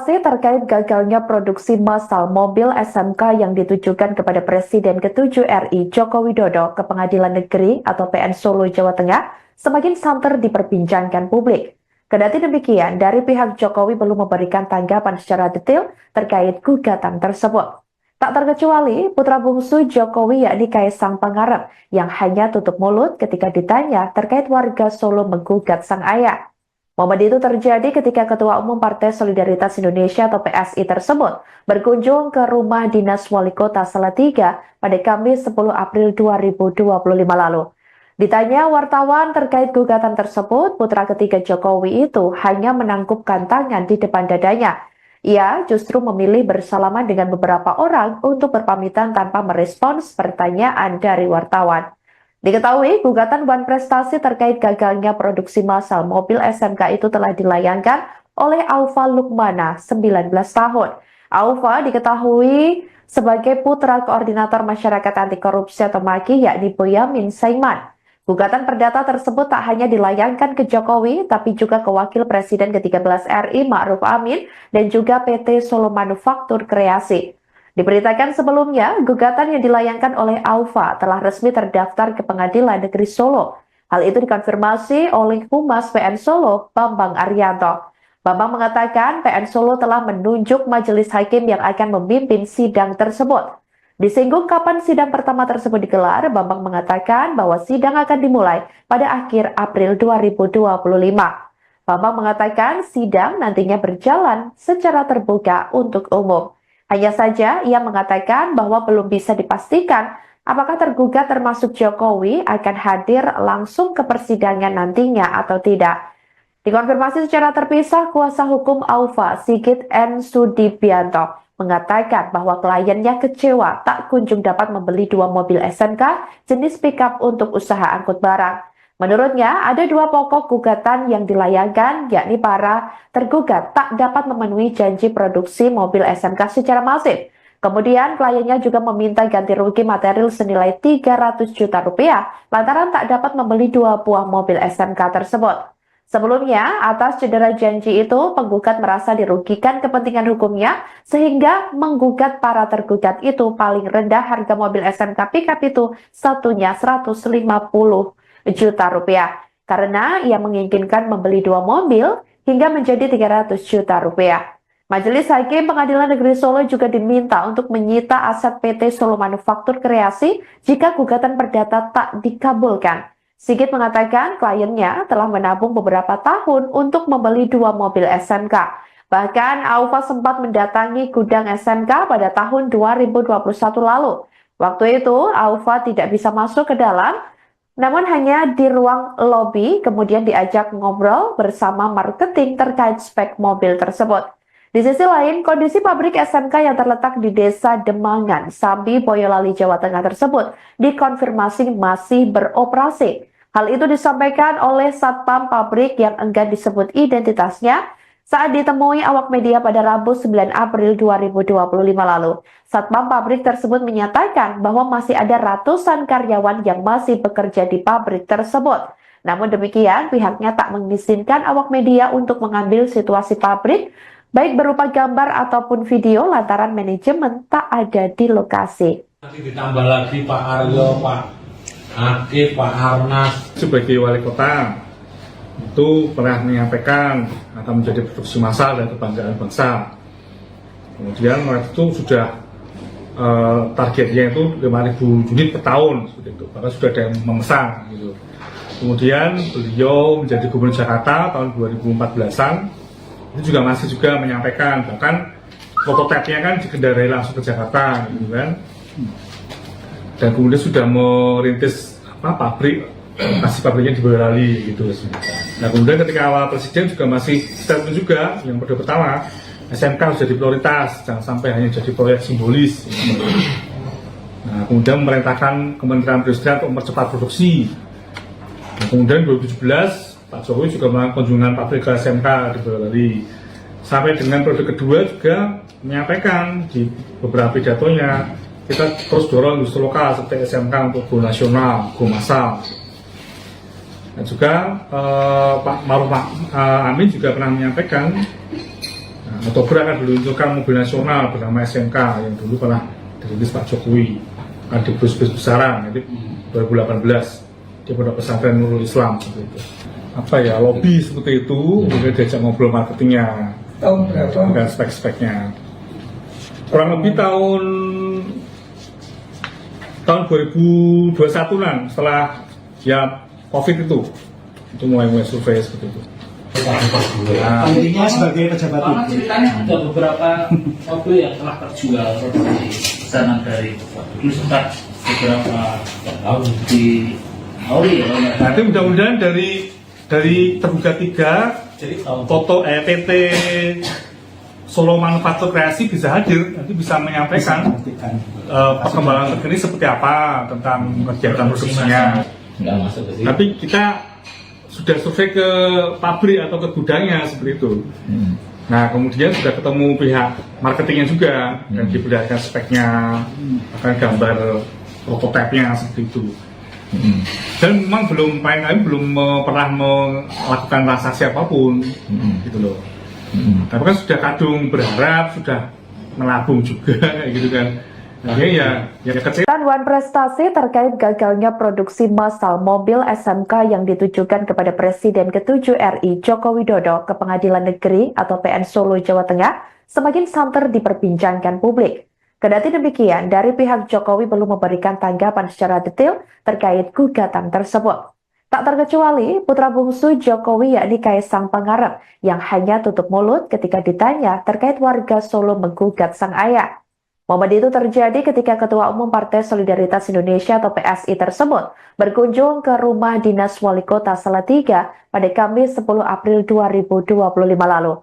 Terkait gagalnya produksi massal mobil SMK yang ditujukan kepada Presiden ke-7 RI Joko Widodo ke Pengadilan Negeri atau PN Solo, Jawa Tengah, semakin santer diperbincangkan publik. Kendati demikian, dari pihak Jokowi belum memberikan tanggapan secara detail terkait gugatan tersebut. Tak terkecuali putra bungsu Jokowi yakni Kaisang Pangarep yang hanya tutup mulut ketika ditanya terkait warga Solo menggugat sang ayah. Momen itu terjadi ketika Ketua Umum Partai Solidaritas Indonesia atau PSI tersebut berkunjung ke rumah dinas Wali Kota Salatiga pada Kamis 10 April 2025 lalu. Ditanya wartawan terkait gugatan tersebut, putra ketiga Jokowi itu hanya menangkupkan tangan di depan dadanya. Ia justru memilih bersalaman dengan beberapa orang untuk berpamitan tanpa merespons pertanyaan dari wartawan. Diketahui, gugatan Ban Prestasi terkait gagalnya produksi massal mobil SMK itu telah dilayangkan oleh Aufa Lukmana, 19 tahun. Aufa diketahui sebagai putra koordinator masyarakat anti korupsi atau MAKI yakni Boyamin Saiman. Gugatan perdata tersebut tak hanya dilayangkan ke Jokowi, tapi juga ke Wakil Presiden ke-13 RI Ma'ruf Amin dan juga PT Solo Manufaktur Kreasi. Diberitakan sebelumnya, gugatan yang dilayangkan oleh Aufa telah resmi terdaftar ke Pengadilan Negeri Solo. Hal itu dikonfirmasi oleh Humas PN Solo, Bambang Arianto. Bambang mengatakan PN Solo telah menunjuk majelis hakim yang akan memimpin sidang tersebut. Disinggung kapan sidang pertama tersebut digelar, Bambang mengatakan bahwa sidang akan dimulai pada akhir April 2025. Bambang mengatakan sidang nantinya berjalan secara terbuka untuk umum. Hanya saja ia mengatakan bahwa belum bisa dipastikan apakah tergugat termasuk Jokowi akan hadir langsung ke persidangan nantinya atau tidak. Dikonfirmasi secara terpisah, kuasa hukum Aufa, Sigit N. Sudibianto, mengatakan bahwa kliennya kecewa tak kunjung dapat membeli 2 mobil SMK jenis pickup untuk usaha angkut barang. Menurutnya, ada 2 pokok gugatan yang dilayangkan, yakni para tergugat tak dapat memenuhi janji produksi mobil SMK secara masif. Kemudian, kliennya juga meminta ganti rugi material senilai 300 juta rupiah lantaran tak dapat membeli 2 buah mobil SMK tersebut. Sebelumnya, atas cedera janji itu, penggugat merasa dirugikan kepentingan hukumnya sehingga menggugat para tergugat itu paling rendah harga mobil SMK pickup itu satunya 150 juta rupiah karena ia menginginkan membeli 2 mobil hingga menjadi 300 juta rupiah. Majelis Hakim Pengadilan Negeri Solo juga diminta untuk menyita aset PT Solo Manufaktur Kreasi jika gugatan perdata tak dikabulkan. Sigit mengatakan kliennya telah menabung beberapa tahun untuk membeli 2 mobil SMK. Bahkan Aufa sempat mendatangi gudang SMK pada tahun 2021 lalu. Waktu itu Aufa tidak bisa masuk ke dalam, namun hanya di ruang lobi, kemudian diajak ngobrol bersama marketing terkait spek mobil tersebut. Di sisi lain, kondisi pabrik SMK yang terletak di Desa Demangan, Sambi, Boyolali, Jawa Tengah tersebut dikonfirmasi masih beroperasi. Hal itu disampaikan oleh Satpam pabrik yang enggan disebut identitasnya saat ditemui awak media pada Rabu 9 April 2025 lalu. Satpam pabrik tersebut menyatakan bahwa masih ada ratusan karyawan yang masih bekerja di pabrik tersebut. Namun demikian, pihaknya tak mengizinkan awak media untuk mengambil situasi pabrik, baik berupa gambar ataupun video lantaran manajemen tak ada di lokasi. Nanti ditambah lagi Pak Aryo, Pak Akif, Pak Arnas. Sebagai wali kota, itu pernah menyampaikan akan menjadi produksi massal dan kebanggaan bangsa. Kemudian waktu itu sudah targetnya itu 5.000 unit per tahun, seperti itu. Bahkan sudah ada yang memesan. Gitu. Kemudian beliau menjadi gubernur Jakarta tahun 2014-an, itu juga masih juga menyampaikan, bahkan prototipenya kan dikendarai langsung ke Jakarta, gitu kan. Dan kemudian sudah merintis pabrik, kasih pabriknya di Boyolali gitu. Nah kemudian ketika awal presiden juga masih statement juga yang pertama SMK harus jadi prioritas, jangan sampai hanya jadi proyek simbolis. Nah kemudian memerintahkan Kementerian Perindustrian untuk mempercepat produksi. Nah, kemudian 2017 Pak Jokowi juga melakukan kunjungan pabrik ke SMK di Boyolali. Sampai dengan periode kedua juga menyampaikan di beberapa pidatonya, kita terus dorong industri lokal seperti SMK untuk go nasional, go massal. Dan juga Pak Ma'ruf Amin juga pernah menyampaikan Oktober akan diluncurkan mobil nasional bernama SMK yang dulu pernah dirintis Pak Jokowi, akan di bus-bus besaran, nanti 2018 di Pondok Pesantren Nurul Islam seperti itu. Apa ya, lobby seperti itu, kemudian diajak ngobrol marketingnya, Tahun berapa? dan spek-speknya. Kurang lebih tahun 2021-an, setelah ya COVID itu mulai survei seperti itu. Intinya sebagai pejabat Karena publik. ceritanya ada beberapa mobil yang telah terjual seperti pesanan dari Bapak dulu sempat beberapa tahun di Auri ya. Nanti mudah-mudahan dari tergugat 3 foto PT Solo Manufaktur Kreasi bisa hadir, nanti bisa menyampaikan perkembangan terkini seperti apa tentang kegiatan produksinya. Nggak masuk ke sini. Tapi kita sudah survei ke pabrik atau ke gudangnya seperti itu. Nah, kemudian sudah ketemu pihak marketingnya juga dan diperlihatkan speknya, akan gambar prototipenya seperti itu. Dan memang belum pernah melakukan transaksi apapun, gitu loh. Tapi kan sudah kadung berharap, sudah menabung juga kayak gitu kan. Akhirnya ya kecil. Wan prestasi terkait gagalnya produksi massal mobil SMK yang ditujukan kepada Presiden ke-7 RI Joko Widodo ke Pengadilan Negeri atau PN Solo, Jawa Tengah semakin santer diperbincangkan publik. Kendati demikian, dari pihak Jokowi belum memberikan tanggapan secara detail terkait gugatan tersebut. Tak terkecuali putra bungsu Jokowi yakni Kaisang Pangarep yang hanya tutup mulut ketika ditanya terkait warga Solo menggugat sang ayah. Momen itu terjadi ketika Ketua Umum Partai Solidaritas Indonesia atau PSI tersebut berkunjung ke rumah dinas Wali Kota Salatiga pada Kamis 10 April 2025 lalu.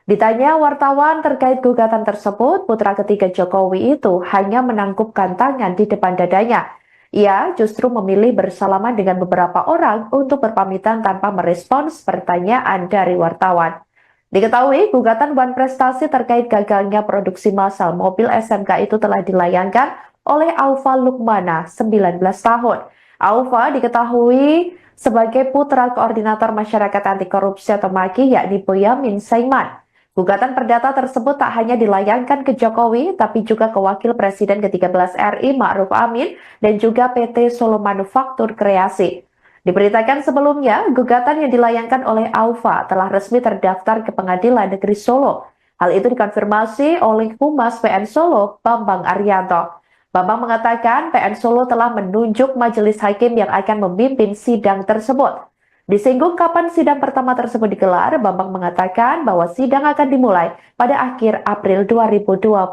Ditanya wartawan terkait gugatan tersebut, putra ketiga Jokowi itu hanya menangkupkan tangan di depan dadanya. Ia justru memilih bersalaman dengan beberapa orang untuk berpamitan tanpa merespons pertanyaan dari wartawan. Diketahui, gugatan Wan Prestasi terkait gagalnya produksi massal mobil SMK itu telah dilayangkan oleh Aufa Lukmana, 19 tahun. Aufa diketahui sebagai putra koordinator masyarakat anti korupsi atau MAKI yakni Boyamin Saiman. Gugatan perdata tersebut tak hanya dilayangkan ke Jokowi, tapi juga ke Wakil Presiden ke-13 RI Ma'ruf Amin dan juga PT Solo Manufaktur Kreasi. Diberitakan sebelumnya, gugatan yang dilayangkan oleh Aufa telah resmi terdaftar ke Pengadilan Negeri Solo. Hal itu dikonfirmasi oleh Humas PN Solo, Bambang Arianto. Bambang mengatakan PN Solo telah menunjuk majelis hakim yang akan memimpin sidang tersebut. Disinggung kapan sidang pertama tersebut digelar, Bambang mengatakan bahwa sidang akan dimulai pada akhir April 2025.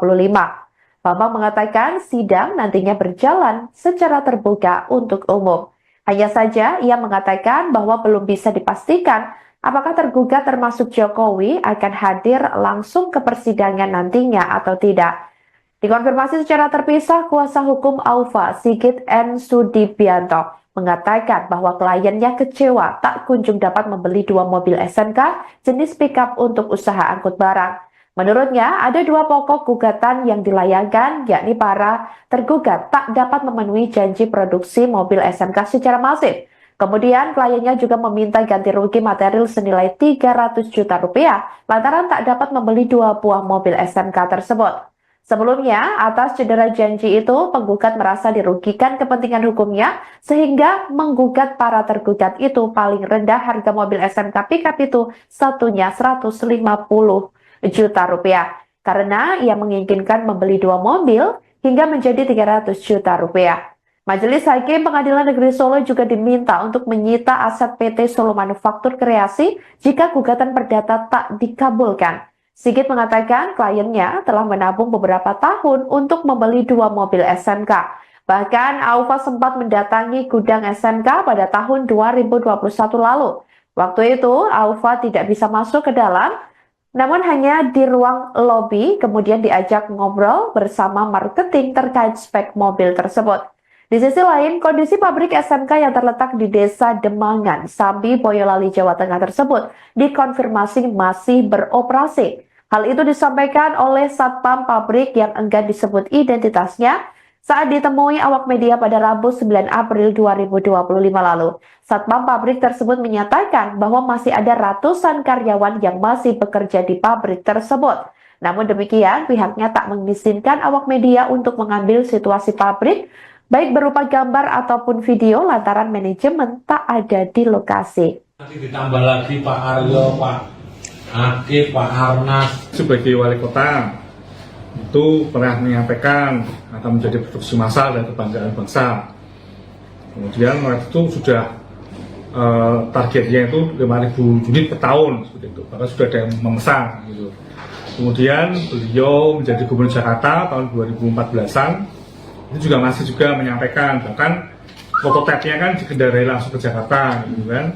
Bambang mengatakan sidang nantinya berjalan secara terbuka untuk umum. Hanya saja ia mengatakan bahwa belum bisa dipastikan apakah tergugat termasuk Jokowi akan hadir langsung ke persidangan nantinya atau tidak. Dikonfirmasi secara terpisah, kuasa hukum Aufa, Sigit N. Sudibianto, mengatakan bahwa kliennya kecewa tak kunjung dapat membeli 2 mobil SMK jenis pickup untuk usaha angkut barang. Menurutnya, ada 2 pokok gugatan yang dilayangkan, yakni para tergugat tak dapat memenuhi janji produksi mobil SMK secara masif. Kemudian, kliennya juga meminta ganti rugi material senilai 300 juta rupiah lantaran tak dapat membeli 2 buah mobil SMK tersebut. Sebelumnya, atas cedera janji itu, penggugat merasa dirugikan kepentingan hukumnya sehingga menggugat para tergugat itu paling rendah harga mobil SMK pickup itu satunya 150 juta rupiah karena ia menginginkan membeli 2 mobil hingga menjadi 300 juta rupiah. Majelis Hakim Pengadilan Negeri Solo juga diminta untuk menyita aset PT Solo Manufaktur Kreasi jika gugatan perdata tak dikabulkan. Sigit mengatakan kliennya telah menabung beberapa tahun untuk membeli 2 mobil SMK. Bahkan Aufa sempat mendatangi gudang SMK pada tahun 2021 lalu. Waktu itu Aufa tidak bisa masuk ke dalam, namun hanya di ruang lobi, kemudian diajak ngobrol bersama marketing terkait spek mobil tersebut. Di sisi lain, kondisi pabrik SMK yang terletak di Desa Demangan, Sambi, Boyolali, Jawa Tengah tersebut dikonfirmasi masih beroperasi. Hal itu disampaikan oleh Satpam pabrik yang enggan disebut identitasnya. Saat ditemui awak media pada Rabu 9 April 2025 lalu, Satpam pabrik tersebut menyatakan bahwa masih ada ratusan karyawan yang masih bekerja di pabrik tersebut. Namun demikian, pihaknya tak mengizinkan awak media untuk mengambil situasi pabrik, baik berupa gambar ataupun video lantaran manajemen tak ada di lokasi. Nanti ditambah lagi Pak Aryo, Pak Akif, Pak Arnas. Sebagai wali kota, itu pernah menyampaikan akan menjadi produksi massal dan kebanggaan bangsa. Kemudian waktu itu sudah targetnya itu 5.000 unit per tahun, seperti itu. Bahkan sudah ada yang memesan. Gitu. Kemudian beliau menjadi gubernur Jakarta tahun 2014-an, itu juga masih juga menyampaikan, bahkan prototipenya kan dikendarai langsung ke Jakarta, gitu kan.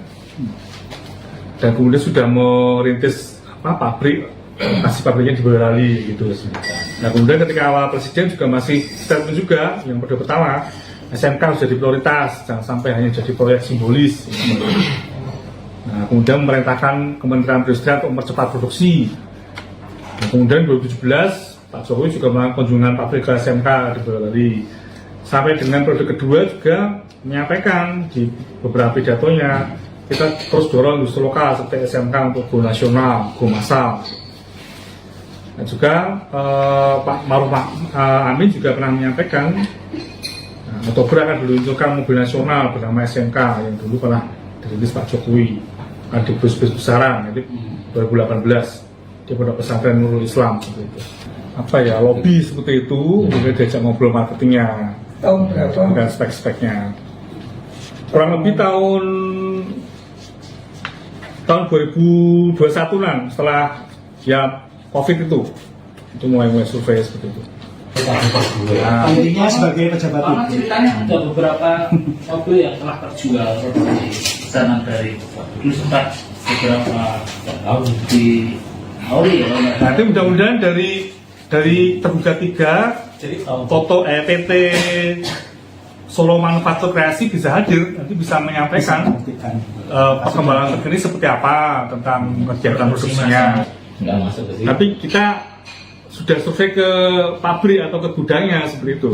Dan kemudian sudah merintis pabrik, kasih pabriknya di Boyolali gitu. Nah kemudian ketika awal presiden juga masih statement juga yang pertama SMK harus jadi prioritas, jangan sampai hanya jadi proyek simbolis. Gitu. Nah kemudian memerintahkan Kementerian Perindustrian untuk mempercepat produksi. Nah, kemudian 2017 Pak Jokowi juga melakukan kunjungan pabrik ke SMK di Boyolali. Sampai dengan periode kedua juga menyampaikan di beberapa pidatonya kita terus dorong industri lokal seperti SMK untuk go nasional, go massal. Dan juga Pak Maruf Amin juga pernah menyampaikan Oktober akan diluncurkan mobil nasional bernama SMK yang dulu pernah dirintis Pak Jokowi di bus-bus besaran, jadi 2018 di Pondok Pesantren Nurul Islam seperti itu. Apa ya, lobby seperti itu, kemudian diajak ngobrol marketingnya dan spek-speknya. Kurang lebih tahun 2021-an setelah ya COVID itu mulai survei seperti itu. Intinya sebagai pejabat Karena publik. ceritanya ada beberapa mobil yang telah terjual seperti pesanan dari dulu sempat beberapa tahun di Auri ya. Nanti mudah-mudahan dari tergugat 3 foto PT Solo Manufaktur Kreasi bisa hadir, nanti bisa menyampaikan perkembangan terkini seperti apa tentang kegiatan produksinya. Nggak masuk ke sini. Tapi kita sudah survei ke pabrik atau ke gudangnya seperti itu.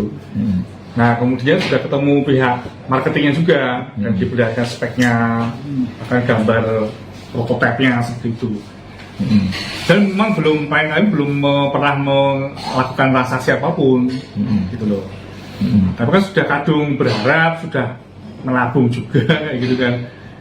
Nah kemudian sudah ketemu pihak marketingnya juga dan diperlihatkan speknya, bahkan gambar prototipenya seperti itu. Dan memang belum pernah melakukan transaksi apapun, gitu loh. Tapi kan sudah kadung berharap, sudah melabung juga kayak gitu kan.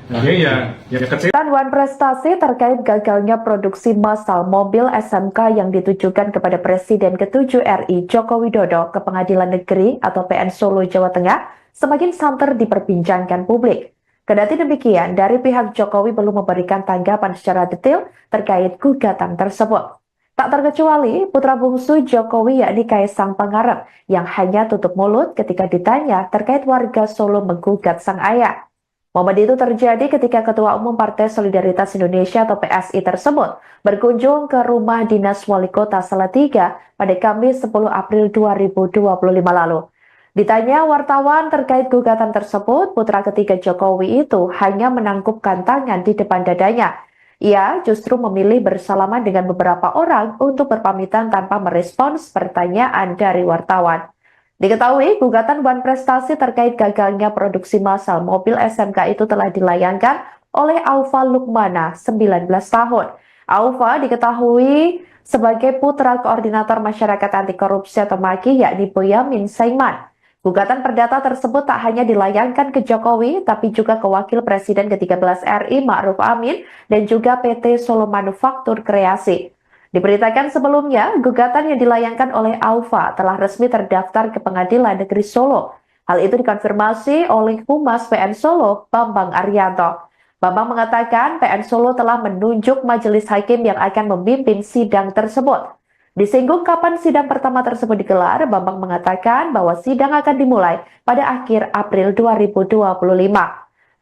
Ya kecil. Wan prestasi terkait gagalnya produksi massal mobil SMK yang ditujukan kepada Presiden ke-7 RI Joko Widodo ke Pengadilan Negeri atau PN Solo, Jawa Tengah semakin santer diperbincangkan publik. Kendati demikian, dari pihak Jokowi belum memberikan tanggapan secara detail terkait gugatan tersebut. Tak terkecuali putra bungsu Jokowi yakni Kaisang Pangarep yang hanya tutup mulut ketika ditanya terkait warga Solo menggugat sang ayah. Momen itu terjadi ketika Ketua Umum Partai Solidaritas Indonesia atau PSI tersebut berkunjung ke rumah dinas Wali Kota Salatiga pada Kamis 10 April 2025 lalu. Ditanya wartawan terkait gugatan tersebut, putra ketiga Jokowi itu hanya menangkupkan tangan di depan dadanya. Ia justru memilih bersalaman dengan beberapa orang untuk berpamitan tanpa merespons pertanyaan dari wartawan. Diketahui, gugatan Wan Prestasi terkait gagalnya produksi massal mobil SMK itu telah dilayangkan oleh Aufa Lukmana, 19 tahun. Aufa diketahui sebagai putra koordinator masyarakat anti korupsi atau MAKI yakni Boyamin Saiman. Gugatan perdata tersebut tak hanya dilayangkan ke Jokowi, tapi juga ke Wakil Presiden ke-13 RI Ma'ruf Amin dan juga PT Solo Manufaktur Kreasi. Diberitakan sebelumnya, gugatan yang dilayangkan oleh Aufa telah resmi terdaftar ke Pengadilan Negeri Solo. Hal itu dikonfirmasi oleh Humas PN Solo, Bambang Arianto. Bambang mengatakan PN Solo telah menunjuk majelis hakim yang akan memimpin sidang tersebut. Disinggung kapan sidang pertama tersebut digelar, Bambang mengatakan bahwa sidang akan dimulai pada akhir April 2025.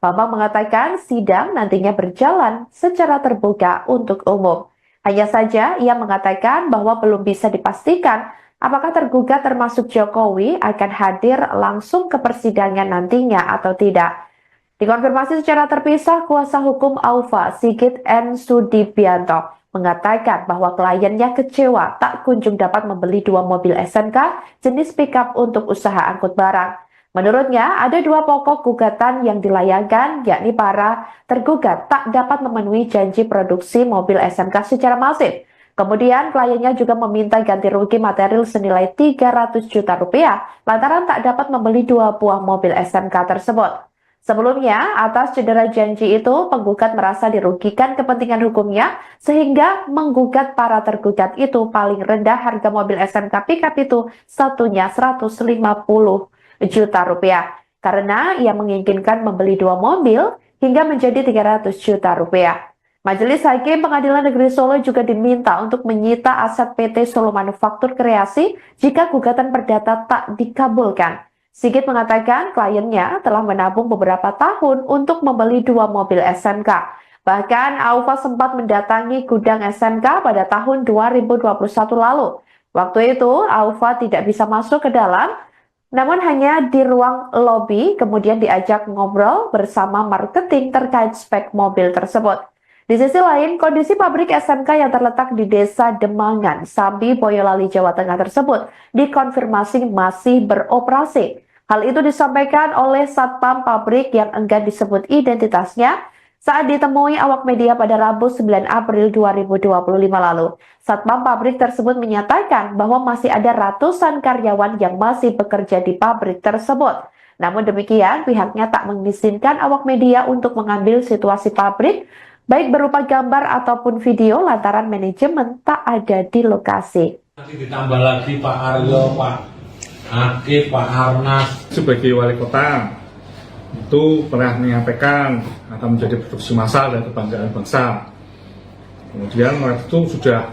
Bambang mengatakan sidang nantinya berjalan secara terbuka untuk umum. Hanya saja ia mengatakan bahwa belum bisa dipastikan apakah tergugat termasuk Jokowi akan hadir langsung ke persidangan nantinya atau tidak. Dikonfirmasi secara terpisah, kuasa hukum Aufa Sigit N. Sudibianto mengatakan bahwa kliennya kecewa tak kunjung dapat membeli 2 mobil SMK jenis pickup untuk usaha angkut barang. Menurutnya, ada 2 pokok gugatan yang dilayangkan, yakni para tergugat tak dapat memenuhi janji produksi mobil SMK secara masif. Kemudian, kliennya juga meminta ganti rugi material senilai 300 juta rupiah lantaran tak dapat membeli 2 buah mobil SMK tersebut. Sebelumnya, atas cedera janji itu, penggugat merasa dirugikan kepentingan hukumnya sehingga menggugat para tergugat itu paling rendah harga mobil SMK pickup itu satunya 150 juta rupiah karena ia menginginkan membeli 2 mobil hingga menjadi 300 juta rupiah. Majelis Hakim Pengadilan Negeri Solo juga diminta untuk menyita aset PT Solo Manufaktur Kreasi jika gugatan perdata tak dikabulkan. Sigit mengatakan kliennya telah menabung beberapa tahun untuk membeli 2 mobil SMK. Bahkan Aufa sempat mendatangi gudang SMK pada tahun 2021 lalu. Waktu itu Aufa tidak bisa masuk ke dalam, namun hanya di ruang lobi kemudian diajak ngobrol bersama marketing terkait spek mobil tersebut. Di sisi lain, kondisi pabrik SMK yang terletak di Desa Demangan, Sambi, Boyolali, Jawa Tengah tersebut dikonfirmasi masih beroperasi. Hal itu disampaikan oleh Satpam pabrik yang enggan disebut identitasnya saat ditemui awak media pada Rabu 9 April 2025 lalu. Satpam pabrik tersebut menyatakan bahwa masih ada ratusan karyawan yang masih bekerja di pabrik tersebut. Namun demikian, pihaknya tak mengizinkan awak media untuk mengambil situasi pabrik, baik berupa gambar ataupun video lantaran manajemen tak ada di lokasi. Nanti ditambah lagi Pak Aryo, Pak Akif, Pak Arnas. Sebagai wali kota itu pernah menyampaikan akan menjadi produksi massal dan kebanggaan bangsa. Kemudian waktu itu sudah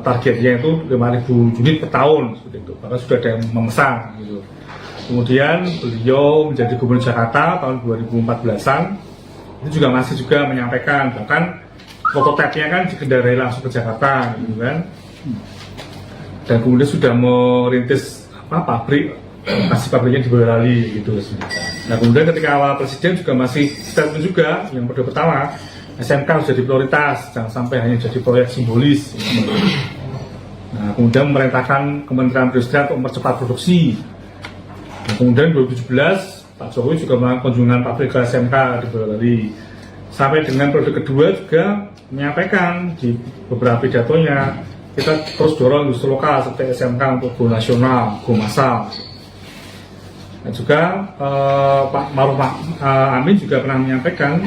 targetnya itu 5.000 unit per tahun seperti itu. Bahkan sudah ada yang memesan gitu. Kemudian beliau menjadi Gubernur Jakarta tahun 2014-an. Itu juga masih juga menyampaikan, bahkan prototipenya kan dikendarai langsung ke Jakarta gitu kan. Dan kemudian sudah merintis pabrik, kasih pabriknya di Boyolali gitu. Nah kemudian ketika awal presiden juga masih statement juga yang pertama SMK harus jadi prioritas, jangan sampai hanya jadi proyek simbolis gitu. Nah kemudian memerintahkan Kementerian Perindustrian untuk mempercepat produksi. Nah, kemudian 2017 Pak Jokowi juga melakukan kunjungan pabrik ke SMK di Boyolali. Sampai dengan periode kedua juga menyampaikan di beberapa pidatonya, kita terus dorong industri lokal seperti SMK untuk go nasional, go massal. Dan juga Pak Maruf Amin juga pernah menyampaikan,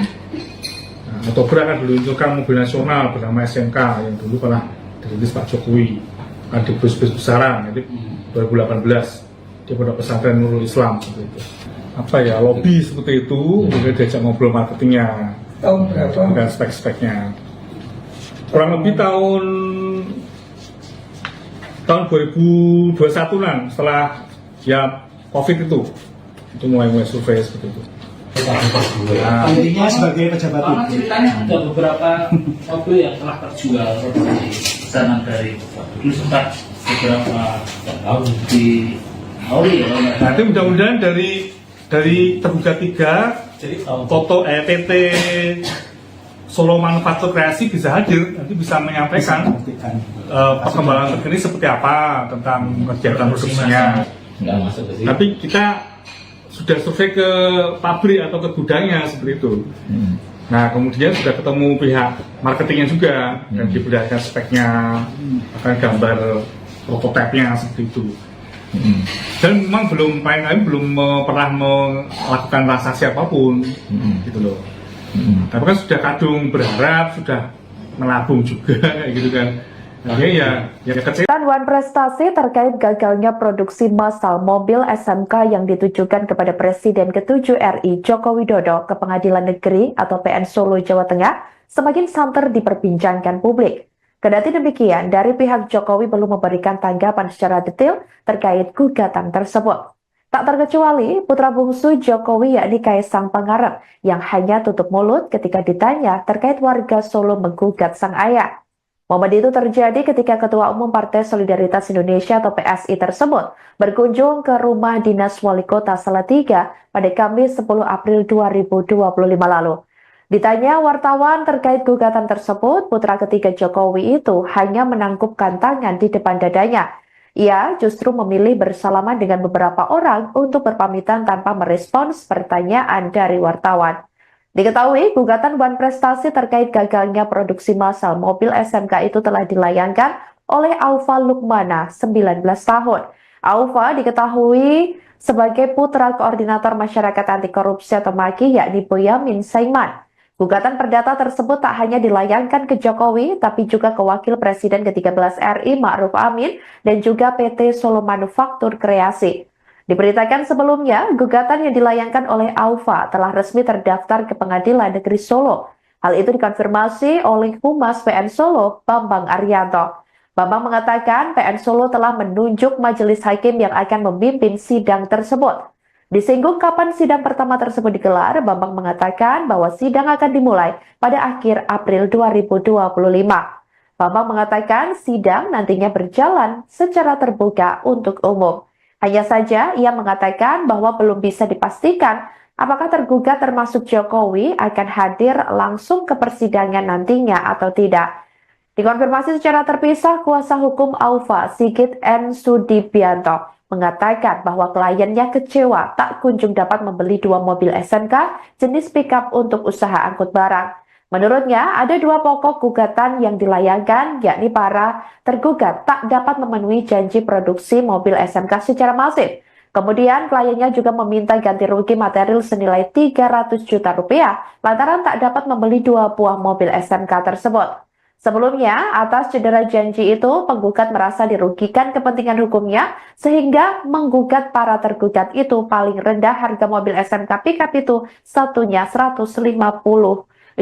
Oktober akan diluncurkan mobil nasional bernama SMK yang dulu pernah dirilis Pak Jokowi, akan di bus-bus besaran, jadi 2018 di Pondok Pesantren Nurul Islam seperti itu. Apa ya, lobby seperti itu, kemudian diajak ngobrol marketingnya, Tahun berapa? dan spek-speknya. Kurang lebih tahun 2021-an setelah ya COVID itu mulai survei seperti itu. Nah, Intinya sebagai pejabat Karena publik. ceritanya ada beberapa mobil yang telah terjual seperti pesanan dari dulu sempat beberapa tahun di Auri ya. nanti mudah-mudahan dari tergugat 3 foto PT Solo Manufaktur Kreasi bisa hadir, nanti bisa menyampaikan perkembangan terkini seperti apa tentang kegiatan produksinya. Nggak masuk ke sini. Tapi kita sudah survei ke pabrik atau ke gudangnya seperti itu. Nah kemudian sudah ketemu pihak marketingnya juga dan diberikan speknya, akan gambar prototipenya seperti itu. Dan memang belum pernah melakukan transaksi apapun, gitu loh. Tapi kan sudah kadung berharap, sudah melabung juga kayak gitu kan. Akhirnya ya kecil. Wan prestasi terkait gagalnya produksi massal mobil SMK yang ditujukan kepada Presiden ke-7 RI Joko Widodo ke Pengadilan Negeri atau PN Solo, Jawa Tengah semakin santer diperbincangkan publik. Kendati demikian, dari pihak Jokowi belum memberikan tanggapan secara detail terkait gugatan tersebut. Tak terkecuali putra bungsu Jokowi yakni Kaisang Pangarep yang hanya tutup mulut ketika ditanya terkait warga Solo menggugat sang ayah. Momen itu terjadi ketika Ketua Umum Partai Solidaritas Indonesia atau PSI tersebut berkunjung ke rumah dinas Wali Kota Salatiga pada Kamis 10 April 2025 lalu. Ditanya wartawan terkait gugatan tersebut, putra ketiga Jokowi itu hanya menangkupkan tangan di depan dadanya. Ia justru memilih bersalaman dengan beberapa orang untuk berpamitan tanpa merespons pertanyaan dari wartawan. Diketahui, gugatan Wan Prestasi terkait gagalnya produksi massal mobil SMK itu telah dilayangkan oleh Aufa Lukmana, 19 tahun. Aufa diketahui sebagai putra koordinator masyarakat anti korupsi atau MAKI, yakni Boyamin Saiman. Gugatan perdata tersebut tak hanya dilayangkan ke Jokowi, tapi juga ke Wakil Presiden ke-13 RI Ma'ruf Amin dan juga PT Solo Manufaktur Kreasi. Diberitakan sebelumnya, gugatan yang dilayangkan oleh Aufa telah resmi terdaftar ke Pengadilan Negeri Solo. Hal itu dikonfirmasi oleh Humas PN Solo, Bambang Arianto. Bambang mengatakan PN Solo telah menunjuk majelis hakim yang akan memimpin sidang tersebut. Disinggung kapan sidang pertama tersebut digelar, Bambang mengatakan bahwa sidang akan dimulai pada akhir April 2025. Bambang mengatakan sidang nantinya berjalan secara terbuka untuk umum. Hanya saja ia mengatakan bahwa belum bisa dipastikan apakah tergugat termasuk Jokowi akan hadir langsung ke persidangan nantinya atau tidak. Dikonfirmasi secara terpisah, kuasa hukum Aufa, Sigit N. Sudibianto, mengatakan bahwa kliennya kecewa tak kunjung dapat membeli 2 mobil SMK jenis pickup untuk usaha angkut barang. Menurutnya, ada 2 pokok gugatan yang dilayangkan, yakni para tergugat tak dapat memenuhi janji produksi mobil SMK secara masif. Kemudian, kliennya juga meminta ganti rugi material senilai 300 juta rupiah lantaran tak dapat membeli 2 buah mobil SMK tersebut. Sebelumnya, atas cedera janji itu, penggugat merasa dirugikan kepentingan hukumnya sehingga menggugat para tergugat itu paling rendah harga mobil SMK pickup itu satunya 150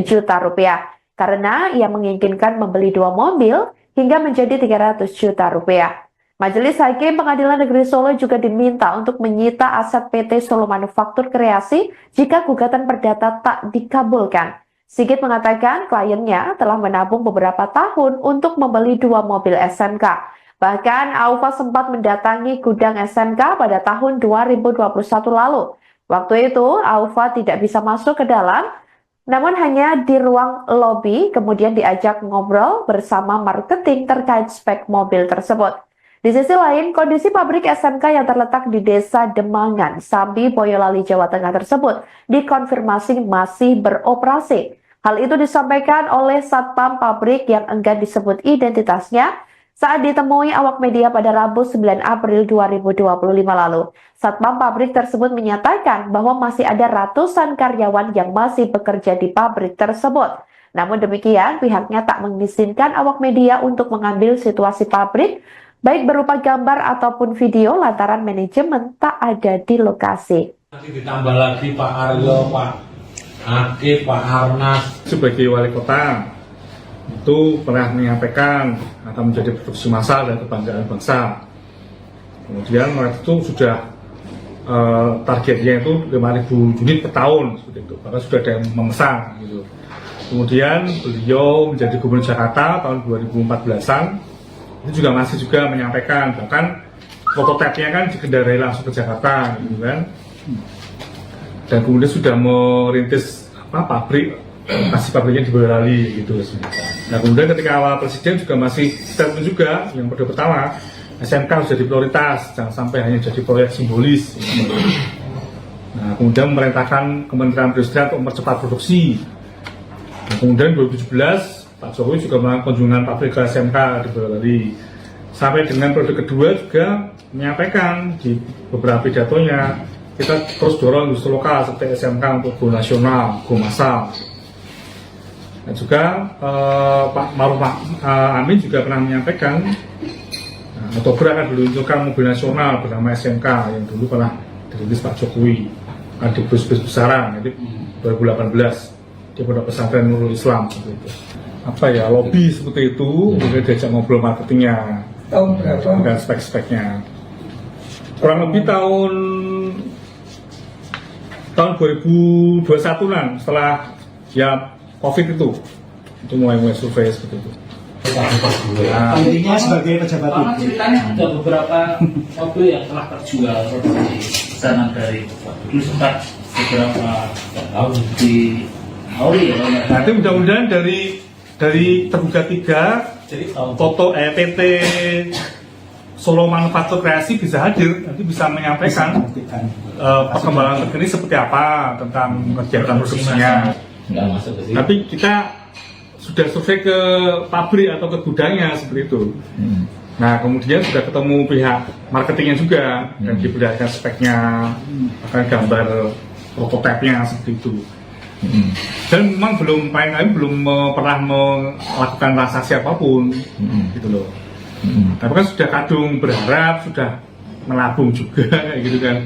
juta rupiah. Karena ia menginginkan membeli 2 mobil hingga menjadi 300 juta rupiah. Majelis Hakim Pengadilan Negeri Solo juga diminta untuk menyita aset PT Solo Manufaktur Kreasi jika gugatan perdata tak dikabulkan. Sigit mengatakan kliennya telah menabung beberapa tahun untuk membeli 2 mobil SMK. Bahkan Aufa sempat mendatangi gudang SMK pada tahun 2021 lalu. Waktu itu Aufa tidak bisa masuk ke dalam, namun hanya di ruang lobi kemudian diajak ngobrol bersama marketing terkait spek mobil tersebut. Di sisi lain, kondisi pabrik SMK yang terletak di Desa Demangan, Sambi, Boyolali, Jawa Tengah tersebut dikonfirmasi masih beroperasi. Hal itu disampaikan oleh Satpam pabrik yang enggan disebut identitasnya saat ditemui awak media pada Rabu 9 April 2025 lalu. Satpam pabrik tersebut menyatakan bahwa masih ada ratusan karyawan yang masih bekerja di pabrik tersebut. Namun demikian, pihaknya tak mengizinkan awak media untuk mengambil situasi pabrik, baik berupa gambar ataupun video lantaran manajemen tak ada di lokasi. Nanti ditambah lagi Pak Aryo, Pak Akif, Pak Arnas. Sebagai wali kota, itu pernah menyampaikan akan menjadi produksi massal dan kebanggaan bangsa. Kemudian waktu itu sudah targetnya itu 5.000 unit per tahun, seperti itu. Bahkan sudah ada yang memesan. Gitu. Kemudian beliau menjadi gubernur Jakarta tahun 2014-an. Itu juga masih juga menyampaikan, bahkan prototipenya kan dikendarai langsung ke Jakarta, gitu kan. Dan kemudian sudah merintis pabrik, masih pabriknya di Boyolali, gitu. Nah kemudian ketika awal presiden juga masih statement juga, yang pertama SMK harus jadi prioritas, jangan sampai hanya jadi proyek simbolis. Gitu. Nah kemudian memerintahkan Kementerian Perindustrian untuk mempercepat produksi. Nah, kemudian 2017 Pak Jokowi juga melakukan kunjungan pabrik ke SMK di Boyolali. Sampai dengan periode kedua juga menyampaikan di beberapa pidatonya, kita terus dorong industri lokal seperti SMK untuk go nasional, go massal. Dan juga Pak Ma'ruf Amin juga pernah menyampaikan, Oktober akan diluncurkan mobil nasional bernama SMK yang dulu pernah dirilis Pak Jokowi, di bus-bus besaran, jadi 2018 di Pondok Pesantren Nurul Islam seperti itu. Apa ya, lobby seperti itu, kemudian diajak ngobrol marketingnya, Tahun berapa? dan spek-speknya. Kurang lebih tahun 2021-an, setelah ya COVID itu mulai survei seperti itu. Nah, Intinya sebagai pejabat Karena publik. ceritanya ada beberapa mobil yang telah terjual seperti pesanan dari Bapak. Dulu sempat beberapa tahun Auri ya. Nanti mudah-mudahan dari tergugat 3 Jadi tahun Toto PT Solo Manufaktur Kreasi bisa hadir, nanti bisa menyampaikan perkembangan terkini seperti apa tentang kegiatan produksinya. nggak masuk ke sini. Tapi kita sudah survei ke pabrik atau ke gudangnya seperti itu. Nah, kemudian sudah ketemu pihak marketingnya juga dan diberikan speknya, akan gambar prototipenya seperti itu. Dan memang belum pernah melakukan transaksi apapun, gitu loh. Tapi kan sudah kadung berharap, sudah melabung juga, kayak gitu kan.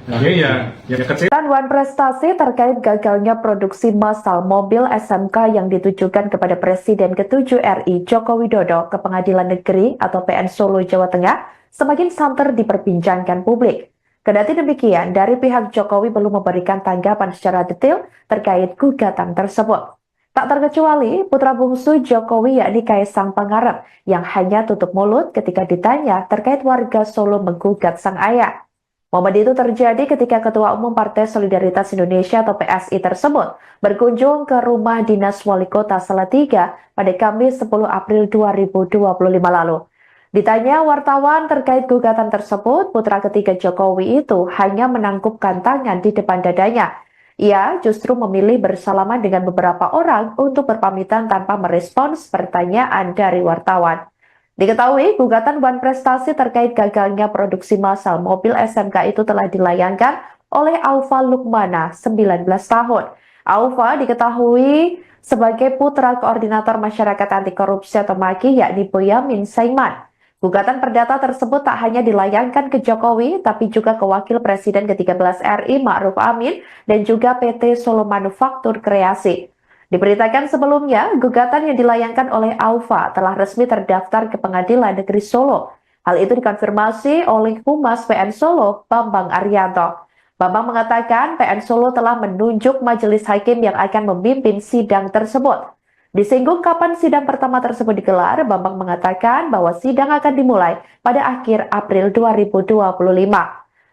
Akhirnya ya kecewa. Wan prestasi terkait gagalnya produksi massal mobil SMK yang ditujukan kepada Presiden ke-7 RI Joko Widodo ke Pengadilan Negeri atau PN Solo, Jawa Tengah semakin santer diperbincangkan publik. Kendati demikian, dari pihak Jokowi belum memberikan tanggapan secara detail terkait gugatan tersebut. Tak terkecuali putra bungsu Jokowi yakni Kaisang Pangarep yang hanya tutup mulut ketika ditanya terkait warga Solo menggugat sang ayah. Momen itu terjadi ketika Ketua Umum Partai Solidaritas Indonesia atau PSI tersebut berkunjung ke rumah dinas Wali Kota Salatiga pada Kamis 10 April 2025 lalu. Ditanya wartawan terkait gugatan tersebut, putra ketiga Jokowi itu hanya menangkupkan tangan di depan dadanya. Ia justru memilih bersalaman dengan beberapa orang untuk berpamitan tanpa merespons pertanyaan dari wartawan. Diketahui, gugatan Wan Prestasi terkait gagalnya produksi massal mobil SMK itu telah dilayangkan oleh Aufa Lukmana, 19 tahun. Aufa diketahui sebagai putra koordinator masyarakat anti korupsi atau MAKI yakni Boyamin Saiman. Gugatan perdata tersebut tak hanya dilayangkan ke Jokowi, tapi juga ke Wakil Presiden ke-13 RI Ma'ruf Amin dan juga PT Solo Manufaktur Kreasi. Diberitakan sebelumnya, gugatan yang dilayangkan oleh Aufa telah resmi terdaftar ke Pengadilan Negeri Solo. Hal itu dikonfirmasi oleh Humas PN Solo, Bambang Arianto. Bambang mengatakan PN Solo telah menunjuk majelis hakim yang akan memimpin sidang tersebut. Disinggung kapan sidang pertama tersebut digelar, Bambang mengatakan bahwa sidang akan dimulai pada akhir April 2025.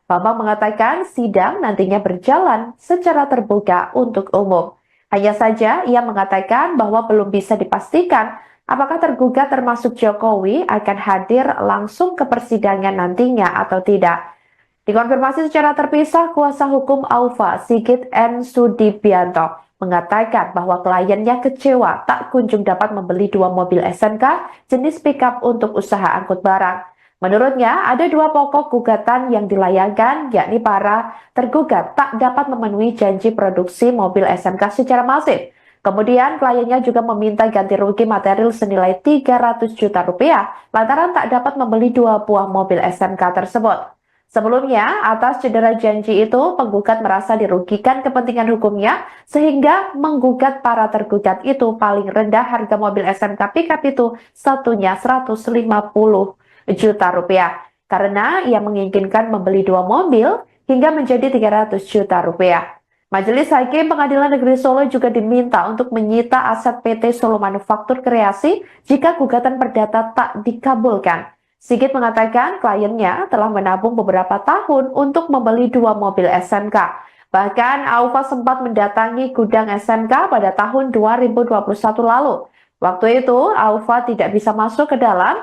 Bambang mengatakan sidang nantinya berjalan secara terbuka untuk umum. Hanya saja ia mengatakan bahwa belum bisa dipastikan apakah tergugat termasuk Jokowi akan hadir langsung ke persidangan nantinya atau tidak. Dikonfirmasi secara terpisah, kuasa hukum Aufa, Sigit N. Sudibianto, mengatakan bahwa kliennya kecewa tak kunjung dapat membeli 2 mobil SMK jenis pickup untuk usaha angkut barang. Menurutnya, ada 2 pokok gugatan yang dilayangkan, yakni para tergugat tak dapat memenuhi janji produksi mobil SMK secara masif. Kemudian, kliennya juga meminta ganti rugi material senilai 300 juta rupiah lantaran tak dapat membeli 2 buah mobil SMK tersebut. Sebelumnya, atas cedera janji itu, penggugat merasa dirugikan kepentingan hukumnya sehingga menggugat para tergugat itu paling rendah harga mobil SMK pickup itu satunya 150 juta rupiah karena ia menginginkan membeli 2 mobil hingga menjadi 300 juta rupiah. Majelis Hakim Pengadilan Negeri Solo juga diminta untuk menyita aset PT Solo Manufaktur Kreasi jika gugatan perdata tak dikabulkan. Sigit mengatakan kliennya telah menabung beberapa tahun untuk membeli 2 mobil SMK. Bahkan Aufa sempat mendatangi gudang SMK pada tahun 2021 lalu. Waktu itu Aufa tidak bisa masuk ke dalam,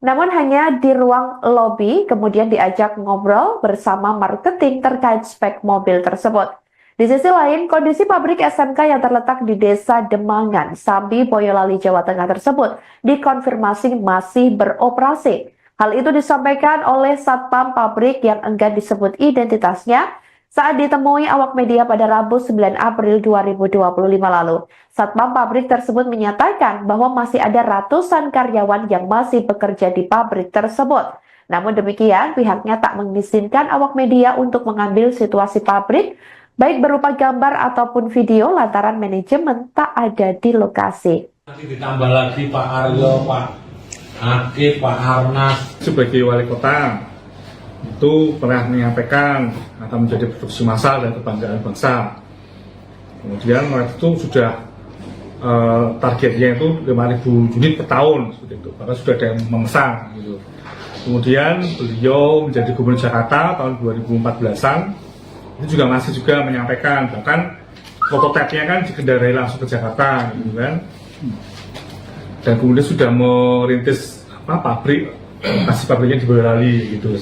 namun hanya di ruang lobi, kemudian diajak ngobrol bersama marketing terkait spek mobil tersebut. Di sisi lain, kondisi pabrik SMK yang terletak di Desa Demangan, Sambi, Boyolali, Jawa Tengah tersebut dikonfirmasi masih beroperasi. Hal itu disampaikan oleh Satpam pabrik yang enggan disebut identitasnya saat ditemui awak media pada Rabu 9 April 2025 lalu. Satpam pabrik tersebut menyatakan bahwa masih ada ratusan karyawan yang masih bekerja di pabrik tersebut. Namun demikian, pihaknya tak mengizinkan awak media untuk mengambil situasi pabrik, baik berupa gambar ataupun video lantaran manajemen tak ada di lokasi. Nanti ditambah lagi Pak Aryo, Pak Akif, Pak Arnas. Sebagai wali kota, itu pernah menyampaikan akan menjadi produksi massal dan kebanggaan bangsa. Kemudian waktu itu sudah targetnya itu 5.000 unit per tahun, seperti itu. Bahkan sudah ada yang memesan. Gitu. Kemudian beliau menjadi Gubernur Jakarta tahun 2014-an, itu juga masih juga menyampaikan bahkan prototipenya kan dikendarai langsung ke Jakarta gitu kan, dan kemudian sudah merintis pabrik, kasih pabriknya di Boyolali gitu.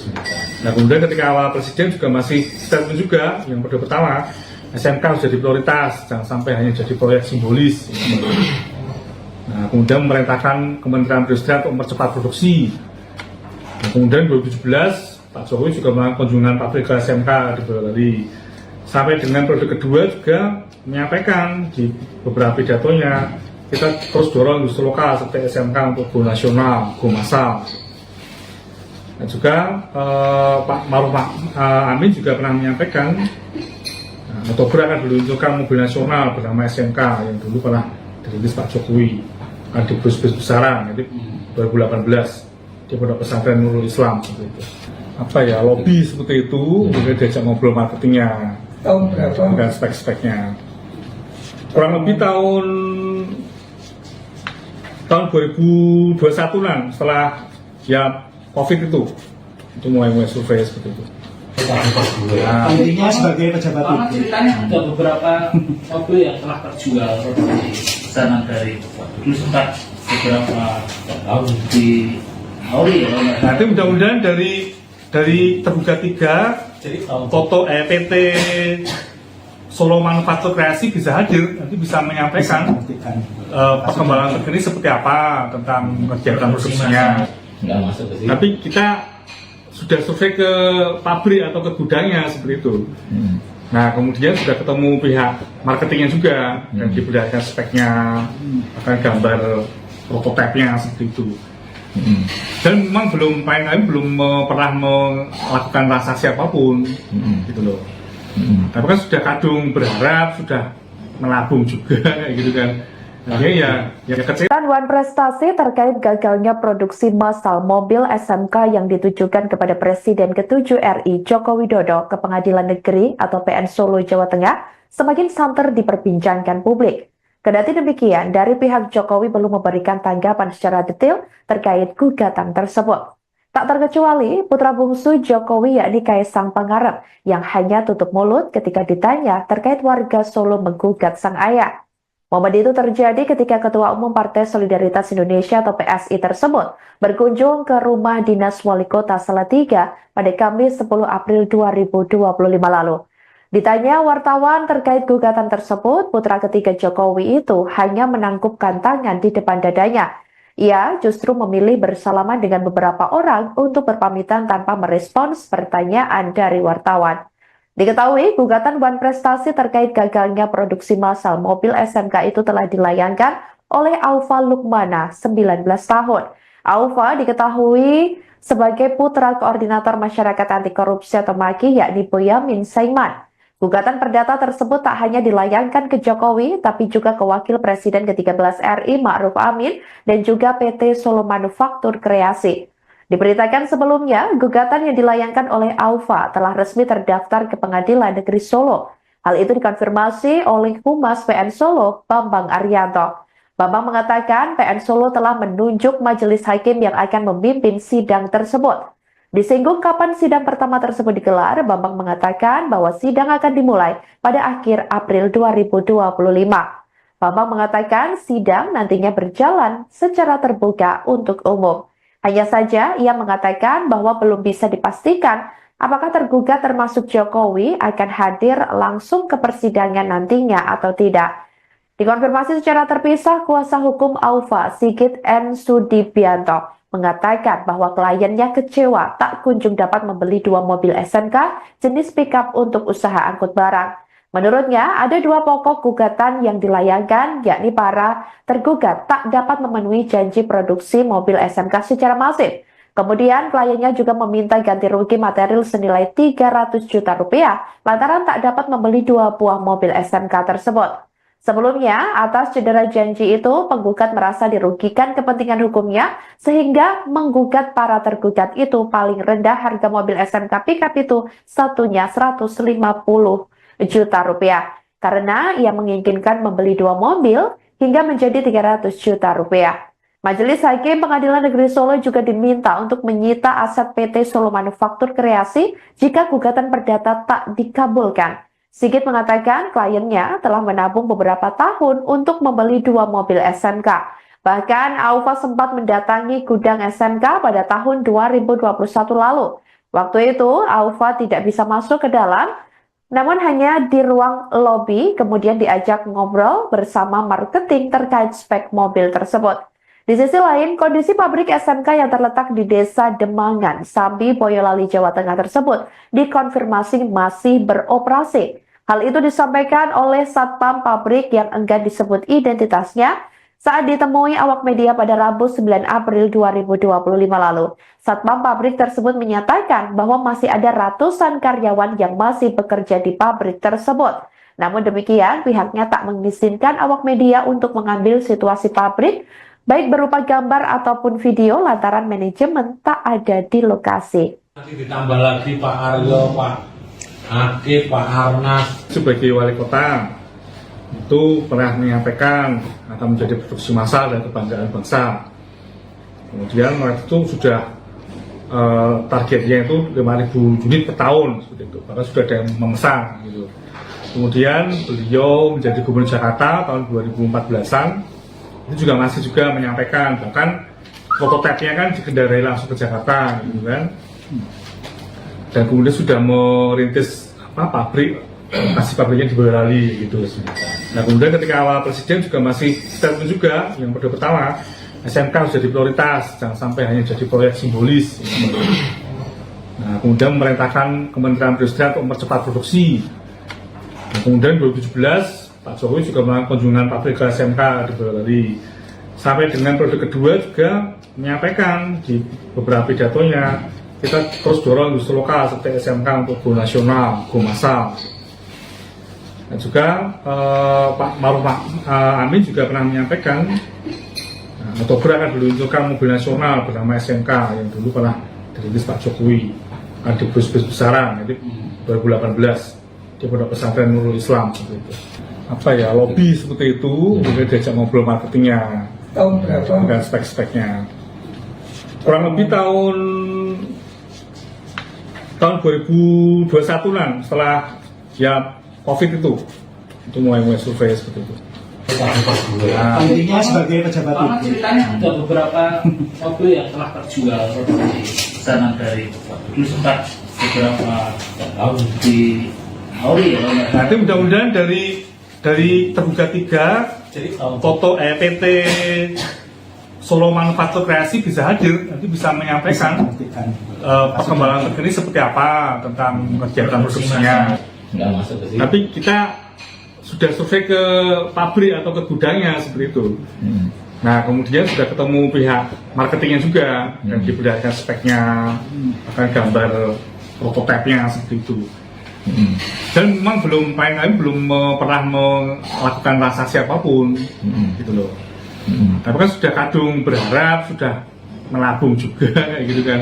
Nah kemudian ketika awal presiden juga masih statement juga yang pertama SMK harus jadi prioritas, jangan sampai hanya jadi proyek simbolis. Nah kemudian memerintahkan Kementerian Perindustrian untuk mempercepat produksi. Nah, kemudian 2017 Pak Jokowi juga melakukan kunjungan pabrik ke SMK di Boyolali. Sampai dengan periode kedua juga menyampaikan di beberapa pidatonya, kita terus dorong industri lokal seperti SMK untuk go nasional, go massal. Dan juga Pak Maruf Amin juga pernah menyampaikan Oktober akan diluncurkan mobil nasional bernama SMK yang dulu pernah dirilis Pak Jokowi, akan di bus-bus besaran, nanti 2018 di Pondok Pesantren Nurul Islam seperti itu. Apa ya, lobby seperti itu, kemudian diajak ngobrol marketingnya, Tahun berapa? dan spek-speknya. Kurang lebih tahun 2021-an, setelah ya COVID itu mulai survei seperti itu. Intinya sebagai pejabat Karena publik. ceritanya ada beberapa mobil yang telah terjual di pesanan dari dulu sempat beberapa tahun di Auri ya. Nanti mudah-mudahan dari terbuka 3 foto PT Solo Manufaktur Kreasi bisa hadir, nanti bisa menyampaikan perkembangan terkini seperti apa tentang kegiatan produksinya. Nggak masuk ke sini. Tapi kita sudah survei ke pabrik atau ke gudangnya seperti itu. Nah kemudian sudah ketemu pihak marketingnya juga dan diberikan speknya, akan gambar prototipenya seperti itu. Dan memang belum pernah melakukan transaksi apapun, gitu loh. Tapi kan sudah kadung berharap, sudah menabung juga, kayak gitu kan. Akhirnya ya kecil. Wan prestasi terkait gagalnya produksi massal mobil SMK yang ditujukan kepada Presiden ke-7 RI Joko Widodo ke Pengadilan Negeri atau PN Solo, Jawa Tengah semakin santer diperbincangkan publik. Kendati demikian, dari pihak Jokowi belum memberikan tanggapan secara detail terkait gugatan tersebut. Tak terkecuali putra bungsu Jokowi yakni Kaisang Pangarep yang hanya tutup mulut ketika ditanya terkait warga Solo menggugat sang ayah. Momen itu terjadi ketika Ketua Umum Partai Solidaritas Indonesia atau PSI tersebut berkunjung ke rumah dinas Wali Kota Salatiga pada Kamis 10 April 2025 lalu. Ditanya wartawan terkait gugatan tersebut, putra ketiga Jokowi itu hanya menangkupkan tangan di depan dadanya. Ia justru memilih bersalaman dengan beberapa orang untuk berpamitan tanpa merespons pertanyaan dari wartawan. Diketahui, gugatan Wan Prestasi terkait gagalnya produksi massal mobil SMK itu telah dilayangkan oleh Aufa Lukmana, 19 tahun. Aufa diketahui sebagai putra koordinator masyarakat anti korupsi atau MAKI yakni Boyamin Saiman. Gugatan perdata tersebut tak hanya dilayangkan ke Jokowi, tapi juga ke Wakil Presiden ke-13 RI Ma'ruf Amin dan juga PT Solo Manufaktur Kreasi. Diberitakan sebelumnya, gugatan yang dilayangkan oleh Aufa telah resmi terdaftar ke Pengadilan Negeri Solo. Hal itu dikonfirmasi oleh Humas PN Solo, Bambang Arianto. Bambang mengatakan PN Solo telah menunjuk majelis hakim yang akan memimpin sidang tersebut. Disinggung kapan sidang pertama tersebut digelar, Bambang mengatakan bahwa sidang akan dimulai pada akhir April 2025. Bambang mengatakan sidang nantinya berjalan secara terbuka untuk umum. Hanya saja ia mengatakan bahwa belum bisa dipastikan apakah tergugat termasuk Jokowi akan hadir langsung ke persidangan nantinya atau tidak. Dikonfirmasi secara terpisah, kuasa hukum Aufa, Sigit N. Sudibianto, mengatakan bahwa kliennya kecewa tak kunjung dapat membeli 2 mobil SMK jenis pickup untuk usaha angkut barang. Menurutnya, ada 2 pokok gugatan yang dilayangkan, yakni para tergugat tak dapat memenuhi janji produksi mobil SMK secara masif. Kemudian, kliennya juga meminta ganti rugi material senilai 300 juta rupiah lantaran tak dapat membeli 2 buah mobil SMK tersebut. Sebelumnya, atas cedera janji itu, penggugat merasa dirugikan kepentingan hukumnya sehingga menggugat para tergugat itu paling rendah harga mobil SMK pickup itu satunya 150 juta rupiah karena ia menginginkan membeli 2 mobil hingga menjadi 300 juta rupiah. Majelis Hakim Pengadilan Negeri Solo juga diminta untuk menyita aset PT Solo Manufaktur Kreasi jika gugatan perdata tak dikabulkan. Sigit mengatakan kliennya telah menabung beberapa tahun untuk membeli 2 mobil SMK. Bahkan Aufa sempat mendatangi gudang SMK pada tahun 2021 lalu. Waktu itu Aufa tidak bisa masuk ke dalam, namun hanya di ruang lobi kemudian diajak ngobrol bersama marketing terkait spek mobil tersebut. Di sisi lain, kondisi pabrik SMK yang terletak di Desa Demangan, Sambi, Boyolali, Jawa Tengah tersebut dikonfirmasi masih beroperasi. Hal itu disampaikan oleh Satpam pabrik yang enggan disebut identitasnya saat ditemui awak media pada Rabu 9 April 2025 lalu. Satpam pabrik tersebut menyatakan bahwa masih ada ratusan karyawan yang masih bekerja di pabrik tersebut. Namun demikian, pihaknya tak mengizinkan awak media untuk mengambil situasi pabrik, baik berupa gambar ataupun video lantaran manajemen tak ada di lokasi. Nanti ditambah lagi Pak Aryo, Pak Akif, Pak Arnas. Sebagai wali kota, itu pernah menyampaikan akan menjadi produksi massal dan kebanggaan bangsa. Kemudian waktu itu sudah targetnya itu 5.000 unit per tahun, seperti itu. Bahkan sudah ada yang memesan. Gitu. Kemudian beliau menjadi gubernur Jakarta tahun 2014-an. Itu juga masih juga menyampaikan, bahkan prototipenya kan dikendarai langsung ke Jakarta, gitu kan. Dan kemudian sudah merintis pabrik, kasih pabriknya di Boyolali, gitu. Nah kemudian ketika awal presiden juga masih statement juga, yang pertama SMK harus jadi prioritas, jangan sampai hanya jadi proyek simbolis. Nah kemudian memerintahkan Kementerian Perindustrian untuk mempercepat produksi. Nah, kemudian 2017 Pak Jokowi juga melakukan kunjungan pabrik ke SMK di Boyolali. Sampai dengan periode kedua juga menyampaikan di beberapa pidatonya, kita terus dorong industri lokal seperti SMK untuk go nasional, go massal. Dan juga Pak Maruf Amin juga pernah menyampaikan Oktober akan diluncurkan mobil nasional bernama SMK yang dulu pernah dirintis Pak Jokowi, akan di bus-bus besaran, jadi 2018 di Pondok Pesantren Nurul Islam seperti itu. Apa ya, lobby seperti itu, kemudian diajak ngobrol marketingnya, Tahun berapa? dan spek-speknya. Kurang lebih tahun 2021-an, setelah ya COVID itu mulai survei seperti itu. Intinya sebagai pejabat Karena publik. ceritanya ada beberapa mobil yang telah terjual seperti pesanan dari dulu sempat beberapa tahun di Auri ya. Nanti mudah-mudahan dari terbuka 3 Jadi tahun foto PT Solo Manufaktur Kreasi bisa hadir, nanti bisa menyampaikan perkembangan terkini seperti apa tentang kegiatan produksinya. Nggak masuk ke sini. Tapi kita sudah survei ke pabrik atau ke gudangnya seperti itu. Nah kemudian sudah ketemu pihak marketingnya juga dan diberikan speknya, akan gambar prototipenya seperti itu. Dan memang belum pernah melakukan transaksi apapun, gitu loh. Tapi kan sudah kadung berharap, sudah menabung juga, kayak gitu kan.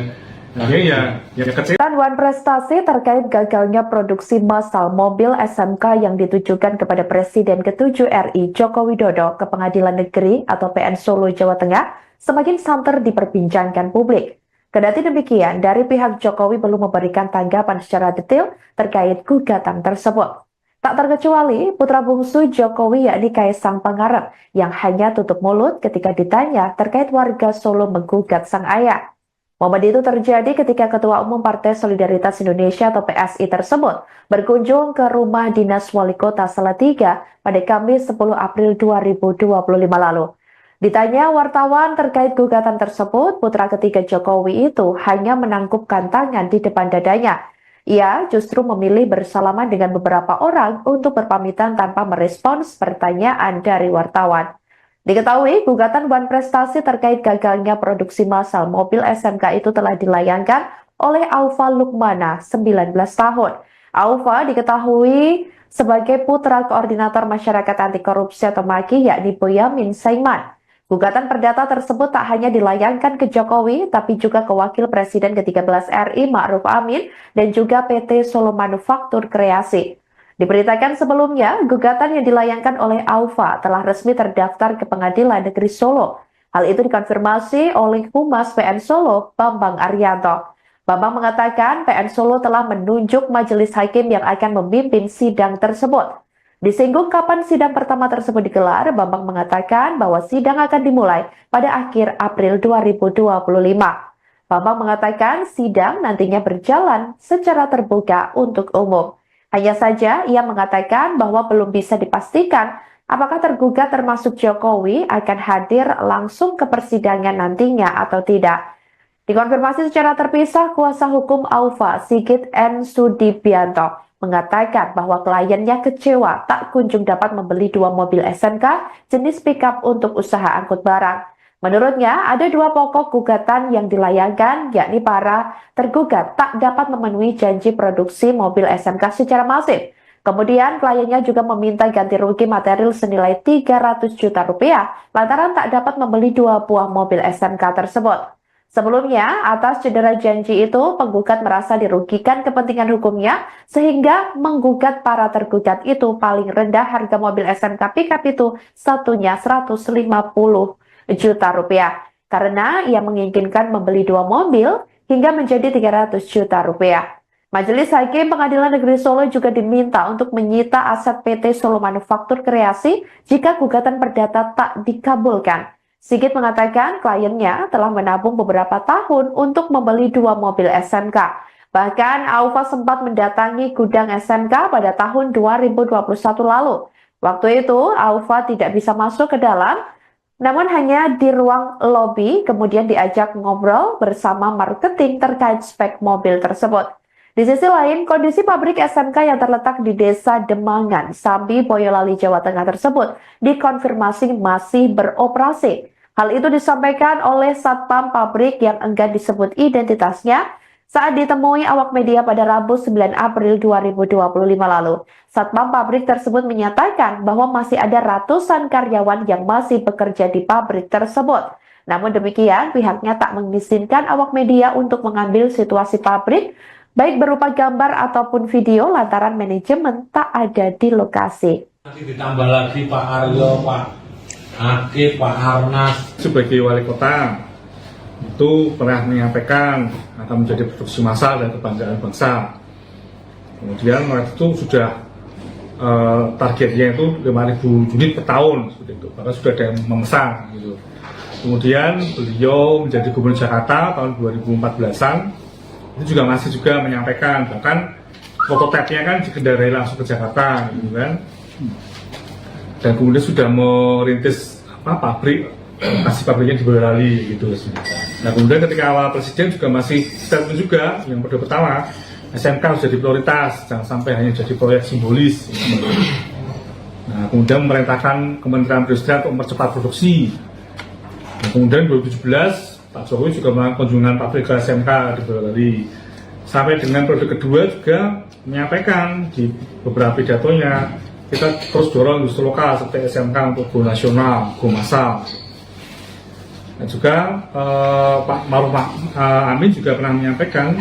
Akhirnya ya kecil. Wan prestasi terkait gagalnya produksi massal mobil SMK yang ditujukan kepada Presiden ke-7 RI Joko Widodo ke Pengadilan Negeri atau PN Solo, Jawa Tengah semakin santer diperbincangkan publik. Kendati demikian, dari pihak Jokowi belum memberikan tanggapan secara detail terkait gugatan tersebut. Tak terkecuali putra bungsu Jokowi yakni Kaisang Pangarep yang hanya tutup mulut ketika ditanya terkait warga Solo menggugat sang ayah. Momen itu terjadi ketika Ketua Umum Partai Solidaritas Indonesia atau PSI tersebut berkunjung ke rumah dinas Wali Kota Salatiga pada Kamis 10 April 2025 lalu. Ditanya wartawan terkait gugatan tersebut, putra ketiga Jokowi itu hanya menangkupkan tangan di depan dadanya. Ia justru memilih bersalaman dengan beberapa orang untuk berpamitan tanpa merespons pertanyaan dari wartawan. Diketahui, gugatan Wan Prestasi terkait gagalnya produksi massal mobil SMK itu telah dilayangkan oleh Aufa Lukmana, 19 tahun. Aufa diketahui sebagai putra koordinator masyarakat anti korupsi atau MAKI yakni Boyamin Saiman. Gugatan perdata tersebut tak hanya dilayangkan ke Jokowi, tapi juga ke Wakil Presiden ke-13 RI Ma'ruf Amin dan juga PT Solo Manufaktur Kreasi. Diberitakan sebelumnya, gugatan yang dilayangkan oleh Aufa telah resmi terdaftar ke Pengadilan Negeri Solo. Hal itu dikonfirmasi oleh Humas PN Solo, Bambang Arianto. Bambang mengatakan PN Solo telah menunjuk majelis hakim yang akan memimpin sidang tersebut. Disinggung kapan sidang pertama tersebut digelar, Bambang mengatakan bahwa sidang akan dimulai pada akhir April 2025. Bambang mengatakan sidang nantinya berjalan secara terbuka untuk umum. Hanya saja ia mengatakan bahwa belum bisa dipastikan apakah tergugat termasuk Jokowi akan hadir langsung ke persidangan nantinya atau tidak. Dikonfirmasi secara terpisah, kuasa hukum Aufa, Sigit N. Sudibianto, mengatakan bahwa kliennya kecewa tak kunjung dapat membeli 2 mobil SMK jenis pickup untuk usaha angkut barang. Menurutnya, ada 2 pokok gugatan yang dilayangkan, yakni para tergugat tak dapat memenuhi janji produksi mobil SMK secara masif. Kemudian, kliennya juga meminta ganti rugi material senilai 300 juta rupiah lantaran tak dapat membeli 2 buah mobil SMK tersebut. Sebelumnya, atas cedera janji itu, penggugat merasa dirugikan kepentingan hukumnya sehingga menggugat para tergugat itu paling rendah harga mobil SMK pickup itu satunya 150 juta rupiah. Karena ia menginginkan membeli 2 mobil hingga menjadi 300 juta rupiah. Majelis Hakim Pengadilan Negeri Solo juga diminta untuk menyita aset PT Solo Manufaktur Kreasi jika gugatan perdata tak dikabulkan. Sigit mengatakan kliennya telah menabung beberapa tahun untuk membeli 2 mobil SMK. Bahkan Aufa sempat mendatangi gudang SMK pada tahun 2021 lalu. Waktu itu Aufa tidak bisa masuk ke dalam, namun hanya di ruang lobi kemudian diajak ngobrol bersama marketing terkait spek mobil tersebut. Di sisi lain, kondisi pabrik SMK yang terletak di Desa Demangan, Sambi, Boyolali, Jawa Tengah tersebut dikonfirmasi masih beroperasi. Hal itu disampaikan oleh Satpam pabrik yang enggan disebut identitasnya saat ditemui awak media pada Rabu 9 April 2025 lalu. Satpam pabrik tersebut menyatakan bahwa masih ada ratusan karyawan yang masih bekerja di pabrik tersebut. Namun demikian, pihaknya tak mengizinkan awak media untuk mengambil situasi pabrik, baik berupa gambar ataupun video lantaran manajemen tak ada di lokasi. Nanti ditambah lagi Pak Aryo, Pak Akif, Pak Arnas. Sebagai wali kota, itu pernah menyampaikan akan menjadi produksi massal dan kebanggaan bangsa. Kemudian waktu itu sudah targetnya itu 5.000 unit per tahun, seperti itu. Bahkan sudah ada yang memesan. Gitu. Kemudian beliau menjadi gubernur Jakarta tahun 2014-an, itu juga masih juga menyampaikan, bahkan prototipenya kan dikendarai langsung ke Jakarta, gitu kan. Dan kemudian sudah merintis pabrik, kasih pabriknya di Boyolali gitu. Nah kemudian ketika awal presiden juga masih statement juga yang pertama SMK harus jadi prioritas, jangan sampai hanya jadi proyek simbolis. Nah kemudian memerintahkan Kementerian Perindustrian untuk mempercepat produksi. Nah, kemudian 2017 Pak Jokowi juga melakukan kunjungan pabrik ke SMK di Boyolali. Sampai dengan periode kedua juga menyampaikan di beberapa pidatonya, kita terus dorong industri lokal seperti SMK untuk go nasional, go massal. Dan juga Pak Maruf Amin juga pernah menyampaikan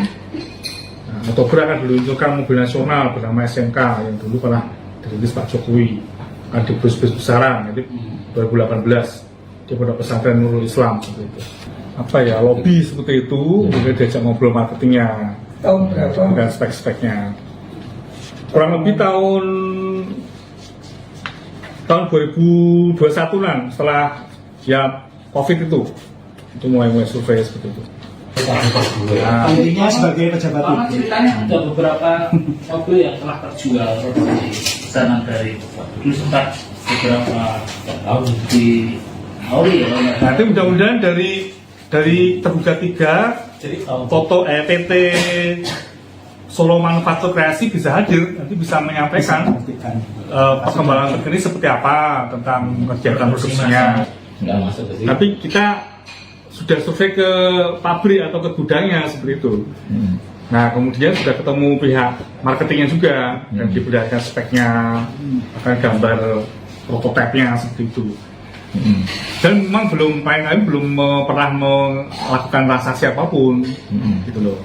Oktober akan diluncurkan mobil nasional bernama SMK yang dulu pernah dirintis Pak Jokowi, akan di bus-bus besaran, jadi 2018 di Pondok Pesantren Nurul Islam seperti itu. Apa ya, lobby seperti itu, kemudian diajak ngobrol marketingnya, Tahun berapa? dan spek-speknya. Kurang lebih tahun 2021-an setelah ya COVID itu mulai survei seperti itu. Nah, Intinya sebagai pejabat Karena publik. ceritanya ada beberapa mobil yang telah terjual seperti pesanan dari dulu sempat beberapa tahun di Auri ya. Nanti mudah-mudahan dari tergugat 3 Jadi tahun foto PT Solo Manufaktur Kreasi bisa hadir, nanti bisa menyampaikan perkembangan terkini seperti apa tentang kegiatan produksinya. nggak masuk ke sini. Tapi kita sudah survei ke pabrik atau ke gudangnya seperti itu. Nah kemudian sudah ketemu pihak marketingnya juga dan diberikan speknya, akan gambar prototipenya seperti itu. Dan memang belum pernah melakukan transaksi apapun, gitu loh.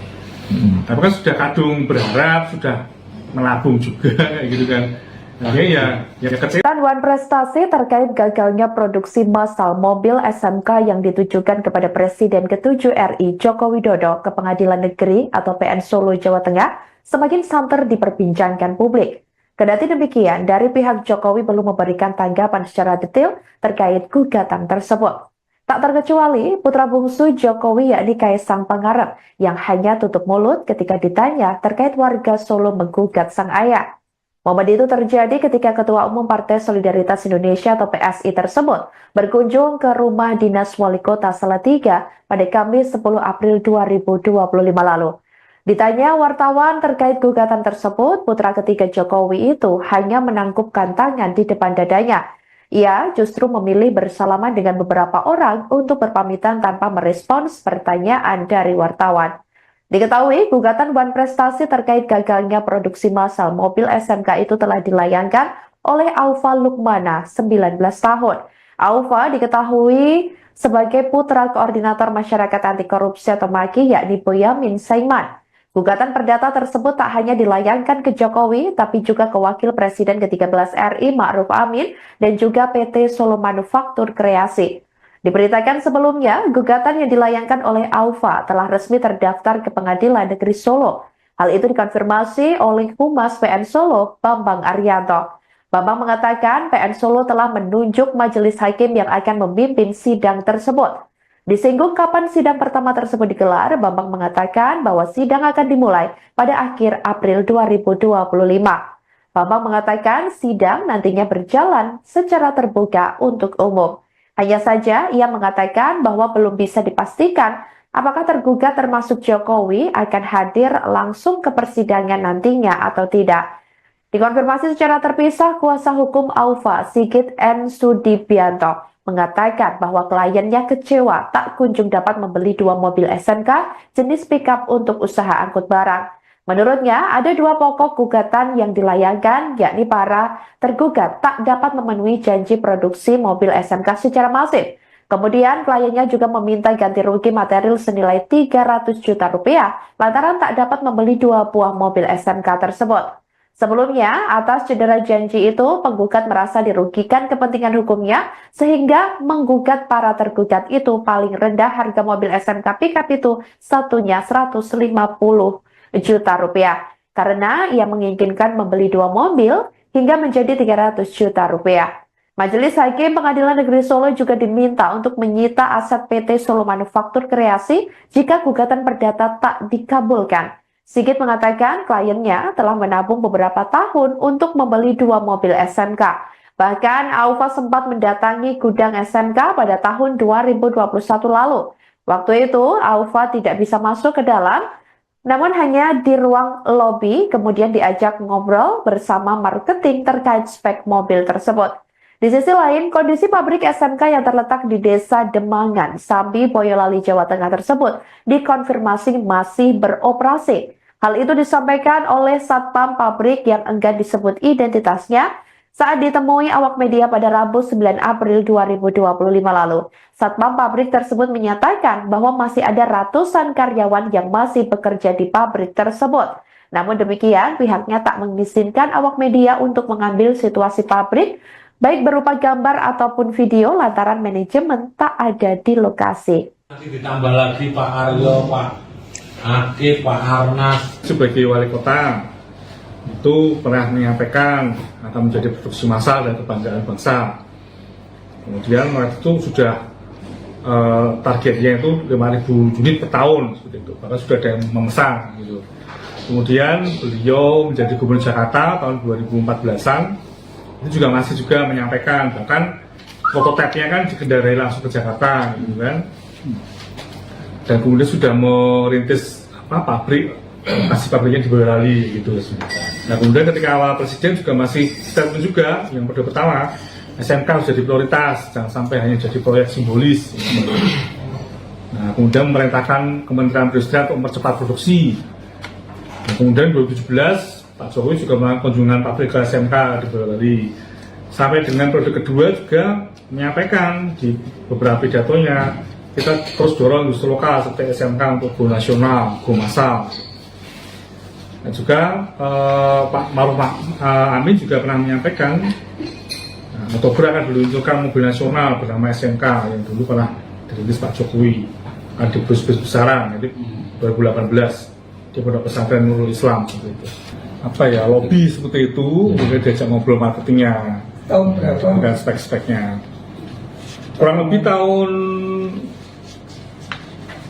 Tapi kan sudah kadung berharap, sudah melabung juga, kayak gitu kan. Akhirnya yang kecil Wan Prestasi terkait gagalnya produksi massal mobil SMK yang ditujukan kepada Presiden ke-7 RI Joko Widodo ke Pengadilan Negeri atau PN Solo, Jawa Tengah semakin santer diperbincangkan publik. Kendati demikian, dari pihak Jokowi belum memberikan tanggapan secara detail terkait gugatan tersebut. Tak terkecuali putra bungsu Jokowi yakni Kaisang Pangarep yang hanya tutup mulut ketika ditanya terkait warga Solo menggugat sang ayah. Momen itu terjadi ketika Ketua Umum Partai Solidaritas Indonesia atau PSI tersebut berkunjung ke rumah dinas Wali Kota Salatiga pada Kamis 10 April 2025 lalu. Ditanya wartawan terkait gugatan tersebut, putra ketiga Jokowi itu hanya menangkupkan tangan di depan dadanya. Ia justru memilih bersalaman dengan beberapa orang untuk berpamitan tanpa merespons pertanyaan dari wartawan. Diketahui, gugatan Wan Prestasi terkait gagalnya produksi massal mobil SMK itu telah dilayangkan oleh Aufa Lukmana, 19 tahun. Aufa diketahui sebagai putra koordinator masyarakat anti korupsi atau MAKI yakni Boyamin Saiman. Gugatan perdata tersebut tak hanya dilayangkan ke Jokowi, tapi juga ke Wakil Presiden ke-13 RI Ma'ruf Amin dan juga PT Solo Manufaktur Kreasi. Diberitakan sebelumnya, gugatan yang dilayangkan oleh Aufa telah resmi terdaftar ke Pengadilan Negeri Solo. Hal itu dikonfirmasi oleh Humas PN Solo, Bambang Arianto. Bambang mengatakan PN Solo telah menunjuk majelis hakim yang akan memimpin sidang tersebut. Disinggung kapan sidang pertama tersebut digelar, Bambang mengatakan bahwa sidang akan dimulai pada akhir April 2025. Bambang mengatakan sidang nantinya berjalan secara terbuka untuk umum. Hanya saja ia mengatakan bahwa belum bisa dipastikan apakah tergugat termasuk Jokowi akan hadir langsung ke persidangan nantinya atau tidak. Dikonfirmasi secara terpisah, kuasa hukum Aufa, Sigit N. Sudibianto, mengatakan bahwa kliennya kecewa tak kunjung dapat membeli 2 mobil SMK jenis pickup untuk usaha angkut barang. Menurutnya, ada 2 pokok gugatan yang dilayangkan, yakni para tergugat tak dapat memenuhi janji produksi mobil SMK secara masif. Kemudian, kliennya juga meminta ganti rugi material senilai 300 juta rupiah lantaran tak dapat membeli 2 buah mobil SMK tersebut. Sebelumnya, atas cedera janji itu, penggugat merasa dirugikan kepentingan hukumnya sehingga menggugat para tergugat itu paling rendah harga mobil SMK pickup itu satunya 150 juta rupiah karena ia menginginkan membeli 2 mobil hingga menjadi 300 juta rupiah. Majelis Hakim Pengadilan Negeri Solo juga diminta untuk menyita aset PT Solo Manufaktur Kreasi jika gugatan perdata tak dikabulkan. Sigit mengatakan kliennya telah menabung beberapa tahun untuk membeli 2 mobil SMK. Bahkan Aufa sempat mendatangi gudang SMK pada tahun 2021 lalu. Waktu itu Aufa tidak bisa masuk ke dalam, namun hanya di ruang lobi, kemudian diajak ngobrol bersama marketing terkait spek mobil tersebut. Di sisi lain, kondisi pabrik SMK yang terletak di Desa Demangan, Sambi, Boyolali, Jawa Tengah tersebut dikonfirmasi masih beroperasi. Hal itu disampaikan oleh Satpam pabrik yang enggan disebut identitasnya saat ditemui awak media pada Rabu 9 April 2025 lalu. Satpam pabrik tersebut menyatakan bahwa masih ada ratusan karyawan yang masih bekerja di pabrik tersebut. Namun demikian, pihaknya tak mengizinkan awak media untuk mengambil situasi pabrik, baik berupa gambar ataupun video lantaran manajemen tak ada di lokasi. Nanti ditambah lagi Pak Aryo, Pak Akif, Pak Arnas. sebagai wali kota itu pernah menyampaikan akan menjadi produksi massal dan kebanggaan bangsa. Kemudian waktu itu sudah targetnya itu 5.000 unit per tahun seperti itu, bahkan sudah ada yang memesan gitu. Kemudian beliau menjadi gubernur Jakarta tahun 2014-an itu juga masih juga menyampaikan, bahkan prototipe-nya kan dikendarai langsung ke Jakarta gitu kan. Dan kemudian sudah merintis pabrik, masih pabriknya di Boyolali gitu. Nah kemudian ketika awal presiden juga masih statement juga yang pertama SMK harus jadi prioritas, jangan sampai hanya jadi proyek simbolis. Nah kemudian memerintahkan Kementerian Perindustrian untuk mempercepat produksi. Nah, kemudian 2017 Pak Jokowi juga melakukan kunjungan pabrik ke SMK di Boyolali. Sampai dengan periode kedua juga menyampaikan di beberapa pidatonya kita terus dorong industri lokal seperti SMK untuk go nasional, go massal. Dan juga Pak Maruf Amin juga pernah menyampaikan Oktober akan diluncurkan mobil nasional bernama SMK yang dulu pernah dirintis Pak Jokowi, di bus-besaran, jadi 2018 di Pondok Pesantren Nurul Islam seperti itu. Apa ya, lobby seperti itu, kemudian diajak ngobrol marketingnya, Tahun berapa? dengan spek-speknya. Kurang lebih tahun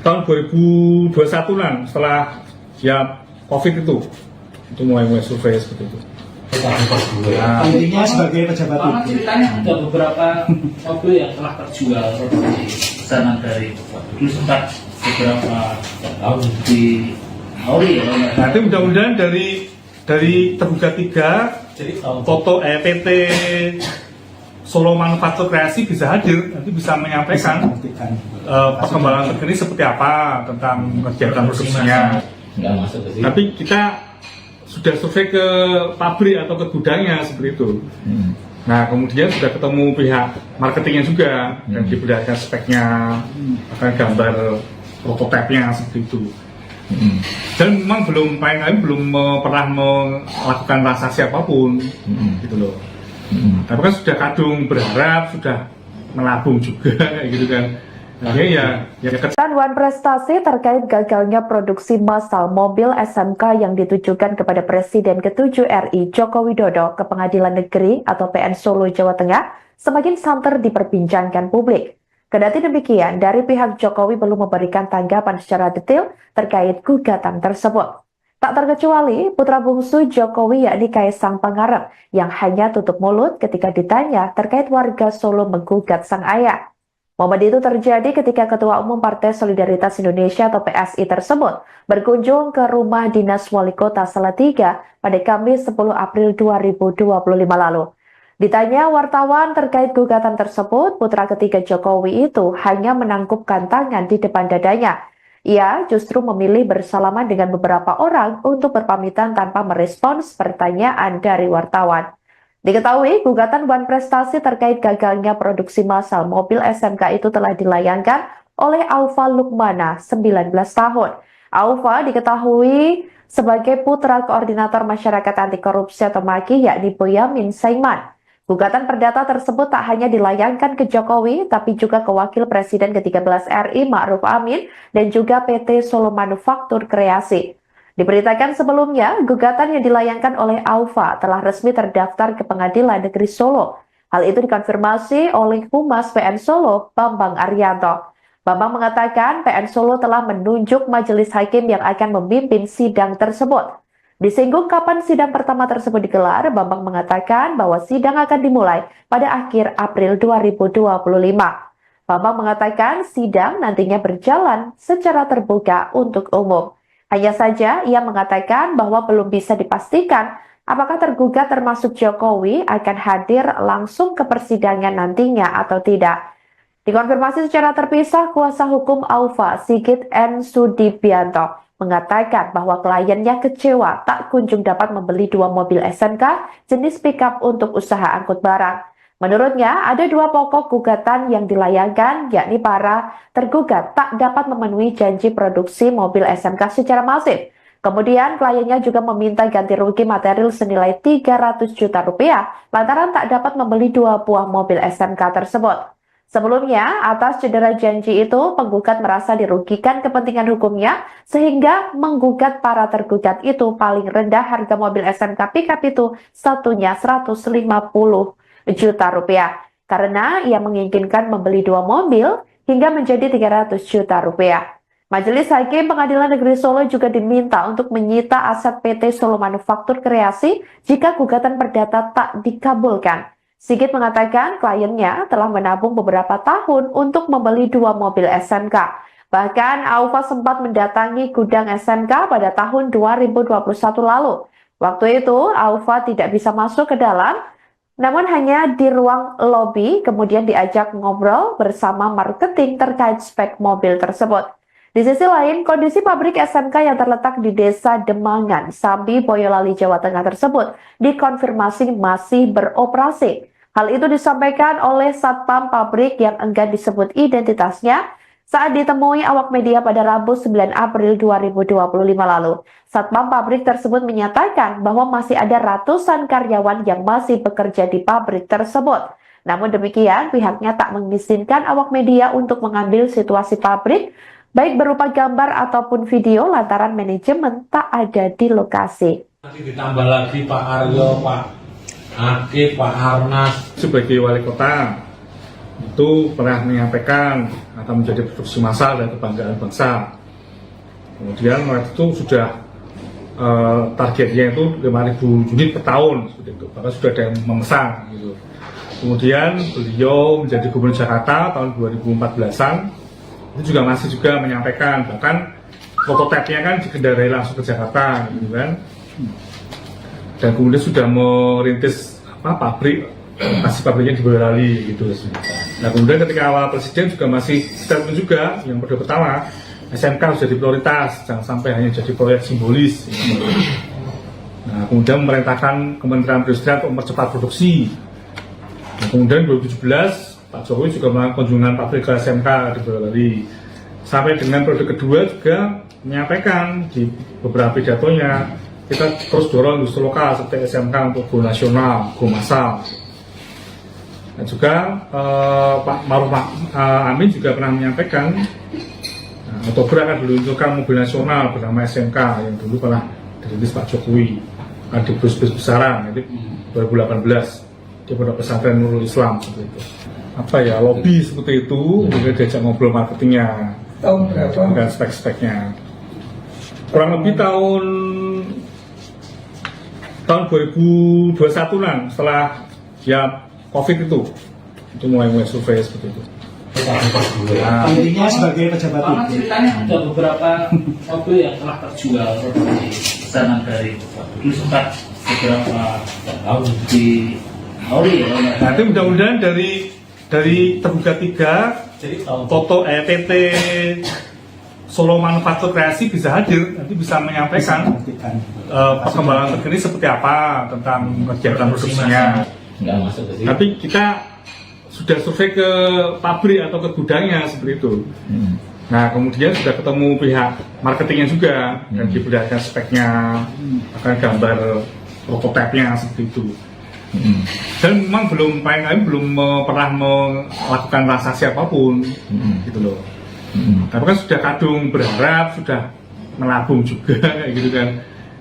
2021-an, setelah ya COVID itu mulai survei seperti itu. Nah, Intinya sebagai pejabat Karena publik. ceritanya ada beberapa mobil yang telah terjual seperti pesanan dari Bapak. Dulu sempat beberapa tahun di Auri ya. nanti mudah-mudahan dari tergugat 3 foto PT Solo Manufaktur Kreasi bisa hadir, nanti bisa menyampaikan perkembangan terkini seperti apa tentang kegiatan produksinya. Nggak masuk ke sini. Tapi kita sudah survei ke pabrik atau ke gudangnya seperti itu. Nah, kemudian sudah ketemu pihak marketingnya juga dan diberikan speknya, akan gambar prototipenya seperti itu. Dan memang belum pernah melakukan transaksi apapun, gitu loh. Tapi kan sudah kadung berharap, sudah melabung juga, kayak gitu kan. Akhirnya ya Wan prestasi terkait gagalnya produksi massal mobil SMK yang ditujukan kepada Presiden ke-7 RI Joko Widodo ke Pengadilan Negeri atau PN Solo, Jawa Tengah semakin santer diperbincangkan publik. Kendati demikian, dari pihak Jokowi belum memberikan tanggapan secara detail terkait gugatan tersebut. Tak terkecuali putra bungsu Jokowi yakni Kaisang Pangarep yang hanya tutup mulut ketika ditanya terkait warga Solo menggugat sang ayah. Momen itu terjadi ketika Ketua Umum Partai Solidaritas Indonesia atau PSI tersebut berkunjung ke rumah dinas Wali Kota Salatiga pada Kamis 10 April 2025 lalu. Ditanya wartawan terkait gugatan tersebut, putra ketiga Jokowi itu hanya menangkupkan tangan di depan dadanya. Ia justru memilih bersalaman dengan beberapa orang untuk berpamitan tanpa merespons pertanyaan dari wartawan. Diketahui, gugatan Wan prestasi terkait gagalnya produksi massal mobil SMK itu telah dilayangkan oleh Aufa Lukmana, 19 tahun. Aufa diketahui sebagai putra koordinator masyarakat anti korupsi atau MAKI yakni Boyamin Saiman. Gugatan perdata tersebut tak hanya dilayangkan ke Jokowi, tapi juga ke Wakil Presiden ke-13 RI Ma'ruf Amin dan juga PT Solo Manufaktur Kreasi. Diberitakan sebelumnya, gugatan yang dilayangkan oleh Aufa telah resmi terdaftar ke Pengadilan Negeri Solo. Hal itu dikonfirmasi oleh Humas PN Solo, Bambang Arianto. Bambang mengatakan PN Solo telah menunjuk majelis hakim yang akan memimpin sidang tersebut. Disinggung kapan sidang pertama tersebut digelar, Bambang mengatakan bahwa sidang akan dimulai pada akhir April 2025. Bambang mengatakan sidang nantinya berjalan secara terbuka untuk umum. Hanya saja ia mengatakan bahwa belum bisa dipastikan apakah tergugat termasuk Jokowi akan hadir langsung ke persidangan nantinya atau tidak. Dikonfirmasi secara terpisah, kuasa hukum Aufa, Sigit N. Sudibianto, mengatakan bahwa kliennya kecewa tak kunjung dapat membeli 2 mobil SMK jenis pickup untuk usaha angkut barang. Menurutnya, ada 2 pokok gugatan yang dilayangkan, yakni para tergugat tak dapat memenuhi janji produksi mobil SMK secara masif. Kemudian, kliennya juga meminta ganti rugi material senilai 300 juta rupiah lantaran tak dapat membeli 2 buah mobil SMK tersebut. Sebelumnya, atas cedera janji itu, penggugat merasa dirugikan kepentingan hukumnya sehingga menggugat para tergugat itu paling rendah harga mobil SMK pickup itu satunya 150 juta rupiah karena ia menginginkan membeli 2 mobil hingga menjadi 300 juta rupiah. Majelis Hakim Pengadilan Negeri Solo juga diminta untuk menyita aset PT Solo Manufaktur Kreasi jika gugatan perdata tak dikabulkan. Sigit mengatakan kliennya telah menabung beberapa tahun untuk membeli 2 mobil SMK. Bahkan Aufa sempat mendatangi gudang SMK pada tahun 2021 lalu. Waktu itu Aufa tidak bisa masuk ke dalam, namun hanya di ruang lobi, kemudian diajak ngobrol bersama marketing terkait spek mobil tersebut. Di sisi lain, kondisi pabrik SMK yang terletak di Desa Demangan, Sambi, Boyolali, Jawa Tengah tersebut dikonfirmasi masih beroperasi. Hal itu disampaikan oleh Satpam pabrik yang enggan disebut identitasnya. Saat ditemui awak media pada Rabu 9 April 2025 lalu, Satpam pabrik tersebut menyatakan bahwa masih ada ratusan karyawan yang masih bekerja di pabrik tersebut. Namun demikian, pihaknya tak mengizinkan awak media untuk mengambil situasi pabrik, baik berupa gambar ataupun video lantaran manajemen tak ada di lokasi. Nanti ditambah lagi Pak Aryo, Pak Akif, Pak Arnas. Sebagai wali kota, itu pernah menyampaikan akan menjadi produksi massal dan kebanggaan bangsa. Kemudian waktu itu sudah targetnya itu 5.000 unit per tahun, seperti itu. Bahkan sudah ada yang memesan. Gitu. Kemudian beliau menjadi gubernur Jakarta tahun 2014-an, itu juga masih juga menyampaikan, bahkan prototipenya kan dikendarai langsung ke Jakarta, gitu kan. Dan kemudian sudah merintis pabrik, masih pabriknya di Boyolali gitu. Nah kemudian ketika awal presiden juga masih statement juga yang pertama SMK harus jadi prioritas, jangan sampai hanya jadi proyek simbolis. Gitu. Nah kemudian memerintahkan Kementerian Perindustrian untuk mempercepat produksi. Nah, kemudian 2017 Pak Jokowi juga melakukan kunjungan pabrik ke SMK di Boyolali. Sampai dengan periode kedua juga menyampaikan di beberapa pidatonya kita terus dorong industri lokal seperti SMK untuk go nasional, go massal. Dan juga Pak Maruf Amin juga pernah menyampaikan Oktober akan diluncurkan mobil nasional bernama SMK yang dulu pernah dirintis Pak Jokowi di bus-bus besaran itu 2018 di Pondok Pesantren Nurul Islam seperti itu. Apa ya, lobby seperti itu, kemudian diajak ngobrol marketingnya Tahun berapa? dan spek-speknya. Kurang lebih tahun 2021-an setelah ya COVID itu mulai survei seperti itu. Nah, Intinya sebagai pejabat Karena publik. ceritanya ada beberapa mobil yang telah terjual seperti pesanan dari Bapak. Dulu sempat beberapa tahun di Auri ya. Nanti mudah-mudahan dari tergugat 3 foto PT Solo Manufaktur Kreasi bisa hadir, nanti bisa menyampaikan perkembangan terkini seperti apa tentang kegiatan produksinya. Nggak masuk ke sini. Tapi kita sudah survei ke pabrik atau ke gudangnya seperti itu. Nah kemudian sudah ketemu pihak marketingnya juga dan diperlihatkan speknya, akan gambar prototipenya seperti itu. Dan memang belum pernah melakukan transaksi apapun, gitu loh. Tapi kan sudah kadung berharap, sudah menabung juga kayak gitu kan.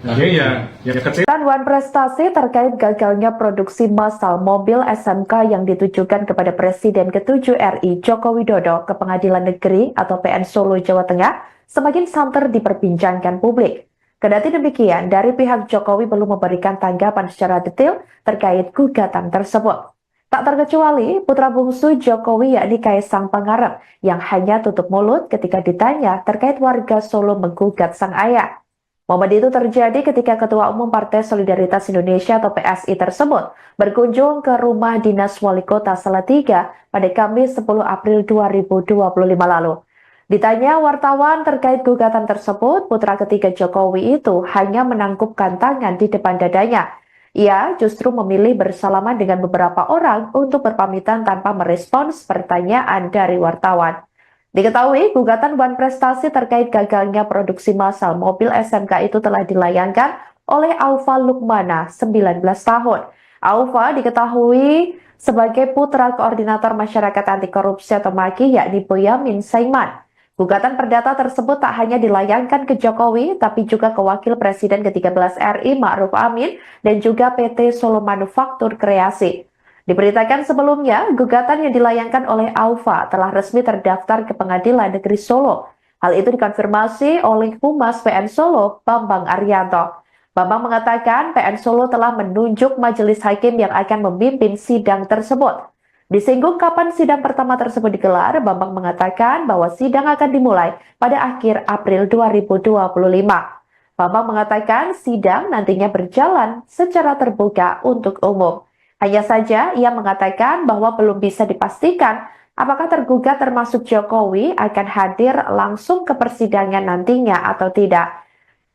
Akhirnya ya kecil. Wan prestasi terkait gagalnya produksi massal mobil SMK yang ditujukan kepada Presiden ke-7 RI Joko Widodo ke Pengadilan Negeri atau PN Solo, Jawa Tengah semakin santer diperbincangkan publik. Kendati demikian, dari pihak Jokowi belum memberikan tanggapan secara detail terkait gugatan tersebut. Tak terkecuali putra bungsu Jokowi yakni Kaisang Pangarep yang hanya tutup mulut ketika ditanya terkait warga Solo menggugat sang ayah. Momen itu terjadi ketika Ketua Umum Partai Solidaritas Indonesia atau PSI tersebut berkunjung ke rumah dinas Wali Kota Salatiga pada Kamis 10 April 2025 lalu. Ditanya wartawan terkait gugatan tersebut, putra ketiga Jokowi itu hanya menangkupkan tangan di depan dadanya. Ia justru memilih bersalaman dengan beberapa orang untuk berpamitan tanpa merespons pertanyaan dari wartawan. Diketahui, gugatan Wan Prestasi terkait gagalnya produksi massal mobil SMK itu telah dilayangkan oleh Aufa Lukmana, 19 tahun. Aufa diketahui sebagai putra koordinator masyarakat anti korupsi atau MAKI yakni Boyamin Saiman. Gugatan perdata tersebut tak hanya dilayangkan ke Jokowi, tapi juga ke Wakil Presiden ke-13 RI Ma'ruf Amin dan juga PT Solo Manufaktur Kreasi. Diberitakan sebelumnya, gugatan yang dilayangkan oleh Aufa telah resmi terdaftar ke Pengadilan Negeri Solo. Hal itu dikonfirmasi oleh Humas PN Solo, Bambang Arianto. Bambang mengatakan PN Solo telah menunjuk majelis hakim yang akan memimpin sidang tersebut. Disinggung kapan sidang pertama tersebut digelar, Bambang mengatakan bahwa sidang akan dimulai pada akhir April 2025. Bambang mengatakan sidang nantinya berjalan secara terbuka untuk umum. Hanya saja ia mengatakan bahwa belum bisa dipastikan apakah tergugat termasuk Jokowi akan hadir langsung ke persidangan nantinya atau tidak.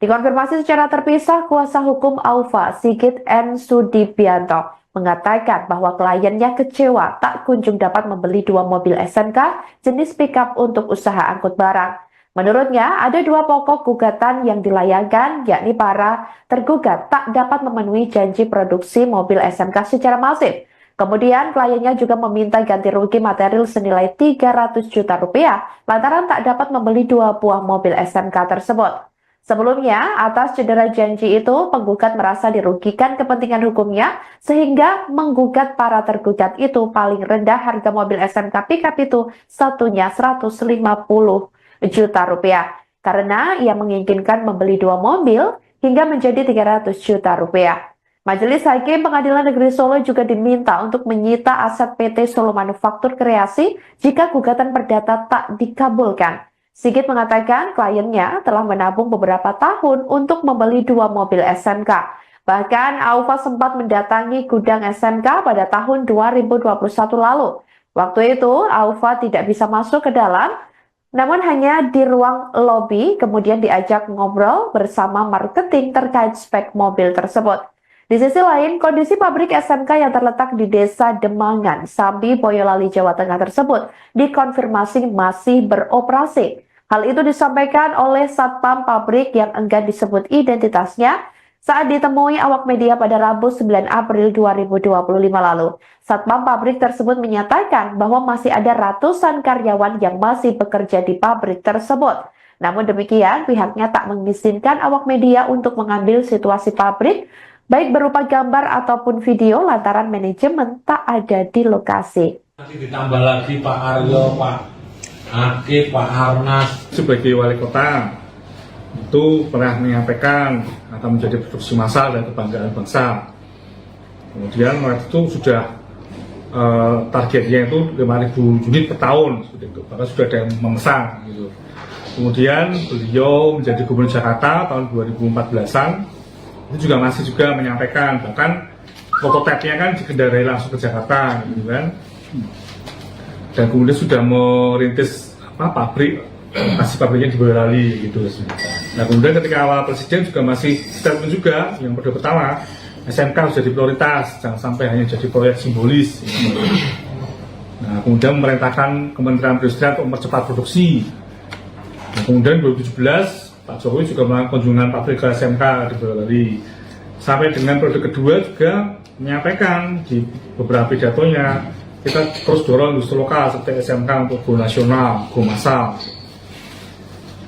Dikonfirmasi secara terpisah, kuasa hukum Aufa Sigit N. Sudibianto mengatakan bahwa kliennya kecewa tak kunjung dapat membeli 2 mobil SMK jenis pickup untuk usaha angkut barang. Menurutnya, ada 2 pokok gugatan yang dilayangkan, yakni para tergugat tak dapat memenuhi janji produksi mobil SMK secara masif. Kemudian, kliennya juga meminta ganti rugi material senilai 300 juta rupiah lantaran tak dapat membeli 2 buah mobil SMK tersebut. Sebelumnya, atas cedera janji itu, penggugat merasa dirugikan kepentingan hukumnya sehingga menggugat para tergugat itu paling rendah harga mobil SMK pickup itu satunya 150 juta rupiah. Karena ia menginginkan membeli 2 mobil hingga menjadi 300 juta rupiah. Majelis Hakim Pengadilan Negeri Solo juga diminta untuk menyita aset PT Solo Manufaktur Kreasi jika gugatan perdata tak dikabulkan. Sigit mengatakan kliennya telah menabung beberapa tahun untuk membeli 2 mobil SMK. Bahkan Aufa sempat mendatangi gudang SMK pada tahun 2021 lalu. Waktu itu Aufa tidak bisa masuk ke dalam, namun hanya di ruang lobi kemudian diajak ngobrol bersama marketing terkait spek mobil tersebut. Di sisi lain, kondisi pabrik SMK yang terletak di Desa Demangan, Sambi, Boyolali, Jawa Tengah tersebut dikonfirmasi masih beroperasi. Hal itu disampaikan oleh Satpam pabrik yang enggan disebut identitasnya saat ditemui awak media pada Rabu 9 April 2025 lalu. Satpam pabrik tersebut menyatakan bahwa masih ada ratusan karyawan yang masih bekerja di pabrik tersebut. Namun demikian, pihaknya tak mengizinkan awak media untuk mengambil situasi pabrik, baik berupa gambar ataupun video lantaran manajemen tak ada di lokasi. Nanti ditambah lagi Pak Aryo, Pak Akif, Pak Arnas. Sebagai wali kota itu pernah menyampaikan akan menjadi produksi massal dan kebanggaan bangsa. Kemudian waktu itu sudah targetnya itu 5.000 unit per tahun, seperti itu. Bahkan sudah ada yang memesan. Gitu. Kemudian beliau menjadi Gubernur Jakarta tahun 2014-an, itu juga masih juga menyampaikan, bahkan prototipenya kan dikendarai langsung ke Jakarta, gitu kan. Dan kemudian sudah merintis pabrik, masih pabriknya di Boyolali gitu. Nah kemudian ketika awal presiden juga masih statement juga yang pertama SMK harus jadi prioritas, jangan sampai hanya jadi proyek simbolis. Gitu. Nah kemudian memerintahkan Kementerian Perindustrian untuk mempercepat produksi. Nah, kemudian 2017 Pak Jokowi juga melakukan kunjungan pabrik ke SMK di Boyolali. Sampai dengan periode kedua juga menyampaikan di beberapa pidatonya, kita terus dorong industri lokal seperti SMK untuk go nasional, go massal.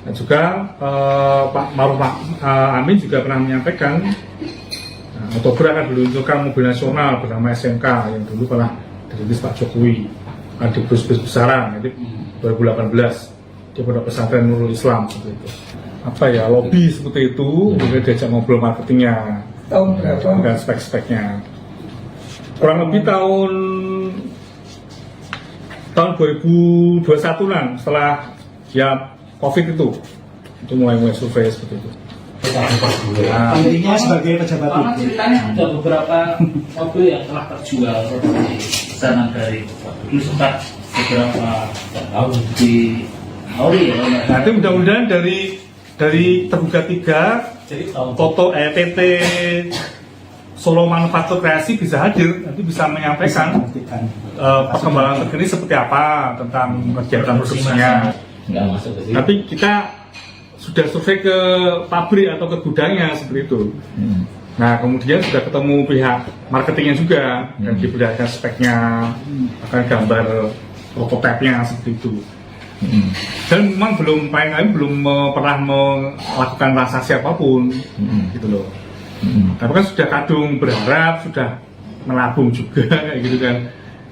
Dan juga Pak Maruf Amin juga pernah menyampaikan Oktober akan diluncurkan mobil nasional bernama SMK yang dulu pernah dirintis Pak Jokowi di bus-besaran, jadi 2018 di Pondok Pesantren Nurul Islam seperti itu. Apa ya, lobby seperti itu, kemudian diajak ngobrol marketingnya Tahun berapa? dan spek-speknya. Kurang lebih tahun 2021-an setelah ya COVID itu mulai survei seperti itu. Nah, Intinya sebagai pejabat Karena publik. ceritanya ada beberapa mobil yang telah terjual di pesanan dari Bapak. Dulu sempat beberapa tahun di Auri ya. nanti mudah-mudahan dari tergugat 3 Toto PT Solo Manufaktur Kreasi bisa hadir, nanti bisa menyampaikan perkembangan terkini seperti apa tentang kegiatan produksinya. Nggak masuk ke sini. Tapi kita sudah survei ke pabrik atau ke gudangnya seperti itu. Nah kemudian sudah ketemu pihak marketingnya juga dan diperlihatkan speknya, akan gambar prototipenya seperti itu. Dan memang belum pernah melakukan transaksi apapun, gitu loh. Tapi kan sudah kadung berharap, sudah menabung juga kayak gitu kan.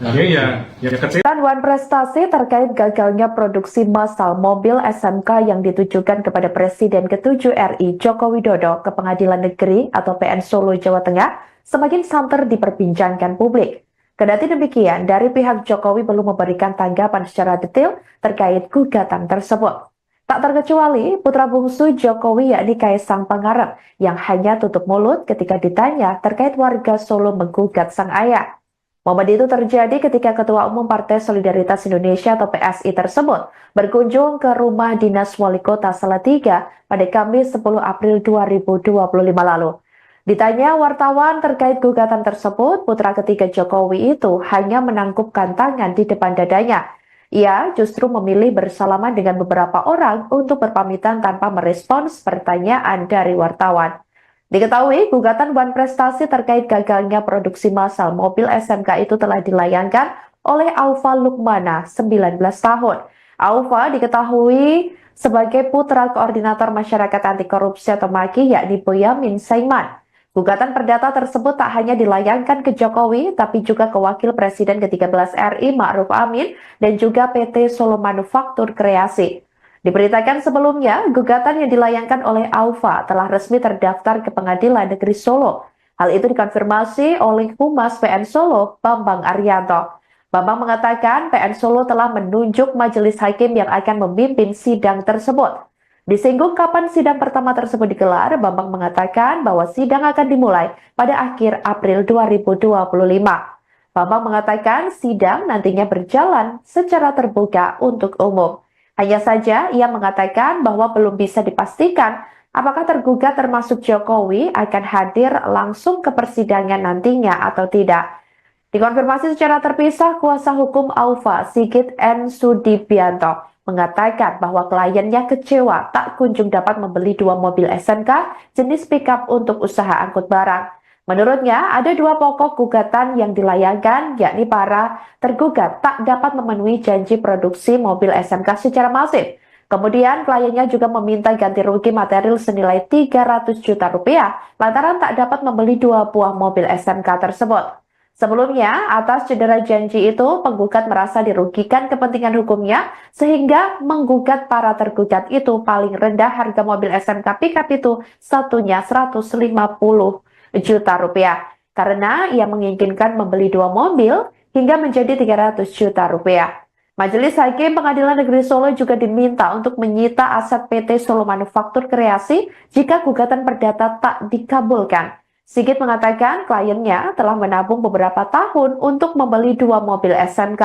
Akhirnya ya kecil. Wan prestasi terkait gagalnya produksi massal mobil SMK yang ditujukan kepada Presiden ke-7 RI Joko Widodo ke Pengadilan Negeri atau PN Solo, Jawa Tengah semakin santer diperbincangkan publik. Kendati demikian, dari pihak Jokowi belum memberikan tanggapan secara detail terkait gugatan tersebut. Tak terkecuali putra bungsu Jokowi yakni Kaisang Pangarep yang hanya tutup mulut ketika ditanya terkait warga Solo menggugat sang ayah. Momen itu terjadi ketika Ketua Umum Partai Solidaritas Indonesia atau PSI tersebut berkunjung ke rumah dinas Wali Kota Salatiga pada Kamis 10 April 2025 lalu. Ditanya wartawan terkait gugatan tersebut, putra ketiga Jokowi itu hanya menangkupkan tangan di depan dadanya. Ia justru memilih bersalaman dengan beberapa orang untuk berpamitan tanpa merespons pertanyaan dari wartawan. Diketahui, gugatan Wan Prestasi terkait gagalnya produksi massal mobil SMK itu telah dilayangkan oleh Aufa Lukmana, 19 tahun. Aufa diketahui sebagai putra koordinator masyarakat anti korupsi atau MAKI, yakni Boyamin Saiman. Gugatan perdata tersebut tak hanya dilayangkan ke Jokowi, tapi juga ke Wakil Presiden ke-13 RI Ma'ruf Amin dan juga PT Solo Manufaktur Kreasi. Diberitakan sebelumnya, gugatan yang dilayangkan oleh Aufa telah resmi terdaftar ke Pengadilan Negeri Solo. Hal itu dikonfirmasi oleh Humas PN Solo, Bambang Arianto. Bambang mengatakan PN Solo telah menunjuk majelis hakim yang akan memimpin sidang tersebut. Disinggung kapan sidang pertama tersebut digelar, Bambang mengatakan bahwa sidang akan dimulai pada akhir April 2025. Bambang mengatakan sidang nantinya berjalan secara terbuka untuk umum. Hanya saja ia mengatakan bahwa belum bisa dipastikan apakah tergugat termasuk Jokowi akan hadir langsung ke persidangan nantinya atau tidak. Dikonfirmasi secara terpisah, kuasa hukum Aufa, Sigit N. Sudibianto, mengatakan bahwa kliennya kecewa tak kunjung dapat membeli 2 mobil SMK jenis pickup untuk usaha angkut barang. Menurutnya, ada 2 pokok gugatan yang dilayangkan, yakni para tergugat tak dapat memenuhi janji produksi mobil SMK secara masif. Kemudian, kliennya juga meminta ganti rugi material senilai 300 juta rupiah lantaran tak dapat membeli 2 buah mobil SMK tersebut. Sebelumnya, atas cedera janji itu, penggugat merasa dirugikan kepentingan hukumnya sehingga menggugat para tergugat itu paling rendah harga mobil SMK pickup itu satunya 150 juta rupiah. Karena ia menginginkan membeli 2 mobil hingga menjadi 300 juta rupiah. Majelis Hakim Pengadilan Negeri Solo juga diminta untuk menyita aset PT Solo Manufaktur Kreasi jika gugatan perdata tak dikabulkan. Sigit mengatakan kliennya telah menabung beberapa tahun untuk membeli 2 mobil SMK.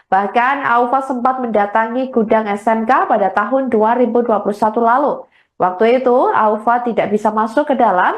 Bahkan Aufa sempat mendatangi gudang SMK pada tahun 2021 lalu. Waktu itu Aufa tidak bisa masuk ke dalam,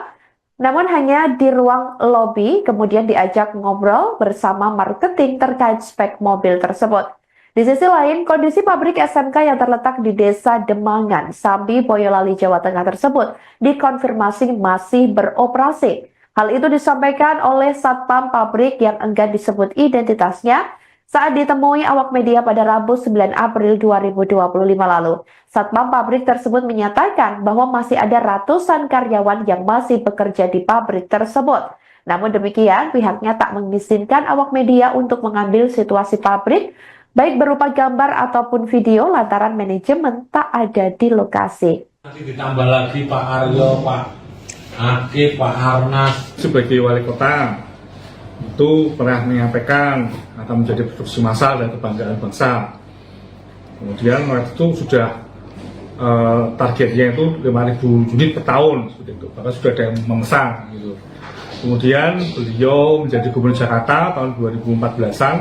namun hanya di ruang lobi kemudian diajak ngobrol bersama marketing terkait spek mobil tersebut. Di sisi lain, kondisi pabrik SMK yang terletak di Desa Demangan, Sambi, Boyolali, Jawa Tengah tersebut dikonfirmasi masih beroperasi. Hal itu disampaikan oleh Satpam pabrik yang enggan disebut identitasnya saat ditemui awak media pada Rabu 9 April 2025 lalu. Satpam pabrik tersebut menyatakan bahwa masih ada ratusan karyawan yang masih bekerja di pabrik tersebut. Namun demikian, pihaknya tak mengizinkan awak media untuk mengambil situasi pabrik, baik berupa gambar ataupun video lantaran manajemen tak ada di lokasi. Nanti ditambah lagi Pak Aryo, Pak Akif, Pak Arnas. Sebagai wali kota, itu pernah menyampaikan akan menjadi produksi massal dan kebanggaan bangsa. Kemudian waktu itu sudah targetnya itu 5.000 unit per tahun, seperti itu. Bahkan sudah ada yang memesan. Gitu. Kemudian beliau menjadi gubernur Jakarta tahun 2014-an,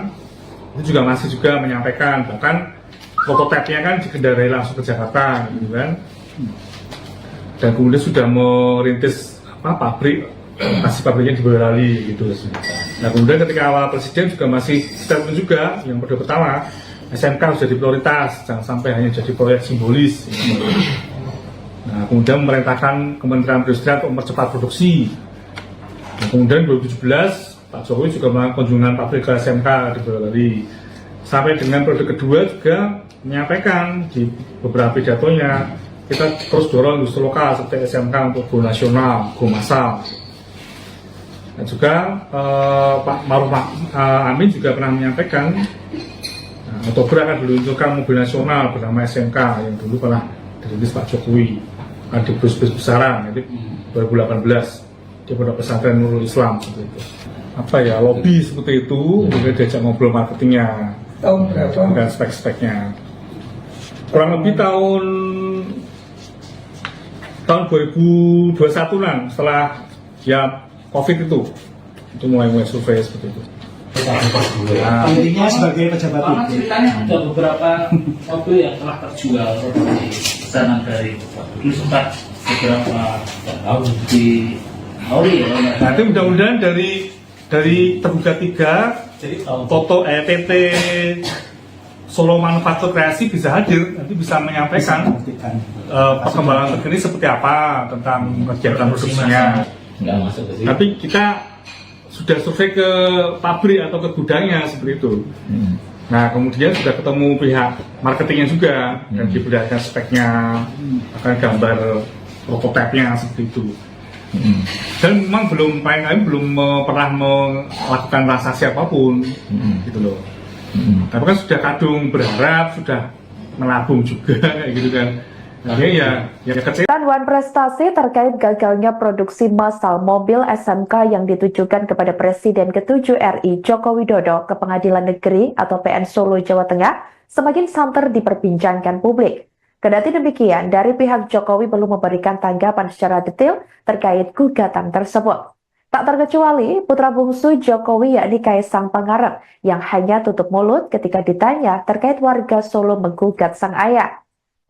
itu juga masih juga menyampaikan, bahkan prototipenya kan dikendarai langsung ke Jakarta, gitu kan. Dan kemudian sudah merintis pabrik, masih pabriknya di Boyolali gitu. Nah kemudian ketika awal presiden juga masih statement juga yang pertama SMK harus jadi prioritas, jangan sampai hanya jadi proyek simbolis. Gitu. Nah kemudian memerintahkan Kementerian Perindustrian untuk mempercepat produksi. Nah, kemudian 2017 Pak Jokowi juga melakukan kunjungan pabrik ke SMK di Boyolali. Sampai dengan periode kedua juga menyampaikan di beberapa pidatonya, kita terus dorong industri lokal seperti SMK untuk go nasional, go massal. Dan juga Pak Ma'ruf Amin juga pernah menyampaikan Oktober akan diluncurkan mobil nasional bernama SMK yang dulu pernah dirintis Pak Jokowi di bus-besaran, jadi 2018 di Pondok Pesantren Nurul Islam seperti itu. Apa ya, lobby seperti itu, kemudian diajak ngobrol marketingnya dan spek-speknya. Kurang lebih tahun 2021-an setelah ya COVID itu mulai survei seperti itu. Intinya sebagai pejabat Karena ceritanya ada beberapa mobil yang telah terjual seperti pesanan dari dulu sempat beberapa tahun Auri ya. Nah itu mudah-mudahan dari tergugat 3 Jadi tahun PT Solo Manufaktur Kreasi bisa hadir, nanti bisa menyampaikan perkembangan terkini seperti apa tentang kegiatan produksinya. nggak masuk ke sini. Tapi kita sudah survei ke pabrik atau ke gudangnya seperti itu. Nah kemudian sudah ketemu pihak marketingnya juga dan diberikan speknya, akan gambar prototipenya seperti itu. Dan memang kami belum pernah melakukan transaksi apapun, gitu loh. Tapi kan sudah kadung berharap, sudah melabung juga kayak gitu kan. Akhirnya ya kecil. Wan prestasi terkait gagalnya produksi massal mobil SMK yang ditujukan kepada Presiden ke-7 RI Joko Widodo ke Pengadilan Negeri atau PN Solo, Jawa Tengah semakin santer diperbincangkan publik. Kendati demikian, dari pihak Jokowi belum memberikan tanggapan secara detail terkait gugatan tersebut. Tak terkecuali putra bungsu Jokowi yakni Kaisang Pangarep yang hanya tutup mulut ketika ditanya terkait warga Solo menggugat sang ayah.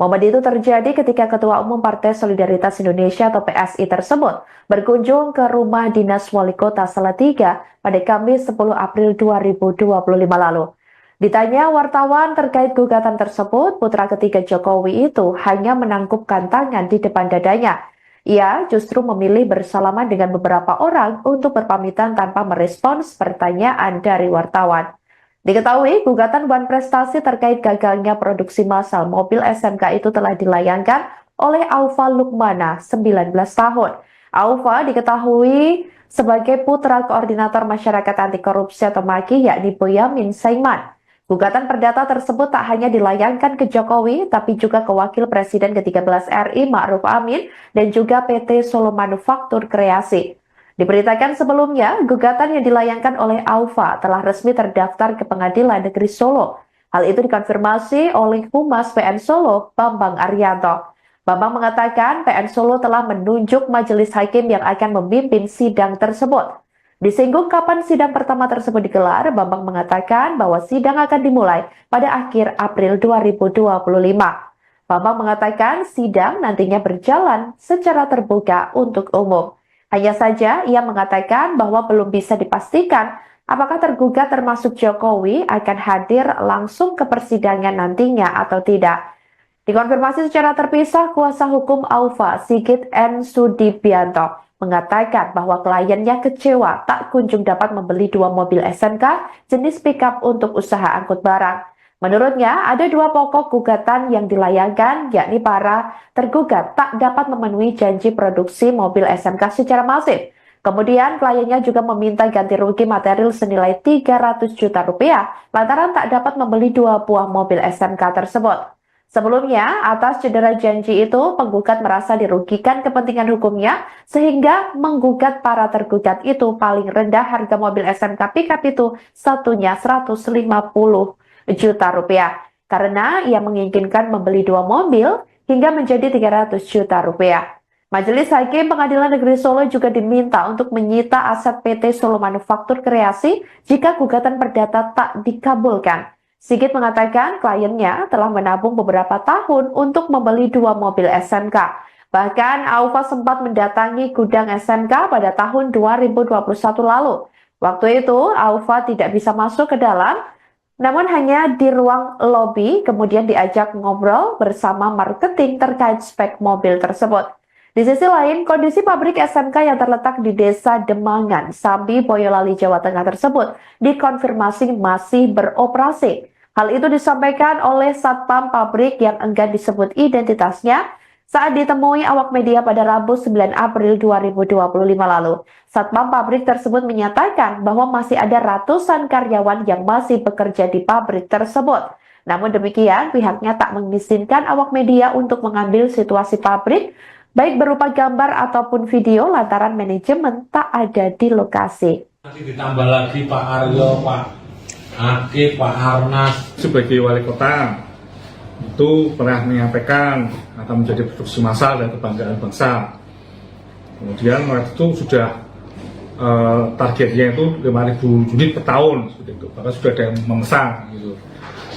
Momen itu terjadi ketika Ketua Umum Partai Solidaritas Indonesia atau PSI tersebut berkunjung ke rumah dinas Wali Kota Salatiga pada Kamis 10 April 2025 lalu. Ditanya wartawan terkait gugatan tersebut, putra ketiga Jokowi itu hanya menangkupkan tangan di depan dadanya. Ia justru memilih bersalaman dengan beberapa orang untuk berpamitan tanpa merespons pertanyaan dari wartawan. Diketahui, gugatan Wan Prestasi terkait gagalnya produksi massal mobil SMK itu telah dilayangkan oleh Aufa Lukmana, 19 tahun. Aufa diketahui sebagai putra koordinator masyarakat anti korupsi atau MAKI yakni Boyamin Saiman. Gugatan perdata tersebut tak hanya dilayangkan ke Jokowi, tapi juga ke Wakil Presiden ke-13 RI Ma'ruf Amin dan juga PT Solo Manufaktur Kreasi. Diberitakan sebelumnya, gugatan yang dilayangkan oleh Aufa telah resmi terdaftar ke Pengadilan Negeri Solo. Hal itu dikonfirmasi oleh Humas PN Solo, Bambang Arianto. Bambang mengatakan PN Solo telah menunjuk majelis hakim yang akan memimpin sidang tersebut. Disinggung kapan sidang pertama tersebut digelar, Bambang mengatakan bahwa sidang akan dimulai pada akhir April 2025. Bambang mengatakan sidang nantinya berjalan secara terbuka untuk umum. Hanya saja ia mengatakan bahwa belum bisa dipastikan apakah tergugat termasuk Jokowi akan hadir langsung ke persidangan nantinya atau tidak. Dikonfirmasi secara terpisah, kuasa hukum Aufa, Sigit N. Sudibianto, mengatakan bahwa kliennya kecewa tak kunjung dapat membeli 2 mobil SMK jenis pickup untuk usaha angkut barang. Menurutnya, ada 2 pokok gugatan yang dilayangkan, yakni para tergugat tak dapat memenuhi janji produksi mobil SMK secara masif. Kemudian, kliennya juga meminta ganti rugi material senilai 300 juta rupiah lantaran tak dapat membeli 2 buah mobil SMK tersebut. Sebelumnya, atas cedera janji itu, penggugat merasa dirugikan kepentingan hukumnya sehingga menggugat para tergugat itu paling rendah harga mobil SMK pickup itu satunya 150 juta rupiah karena ia menginginkan membeli 2 mobil hingga menjadi 300 juta rupiah. Majelis Hakim Pengadilan Negeri Solo juga diminta untuk menyita aset PT Solo Manufaktur Kreasi jika gugatan perdata tak dikabulkan. Sigit mengatakan kliennya telah menabung beberapa tahun untuk membeli 2 mobil SMK. Bahkan Aufa sempat mendatangi gudang SMK pada tahun 2021 lalu. Waktu itu Aufa tidak bisa masuk ke dalam, namun hanya di ruang lobi, kemudian diajak ngobrol bersama marketing terkait spek mobil tersebut. Di sisi lain, kondisi pabrik SMK yang terletak di Desa Demangan, Sambi, Boyolali, Jawa Tengah tersebut dikonfirmasi masih beroperasi. Hal itu disampaikan oleh Satpam pabrik yang enggan disebut identitasnya saat ditemui awak media pada Rabu 9 April 2025 lalu. Satpam pabrik tersebut menyatakan bahwa masih ada ratusan karyawan yang masih bekerja di pabrik tersebut. Namun demikian, pihaknya tak mengizinkan awak media untuk mengambil situasi pabrik, baik berupa gambar ataupun video lantaran manajemen tak ada di lokasi. Nanti ditambah lagi Pak Aryo, Pak Akif, Pak Arnas. Sebagai wali kota, itu pernah menyampaikan akan menjadi produksi massal dan kebanggaan bangsa. Kemudian waktu itu sudah targetnya itu 5.000 unit per tahun, seperti itu. Bahkan sudah ada yang memesan. Gitu.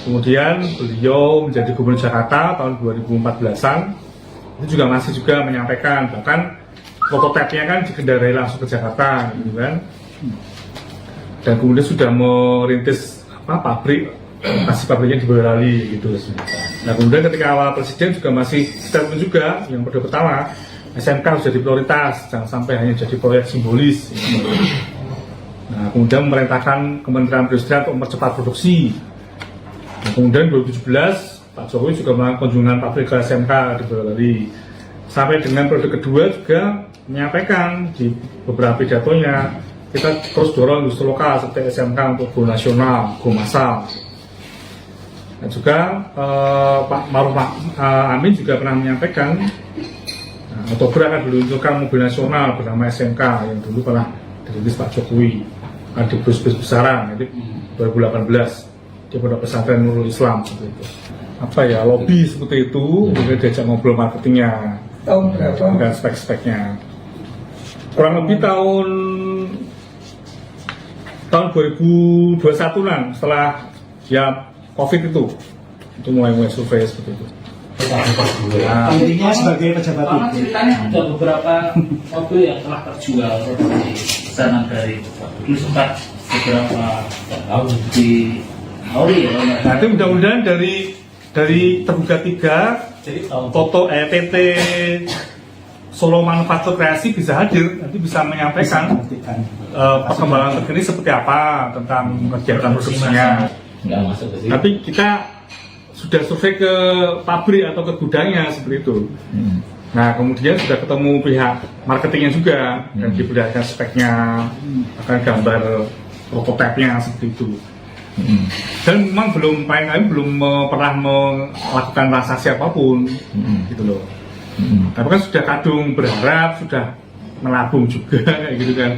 Kemudian beliau menjadi Gubernur Jakarta tahun 2014-an, itu juga masih juga menyampaikan bahkan prototipe-nya kan dikendarai langsung ke Jakarta, gitu kan. Dan kemudian sudah merintis pabrik, masih pabriknya di Boyolali gitu. Nah kemudian ketika awal presiden juga masih statement juga yang pertama SMK harus jadi prioritas, jangan sampai hanya jadi proyek simbolis. Gitu. Nah kemudian memerintahkan Kementerian Perindustrian untuk mempercepat produksi. Nah, kemudian 2017 Pak Jokowi juga melakukan kunjungan pabrik ke SMK di Boyolali. Sampai dengan periode kedua juga menyampaikan di beberapa pidatonya kita terus dorong industri lokal seperti SMK untuk go nasional, go massal. Dan juga Pak Maruf Amin juga pernah menyampaikan Oktober akan diluncurkan mobil nasional bernama SMK yang dulu pernah dirintis Pak Jokowi di bus-bus besaran itu 2018 di Pondok Pesantren Nurul Islam seperti itu. Apa ya lobby seperti itu, kemudian diajak ngobrol marketingnya, Tahun berapa? dan spek-speknya. Kurang lebih tahun 2021-an setelah ya COVID itu mulai survei seperti itu. Nah, Intinya sebagai pejabat Karena publik. ceritanya ada beberapa mobil yang telah terjual seperti pesanan dari dulu sempat beberapa tahun di Auri ya. nanti mudah-mudahan dari tergugat 3 Toto PT Solo Manufaktur Kreasi bisa hadir, nanti bisa menyampaikan perkembangan terkini seperti apa tentang kegiatan produksinya. Nggak masuk ke situ. Tapi kita sudah survei ke pabrik atau ke gudangnya seperti itu. Nah kemudian sudah ketemu pihak marketingnya juga dan diberikan speknya, akan gambar prototipe-nya seperti itu. Dan memang belum pernah melakukan transaksi apapun, gitu loh. Tapi kan sudah kadung berharap, sudah melabung juga kayak gitu kan.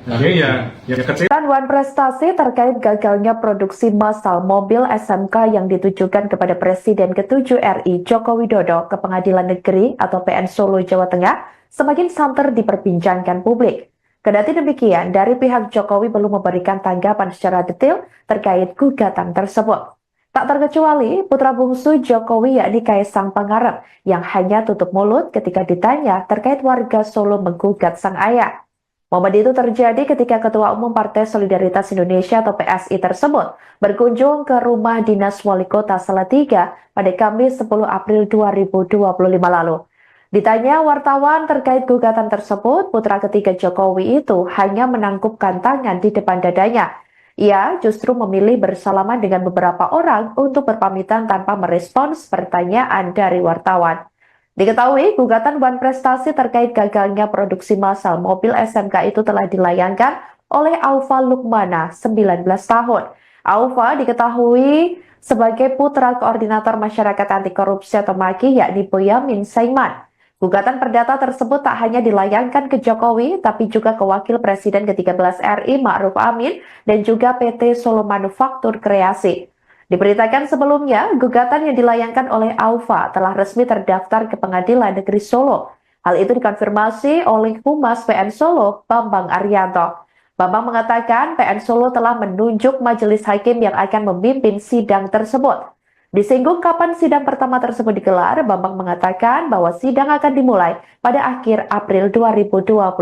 Akhirnya ya kecewa. Wan prestasi terkait gagalnya produksi massal mobil SMK yang ditujukan kepada Presiden ke-7 RI Joko Widodo ke Pengadilan Negeri atau PN Solo, Jawa Tengah semakin santer diperbincangkan publik. Kendati demikian, dari pihak Jokowi belum memberikan tanggapan secara detail terkait gugatan tersebut. Tak terkecuali putra bungsu Jokowi yakni Kaisang Pangarep yang hanya tutup mulut ketika ditanya terkait warga Solo menggugat sang ayah. Momen itu terjadi ketika Ketua Umum Partai Solidaritas Indonesia atau PSI tersebut berkunjung ke rumah dinas Wali Kota Salatiga pada Kamis 10 April 2025 lalu. Ditanya wartawan terkait gugatan tersebut, putra ketiga Jokowi itu hanya menangkupkan tangan di depan dadanya. Ia justru memilih bersalaman dengan beberapa orang untuk berpamitan tanpa merespons pertanyaan dari wartawan. Diketahui, gugatan Wan Prestasi terkait gagalnya produksi massal mobil SMK itu telah dilayangkan oleh Aufa Lukmana, 19 tahun. Aufa diketahui sebagai putra koordinator masyarakat anti korupsi atau MAKI yakni Boyamin Saiman. Gugatan perdata tersebut tak hanya dilayangkan ke Jokowi, tapi juga ke Wakil Presiden ke-13 RI Ma'ruf Amin dan juga PT Solo Manufaktur Kreasi. Diberitakan sebelumnya, gugatan yang dilayangkan oleh Aufa telah resmi terdaftar ke Pengadilan Negeri Solo. Hal itu dikonfirmasi oleh Humas PN Solo, Bambang Arianto. Bambang mengatakan PN Solo telah menunjuk majelis hakim yang akan memimpin sidang tersebut. Disinggung kapan sidang pertama tersebut digelar, Bambang mengatakan bahwa sidang akan dimulai pada akhir April 2025.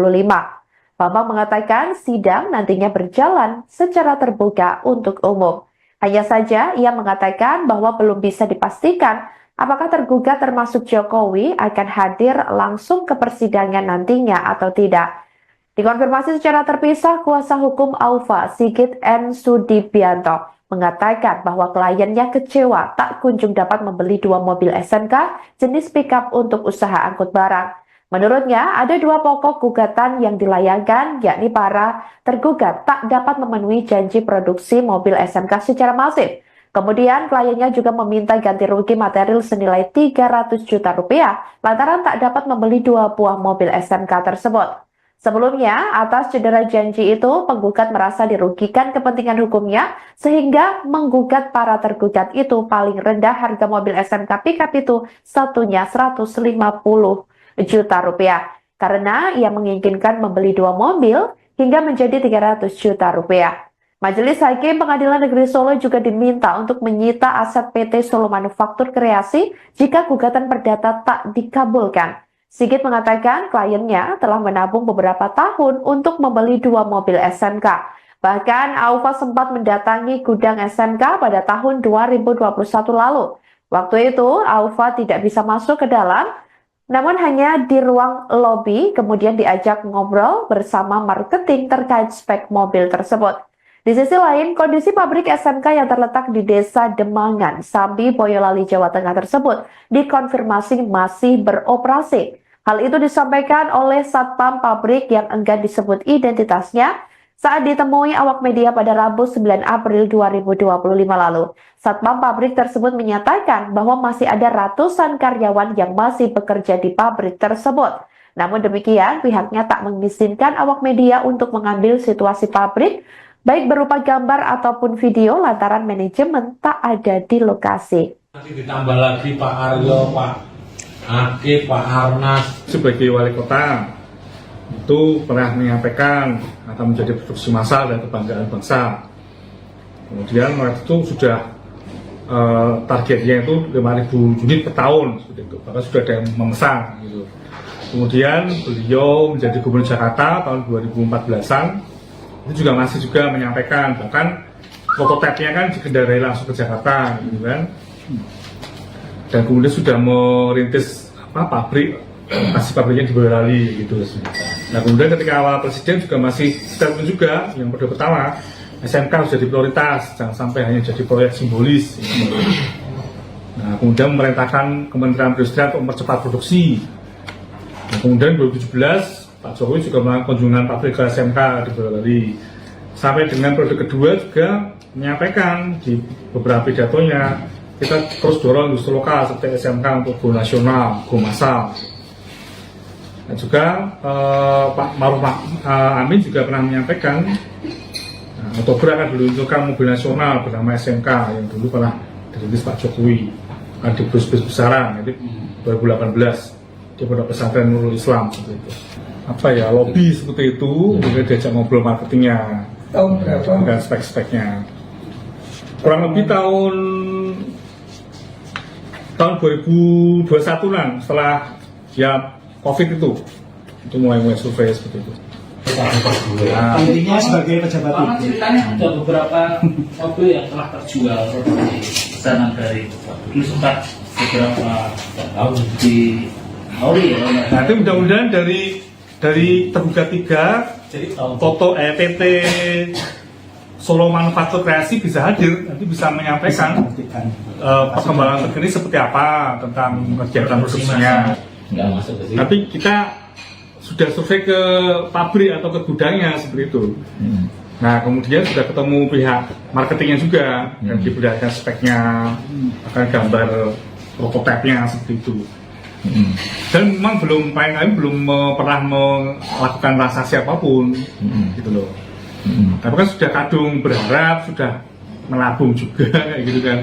Bambang mengatakan sidang nantinya berjalan secara terbuka untuk umum. Hanya saja ia mengatakan bahwa belum bisa dipastikan apakah tergugat termasuk Jokowi akan hadir langsung ke persidangan nantinya atau tidak. Dikonfirmasi secara terpisah, kuasa hukum Aufa, Sigit N. Sudibianto, mengatakan bahwa kliennya kecewa tak kunjung dapat membeli 2 mobil SMK jenis pickup untuk usaha angkut barang. Menurutnya, ada 2 pokok gugatan yang dilayangkan, yakni para tergugat tak dapat memenuhi janji produksi mobil SMK secara masif. Kemudian, kliennya juga meminta ganti rugi material senilai 300 juta rupiah lantaran tak dapat membeli 2 buah mobil SMK tersebut. Sebelumnya, atas cedera janji itu, penggugat merasa dirugikan kepentingan hukumnya sehingga menggugat para tergugat itu paling rendah harga mobil SMK pickup itu satunya 150 juta rupiah karena ia menginginkan membeli 2 mobil hingga menjadi 300 juta rupiah. Majelis Hakim Pengadilan Negeri Solo juga diminta untuk menyita aset PT Solo Manufaktur Kreasi jika gugatan perdata tak dikabulkan. Sigit mengatakan kliennya telah menabung beberapa tahun untuk membeli 2 mobil SMK. Bahkan Aufa sempat mendatangi gudang SMK pada tahun 2021 lalu. Waktu itu Aufa tidak bisa masuk ke dalam, namun hanya di ruang lobi kemudian diajak ngobrol bersama marketing terkait spek mobil tersebut. Di sisi lain, kondisi pabrik SMK yang terletak di Desa Demangan, Sambi, Boyolali, Jawa Tengah tersebut dikonfirmasi masih beroperasi. Hal itu disampaikan oleh Satpam pabrik yang enggan disebut identitasnya saat ditemui awak media pada Rabu 9 April 2025 lalu. Satpam pabrik tersebut menyatakan bahwa masih ada ratusan karyawan yang masih bekerja di pabrik tersebut. Namun demikian, pihaknya tak mengizinkan awak media untuk mengambil situasi pabrik, baik berupa gambar ataupun video lantaran manajemen tak ada di lokasi. Nanti ditambah lagi Pak Aryo, Pak Akif, Pak Arnas. Sebagai wali kota itu pernah menyampaikan akan menjadi produksi massal dan kebanggaan bangsa. Kemudian waktu itu sudah targetnya itu 5.000 unit per tahun, itu bahkan sudah ada yang memesan. Gitu. Kemudian beliau menjadi gubernur Jakarta tahun 2014an, itu juga masih menyampaikan, bahkan prototipenya kan dikendarai langsung ke Jakarta, gitu kan. Dan kemudian sudah merintis pabrik, masih pabriknya di Boyolali gitu. Nah kemudian ketika awal presiden juga masih statement juga yang pertama SMK harus jadi prioritas, jangan sampai hanya jadi proyek simbolis. Nah kemudian memerintahkan Kementerian Perindustrian untuk mempercepat produksi. Nah, kemudian 2017 Pak Jokowi juga melakukan kunjungan pabrik ke SMK di Boyolali. Sampai dengan periode kedua juga menyampaikan di beberapa pidatonya kita terus dorong industri lokal seperti SMK untuk go nasional, go massal. Dan juga Pak Maruf Amin juga pernah menyampaikan Oktober akan diluncurkan mobil nasional bernama SMK yang dulu pernah dirintis Pak Jokowi, akan di bus-bus besaran, jadi 2018 di Pondok Pesantren Nurul Islam seperti itu. Apa ya, lobby seperti itu, kemudian diajak ngobrol marketingnya, Tahun berapa? dan spek-speknya. Kurang lebih tahun 2021-an setelah ya COVID itu mulai survei seperti itu. Intinya sebagai pejabat Karena publik. ceritanya ada beberapa mobil yang telah terjual seperti pesanan dari dulu sempat beberapa tahun di Auri ya. Nanti mudah-mudahan dari tergugat 3 Jadi tahun foto PT Solo Manufaktur Kreasi bisa hadir, nanti bisa menyampaikan perkembangan terkini seperti apa tentang kegiatan produksinya. Nggak masuk ke sini. Tapi kita sudah survei ke pabrik atau ke gudangnya seperti itu. Nah kemudian sudah ketemu pihak marketingnya juga dan diberikan speknya, akan gambar prototipenya seperti itu. Dan memang belum pernah melakukan transaksi apapun, gitu loh. Tapi kan sudah kadung berharap, sudah menabung juga kayak gitu kan.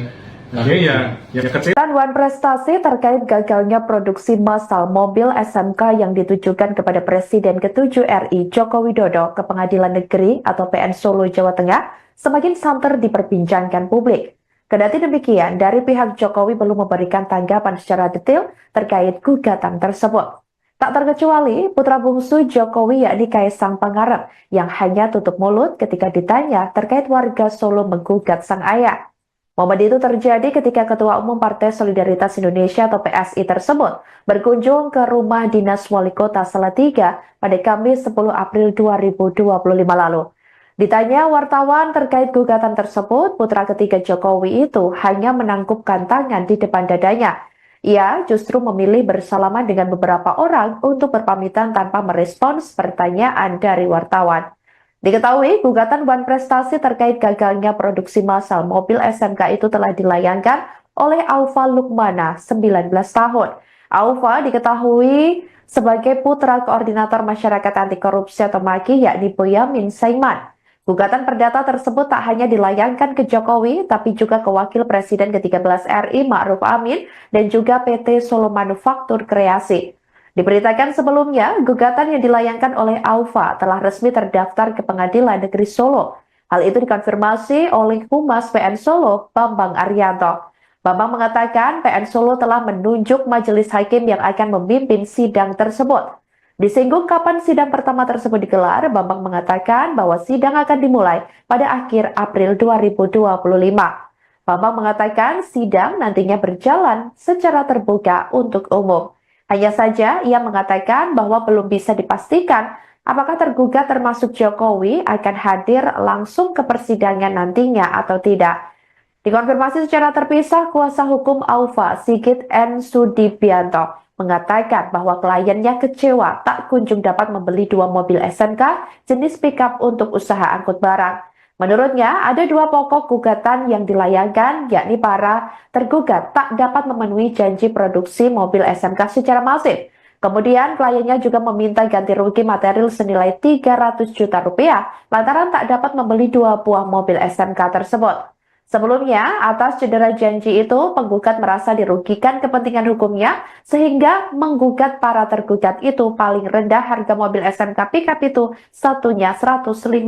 Akhirnya ya kecil. Wan prestasi terkait gagalnya produksi massal mobil SMK yang ditujukan kepada Presiden ke-7 RI Joko Widodo ke Pengadilan Negeri atau PN Solo, Jawa Tengah semakin santer diperbincangkan publik. Kendati demikian, dari pihak Jokowi belum memberikan tanggapan secara detail terkait gugatan tersebut. Tak terkecuali putra bungsu Jokowi yakni Kaisang Pangarep yang hanya tutup mulut ketika ditanya terkait warga Solo menggugat sang ayah. Momen itu terjadi ketika Ketua Umum Partai Solidaritas Indonesia atau PSI tersebut berkunjung ke rumah dinas Wali Kota Salatiga pada Kamis 10 April 2025 lalu. Ditanya wartawan terkait gugatan tersebut, putra ketiga Jokowi itu hanya menangkupkan tangan di depan dadanya. Ia justru memilih bersalaman dengan beberapa orang untuk berpamitan tanpa merespons pertanyaan dari wartawan. Diketahui, gugatan Wan Prestasi terkait gagalnya produksi massal mobil SMK itu telah dilayangkan oleh Aufa Lukmana, 19 tahun. Aufa diketahui sebagai putra koordinator masyarakat anti korupsi atau MAKI yakni Boyamin Saiman. Gugatan perdata tersebut tak hanya dilayangkan ke Jokowi, tapi juga ke Wakil Presiden ke-13 RI Ma'ruf Amin dan juga PT Solo Manufaktur Kreasi. Diberitakan sebelumnya, gugatan yang dilayangkan oleh Aufa telah resmi terdaftar ke Pengadilan Negeri Solo. Hal itu dikonfirmasi oleh Humas PN Solo, Bambang Arianto. Bambang mengatakan PN Solo telah menunjuk majelis hakim yang akan memimpin sidang tersebut. Disinggung kapan sidang pertama tersebut digelar, Bambang mengatakan bahwa sidang akan dimulai pada akhir April 2025. Bambang mengatakan sidang nantinya berjalan secara terbuka untuk umum. Hanya saja ia mengatakan bahwa belum bisa dipastikan apakah tergugat termasuk Jokowi akan hadir langsung ke persidangan nantinya atau tidak. Dikonfirmasi secara terpisah, kuasa hukum Aufa, Sigit N. Sudibianto, mengatakan bahwa kliennya kecewa tak kunjung dapat membeli 2 mobil SMK jenis pickup untuk usaha angkut barang. Menurutnya, ada 2 pokok gugatan yang dilayangkan, yakni para tergugat tak dapat memenuhi janji produksi mobil SMK secara masif. Kemudian, kliennya juga meminta ganti rugi material senilai 300 juta rupiah lantaran tak dapat membeli 2 buah mobil SMK tersebut. Sebelumnya, atas cedera janji itu, penggugat merasa dirugikan kepentingan hukumnya sehingga menggugat para tergugat itu paling rendah harga mobil SMK pickup itu satunya 150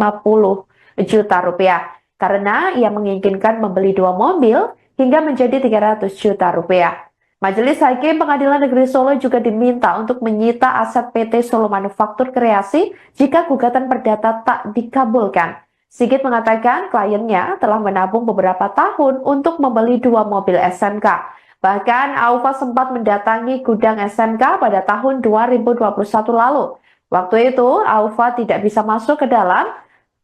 juta rupiah. Karena ia menginginkan membeli 2 mobil hingga menjadi 300 juta rupiah. Majelis Hakim Pengadilan Negeri Solo juga diminta untuk menyita aset PT Solo Manufaktur Kreasi jika gugatan perdata tak dikabulkan. Sigit mengatakan kliennya telah menabung beberapa tahun untuk membeli 2 mobil SMK. Bahkan Aufa sempat mendatangi gudang SMK pada tahun 2021 lalu. Waktu itu Aufa tidak bisa masuk ke dalam,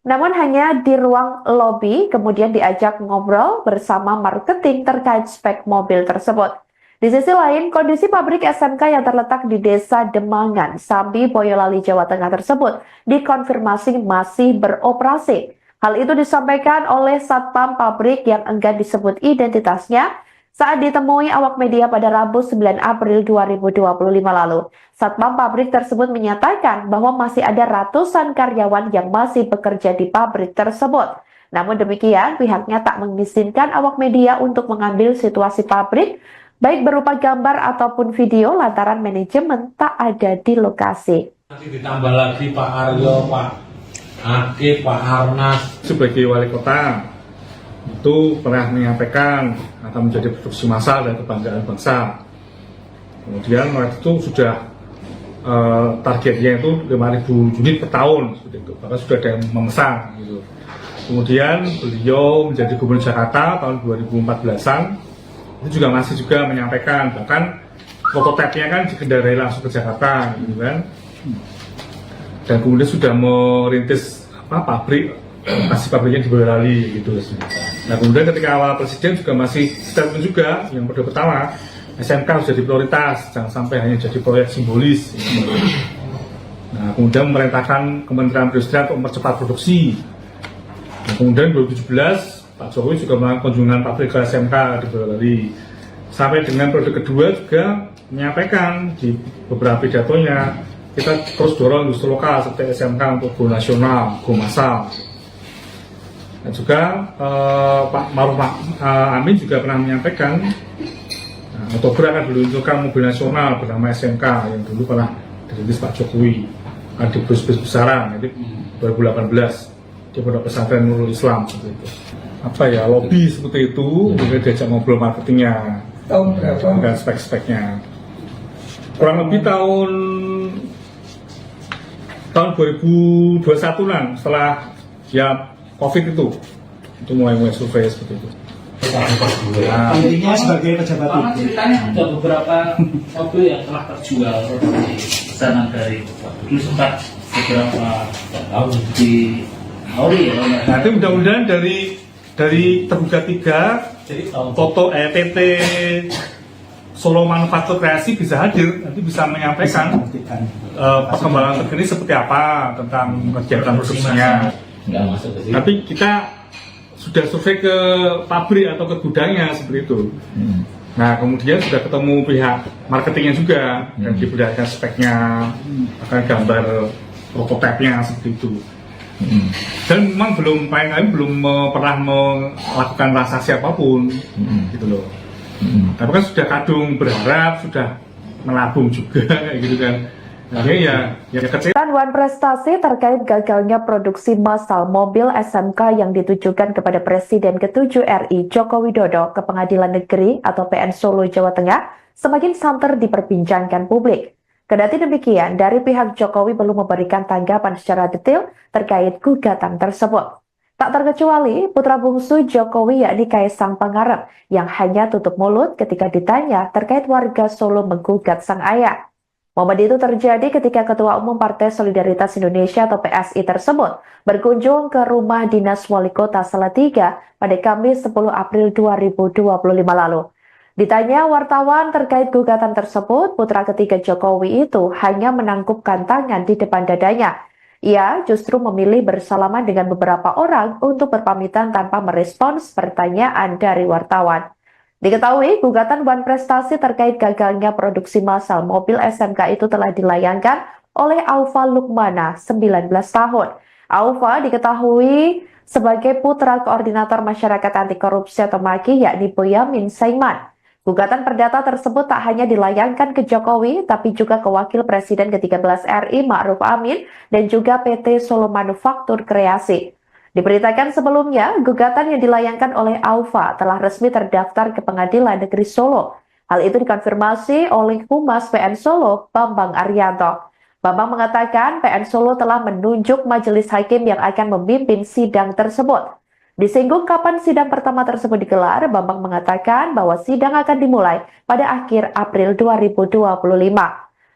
namun hanya di ruang lobi kemudian diajak ngobrol bersama marketing terkait spek mobil tersebut. Di sisi lain, kondisi pabrik SMK yang terletak di Desa Demangan, Sambi, Boyolali, Jawa Tengah tersebut dikonfirmasi masih beroperasi. Hal itu disampaikan oleh Satpam pabrik yang enggan disebut identitasnya saat ditemui awak media pada Rabu 9 April 2025 lalu. Satpam pabrik tersebut menyatakan bahwa masih ada ratusan karyawan yang masih bekerja di pabrik tersebut. Namun demikian, pihaknya tak mengizinkan awak media untuk mengambil situasi pabrik, baik berupa gambar ataupun video lantaran manajemen tak ada di lokasi. Nanti ditambah lagi Pak Aryo, Pak Akif, Pak Arnas. Sebagai wali kota, itu pernah menyampaikan akan menjadi produksi massal dan kebanggaan bangsa. Kemudian waktu itu sudah targetnya itu 5.000 unit per tahun, seperti itu. Bahkan sudah ada yang memesan. Gitu. Kemudian beliau menjadi gubernur Jakarta tahun 2014-an, itu juga masih menyampaikan, bahkan prototipenya kan dikendarai langsung ke Jakarta, gitu kan. Dan kemudian sudah merintis pabrik, kasih pabriknya di Boyolali gitu. Nah kemudian ketika awal presiden juga masih statement juga yang pertama SMK harus jadi prioritas, jangan sampai hanya jadi proyek simbolis. Nah kemudian memerintahkan Kementerian Perindustrian untuk mempercepat produksi. Nah, kemudian 2017 Pak Jokowi juga melakukan kunjungan pabrik ke SMK di Boyolali. Sampai dengan periode kedua juga menyampaikan di beberapa pidatonya, kita terus dorong industri lokal seperti SMK untuk go nasional, go massal. Dan juga Pak Maruf Amin juga pernah menyampaikan Oktober akan diluncurkan mobil nasional bernama SMK yang dulu pernah dirintis Pak Jokowi di bus-bus besaran, jadi 2018 di Pondok Pesantren Nurul Islam seperti itu. Apa ya, lobby seperti itu, kemudian diajak ngobrol marketingnya, Tahun berapa? dan spek-speknya. Kurang lebih tahun 2021-an setelah ya COVID itu mulai survei seperti itu. Intinya sebagai pejabat Karena publik. ceritanya ada beberapa mobil yang telah terjual seperti pesanan dari dulu sempat beberapa tahun di Auri ya. Nanti mudah-mudahan dari tergugat 3 Jadi tahun Toto PT Solo Manufaktur Kreasi bisa hadir, nanti bisa menyampaikan perkembangan terkini seperti apa tentang kegiatan produksinya. nggak masuk ke sini. Tapi kita sudah survei ke pabrik atau ke gudangnya seperti itu. Nah kemudian sudah ketemu pihak marketingnya juga dan diberikan speknya, akan gambar prototipenya seperti itu. Dan memang belum pernah melakukan transaksi apapun, gitu loh. Tapi kan sudah kadung berharap, sudah menabung juga kayak gitu kan. Nah, ini yang kecil. Wan prestasi terkait gagalnya produksi massal mobil SMK yang ditujukan kepada Presiden ke-7 RI Joko Widodo ke Pengadilan Negeri atau PN Solo, Jawa Tengah semakin santer diperbincangkan publik. Kendati demikian, dari pihak Jokowi belum memberikan tanggapan secara detail terkait gugatan tersebut. Tak terkecuali putra bungsu Jokowi yakni Kaisang Pangarep yang hanya tutup mulut ketika ditanya terkait warga Solo menggugat sang ayah. Momen itu terjadi ketika Ketua Umum Partai Solidaritas Indonesia atau PSI tersebut berkunjung ke rumah dinas Wali Kota Salatiga pada Kamis 10 April 2025 lalu. Ditanya wartawan terkait gugatan tersebut, putra ketiga Jokowi itu hanya menangkupkan tangan di depan dadanya. Ia justru memilih bersalaman dengan beberapa orang untuk berpamitan tanpa merespons pertanyaan dari wartawan. Diketahui, gugatan Wan prestasi terkait gagalnya produksi massal mobil SMK itu telah dilayangkan oleh Aufa Lukmana, 19 tahun. Aufa diketahui sebagai putra koordinator masyarakat anti korupsi atau MAKI yakni Boyamin Saiman. Gugatan perdata tersebut tak hanya dilayangkan ke Jokowi, tapi juga ke Wakil Presiden ke-13 RI Ma'ruf Amin dan juga PT Solo Manufaktur Kreasi. Diberitakan sebelumnya, gugatan yang dilayangkan oleh Aufa telah resmi terdaftar ke Pengadilan Negeri Solo. Hal itu dikonfirmasi oleh Humas PN Solo, Bambang Arianto. Bambang mengatakan PN Solo telah menunjuk majelis hakim yang akan memimpin sidang tersebut. Disinggung kapan sidang pertama tersebut digelar, Bambang mengatakan bahwa sidang akan dimulai pada akhir April 2025.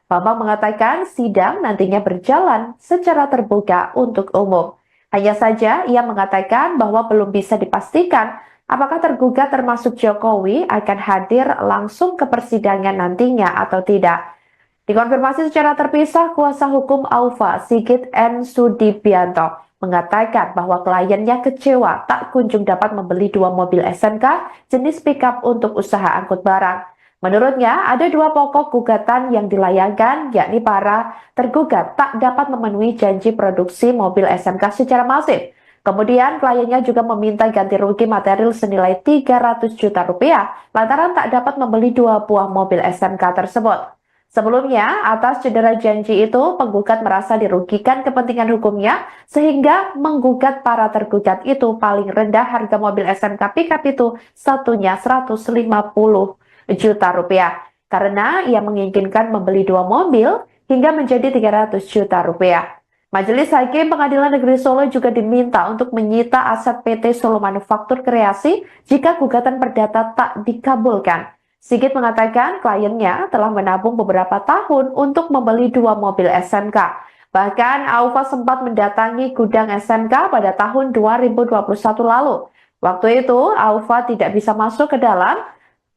Bambang mengatakan sidang nantinya berjalan secara terbuka untuk umum. Hanya saja ia mengatakan bahwa belum bisa dipastikan apakah tergugat termasuk Jokowi akan hadir langsung ke persidangan nantinya atau tidak. Dikonfirmasi secara terpisah, kuasa hukum Aufa, Sigit N. Sudibianto, mengatakan bahwa kliennya kecewa tak kunjung dapat membeli 2 mobil SMK jenis pickup untuk usaha angkut barang. Menurutnya, ada 2 pokok gugatan yang dilayangkan, yakni para tergugat tak dapat memenuhi janji produksi mobil SMK secara masif. Kemudian, kliennya juga meminta ganti rugi material senilai 300 juta rupiah lantaran tak dapat membeli 2 buah mobil SMK tersebut. Sebelumnya, atas cedera janji itu, penggugat merasa dirugikan kepentingan hukumnya sehingga menggugat para tergugat itu paling rendah harga mobil SMK pickup itu satunya 150 juta rupiah karena ia menginginkan membeli 2 mobil hingga menjadi 300 juta rupiah. Majelis Hakim Pengadilan Negeri Solo juga diminta untuk menyita aset PT Solo Manufaktur Kreasi jika gugatan perdata tak dikabulkan. Sigit mengatakan kliennya telah menabung beberapa tahun untuk membeli 2 mobil SMK. Bahkan Aufa sempat mendatangi gudang SMK pada tahun 2021 lalu. Waktu itu Aufa tidak bisa masuk ke dalam,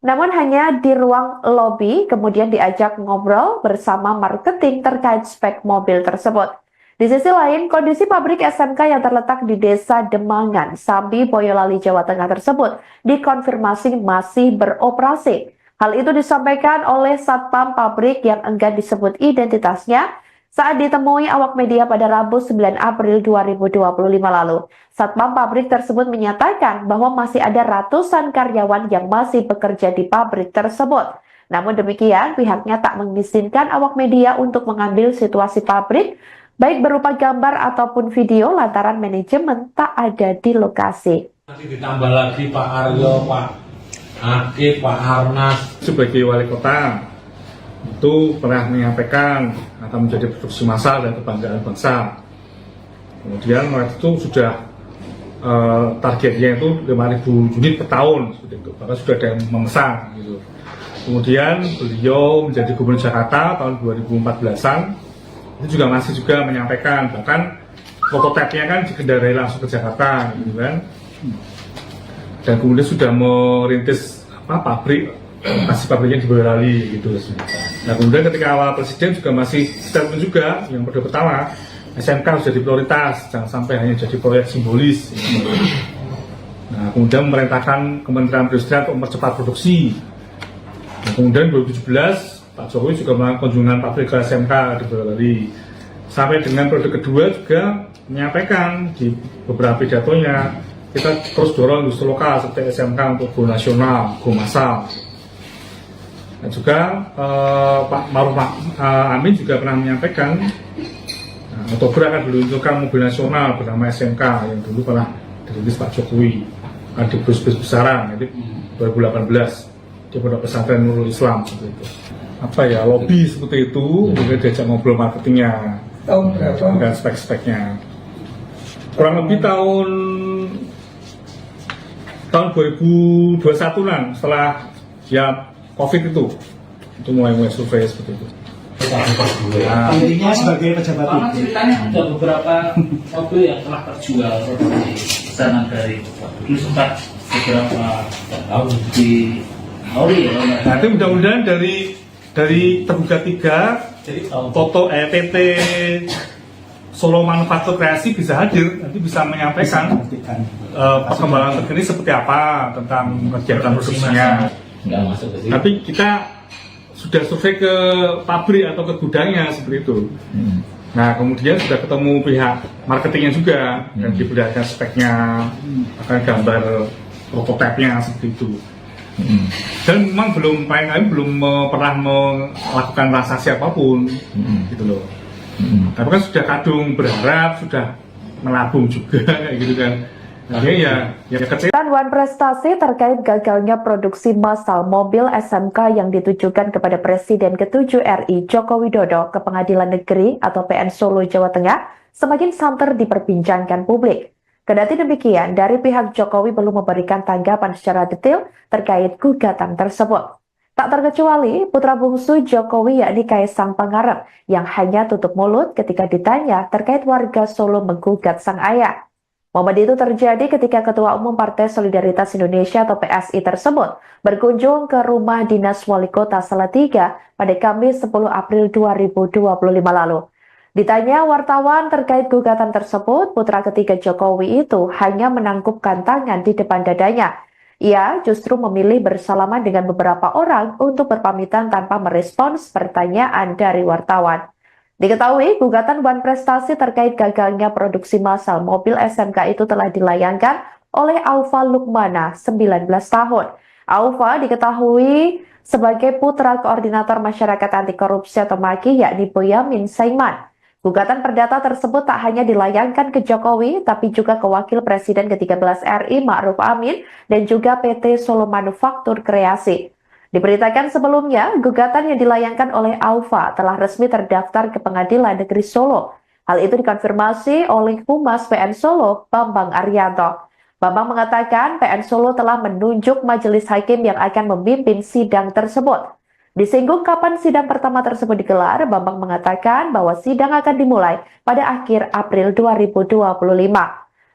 namun hanya di ruang lobi, kemudian diajak ngobrol bersama marketing terkait spek mobil tersebut. Di sisi lain, kondisi pabrik SMK yang terletak di Desa Demangan, Sambi, Boyolali, Jawa Tengah tersebut dikonfirmasi masih beroperasi. Hal itu disampaikan oleh Satpam pabrik yang enggan disebut identitasnya saat ditemui awak media pada Rabu 9 April 2025 lalu. Satpam pabrik tersebut menyatakan bahwa masih ada ratusan karyawan yang masih bekerja di pabrik tersebut. Namun demikian, pihaknya tak mengizinkan awak media untuk mengambil situasi pabrik, baik berupa gambar ataupun video lantaran manajemen tak ada di lokasi. Nanti ditambah lagi Pak Aryo, Pak Akif, Pak Arnas. Sebagai wali kota, itu pernah menyampaikan akan menjadi produksi massal dan kebanggaan bangsa. Kemudian waktu itu sudah targetnya itu 5.000 unit per tahun, seperti itu. Bahkan sudah ada yang memesan. Gitu. Kemudian beliau menjadi gubernur Jakarta tahun 2014-an, itu juga masih juga menyampaikan, bahkan prototipenya kan dikendarai langsung ke Jakarta, gitu kan. Dan kemudian sudah merintis pabrik, kasih pabriknya di Boyolali gitu. Nah kemudian ketika awal presiden juga masih statement juga yang pertama SMK harus jadi prioritas, jangan sampai hanya jadi proyek simbolis. Nah kemudian memerintahkan Kementerian Perindustrian untuk mempercepat produksi. Nah, kemudian 2017 Pak Jokowi juga melakukan kunjungan pabrik ke SMK di Boyolali. Sampai dengan periode kedua juga menyampaikan di beberapa pidatonya kita terus dorong industri lokal seperti SMK untuk go nasional, go massal. Dan juga Pak Maruf Amin juga pernah menyampaikan Oktober akan diluncurkan mobil nasional bernama SMK yang dulu pernah dirintis Pak Jokowi, akan di bus-bus besaran, jadi 2018 di Pondok Pesantren Nurul Islam seperti itu. Apa ya, lobby seperti itu, kemudian diajak ngobrol marketingnya, Tahun berapa? dan spek-speknya. Kurang lebih tahun 2021-an, setelah ya COVID itu mulai survei seperti itu. Intinya sebagai pejabat Karena publik. ceritanya ada beberapa mobil yang telah terjual seperti pesanan dari dulu sempat beberapa tahun di Auri ya. Nanti mudah-mudahan dari tergugat 3 Jadi tahun foto PT Solo Manufaktur Kreasi bisa hadir, nanti bisa menyampaikan Buktikan. perkembangan terkini seperti apa tentang kegiatan produksinya. nggak masuk ke sini. Tapi kita sudah survei ke pabrik atau ke gudangnya seperti itu. Nah, kemudian sudah ketemu pihak marketingnya juga dan diberikan speknya, akan gambar prototipenya seperti itu. Dan memang belum pernah melakukan transaksi apapun, gitu loh. Tapi kan sudah kadung berharap, sudah melabung juga kayak gitu kan. Akhirnya ya kecil. Wan prestasi terkait gagalnya produksi massal mobil SMK yang ditujukan kepada Presiden ke-7 RI Joko Widodo ke Pengadilan Negeri atau PN Solo, Jawa Tengah semakin santer diperbincangkan publik. Kendati demikian, dari pihak Jokowi belum memberikan tanggapan secara detail terkait gugatan tersebut. Tak terkecuali putra bungsu Jokowi yakni Kaisang Pangarep yang hanya tutup mulut ketika ditanya terkait warga Solo menggugat sang ayah. Momen itu terjadi ketika Ketua Umum Partai Solidaritas Indonesia atau PSI tersebut berkunjung ke rumah dinas Wali Kota Salatiga pada Kamis 10 April 2025 lalu. Ditanya wartawan terkait gugatan tersebut, putra ketiga Jokowi itu hanya menangkupkan tangan di depan dadanya. Ia justru memilih bersalaman dengan beberapa orang untuk berpamitan tanpa merespons pertanyaan dari wartawan. Diketahui, gugatan Wan Prestasi terkait gagalnya produksi massal mobil SMK itu telah dilayangkan oleh Aufa Lukmana, 19 tahun. Aufa diketahui sebagai putra koordinator masyarakat anti korupsi atau MAKI yakni Boyamin Saiman. Gugatan perdata tersebut tak hanya dilayangkan ke Jokowi, tapi juga ke Wakil Presiden ke-13 RI Ma'ruf Amin dan juga PT Solo Manufaktur Kreasi. Diberitakan sebelumnya, gugatan yang dilayangkan oleh Aufa telah resmi terdaftar ke Pengadilan Negeri Solo. Hal itu dikonfirmasi oleh Humas PN Solo, Bambang Arianto. Bambang mengatakan PN Solo telah menunjuk majelis hakim yang akan memimpin sidang tersebut. Disinggung kapan sidang pertama tersebut digelar, Bambang mengatakan bahwa sidang akan dimulai pada akhir April 2025.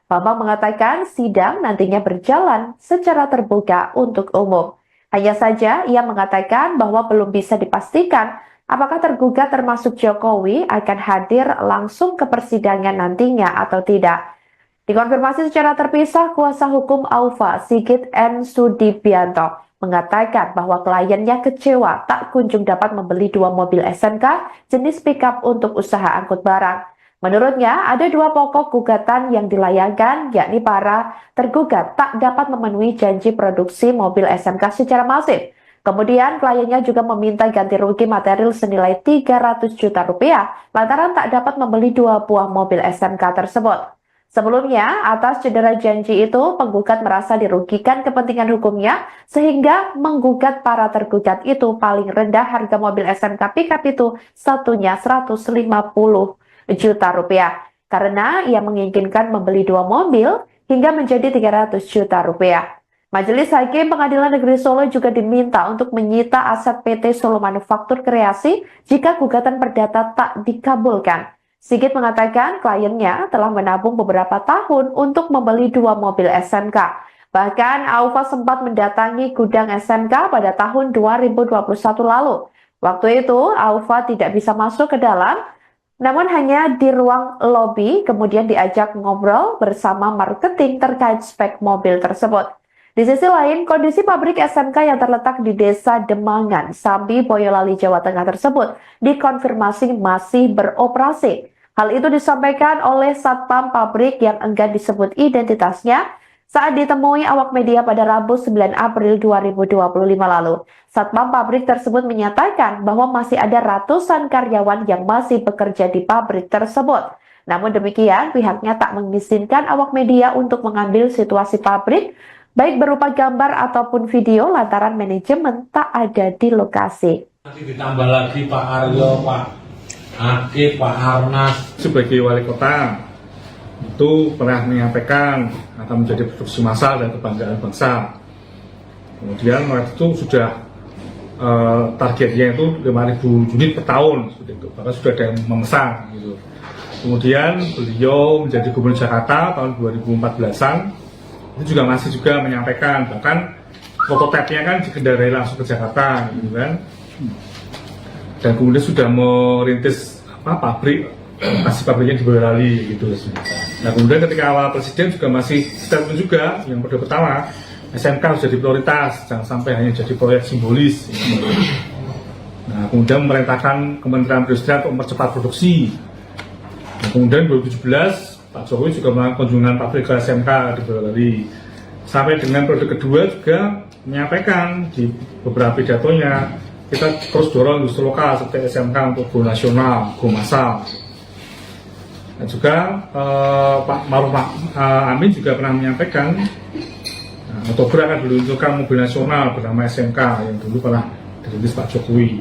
Bambang mengatakan sidang nantinya berjalan secara terbuka untuk umum. Hanya saja ia mengatakan bahwa belum bisa dipastikan apakah tergugat termasuk Jokowi akan hadir langsung ke persidangan nantinya atau tidak. Dikonfirmasi secara terpisah, kuasa hukum Aufa, Sigit N. Sudibianto, mengatakan bahwa kliennya kecewa tak kunjung dapat membeli 2 mobil SMK jenis pickup untuk usaha angkut barang. Menurutnya, ada 2 pokok gugatan yang dilayangkan, yakni para tergugat tak dapat memenuhi janji produksi mobil SMK secara masif. Kemudian, kliennya juga meminta ganti rugi material senilai 300 juta rupiah lantaran tak dapat membeli 2 buah mobil SMK tersebut. Sebelumnya, atas cedera janji itu, penggugat merasa dirugikan kepentingan hukumnya sehingga menggugat para tergugat itu paling rendah harga mobil SMK pickup itu satunya 150 juta rupiah karena ia menginginkan membeli 2 mobil hingga menjadi 300 juta rupiah. Majelis Hakim Pengadilan Negeri Solo juga diminta untuk menyita aset PT Solo Manufaktur Kreasi jika gugatan perdata tak dikabulkan. Sigit mengatakan kliennya telah menabung beberapa tahun untuk membeli 2 mobil SMK. Bahkan Aufa sempat mendatangi gudang SMK pada tahun 2021 lalu. Waktu itu Aufa tidak bisa masuk ke dalam, namun hanya di ruang lobi, kemudian diajak ngobrol bersama marketing terkait spek mobil tersebut. Di sisi lain, kondisi pabrik SMK yang terletak di Desa Demangan, Sambi, Boyolali, Jawa Tengah tersebut dikonfirmasi masih beroperasi. Hal itu disampaikan oleh Satpam pabrik yang enggan disebut identitasnya. Saat ditemui awak media pada Rabu 9 April 2025 lalu, Satpam pabrik tersebut menyatakan bahwa masih ada ratusan karyawan yang masih bekerja di pabrik tersebut. Namun demikian, pihaknya tak mengizinkan awak media untuk mengambil situasi pabrik, baik berupa gambar ataupun video lantaran manajemen tak ada di lokasi. Nanti ditambah lagi Pak Aryo, Pak Akif, Pak Arnas. Sebagai wali kota, itu pernah menyampaikan akan menjadi produksi massal dan kebanggaan bangsa. Kemudian waktu itu sudah targetnya itu 5.000 unit per tahun, seperti itu. Bahkan sudah ada yang memesan. Gitu. Kemudian beliau menjadi gubernur Jakarta tahun 2014-an, itu juga masih juga menyampaikan, bahkan prototipenya kan dikendarai langsung ke Jakarta, gitu kan. Dan kemudian sudah merintis pabrik, masih pabriknya di Boyolali gitu. Nah kemudian ketika awal presiden juga masih statement juga yang pertama SMK harus jadi prioritas, jangan sampai hanya jadi proyek simbolis. Nah kemudian memerintahkan Kementerian Perindustrian untuk mempercepat produksi. Nah, kemudian 2017 Pak Jokowi juga melakukan kunjungan pabrik ke SMK di Boyolali. Sampai dengan periode kedua juga menyampaikan di beberapa pidatonya kita terus dorong industri lokal seperti SMK untuk go nasional, go massal. Dan juga Pak Maruf Amin juga pernah menyampaikan Oktober akan diluncurkan mobil nasional bernama SMK yang dulu pernah dirintis Pak Jokowi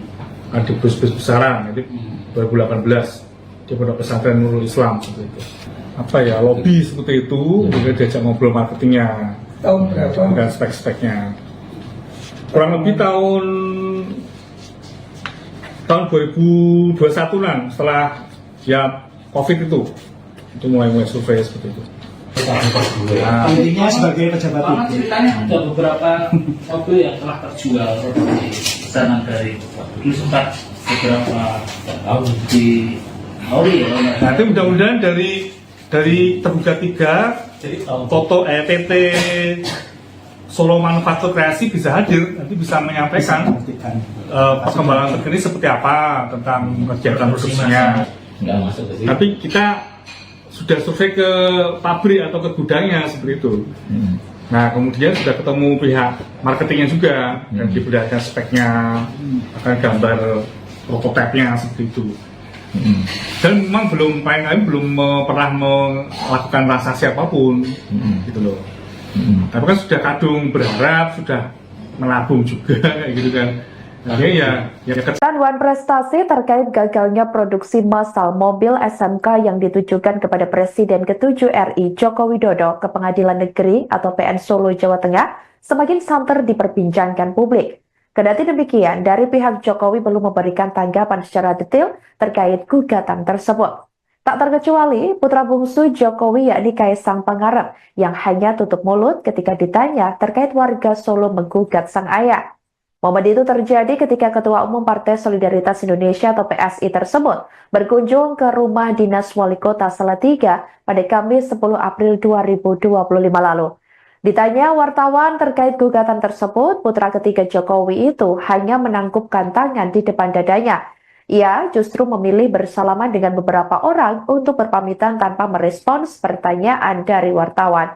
di bus-bus besaran, jadi 2018 di Pondok Pesantren Nurul Islam seperti itu. Apa ya, lobby seperti itu, kemudian diajak ngobrol marketingnya, Tahun berapa? dan spek-speknya. Kurang lebih tahun 2021-an setelah ya COVID itu mulai survei seperti itu. Intinya sebagai pejabat Karena publik. ceritanya ada beberapa mobil yang telah terjual seperti pesanan dari dulu sempat beberapa tahun di Auri ya. Nanti mudah-mudahan dari terduga 3 Jadi tahun foto PT Solo Manufaktur Kreasi bisa hadir, nanti bisa menyampaikan perkembangan terkini seperti apa tentang kegiatan produksinya. nggak masuk ke sini. Tapi kita sudah survei ke pabrik atau ke gudangnya seperti itu. Nah kemudian sudah ketemu pihak marketingnya juga dan diperlihatkan speknya, akan gambar prototipenya seperti itu. Dan memang belum pernah melakukan transaksi apapun, gitu loh. Tapi kan sudah kadung berharap, sudah melabung juga kayak gitu kan. Akhirnya ya Wan prestasi terkait gagalnya produksi massal mobil SMK yang ditujukan kepada Presiden ke-7 RI Joko Widodo ke Pengadilan Negeri atau PN Solo, Jawa Tengah semakin santer diperbincangkan publik. Kendati demikian, dari pihak Jokowi belum memberikan tanggapan secara detail terkait gugatan tersebut. Tak terkecuali putra bungsu Jokowi yakni Kaisang Pangarep yang hanya tutup mulut ketika ditanya terkait warga Solo menggugat sang ayah. Momen itu terjadi ketika Ketua Umum Partai Solidaritas Indonesia atau PSI tersebut berkunjung ke rumah dinas Wali Kota Salatiga pada Kamis 10 April 2025 lalu. Ditanya wartawan terkait gugatan tersebut, putra ketiga Jokowi itu hanya menangkupkan tangan di depan dadanya. Ia justru memilih bersalaman dengan beberapa orang untuk berpamitan tanpa merespons pertanyaan dari wartawan.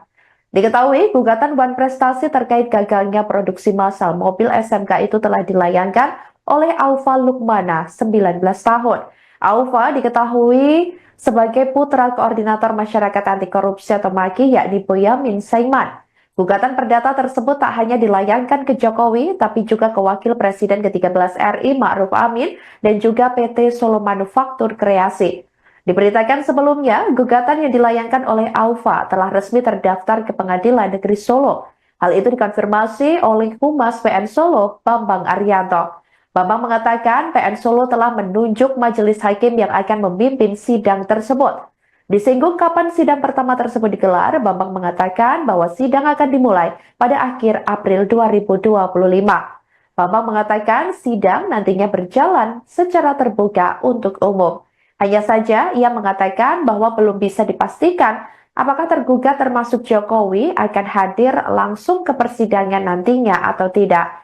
Diketahui, gugatan Wan prestasi terkait gagalnya produksi massal mobil SMK itu telah dilayangkan oleh Aufa Lukmana, 19 tahun. Aufa diketahui sebagai putra koordinator masyarakat anti korupsi atau MAKI yakni Boyamin Saiman. Gugatan perdata tersebut tak hanya dilayangkan ke Jokowi, tapi juga ke Wakil Presiden ke-13 RI Ma'ruf Amin dan juga PT Solo Manufaktur Kreasi. Diberitakan sebelumnya, gugatan yang dilayangkan oleh Aufa telah resmi terdaftar ke Pengadilan Negeri Solo. Hal itu dikonfirmasi oleh Humas PN Solo, Bambang Arianto. Bambang mengatakan PN Solo telah menunjuk majelis hakim yang akan memimpin sidang tersebut. Disinggung kapan sidang pertama tersebut digelar, Bambang mengatakan bahwa sidang akan dimulai pada akhir April 2025. Bambang mengatakan sidang nantinya berjalan secara terbuka untuk umum. Hanya saja ia mengatakan bahwa belum bisa dipastikan apakah tergugat termasuk Jokowi akan hadir langsung ke persidangan nantinya atau tidak.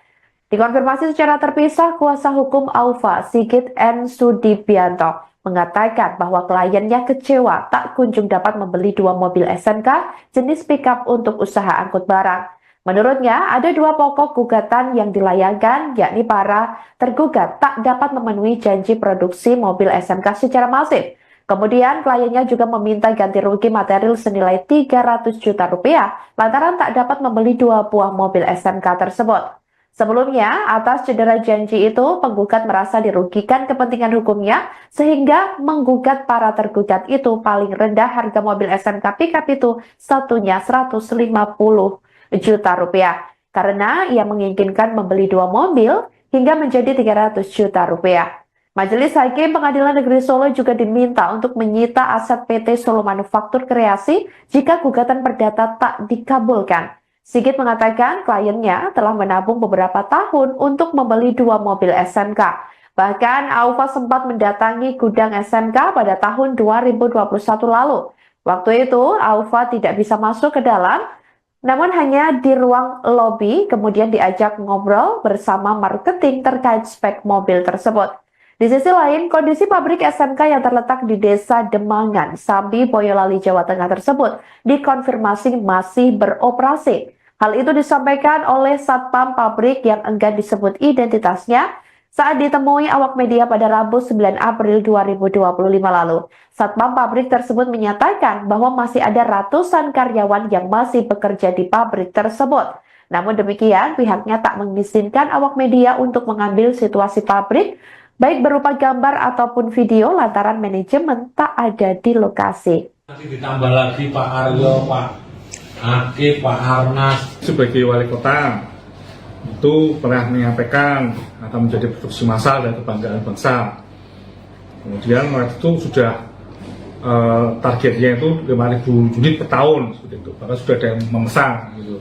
Dikonfirmasi secara terpisah, kuasa hukum Aufa Sigit N. Sudibianto mengatakan bahwa kliennya kecewa tak kunjung dapat membeli 2 mobil SMK jenis pickup untuk usaha angkut barang. Menurutnya, ada 2 pokok gugatan yang dilayangkan, yakni para tergugat tak dapat memenuhi janji produksi mobil SMK secara masif. Kemudian, kliennya juga meminta ganti rugi material senilai 300 juta rupiah lantaran tak dapat membeli 2 buah mobil SMK tersebut. Sebelumnya, atas cedera janji itu, penggugat merasa dirugikan kepentingan hukumnya sehingga menggugat para tergugat itu paling rendah harga mobil SMK pickup itu satunya 150 juta rupiah karena ia menginginkan membeli 2 mobil hingga menjadi 300 juta rupiah. Majelis Hakim Pengadilan Negeri Solo juga diminta untuk menyita aset PT Solo Manufaktur Kreasi jika gugatan perdata tak dikabulkan. Sigit mengatakan kliennya telah menabung beberapa tahun untuk membeli 2 mobil SMK. Bahkan Aufa sempat mendatangi gudang SMK pada tahun 2021 lalu. Waktu itu Aufa tidak bisa masuk ke dalam, namun hanya di ruang lobi kemudian diajak ngobrol bersama marketing terkait spek mobil tersebut. Di sisi lain, kondisi pabrik SMK yang terletak di Desa Demangan, Sambi, Boyolali, Jawa Tengah tersebut dikonfirmasi masih beroperasi. Hal itu disampaikan oleh Satpam pabrik yang enggan disebut identitasnya saat ditemui awak media pada Rabu 9 April 2025 lalu. Satpam pabrik tersebut menyatakan bahwa masih ada ratusan karyawan yang masih bekerja di pabrik tersebut. Namun demikian, pihaknya tak mengizinkan awak media untuk mengambil situasi pabrik, baik berupa gambar ataupun video lantaran manajemen tak ada di lokasi. Nanti ditambah lagi Pak Aryo, Pak Akif, Pak Arnas. Sebagai wali kota itu pernah menyampaikan akan menjadi produksi massal dan kebanggaan bangsa. Kemudian waktu itu sudah targetnya itu 5.000 unit per tahun seperti itu, bahkan sudah ada yang memesan gitu.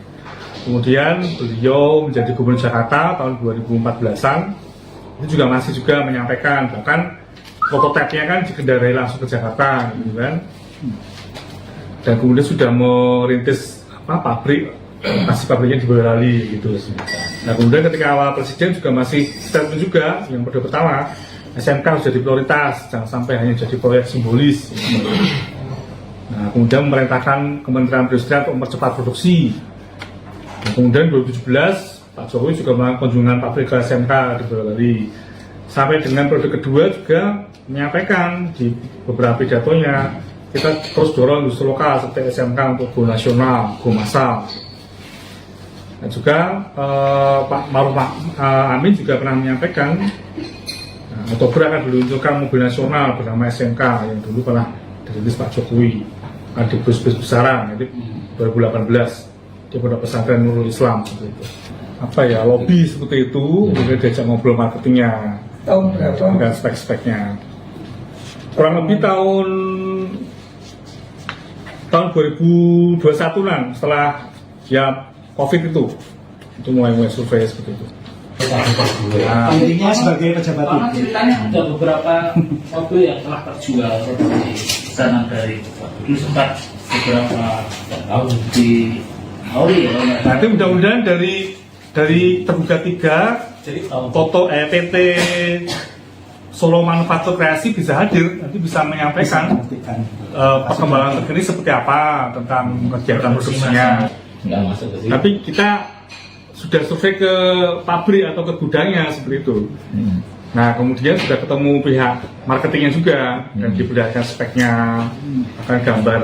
Kemudian beliau menjadi gubernur Jakarta tahun 2014an, itu juga masih juga menyampaikan, bahkan prototipenya kan dikendarai langsung ke Jakarta gitu kan. Dan kemudian sudah merintis pabrik, kasih pabriknya di Boyolali gitu. Nah kemudian ketika awal presiden juga masih statement juga yang pertama SMK harus jadi prioritas, jangan sampai hanya jadi proyek simbolis. Nah kemudian memerintahkan Kementerian Perindustrian untuk mempercepat produksi. Nah, kemudian 2017 Pak Jokowi juga melakukan kunjungan pabrik ke SMK di Boyolali. Sampai dengan periode kedua juga menyampaikan di beberapa pidatonya, kita terus dorong industri lokal seperti SMK untuk go nasional, go massal. Dan juga Pak Maruf Amin juga pernah menyampaikan Oktober akan diluncurkan mobil nasional bernama SMK yang dulu pernah dirilis Pak Jokowi di bus-bus besaran, jadi 2018 di Pondok Pesantren Nurul Islam seperti itu. Apa ya, lobby seperti itu, kemudian diajak ngobrol marketingnya Tahun berapa? dan spek-speknya. Kurang lebih tahun 2021-an setelah ya COVID itu mulai survei seperti itu. Nah, Intinya sebagai pejabat Karena publik. ceritanya ada beberapa mobil yang telah terjual seperti pesanan dari dulu sempat beberapa tahun di Auri ya. Nanti mudah-mudahan dari tergugat 3 Jadi foto PT Solo Manufaktur Kreasi bisa hadir, nanti bisa menyampaikan Buktikan. perkembangan terkini seperti apa tentang kegiatan produksinya. nggak masuk ke sini. Tapi kita sudah survei ke pabrik atau ke gudangnya seperti itu. Nah kemudian sudah ketemu pihak marketingnya juga dan diperlihatkan speknya, akan gambar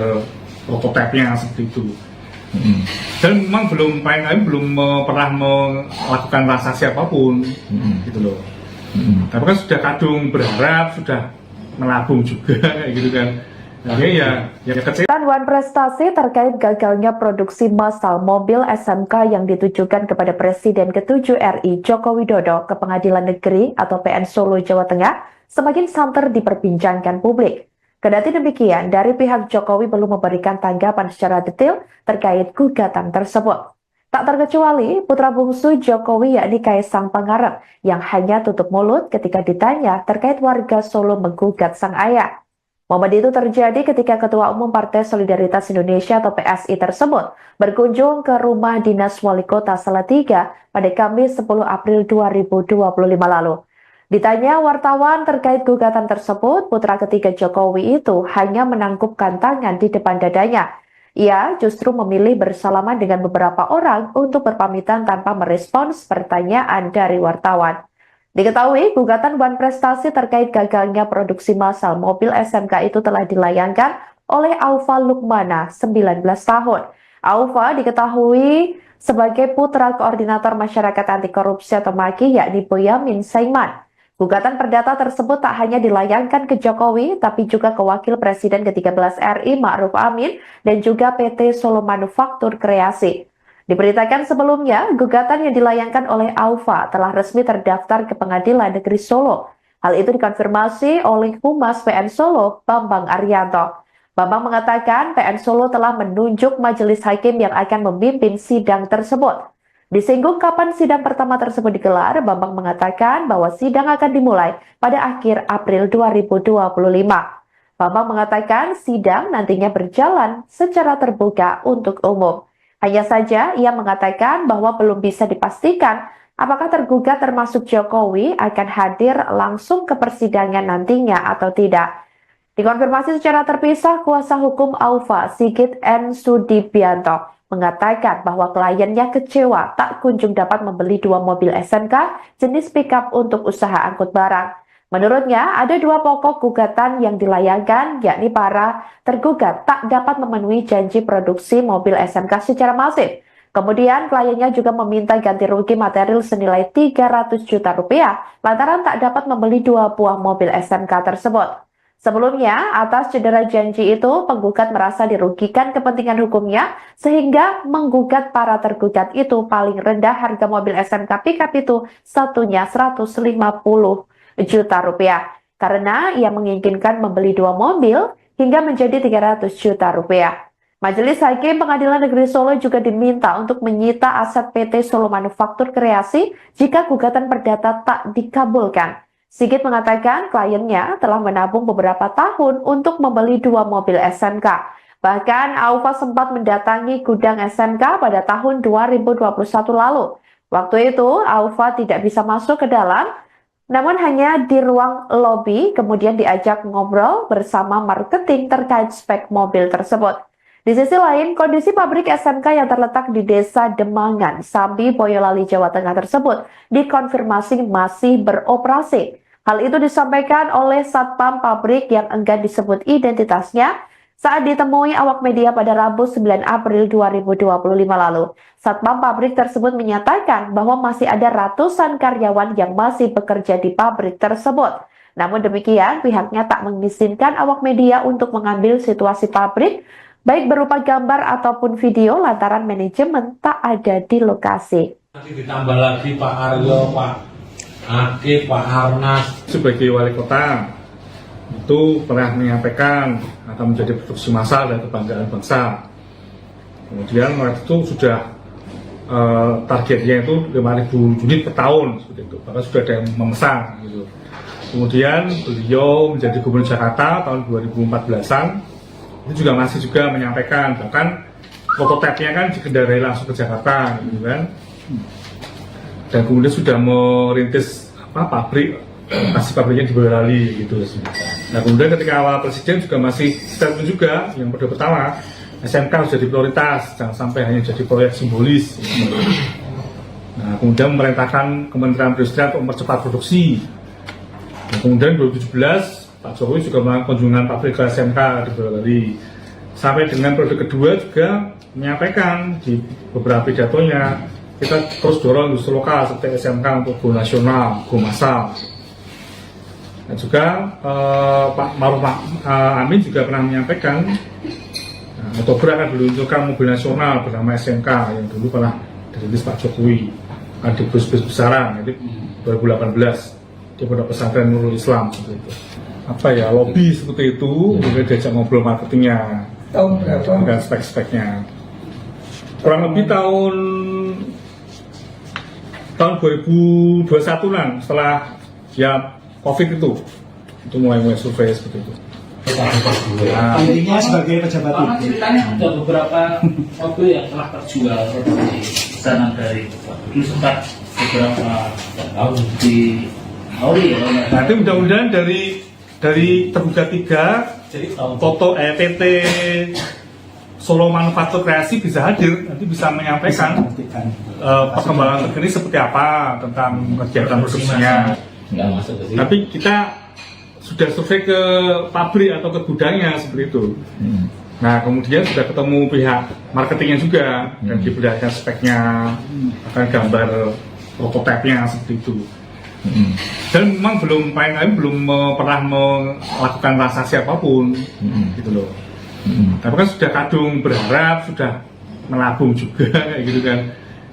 prototipenya seperti itu. Dan memang belum pernah melakukan transaksi apapun, gitu loh. Tapi kan sudah kadung berharap, sudah melabung juga kayak gitu kan. Akhirnya ya kecewa. Tanuan prestasi terkait gagalnya produksi massal mobil SMK yang ditujukan kepada Presiden ke-7 RI Joko Widodo ke Pengadilan Negeri atau PN Solo, Jawa Tengah semakin santer diperbincangkan publik. Kendati demikian, dari pihak Jokowi belum memberikan tanggapan secara detail terkait gugatan tersebut. Tak terkecuali putra bungsu Jokowi yakni Kaisang Pangarep yang hanya tutup mulut ketika ditanya terkait warga Solo menggugat sang ayah. Momen itu terjadi ketika Ketua Umum Partai Solidaritas Indonesia atau PSI tersebut berkunjung ke rumah dinas Wali Kota Salatiga pada Kamis 10 April 2025 lalu. Ditanya wartawan terkait gugatan tersebut, putra ketiga Jokowi itu hanya menangkupkan tangan di depan dadanya. Ia justru memilih bersalaman dengan beberapa orang untuk berpamitan tanpa merespons pertanyaan dari wartawan. Diketahui, gugatan Wan Prestasi terkait gagalnya produksi massal mobil SMK itu telah dilayangkan oleh Aufa Lukmana, 19 tahun. Aufa diketahui sebagai putra koordinator masyarakat anti korupsi atau MAKI, yakni Boyamin Saiman. Gugatan perdata tersebut tak hanya dilayangkan ke Jokowi, tapi juga ke Wakil Presiden ke-13 RI Ma'ruf Amin dan juga PT Solo Manufaktur Kreasi. Diberitakan sebelumnya, gugatan yang dilayangkan oleh Aufa telah resmi terdaftar ke Pengadilan Negeri Solo. Hal itu dikonfirmasi oleh Humas PN Solo, Bambang Arianto. Bambang mengatakan PN Solo telah menunjuk majelis hakim yang akan memimpin sidang tersebut. Disinggung kapan sidang pertama tersebut digelar, Bambang mengatakan bahwa sidang akan dimulai pada akhir April 2025. Bambang mengatakan sidang nantinya berjalan secara terbuka untuk umum. Hanya saja ia mengatakan bahwa belum bisa dipastikan apakah tergugat termasuk Jokowi akan hadir langsung ke persidangan nantinya atau tidak. Dikonfirmasi secara terpisah, kuasa hukum Aufa, Sigit N. Sudibianto, mengatakan bahwa kliennya kecewa tak kunjung dapat membeli 2 mobil SMK jenis pickup untuk usaha angkut barang. Menurutnya, ada 2 pokok gugatan yang dilayangkan, yakni para tergugat tak dapat memenuhi janji produksi mobil SMK secara masif. Kemudian, kliennya juga meminta ganti rugi material senilai 300 juta rupiah lantaran tak dapat membeli 2 buah mobil SMK tersebut. Sebelumnya, atas cedera janji itu, penggugat merasa dirugikan kepentingan hukumnya sehingga menggugat para tergugat itu paling rendah harga mobil SMK pickup itu satunya 150 juta rupiah. Karena ia menginginkan membeli 2 mobil hingga menjadi 300 juta rupiah. Majelis Hakim Pengadilan Negeri Solo juga diminta untuk menyita aset PT Solo Manufaktur Kreasi jika gugatan perdata tak dikabulkan. Sigit mengatakan kliennya telah menabung beberapa tahun untuk membeli 2 mobil SMK. Bahkan Aufa sempat mendatangi gudang SMK pada tahun 2021 lalu. Waktu itu Aufa tidak bisa masuk ke dalam, namun hanya di ruang lobi kemudian diajak ngobrol bersama marketing terkait spek mobil tersebut. Di sisi lain, kondisi pabrik SMK yang terletak di Desa Demangan, Sambi, Boyolali, Jawa Tengah tersebut dikonfirmasi masih beroperasi. Hal itu disampaikan oleh Satpam pabrik yang enggan disebut identitasnya saat ditemui awak media pada Rabu 9 April 2025 lalu. Satpam pabrik tersebut menyatakan bahwa masih ada ratusan karyawan yang masih bekerja di pabrik tersebut. Namun demikian, pihaknya tak mengizinkan awak media untuk mengambil situasi pabrik, baik berupa gambar ataupun video lantaran manajemen tak ada di lokasi. Nanti ditambah lagi Pak Aryo, Pak Akif, Pak Arnas. Sebagai wali kota, itu pernah menyampaikan akan menjadi produksi massal dan kebanggaan bangsa. Kemudian waktu itu sudah targetnya itu 5.000 unit per tahun, seperti itu. Bahkan sudah ada yang memesan. Gitu. Kemudian beliau menjadi gubernur Jakarta tahun 2014-an, itu juga masih juga menyampaikan, bahkan prototipenya kan dikendarai langsung ke Jakarta, gitu kan. Dan kemudian sudah merintis pabrik, kasih pabriknya di Boyolali gitu. Nah kemudian ketika awal presiden juga masih statement juga yang pertama SMK harus jadi prioritas, jangan sampai hanya jadi proyek simbolis. Gitu. Nah kemudian memerintahkan Kementerian Perindustrian untuk mempercepat produksi. Nah, kemudian 2017 Pak Jokowi juga melakukan kunjungan pabrik ke SMK di Boyolali. Sampai dengan periode kedua juga menyampaikan di beberapa pidatonya, kita terus dorong industri lokal seperti SMK untuk go nasional, go massal. Dan juga Pak Ma'ruf Amin juga pernah menyampaikan Oktober akan diluncurkan mobil nasional bernama SMK yang dulu pernah dirilis Pak Jokowi di bus-bus besaran, jadi 2018 di Pondok Pesantren Nurul Islam seperti itu. Apa ya, lobby seperti itu, kemudian diajak ngobrol marketingnya dan spek-speknya. Kurang lebih tahun 2021-an setelah ya COVID itu mulai survei seperti itu. Intinya sebagai pejabat Karena ceritanya ada beberapa mobil yang telah terjual di pesanan dari Bapak. Dulu sempat beberapa tahun Auri ya. Nanti mudah-mudahan dari tergugat 3 Toto PT Solo Manufaktur Kreasi bisa hadir, nanti bisa menyampaikan perkembangan terkini seperti apa tentang kegiatan produksinya. Nggak masuk ke sini. Tapi kita sudah survei ke pabrik atau ke gudangnya seperti itu. Nah, kemudian sudah ketemu pihak marketingnya juga dan diperlihatkan speknya, akan gambar prototipenya seperti itu. Dan memang belum pernah melakukan transaksi apapun, gitu loh. Tapi kan sudah kadung berharap, sudah melabung juga kayak gitu kan.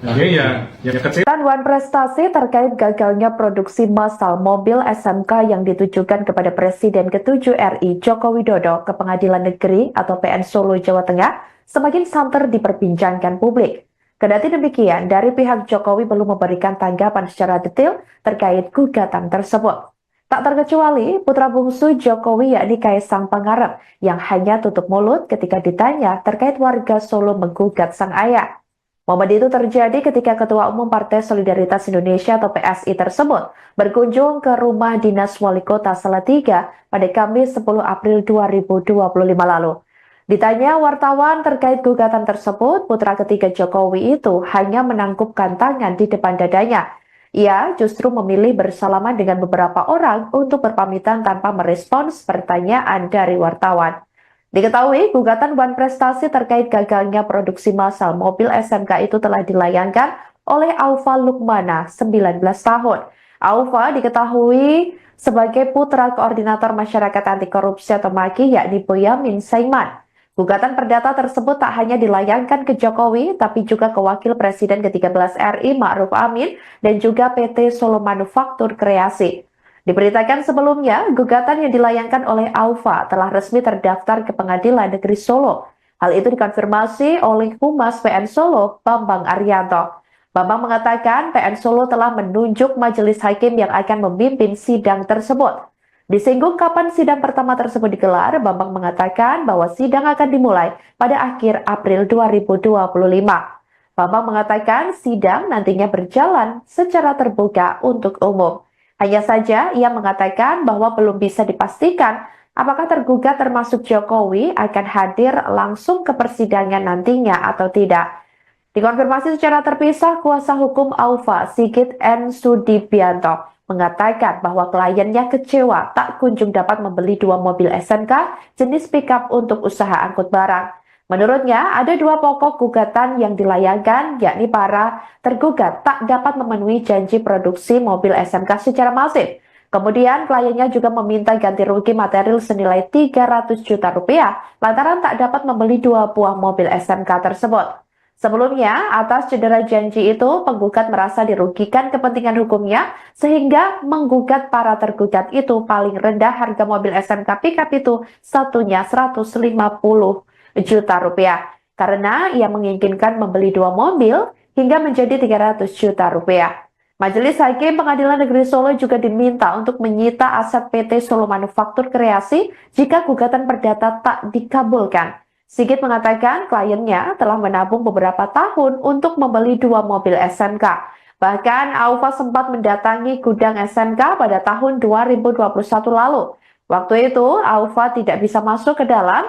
Akhirnya ya kecil. Wan prestasi terkait gagalnya produksi massal mobil SMK yang ditujukan kepada Presiden ke-7 RI Joko Widodo ke Pengadilan Negeri atau PN Solo, Jawa Tengah semakin santer diperbincangkan publik. Kendati demikian, dari pihak Jokowi belum memberikan tanggapan secara detail terkait gugatan tersebut. Tak terkecuali putra bungsu Jokowi yakni Kaisang Pangarep yang hanya tutup mulut ketika ditanya terkait warga Solo menggugat sang ayah. Momen itu terjadi ketika Ketua Umum Partai Solidaritas Indonesia atau PSI tersebut berkunjung ke rumah dinas Wali Kota Salatiga pada Kamis 10 April 2025 lalu. Ditanya wartawan terkait gugatan tersebut, putra ketiga Jokowi itu hanya menangkupkan tangan di depan dadanya. Ia justru memilih bersalaman dengan beberapa orang untuk berpamitan tanpa merespons pertanyaan dari wartawan. Diketahui, gugatan Wan Prestasi terkait gagalnya produksi massal mobil SMK itu telah dilayangkan oleh Aufa Lukmana, 19 tahun. Aufa diketahui sebagai putra koordinator masyarakat anti korupsi atau MAKI yakni Boyamin Saiman. Gugatan perdata tersebut tak hanya dilayangkan ke Jokowi, tapi juga ke Wakil Presiden ke-13 RI Ma'ruf Amin dan juga PT Solo Manufaktur Kreasi. Diberitakan sebelumnya, gugatan yang dilayangkan oleh Aufa telah resmi terdaftar ke Pengadilan Negeri Solo. Hal itu dikonfirmasi oleh Humas PN Solo, Bambang Arianto. Bambang mengatakan PN Solo telah menunjuk majelis hakim yang akan memimpin sidang tersebut. Disinggung kapan sidang pertama tersebut digelar, Bambang mengatakan bahwa sidang akan dimulai pada akhir April 2025. Bambang mengatakan sidang nantinya berjalan secara terbuka untuk umum. Hanya saja ia mengatakan bahwa belum bisa dipastikan apakah tergugat termasuk Jokowi akan hadir langsung ke persidangan nantinya atau tidak. Dikonfirmasi secara terpisah, kuasa hukum Aufa Sigit N. Sudibianto mengatakan bahwa kliennya kecewa tak kunjung dapat membeli 2 mobil SMK jenis pickup untuk usaha angkut barang. Menurutnya, ada 2 pokok gugatan yang dilayangkan, yakni para tergugat tak dapat memenuhi janji produksi mobil SMK secara masif. Kemudian, kliennya juga meminta ganti rugi material senilai 300 juta rupiah lantaran tak dapat membeli 2 buah mobil SMK tersebut. Sebelumnya, atas cedera janji itu, penggugat merasa dirugikan kepentingan hukumnya sehingga menggugat para tergugat itu paling rendah harga mobil SMK pickup itu satunya 150 juta rupiah. Karena ia menginginkan membeli 2 mobil hingga menjadi 300 juta rupiah. Majelis Hakim Pengadilan Negeri Solo juga diminta untuk menyita aset PT Solo Manufaktur Kreasi jika gugatan perdata tak dikabulkan. Sigit mengatakan kliennya telah menabung beberapa tahun untuk membeli 2 mobil SMK. Bahkan Aufa sempat mendatangi gudang SMK pada tahun 2021 lalu. Waktu itu Aufa tidak bisa masuk ke dalam,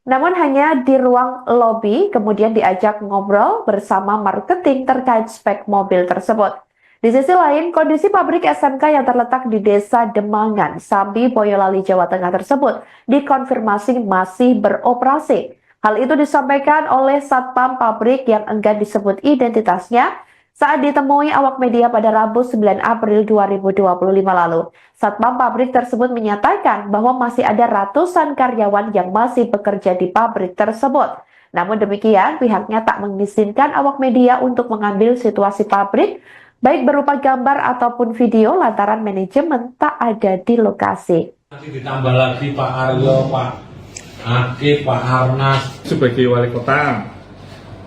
namun hanya di ruang lobi kemudian diajak ngobrol bersama marketing terkait spek mobil tersebut. Di sisi lain, kondisi pabrik SMK yang terletak di Desa Demangan, Sambi, Boyolali, Jawa Tengah tersebut dikonfirmasi masih beroperasi. Hal itu disampaikan oleh Satpam pabrik yang enggan disebut identitasnya saat ditemui awak media pada Rabu 9 April 2025 lalu. Satpam pabrik tersebut menyatakan bahwa masih ada ratusan karyawan yang masih bekerja di pabrik tersebut. Namun demikian, pihaknya tak mengizinkan awak media untuk mengambil situasi pabrik, baik berupa gambar ataupun video lantaran manajemen tak ada di lokasi. Nanti ditambah lagi Pak Aryo, Pak Akif, Pak Arnas. Sebagai wali kota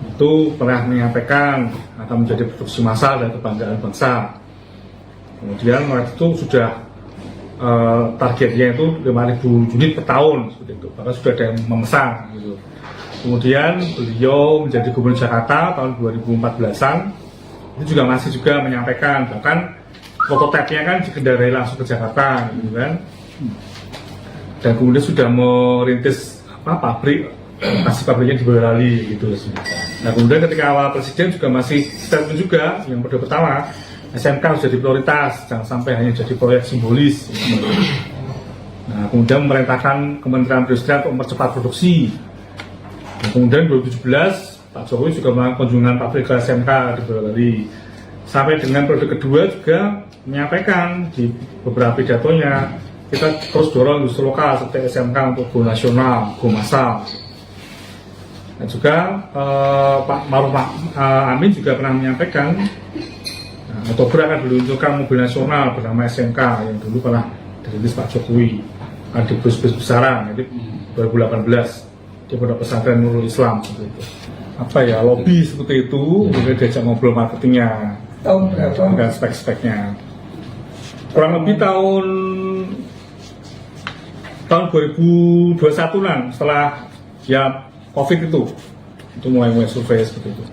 itu pernah menyampaikan akan menjadi produksi massal dan kebanggaan bangsa. Kemudian waktu itu sudah targetnya itu 5.000 unit per tahun seperti itu. Bahkan sudah ada yang memesan gitu. Kemudian beliau menjadi Gubernur Jakarta tahun 2014-an itu juga masih menyampaikan bahkan prototipenya kan dikendarai langsung ke Jakarta, gitu kan. Dan kemudian sudah merintis pabrik, masih pabriknya di Boyolali gitu. Nah kemudian ketika awal presiden juga masih statement juga yang pertama SMK harus jadi prioritas, jangan sampai hanya jadi proyek simbolis. Gitu. Nah kemudian memerintahkan Kementerian Perindustrian untuk mempercepat produksi. Nah, kemudian 2017 Pak Jokowi juga melakukan kunjungan pabrik ke SMK di Boyolali. Sampai dengan periode kedua juga menyampaikan di beberapa pidatonya kita terus dorong industri lokal seperti SMK untuk go nasional, go massal. Dan juga Pak Maruf Amin juga pernah menyampaikan Oktober akan diluncurkan mobil nasional bernama SMK yang dulu pernah dirilis Pak Jokowi di bus-bus besaran, jadi 2018 di Pondok Pesantren Nurul Islam seperti itu. Apa ya, lobby seperti itu, kemudian diajak ngobrol marketingnya, dan spek-speknya. Kurang lebih tahun 2021-an setelah ya COVID itu mulai survei seperti itu.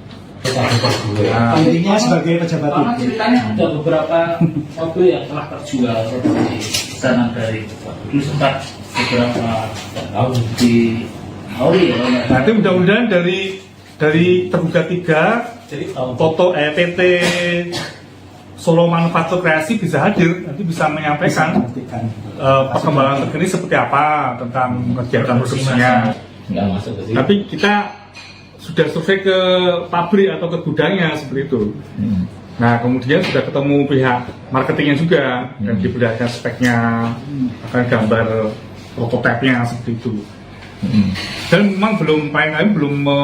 Intinya sebagai pejabat Karena publik. ceritanya ada beberapa mobil yang telah terjual seperti pesanan dari dulu sempat beberapa tahun di Auri ya. Nanti mudah-mudahan dari tergugat 3 Toto PT Solo Manufaktur Kreasi bisa hadir, nanti bisa menyampaikan perkembangan terkini seperti apa tentang kegiatan produksinya. Nggak masuk ke sini. Tapi kita sudah survei ke pabrik atau ke gudangnya seperti itu. Nah kemudian sudah ketemu pihak marketingnya juga dan diberikan speknya, akan gambar prototipenya seperti itu. Dan memang belum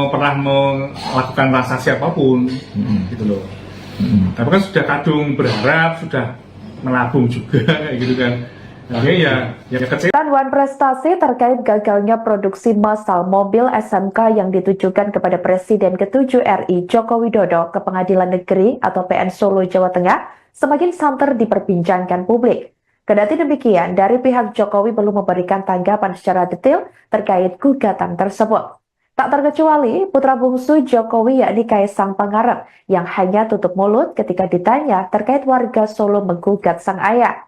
pernah melakukan transaksi apapun, gitu loh. Tapi kan sudah kadung berharap, sudah melabung juga kayak gitu kan. Akhirnya ya kecil. Wan prestasi terkait gagalnya produksi massal mobil SMK yang ditujukan kepada Presiden ke-7 RI Joko Widodo ke Pengadilan Negeri atau PN Solo, Jawa Tengah semakin santer diperbincangkan publik. Kendati demikian, dari pihak Jokowi belum memberikan tanggapan secara detail terkait gugatan tersebut. Tak terkecuali putra bungsu Jokowi yakni Kaisang Pangarep yang hanya tutup mulut ketika ditanya terkait warga Solo menggugat sang ayah.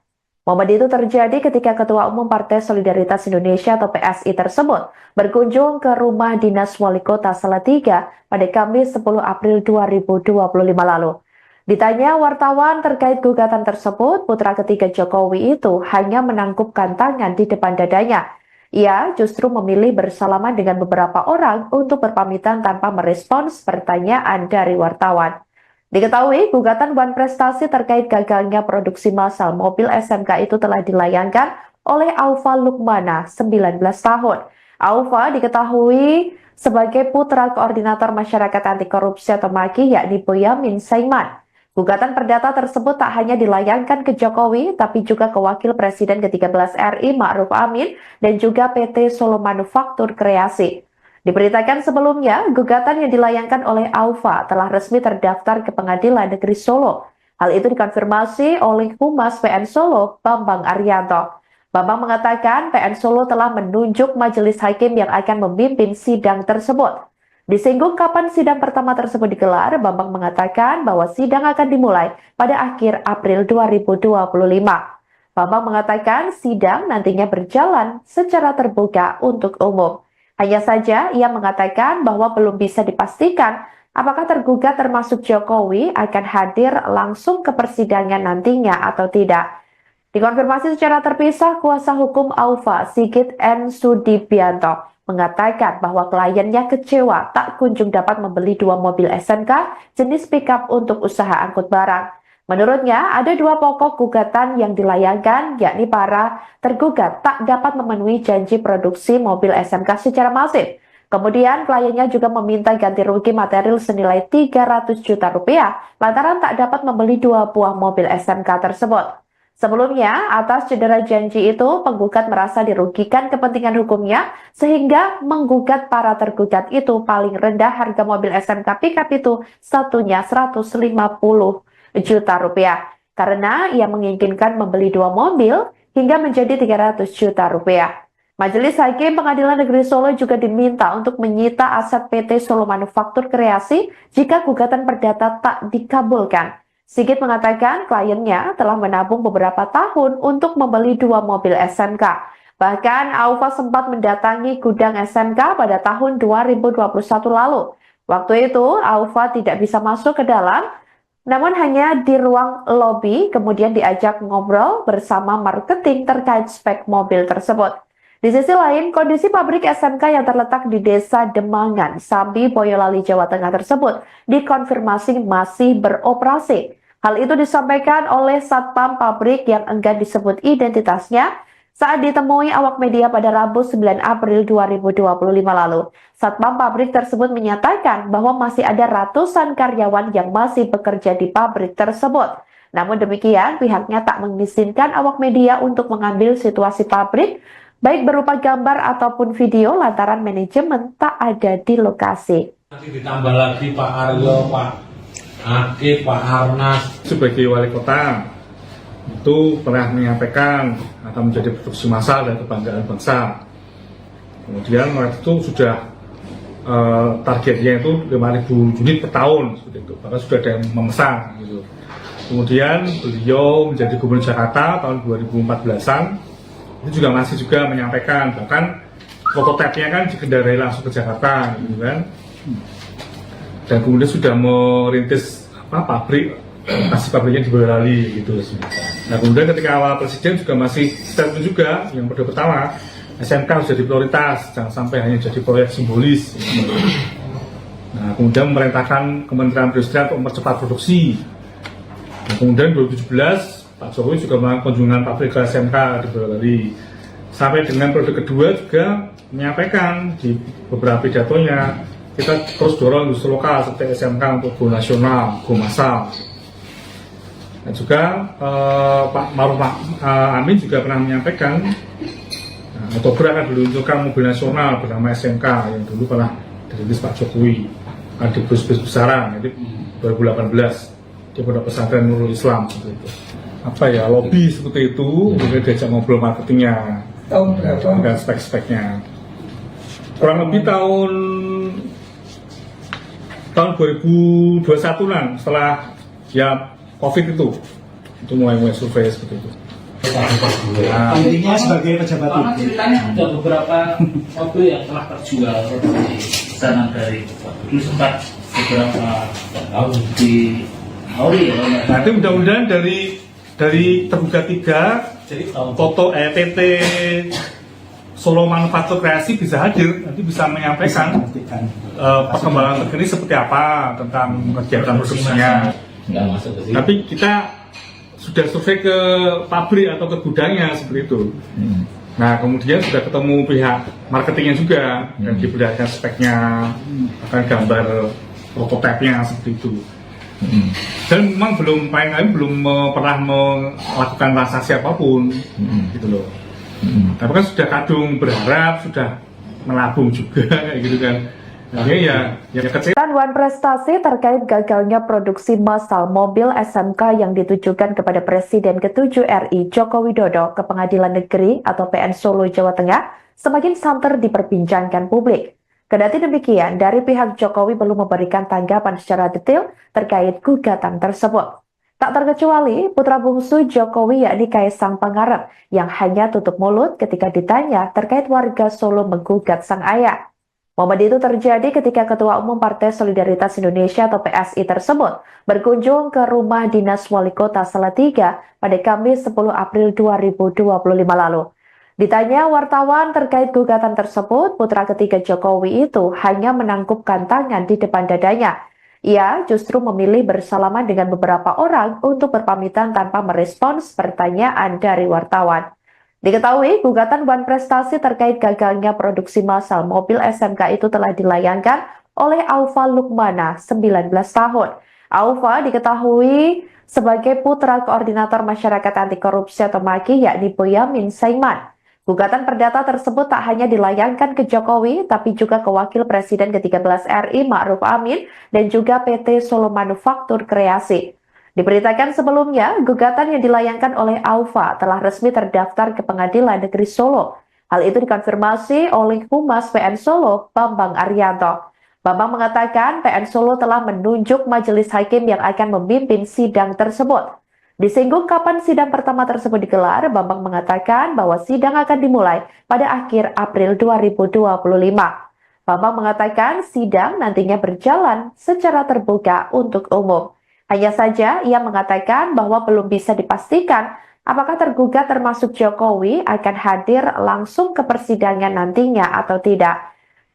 Momen itu terjadi ketika Ketua Umum Partai Solidaritas Indonesia atau PSI tersebut berkunjung ke rumah dinas Wali Kota Salatiga pada Kamis 10 April 2025 lalu. Ditanya wartawan terkait gugatan tersebut, putra ketiga Jokowi itu hanya menangkupkan tangan di depan dadanya. Ia justru memilih bersalaman dengan beberapa orang untuk berpamitan tanpa merespons pertanyaan dari wartawan. Diketahui, gugatan Wan Prestasi terkait gagalnya produksi massal mobil SMK itu telah dilayangkan oleh Aufa Lukmana, 19 tahun. Aufa diketahui sebagai putra koordinator masyarakat anti korupsi atau MAKI yakni Boyamin Saiman. Gugatan perdata tersebut tak hanya dilayangkan ke Jokowi, tapi juga ke Wakil Presiden ke-13 RI Ma'ruf Amin dan juga PT Solo Manufaktur Kreasi. Diberitakan sebelumnya, gugatan yang dilayangkan oleh Aufa telah resmi terdaftar ke Pengadilan Negeri Solo. Hal itu dikonfirmasi oleh Humas PN Solo, Bambang Arianto. Bambang mengatakan PN Solo telah menunjuk majelis hakim yang akan memimpin sidang tersebut. Disinggung kapan sidang pertama tersebut digelar, Bambang mengatakan bahwa sidang akan dimulai pada akhir April 2025. Bambang mengatakan sidang nantinya berjalan secara terbuka untuk umum. Hanya saja ia mengatakan bahwa belum bisa dipastikan apakah tergugat termasuk Jokowi akan hadir langsung ke persidangan nantinya atau tidak. Dikonfirmasi secara terpisah, kuasa hukum Aufa, Sigit N. Sudibianto, mengatakan bahwa kliennya kecewa tak kunjung dapat membeli 2 mobil SMK jenis pickup untuk usaha angkut barang. Menurutnya, ada 2 pokok gugatan yang dilayangkan, yakni para tergugat tak dapat memenuhi janji produksi mobil SMK secara masif. Kemudian, kliennya juga meminta ganti rugi material senilai 300 juta rupiah lantaran tak dapat membeli 2 buah mobil SMK tersebut. Sebelumnya, atas cedera janji itu, penggugat merasa dirugikan kepentingan hukumnya sehingga menggugat para tergugat itu paling rendah harga mobil SMK pickup itu satunya 150 juta rupiah karena ia menginginkan membeli 2 mobil hingga menjadi 300 juta rupiah. Majelis Hakim Pengadilan Negeri Solo juga diminta untuk menyita aset PT Solo Manufaktur Kreasi jika gugatan perdata tak dikabulkan. Sigit mengatakan kliennya telah menabung beberapa tahun untuk membeli 2 mobil SMK. Bahkan Aufa sempat mendatangi gudang SMK pada tahun 2021 lalu. Waktu itu Aufa tidak bisa masuk ke dalam, namun hanya di ruang lobi kemudian diajak ngobrol bersama marketing terkait spek mobil tersebut. Di sisi lain, kondisi pabrik SMK yang terletak di Desa Demangan, Sambi, Boyolali, Jawa Tengah tersebut dikonfirmasi masih beroperasi. Hal itu disampaikan oleh Satpam pabrik yang enggan disebut identitasnya saat ditemui awak media pada Rabu 9 April 2025 lalu. Satpam pabrik tersebut menyatakan bahwa masih ada ratusan karyawan yang masih bekerja di pabrik tersebut. Namun demikian, pihaknya tak mengizinkan awak media untuk mengambil situasi pabrik, baik berupa gambar ataupun video lantaran manajemen tak ada di lokasi. Nanti ditambah lagi Pak Aryo, Pak Akif, Pak Arnas. Sebagai wali kota, itu pernah menyampaikan akan menjadi produksi massal dan kebanggaan bangsa. Kemudian waktu itu sudah targetnya itu 5.000 unit per tahun, seperti itu. Bahkan sudah ada yang memesan. Gitu. Kemudian beliau menjadi gubernur Jakarta tahun 2014-an, itu juga masih menyampaikan, bahkan prototipenya kan dikendarai langsung ke Jakarta, gitu kan. Dan kemudian sudah merintis pabrik, masih pabriknya di Boyolali gitu. Nah kemudian ketika awal presiden juga masih statement juga yang pertama SMK harus jadi prioritas, jangan sampai hanya jadi proyek simbolis. Nah kemudian memerintahkan Kementerian Perindustrian untuk mempercepat produksi. Nah, kemudian 2017 Pak Jokowi juga melakukan kunjungan pabrik ke SMK di Boyolali. Sampai dengan periode kedua juga menyampaikan di beberapa pidatonya kita terus dorong industri lokal seperti SMK untuk go nasional, go massal. Dan juga Pak Maruf Amin juga pernah menyampaikan Oktober akan diluncurkan mobil nasional bernama SMK yang dulu pernah dirilis Pak Jokowi di bus-bus besaran, jadi 2018 di Pondok Pesantren Nurul Islam seperti itu. Apa ya, lobby seperti itu, kemudian diajak ngobrol marketingnya, Tahun berapa? dan spek-speknya. Kurang lebih tahun 2021-an setelah ya COVID itu mulai survei seperti itu. Intinya sebagai pejabat Karena publik. ceritanya ada beberapa mobil yang telah terjual di pesanan dari dulu sempat beberapa tahun di Auri ya. Nanti mudah-mudahan dari terbuka 3 Jadi tahun foto TT Solo Manufaktur Kreasi bisa hadir, nanti bisa menyampaikan perkembangan terkini seperti apa tentang kegiatan produksinya. Nggak masuk ke sini. Tapi kita sudah survei ke pabrik atau ke gudangnya seperti itu. Nah kemudian sudah ketemu pihak marketingnya juga dan diberikan speknya, akan gambar prototipenya seperti itu. Dan memang belum pernah melakukan transaksi apapun, gitu loh. Tapi kan sudah kadung berharap, sudah menabung juga kayak gitu kan. Akhirnya ya kecewa. Wan prestasi terkait gagalnya produksi massal mobil SMK yang ditujukan kepada Presiden ke-7 RI Joko Widodo ke Pengadilan Negeri atau PN Solo, Jawa Tengah semakin santer diperbincangkan publik. Kendati demikian, dari pihak Jokowi belum memberikan tanggapan secara detail terkait gugatan tersebut. Tak terkecuali putra bungsu Jokowi yakni Kaisang Pangarep yang hanya tutup mulut ketika ditanya terkait warga Solo menggugat sang ayah. Momen itu terjadi ketika Ketua Umum Partai Solidaritas Indonesia atau PSI tersebut berkunjung ke rumah dinas Wali Kota Salatiga pada Kamis 10 April 2025 lalu. Ditanya wartawan terkait gugatan tersebut, putra ketiga Jokowi itu hanya menangkupkan tangan di depan dadanya. Ia justru memilih bersalaman dengan beberapa orang untuk berpamitan tanpa merespons pertanyaan dari wartawan. Diketahui, gugatan Wan Prestasi terkait gagalnya produksi massal mobil SMK itu telah dilayangkan oleh Aufa Lukmana, 19 tahun. Aufa diketahui sebagai putra koordinator masyarakat anti korupsi atau MAKI yakni Boyamin Saiman. Gugatan perdata tersebut tak hanya dilayangkan ke Jokowi, tapi juga ke Wakil Presiden ke-13 RI Ma'ruf Amin dan juga PT Solo Manufaktur Kreasi. Diberitakan sebelumnya, gugatan yang dilayangkan oleh Aufa telah resmi terdaftar ke Pengadilan Negeri Solo. Hal itu dikonfirmasi oleh Humas PN Solo, Bambang Arianto. Bambang mengatakan PN Solo telah menunjuk majelis hakim yang akan memimpin sidang tersebut. Disinggung kapan sidang pertama tersebut digelar, Bambang mengatakan bahwa sidang akan dimulai pada akhir April 2025. Bambang mengatakan sidang nantinya berjalan secara terbuka untuk umum. Hanya saja ia mengatakan bahwa belum bisa dipastikan apakah tergugat termasuk Jokowi akan hadir langsung ke persidangan nantinya atau tidak.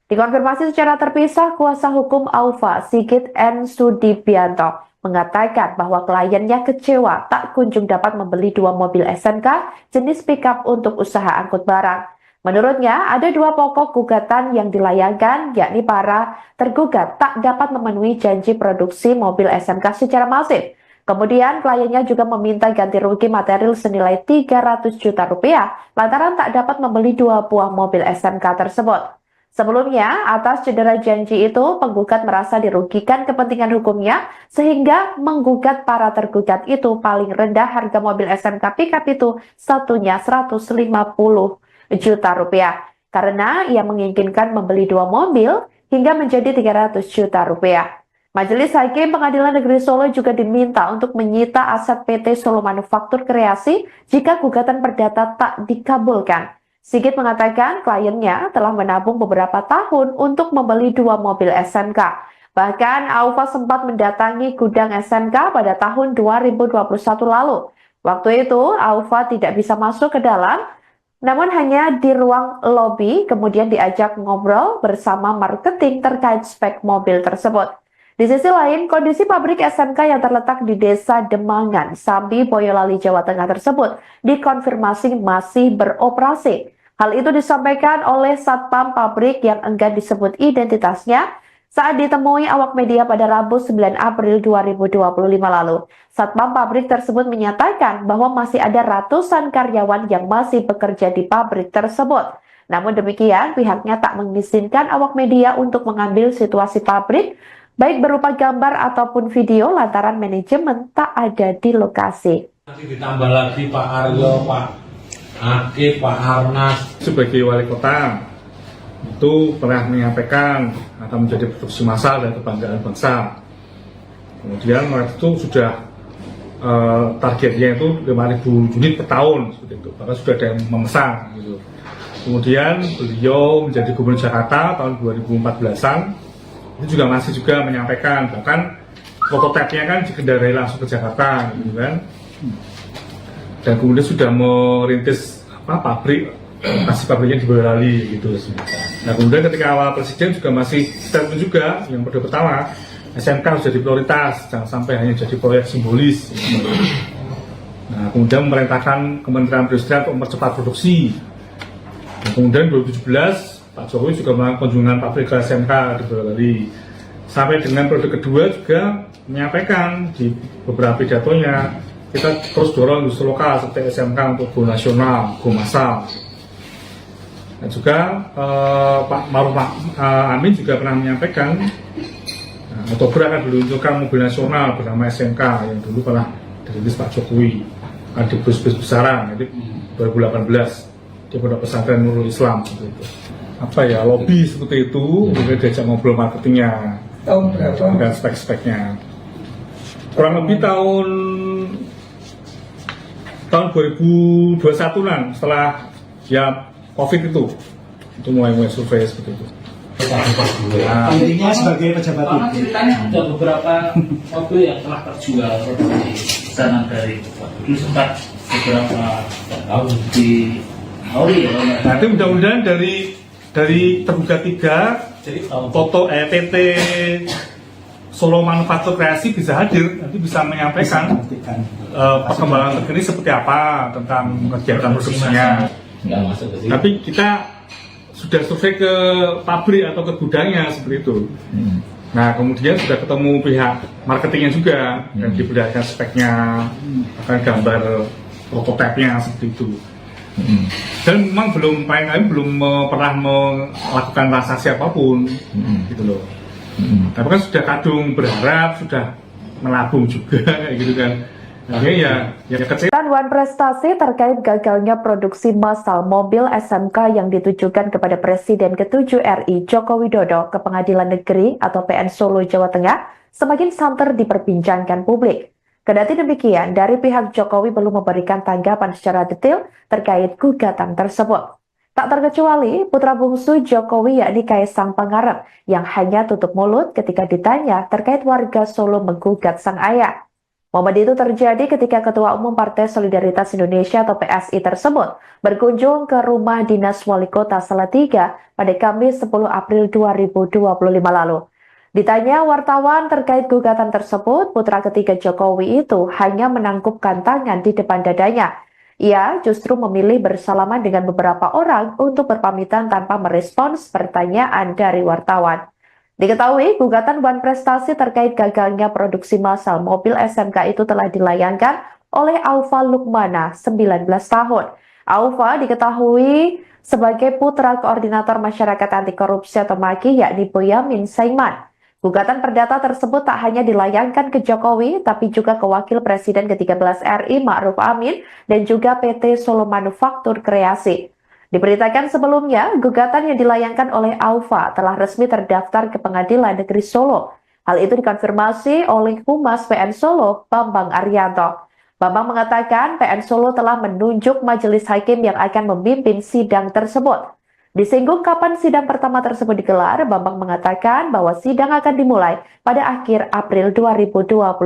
Dikonfirmasi secara terpisah, kuasa hukum Aufa, Sigit N. Sudibianto, mengatakan bahwa kliennya kecewa tak kunjung dapat membeli 2 mobil SMK jenis pickup untuk usaha angkut barang. Menurutnya, ada 2 pokok gugatan yang dilayangkan, yakni para tergugat tak dapat memenuhi janji produksi mobil SMK secara masif. Kemudian, kliennya juga meminta ganti rugi material senilai 300 juta rupiah lantaran tak dapat membeli 2 buah mobil SMK tersebut. Sebelumnya, atas cedera janji itu, penggugat merasa dirugikan kepentingan hukumnya sehingga menggugat para tergugat itu paling rendah harga mobil SMK pickup itu satunya 150 juta rupiah karena ia menginginkan membeli 2 mobil hingga menjadi 300 juta rupiah. Majelis Hakim Pengadilan Negeri Solo juga diminta untuk menyita aset PT Solo Manufaktur Kreasi jika gugatan perdata tak dikabulkan. Sigit mengatakan kliennya telah menabung beberapa tahun untuk membeli 2 mobil SMK. Bahkan Aufa sempat mendatangi gudang SMK pada tahun 2021 lalu. Waktu itu Aufa tidak bisa masuk ke dalam, namun hanya di ruang lobi kemudian diajak ngobrol bersama marketing terkait spek mobil tersebut. Di sisi lain, kondisi pabrik SMK yang terletak di Desa Demangan, Sambi, Boyolali, Jawa Tengah tersebut dikonfirmasi masih beroperasi. Hal itu disampaikan oleh Satpam pabrik yang enggan disebut identitasnya saat ditemui awak media pada Rabu 9 April 2025 lalu. Satpam pabrik tersebut menyatakan bahwa masih ada ratusan karyawan yang masih bekerja di pabrik tersebut. Namun demikian, pihaknya tak mengizinkan awak media untuk mengambil situasi pabrik, baik berupa gambar ataupun video lantaran manajemen tak ada di lokasi. Nanti ditambah lagi Pak Aryo, Pak Akif, Pak Arnas. Sebagai wali kota, itu pernah menyampaikan akan menjadi produksi massal dan kebanggaan bangsa. Kemudian waktu itu sudah targetnya itu 5.000 unit per tahun, seperti itu. Bahkan sudah ada yang memesan. Gitu. Kemudian beliau menjadi Gubernur Jakarta tahun 2014-an, itu juga masih juga menyampaikan, bahkan prototipenya kan dikendarai langsung ke Jakarta, gitu kan. Dan kemudian sudah merintis pabrik, kasih pabriknya di Boyolali gitu. Nah kemudian ketika awal presiden juga masih statement juga yang pertama SMK harus jadi prioritas, jangan sampai hanya jadi proyek simbolis. Nah kemudian memerintahkan Kementerian Perindustrian untuk mempercepat produksi. Nah, kemudian 2017 Pak Jokowi juga melakukan kunjungan pabrik ke SMK di Boyolali. Sampai dengan periode kedua juga menyampaikan di beberapa pidatonya kita terus dorong industri lokal seperti SMK untuk go nasional, go massal. Dan juga Pak Maruf Amin juga pernah menyampaikan Oktober akan diluncurkan mobil nasional bernama SMK yang dulu pernah dirilis Pak Jokowi di bus-bus besaran, jadi 2018 di Pondok Pesantren Nurul Islam seperti itu. Apa ya, lobby seperti itu, kemudian diajak ngobrol marketingnya, Tahun berapa? dan spek-speknya. Kurang lebih tahun 2021-an setelah ya COVID itu mulai survei seperti itu. Intinya sebagai pejabat Karena publik. ceritanya ada beberapa mobil yang telah terjual di pesanan dari dulu sempat beberapa tahun di Auri ya. Nanti mudah-mudahan dari tergugat 3 Jadi foto PT Solo Manufaktur Kreasi bisa hadir, nanti bisa menyampaikan perkembangan terkini seperti apa tentang kegiatan produksinya. Nggak masuk ke sini. Tapi kita sudah survei ke pabrik atau ke gudangnya seperti itu. Nah kemudian sudah ketemu pihak marketingnya juga dan diberikan speknya, akan gambar prototipenya seperti itu. Dan memang belum pernah melakukan transaksi apapun, gitu loh. Tapi kan sudah kadung berharap, sudah menabung juga, kayak gitu kan. Akhirnya ya kecewa. Wan Prestasi terkait gagalnya produksi massal mobil SMK yang ditujukan kepada Presiden ke-7 RI Joko Widodo ke Pengadilan Negeri atau PN Solo, Jawa Tengah semakin santer diperbincangkan publik. Kendati demikian, dari pihak Jokowi belum memberikan tanggapan secara detail terkait gugatan tersebut. Tak terkecuali putra bungsu Jokowi yakni Kaisang Pangarep yang hanya tutup mulut ketika ditanya terkait warga Solo menggugat sang ayah. Momen itu terjadi ketika Ketua Umum Partai Solidaritas Indonesia atau PSI tersebut berkunjung ke rumah dinas Wali Kota Salatiga pada Kamis 10 April 2025 lalu. Ditanya wartawan terkait gugatan tersebut, putra ketiga Jokowi itu hanya menangkupkan tangan di depan dadanya. Ia justru memilih bersalaman dengan beberapa orang untuk berpamitan tanpa merespons pertanyaan dari wartawan. Diketahui, gugatan Wan Prestasi terkait gagalnya produksi massal mobil SMK itu telah dilayangkan oleh Aufa Lukmana, 19 tahun. Aufa diketahui sebagai putra koordinator masyarakat anti korupsi atau MAKI yakni Boyamin Saiman. Gugatan perdata tersebut tak hanya dilayangkan ke Jokowi, tapi juga ke Wakil Presiden ke-13 RI Ma'ruf Amin dan juga PT Solo Manufaktur Kreasi. Diberitakan sebelumnya, gugatan yang dilayangkan oleh Aufa telah resmi terdaftar ke Pengadilan Negeri Solo. Hal itu dikonfirmasi oleh Humas PN Solo, Bambang Arianto. Bambang mengatakan PN Solo telah menunjuk majelis hakim yang akan memimpin sidang tersebut. Disinggung kapan sidang pertama tersebut digelar, Bambang mengatakan bahwa sidang akan dimulai pada akhir April 2025.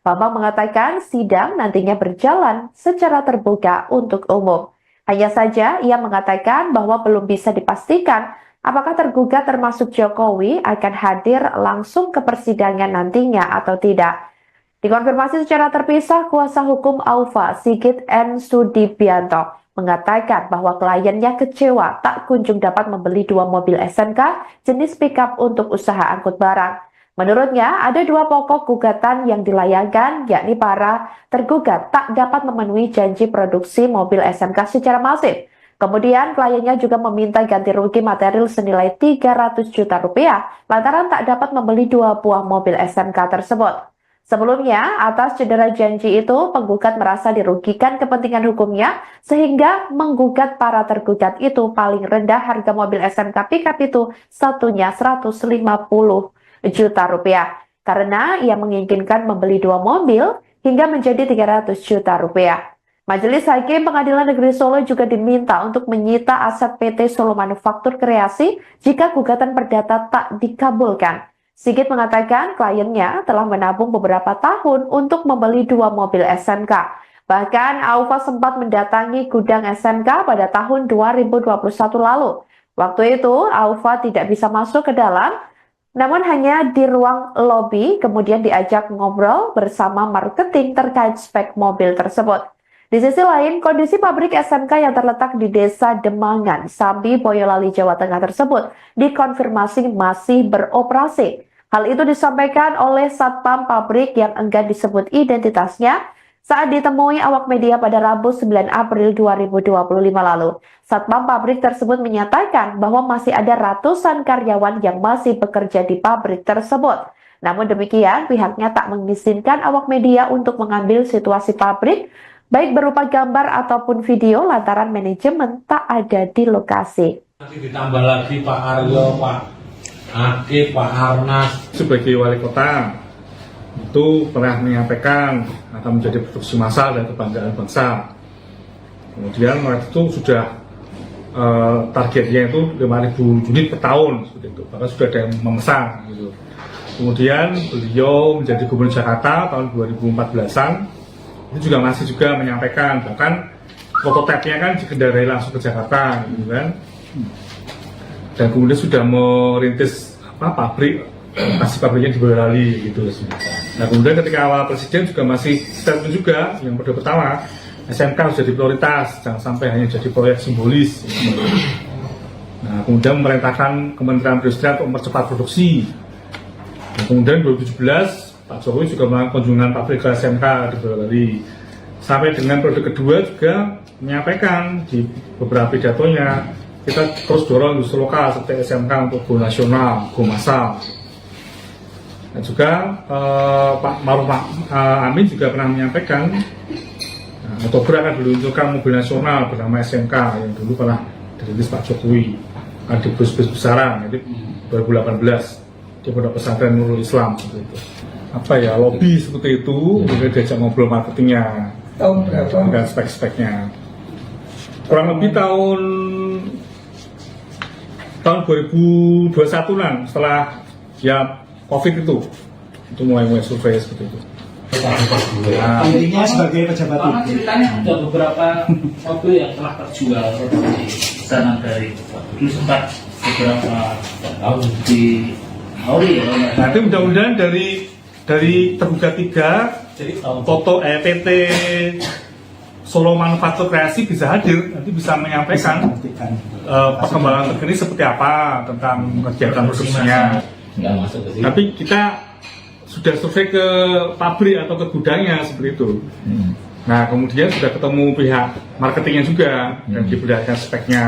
Bambang mengatakan sidang nantinya berjalan secara terbuka untuk umum. Hanya saja ia mengatakan bahwa belum bisa dipastikan apakah tergugat termasuk Jokowi akan hadir langsung ke persidangan nantinya atau tidak. Dikonfirmasi secara terpisah, kuasa hukum Aufa, Sigit N. Sudibianto, mengatakan bahwa kliennya kecewa tak kunjung dapat membeli 2 mobil SMK jenis pickup untuk usaha angkut barang. Menurutnya, ada 2 pokok gugatan yang dilayangkan, yakni para tergugat tak dapat memenuhi janji produksi mobil SMK secara masif. Kemudian, kliennya juga meminta ganti rugi material senilai 300 juta rupiah lantaran tak dapat membeli 2 buah mobil SMK tersebut. Sebelumnya, atas cedera janji itu, penggugat merasa dirugikan kepentingan hukumnya sehingga menggugat para tergugat itu paling rendah harga mobil SMK pickup itu satunya 150 juta rupiah karena ia menginginkan membeli 2 mobil hingga menjadi 300 juta rupiah. Majelis Hakim Pengadilan Negeri Solo juga diminta untuk menyita aset PT Solo Manufaktur Kreasi jika gugatan perdata tak dikabulkan. Sigit mengatakan kliennya telah menabung beberapa tahun untuk membeli 2 mobil SMK. Bahkan Aufa sempat mendatangi gudang SMK pada tahun 2021 lalu. Waktu itu Aufa tidak bisa masuk ke dalam, namun hanya di ruang lobi, kemudian diajak ngobrol bersama marketing terkait spek mobil tersebut. Di sisi lain, kondisi pabrik SMK yang terletak di Desa Demangan, Sambi, Boyolali, Jawa Tengah tersebut dikonfirmasi masih beroperasi. Hal itu disampaikan oleh Satpam pabrik yang enggan disebut identitasnya saat ditemui awak media pada Rabu 9 April 2025 lalu. Satpam pabrik tersebut menyatakan bahwa masih ada ratusan karyawan yang masih bekerja di pabrik tersebut. Namun demikian, pihaknya tak mengizinkan awak media untuk mengambil situasi pabrik, baik berupa gambar ataupun video lantaran manajemen tak ada di lokasi. Nanti ditambah lagi Pak Aryo, Pak Akif, Pak Arnas. Sebagai wali kota, itu pernah menyampaikan akan menjadi produksi massal dan kebanggaan bangsa. Kemudian waktu itu sudah targetnya itu 5.000 unit per tahun, seperti itu. Bahkan sudah ada yang memesan. Gitu. Kemudian beliau menjadi Gubernur Jakarta tahun 2014-an, itu juga masih juga menyampaikan, bahkan prototipenya kan dikendarai langsung ke Jakarta, gitu kan. Dan kemudian sudah merintis pabrik, kasih pabriknya di Boyolali gitu. Nah kemudian ketika awal presiden juga masih statement juga yang pertama SMK harus jadi prioritas, jangan sampai hanya jadi proyek simbolis. Nah kemudian memerintahkan Kementerian Perindustrian untuk mempercepat produksi. Nah, kemudian 2017 Pak Jokowi juga melakukan kunjungan pabrik ke SMK di Boyolali. Sampai dengan periode kedua juga menyampaikan di beberapa pidatonya kita terus dorong industri lokal seperti SMK untuk go nasional, go massal. Dan juga Pak Ma'ruf Amin juga pernah menyampaikan Oktober akan diluncurkan mobil nasional bernama SMK yang dulu pernah dirintis Pak Jokowi, ada bus-bus besaran, jadi 2018 di Pondok Pesantren Nurul Islam seperti itu. Apa ya, lobby seperti itu, kemudian diajak ngobrol marketingnya, Tahun berapa? dan spek-speknya. Kurang lebih tahun 2021-an setelah ya COVID itu mulai survei seperti itu. Intinya sebagai pejabat Karena publik. ceritanya ada beberapa mobil yang telah terjual di pesanan dari Bapak. Dulu sempat beberapa tahun di Auri ya. Nanti mudah-mudahan dari tergugat 3 Jadi tahun Toto PT Solo Manufaktur Kreasi bisa hadir, nanti bisa menyampaikan Buktikan. perkembangan terkini seperti apa tentang kegiatan produksinya. nggak masuk ke sini. Tapi kita sudah survei ke pabrik atau ke gudangnya seperti itu. Nah, kemudian sudah ketemu pihak marketingnya juga dan diberikan speknya,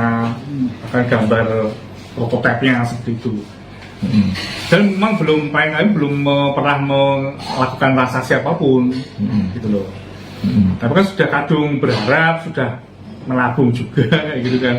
akan gambar prototipenya seperti itu. Dan memang belum pernah melakukan transaksi apapun, gitu loh. Tapi kan sudah kadung berharap, sudah menabung juga, kayak gitu kan.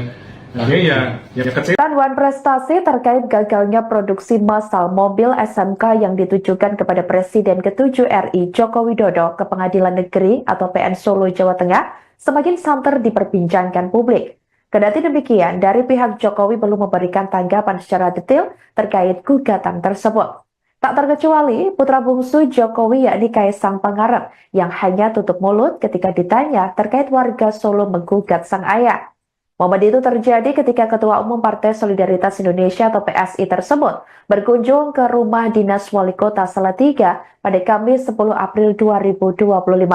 Akhirnya ya kecewa. Tanuan prestasi terkait gagalnya produksi massal mobil SMK yang ditujukan kepada Presiden ke-7 RI Joko Widodo ke Pengadilan Negeri atau PN Solo, Jawa Tengah semakin santer diperbincangkan publik. Kendati demikian, dari pihak Jokowi belum memberikan tanggapan secara detail terkait gugatan tersebut. Tak terkecuali putra bungsu Jokowi yakni Kaisang Pangarep yang hanya tutup mulut ketika ditanya terkait warga Solo menggugat sang ayah. Momen itu terjadi ketika Ketua Umum Partai Solidaritas Indonesia atau PSI tersebut berkunjung ke rumah dinas Wali Kota Salatiga pada Kamis 10 April 2025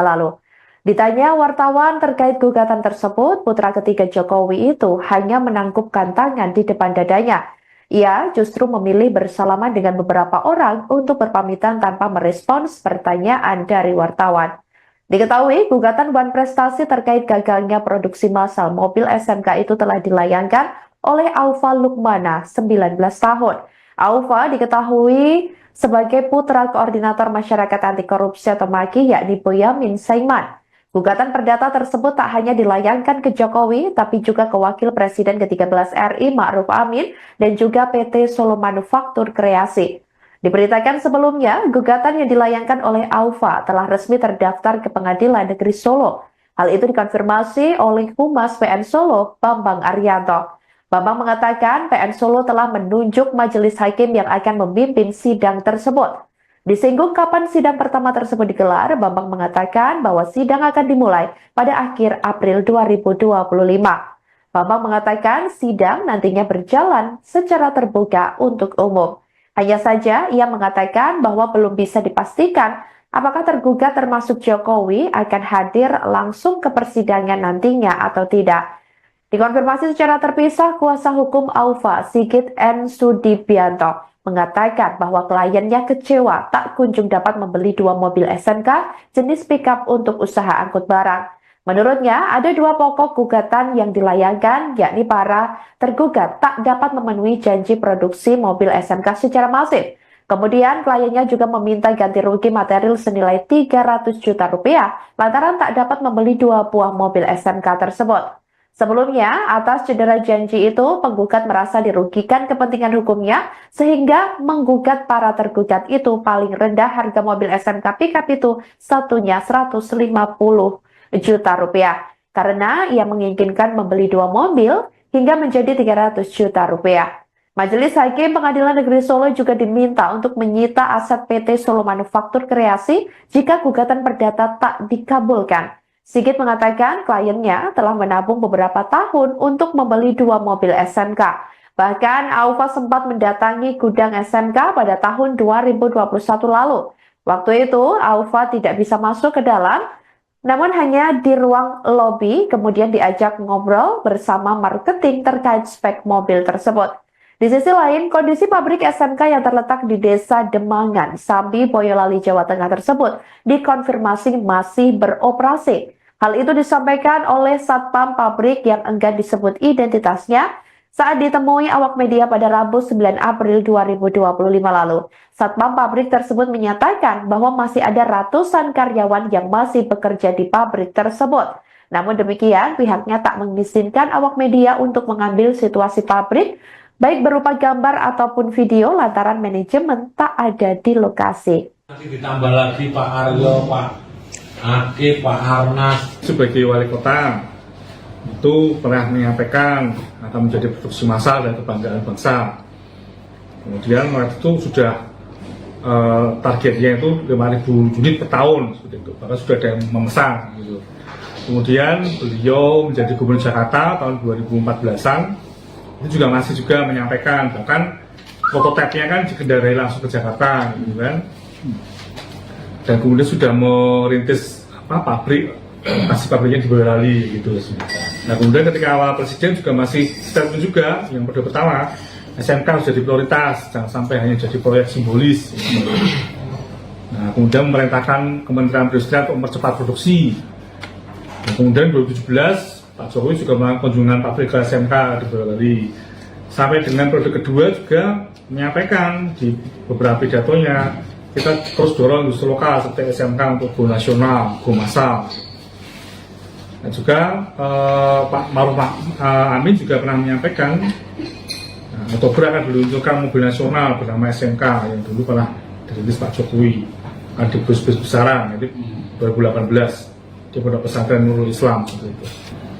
lalu. Ditanya wartawan terkait gugatan tersebut, putra ketiga Jokowi itu hanya menangkupkan tangan di depan dadanya. Ia justru memilih bersalaman dengan beberapa orang untuk berpamitan tanpa merespons pertanyaan dari wartawan. Diketahui, gugatan Wan Prestasi terkait gagalnya produksi massal mobil SMK itu telah dilayangkan oleh Aufa Lukmana, 19 tahun. Aufa diketahui sebagai putra koordinator masyarakat anti korupsi atau MAKI yakni Boyamin Saiman. Gugatan perdata tersebut tak hanya dilayangkan ke Jokowi, tapi juga ke Wakil Presiden ke-13 RI Ma'ruf Amin dan juga PT Solo Manufaktur Kreasi. Diberitakan sebelumnya, gugatan yang dilayangkan oleh Aufa telah resmi terdaftar ke Pengadilan Negeri Solo. Hal itu dikonfirmasi oleh Humas PN Solo, Bambang Arianto. Bambang mengatakan PN Solo telah menunjuk majelis hakim yang akan memimpin sidang tersebut. Disinggung kapan sidang pertama tersebut digelar, Bambang mengatakan bahwa sidang akan dimulai pada akhir April 2025. Bambang mengatakan sidang nantinya berjalan secara terbuka untuk umum. Hanya saja ia mengatakan bahwa belum bisa dipastikan apakah tergugat termasuk Jokowi akan hadir langsung ke persidangan nantinya atau tidak. Dikonfirmasi secara terpisah, kuasa hukum Aufa, Sigit N. Sudibianto, mengatakan bahwa kliennya kecewa tak kunjung dapat membeli 2 mobil SMK jenis pickup untuk usaha angkut barang. Menurutnya, ada 2 pokok gugatan yang dilayangkan, yakni para tergugat tak dapat memenuhi janji produksi mobil SMK secara masif. Kemudian, kliennya juga meminta ganti rugi material senilai 300 juta rupiah lantaran tak dapat membeli 2 buah mobil SMK tersebut. Sebelumnya, atas cedera janji itu, penggugat merasa dirugikan kepentingan hukumnya sehingga menggugat para tergugat itu paling rendah harga mobil SMK pickup itu satunya 150 juta rupiah karena ia menginginkan membeli 2 mobil hingga menjadi 300 juta rupiah. Majelis Hakim Pengadilan Negeri Solo juga diminta untuk menyita aset PT Solo Manufaktur Kreasi jika gugatan perdata tak dikabulkan. Sigit mengatakan kliennya telah menabung beberapa tahun untuk membeli 2 mobil SMK. Bahkan Aufa sempat mendatangi gudang SMK pada tahun 2021 lalu. Waktu itu Aufa tidak bisa masuk ke dalam, namun hanya di ruang lobi, kemudian diajak ngobrol bersama marketing terkait spek mobil tersebut. Di sisi lain, kondisi pabrik SMK yang terletak di Desa Demangan, Sambi, Boyolali, Jawa Tengah tersebut dikonfirmasi masih beroperasi. Hal itu disampaikan oleh Satpam pabrik yang enggan disebut identitasnya saat ditemui awak media pada Rabu 9 April 2025 lalu. Satpam pabrik tersebut menyatakan bahwa masih ada ratusan karyawan yang masih bekerja di pabrik tersebut. Namun demikian, pihaknya tak mengizinkan awak media untuk mengambil situasi pabrik, baik berupa gambar ataupun video lantaran manajemen tak ada di lokasi. Nanti ditambah lagi Pak Aryo, Pak Akif, Pak Arnas. Sebagai wali kota, itu pernah menyampaikan akan menjadi produksi massal dan kebanggaan bangsa. Kemudian waktu itu sudah targetnya itu 5.000 unit per tahun, seperti itu. Bahkan sudah ada yang memesan. Gitu. Kemudian beliau menjadi gubernur Jakarta tahun 2014-an, itu juga masih juga menyampaikan, bahkan prototipenya kan dikendarai langsung ke Jakarta, gitu kan. Dan kemudian sudah merintis pabrik, kasih pabriknya di Boyolali, gitu. Nah kemudian ketika awal presiden juga masih statement juga, yang pertama, SMK harus jadi prioritas, jangan sampai hanya jadi proyek simbolis. Gitu. Nah kemudian memerintahkan Kementerian Perindustrian untuk mempercepat produksi. Nah, kemudian 2017 Pak Jokowi juga melakukan kunjungan pabrik ke SMK di Boyolali. Sampai dengan periode kedua juga menyampaikan di beberapa pidatonya kita terus dorong industri lokal seperti SMK untuk go nasional, go massal. Dan juga Pak Maruf Amin juga pernah menyampaikan Oktober akan diluncurkan mobil nasional bernama SMK yang dulu pernah dirintis Pak Jokowi, akan di bus-bus besaran, jadi 2018. Di Pondok Pesantren Nurul Islam seperti itu.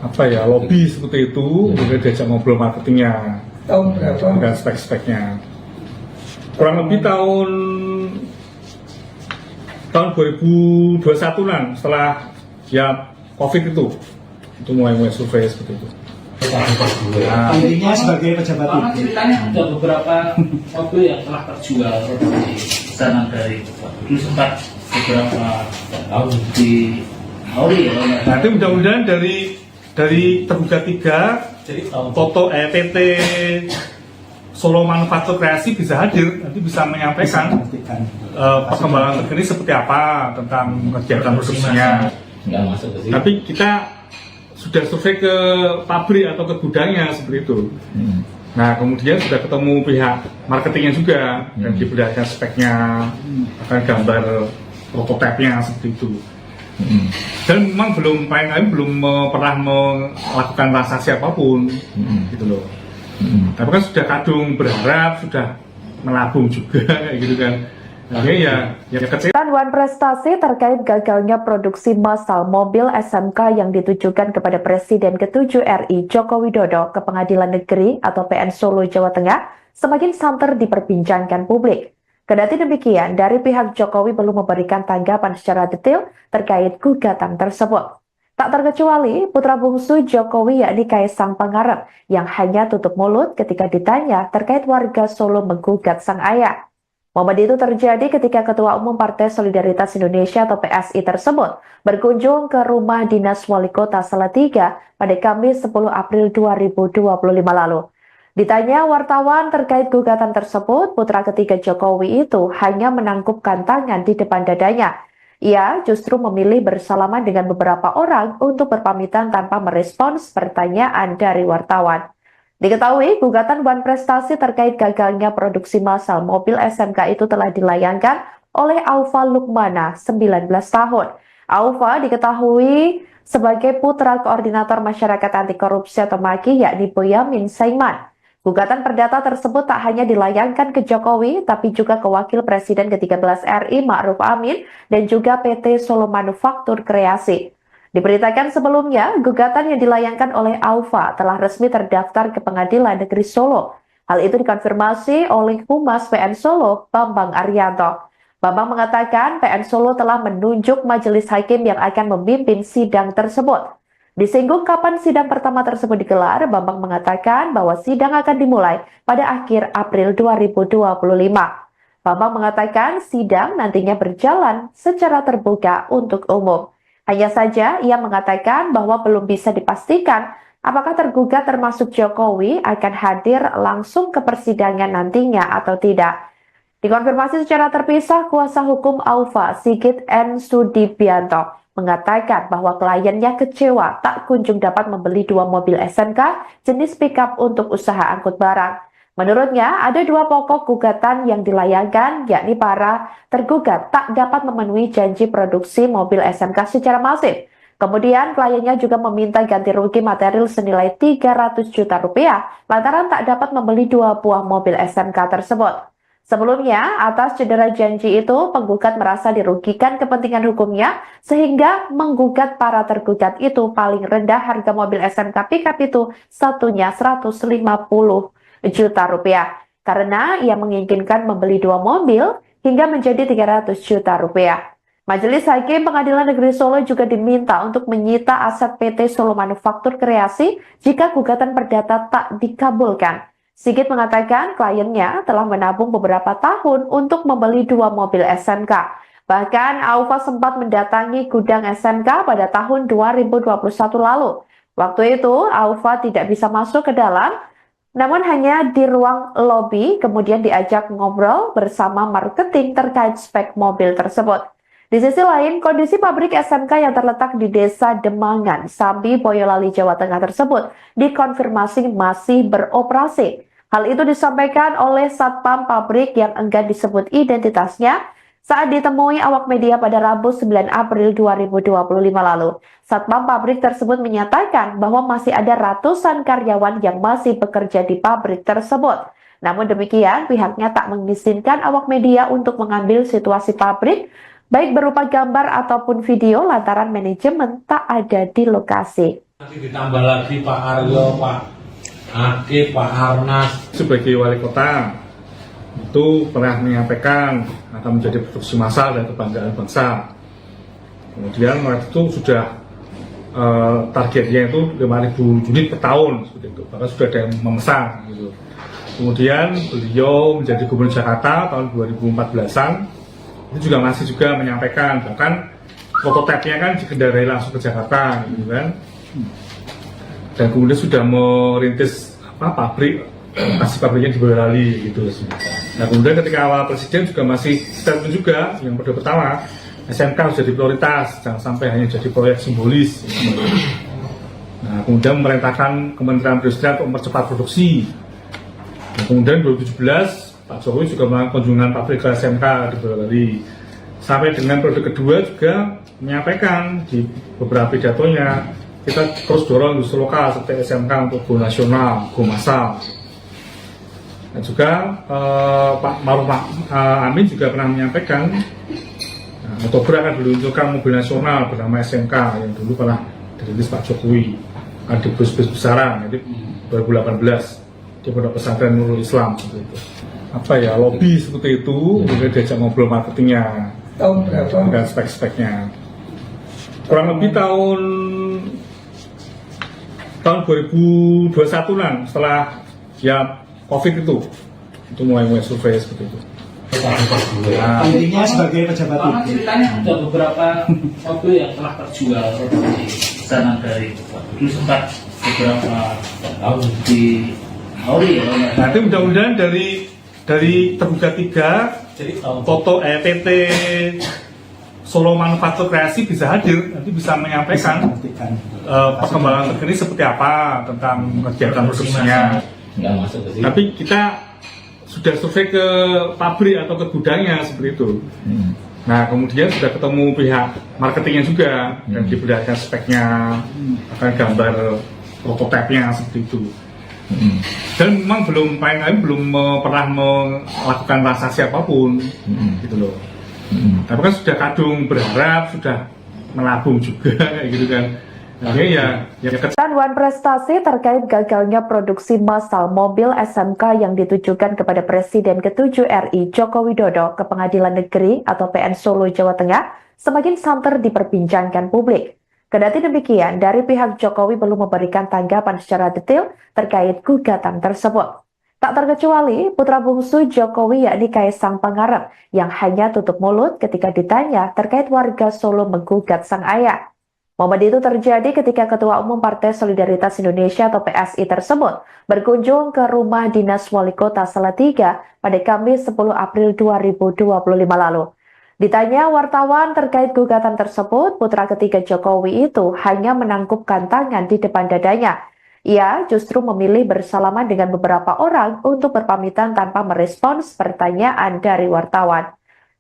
Apa ya, lobby seperti itu, kemudian diajak ngobrol marketingnya, Tahun berapa? dan spek-speknya. Kurang lebih tahun 2021-an setelah ya COVID itu mulai survei seperti itu. Nah, Intinya sebagai pejabat Karena publik. ceritanya ada beberapa mobil yang telah terjual seperti pesanan dari dulu sempat beberapa tahun di Auri ya. Nanti mudah-mudahan dari tergugat 3 Jadi tahun foto PT Solo Manufaktur Kreasi bisa hadir, nanti bisa menyampaikan perkembangan terkini seperti apa tentang kegiatan produksinya. nggak masuk ke sini. Tapi kita sudah survei ke pabrik atau ke gudangnya seperti itu. Nah kemudian sudah ketemu pihak marketingnya juga dan diperlihatkan speknya, akan gambar prototipenya seperti itu. Dan memang belum pernah melakukan transaksi apapun, gitu loh. Tapi kan sudah kadung berharap, sudah melabung juga kayak gitu kan. Akhirnya ya kecil. Wan prestasi terkait gagalnya produksi massal mobil SMK yang ditujukan kepada Presiden ke-7 RI Joko Widodo ke Pengadilan Negeri atau PN Solo, Jawa Tengah semakin santer diperbincangkan publik. Kendati demikian, dari pihak Jokowi belum memberikan tanggapan secara detail terkait gugatan tersebut. Tak terkecuali putra bungsu Jokowi yakni Kaisang Pangarep yang hanya tutup mulut ketika ditanya terkait warga Solo menggugat sang ayah. Momen itu terjadi ketika Ketua Umum Partai Solidaritas Indonesia atau PSI tersebut berkunjung ke rumah dinas Wali Kota Salatiga pada Kamis 10 April 2025 lalu. Ditanya wartawan terkait gugatan tersebut, putra ketiga Jokowi itu hanya menangkupkan tangan di depan dadanya. Ia justru memilih bersalaman dengan beberapa orang untuk berpamitan tanpa merespons pertanyaan dari wartawan. Diketahui, gugatan Wan Prestasi terkait gagalnya produksi massal mobil SMK itu telah dilayangkan oleh Aufa Lukmana, 19 tahun. Aufa diketahui sebagai putra koordinator masyarakat anti korupsi atau MAKI yakni Boyamin Saiman. Gugatan perdata tersebut tak hanya dilayangkan ke Jokowi, tapi juga ke Wakil Presiden ke-13 RI Ma'ruf Amin dan juga PT Solo Manufaktur Kreasi. Diberitakan sebelumnya, gugatan yang dilayangkan oleh Aufa telah resmi terdaftar ke Pengadilan Negeri Solo. Hal itu dikonfirmasi oleh Humas PN Solo, Bambang Arianto. Bambang mengatakan PN Solo telah menunjuk majelis hakim yang akan memimpin sidang tersebut. Disinggung kapan sidang pertama tersebut digelar, Bambang mengatakan bahwa sidang akan dimulai pada akhir April 2025. Bambang mengatakan sidang nantinya berjalan secara terbuka untuk umum. Hanya saja ia mengatakan bahwa belum bisa dipastikan apakah tergugat termasuk Jokowi akan hadir langsung ke persidangan nantinya atau tidak. Dikonfirmasi secara terpisah, kuasa hukum Aufa, Sigit N. Sudibianto, mengatakan bahwa kliennya kecewa tak kunjung dapat membeli 2 mobil SMK jenis pickup untuk usaha angkut barang. Menurutnya, ada 2 pokok gugatan yang dilayangkan, yakni para tergugat tak dapat memenuhi janji produksi mobil SMK secara masif. Kemudian kliennya juga meminta ganti rugi material senilai 300 juta rupiah lantaran tak dapat membeli 2 buah mobil SMK tersebut. Sebelumnya, atas cedera janji itu, penggugat merasa dirugikan kepentingan hukumnya sehingga menggugat para tergugat itu paling rendah harga mobil SMK pickup itu satunya 150 juta rupiah. Karena ia menginginkan membeli 2 mobil hingga menjadi 300 juta rupiah. Majelis Hakim Pengadilan Negeri Solo juga diminta untuk menyita aset PT Solo Manufaktur Kreasi jika gugatan perdata tak dikabulkan. Sigit mengatakan kliennya telah menabung beberapa tahun untuk membeli 2 mobil SMK. Bahkan Aufa sempat mendatangi gudang SMK pada tahun 2021 lalu. Waktu itu Aufa tidak bisa masuk ke dalam, namun hanya di ruang lobi, kemudian diajak ngobrol bersama marketing terkait spek mobil tersebut. Di sisi lain, kondisi pabrik SMK yang terletak di Desa Demangan, Sambi, Boyolali, Jawa Tengah tersebut dikonfirmasi masih beroperasi. Hal itu disampaikan oleh Satpam pabrik yang enggan disebut identitasnya saat ditemui awak media pada Rabu 9 April 2025 lalu. Satpam pabrik tersebut menyatakan bahwa masih ada ratusan karyawan yang masih bekerja di pabrik tersebut. Namun demikian, pihaknya tak mengizinkan awak media untuk mengambil situasi pabrik, baik berupa gambar ataupun video lantaran manajemen tak ada di lokasi. Nanti ditambah lagi Pak Aryo, Pak Akif, Pak Arnas. Sebagai wali kota, itu pernah menyampaikan akan menjadi produksi massal dan kebanggaan bangsa. Kemudian waktu itu sudah targetnya itu 5.000 unit per tahun, seperti itu. Bahkan sudah ada yang memesan. Gitu. Kemudian beliau menjadi gubernur Jakarta tahun 2014-an. Itu juga masih juga menyampaikan, bahkan prototipenya kan dikendarai langsung ke Jakarta, gitu kan. Dan kemudian sudah merintis pabrik, kasih pabriknya di Boyolali, gitu. Nah kemudian ketika awal presiden juga masih statement juga, yang pertama, SMK harus jadi prioritas, jangan sampai hanya jadi proyek simbolis. Gitu. Nah kemudian memerintahkan Kementerian Perindustrian untuk mempercepat produksi. Nah, kemudian 2017 Pak Jokowi juga melakukan kunjungan pabrik ke SMK di Boyolali. Sampai dengan periode kedua juga menyampaikan di beberapa pidatonya, kita terus dorong industri lokal seperti SMK untuk go nasional, go massal. Dan juga Pak Maruf Amin juga pernah menyampaikan, Oktober akan diluncurkan mobil nasional bernama SMK yang dulu pernah dirintis Pak Jokowi, di bus-bus besaran, jadi 2018 di Pondok Pesantren Nurul Islam seperti itu. Apa ya, lobby seperti itu, kemudian diajak ngobrol marketingnya Tahun berapa? dengan spek-speknya. Kurang lebih tahun 2021-an setelah ya COVID itu mulai survei seperti itu. Nah, Intinya sebagai pejabat Karena publik. ceritanya ada beberapa mobil yang telah terjual di pesanan dari dulu sempat beberapa tahun di Auri ya. Nanti mudah-mudahan dari tergugat 3 Jadi tahun foto PT Solo Manufaktur Kreasi bisa hadir, nanti bisa menyampaikan perkembangan terkini seperti apa tentang kegiatan produksinya. nggak masuk ke sini. Tapi kita sudah survei ke pabrik atau ke gudangnya seperti itu. Nah kemudian sudah ketemu pihak marketingnya juga dan diperlihatkan speknya, akan gambar prototipenya seperti itu. Dan memang belum pernah melakukan transaksi apapun, gitu loh. Tapi kan sudah kadung berharap, sudah menabung juga kayak gitu kan. Akhirnya ya Tanuan prestasi terkait gagalnya produksi massal mobil SMK yang ditujukan kepada Presiden ke-7 RI Joko Widodo ke Pengadilan Negeri atau PN Solo, Jawa Tengah semakin santer diperbincangkan publik. Kendati demikian, dari pihak Jokowi belum memberikan tanggapan secara detail terkait gugatan tersebut. Tak terkecuali putra bungsu Jokowi yakni Kaisang Pangarep yang hanya tutup mulut ketika ditanya terkait warga Solo menggugat sang ayah. Momen itu terjadi ketika Ketua Umum Partai Solidaritas Indonesia atau PSI tersebut berkunjung ke rumah dinas Wali Kota Salatiga pada Kamis 10 April 2025 lalu. Ditanya wartawan terkait gugatan tersebut, putra ketiga Jokowi itu hanya menangkupkan tangan di depan dadanya. Ia justru memilih bersalaman dengan beberapa orang untuk berpamitan tanpa merespons pertanyaan dari wartawan.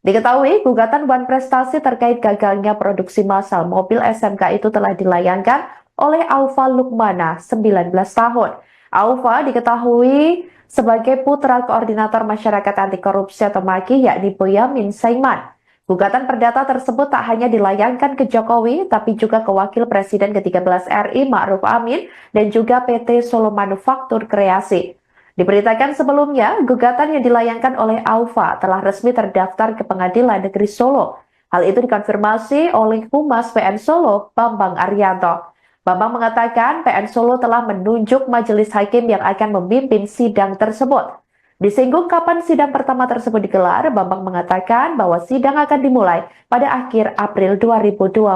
Diketahui, gugatan Wan Prestasi terkait gagalnya produksi massal mobil SMK itu telah dilayangkan oleh Aufa Lukmana, 19 tahun. Aufa diketahui sebagai putra koordinator masyarakat anti korupsi atau MAKI, yakni Boyamin Saiman. Gugatan perdata tersebut tak hanya dilayangkan ke Jokowi, tapi juga ke Wakil Presiden ke-13 RI Ma'ruf Amin dan juga PT Solo Manufaktur Kreasi. Diberitakan sebelumnya, gugatan yang dilayangkan oleh Aufa telah resmi terdaftar ke Pengadilan Negeri Solo. Hal itu dikonfirmasi oleh Humas PN Solo, Bambang Arianto. Bambang mengatakan PN Solo telah menunjuk majelis hakim yang akan memimpin sidang tersebut. Disinggung kapan sidang pertama tersebut digelar, Bambang mengatakan bahwa sidang akan dimulai pada akhir April 2025.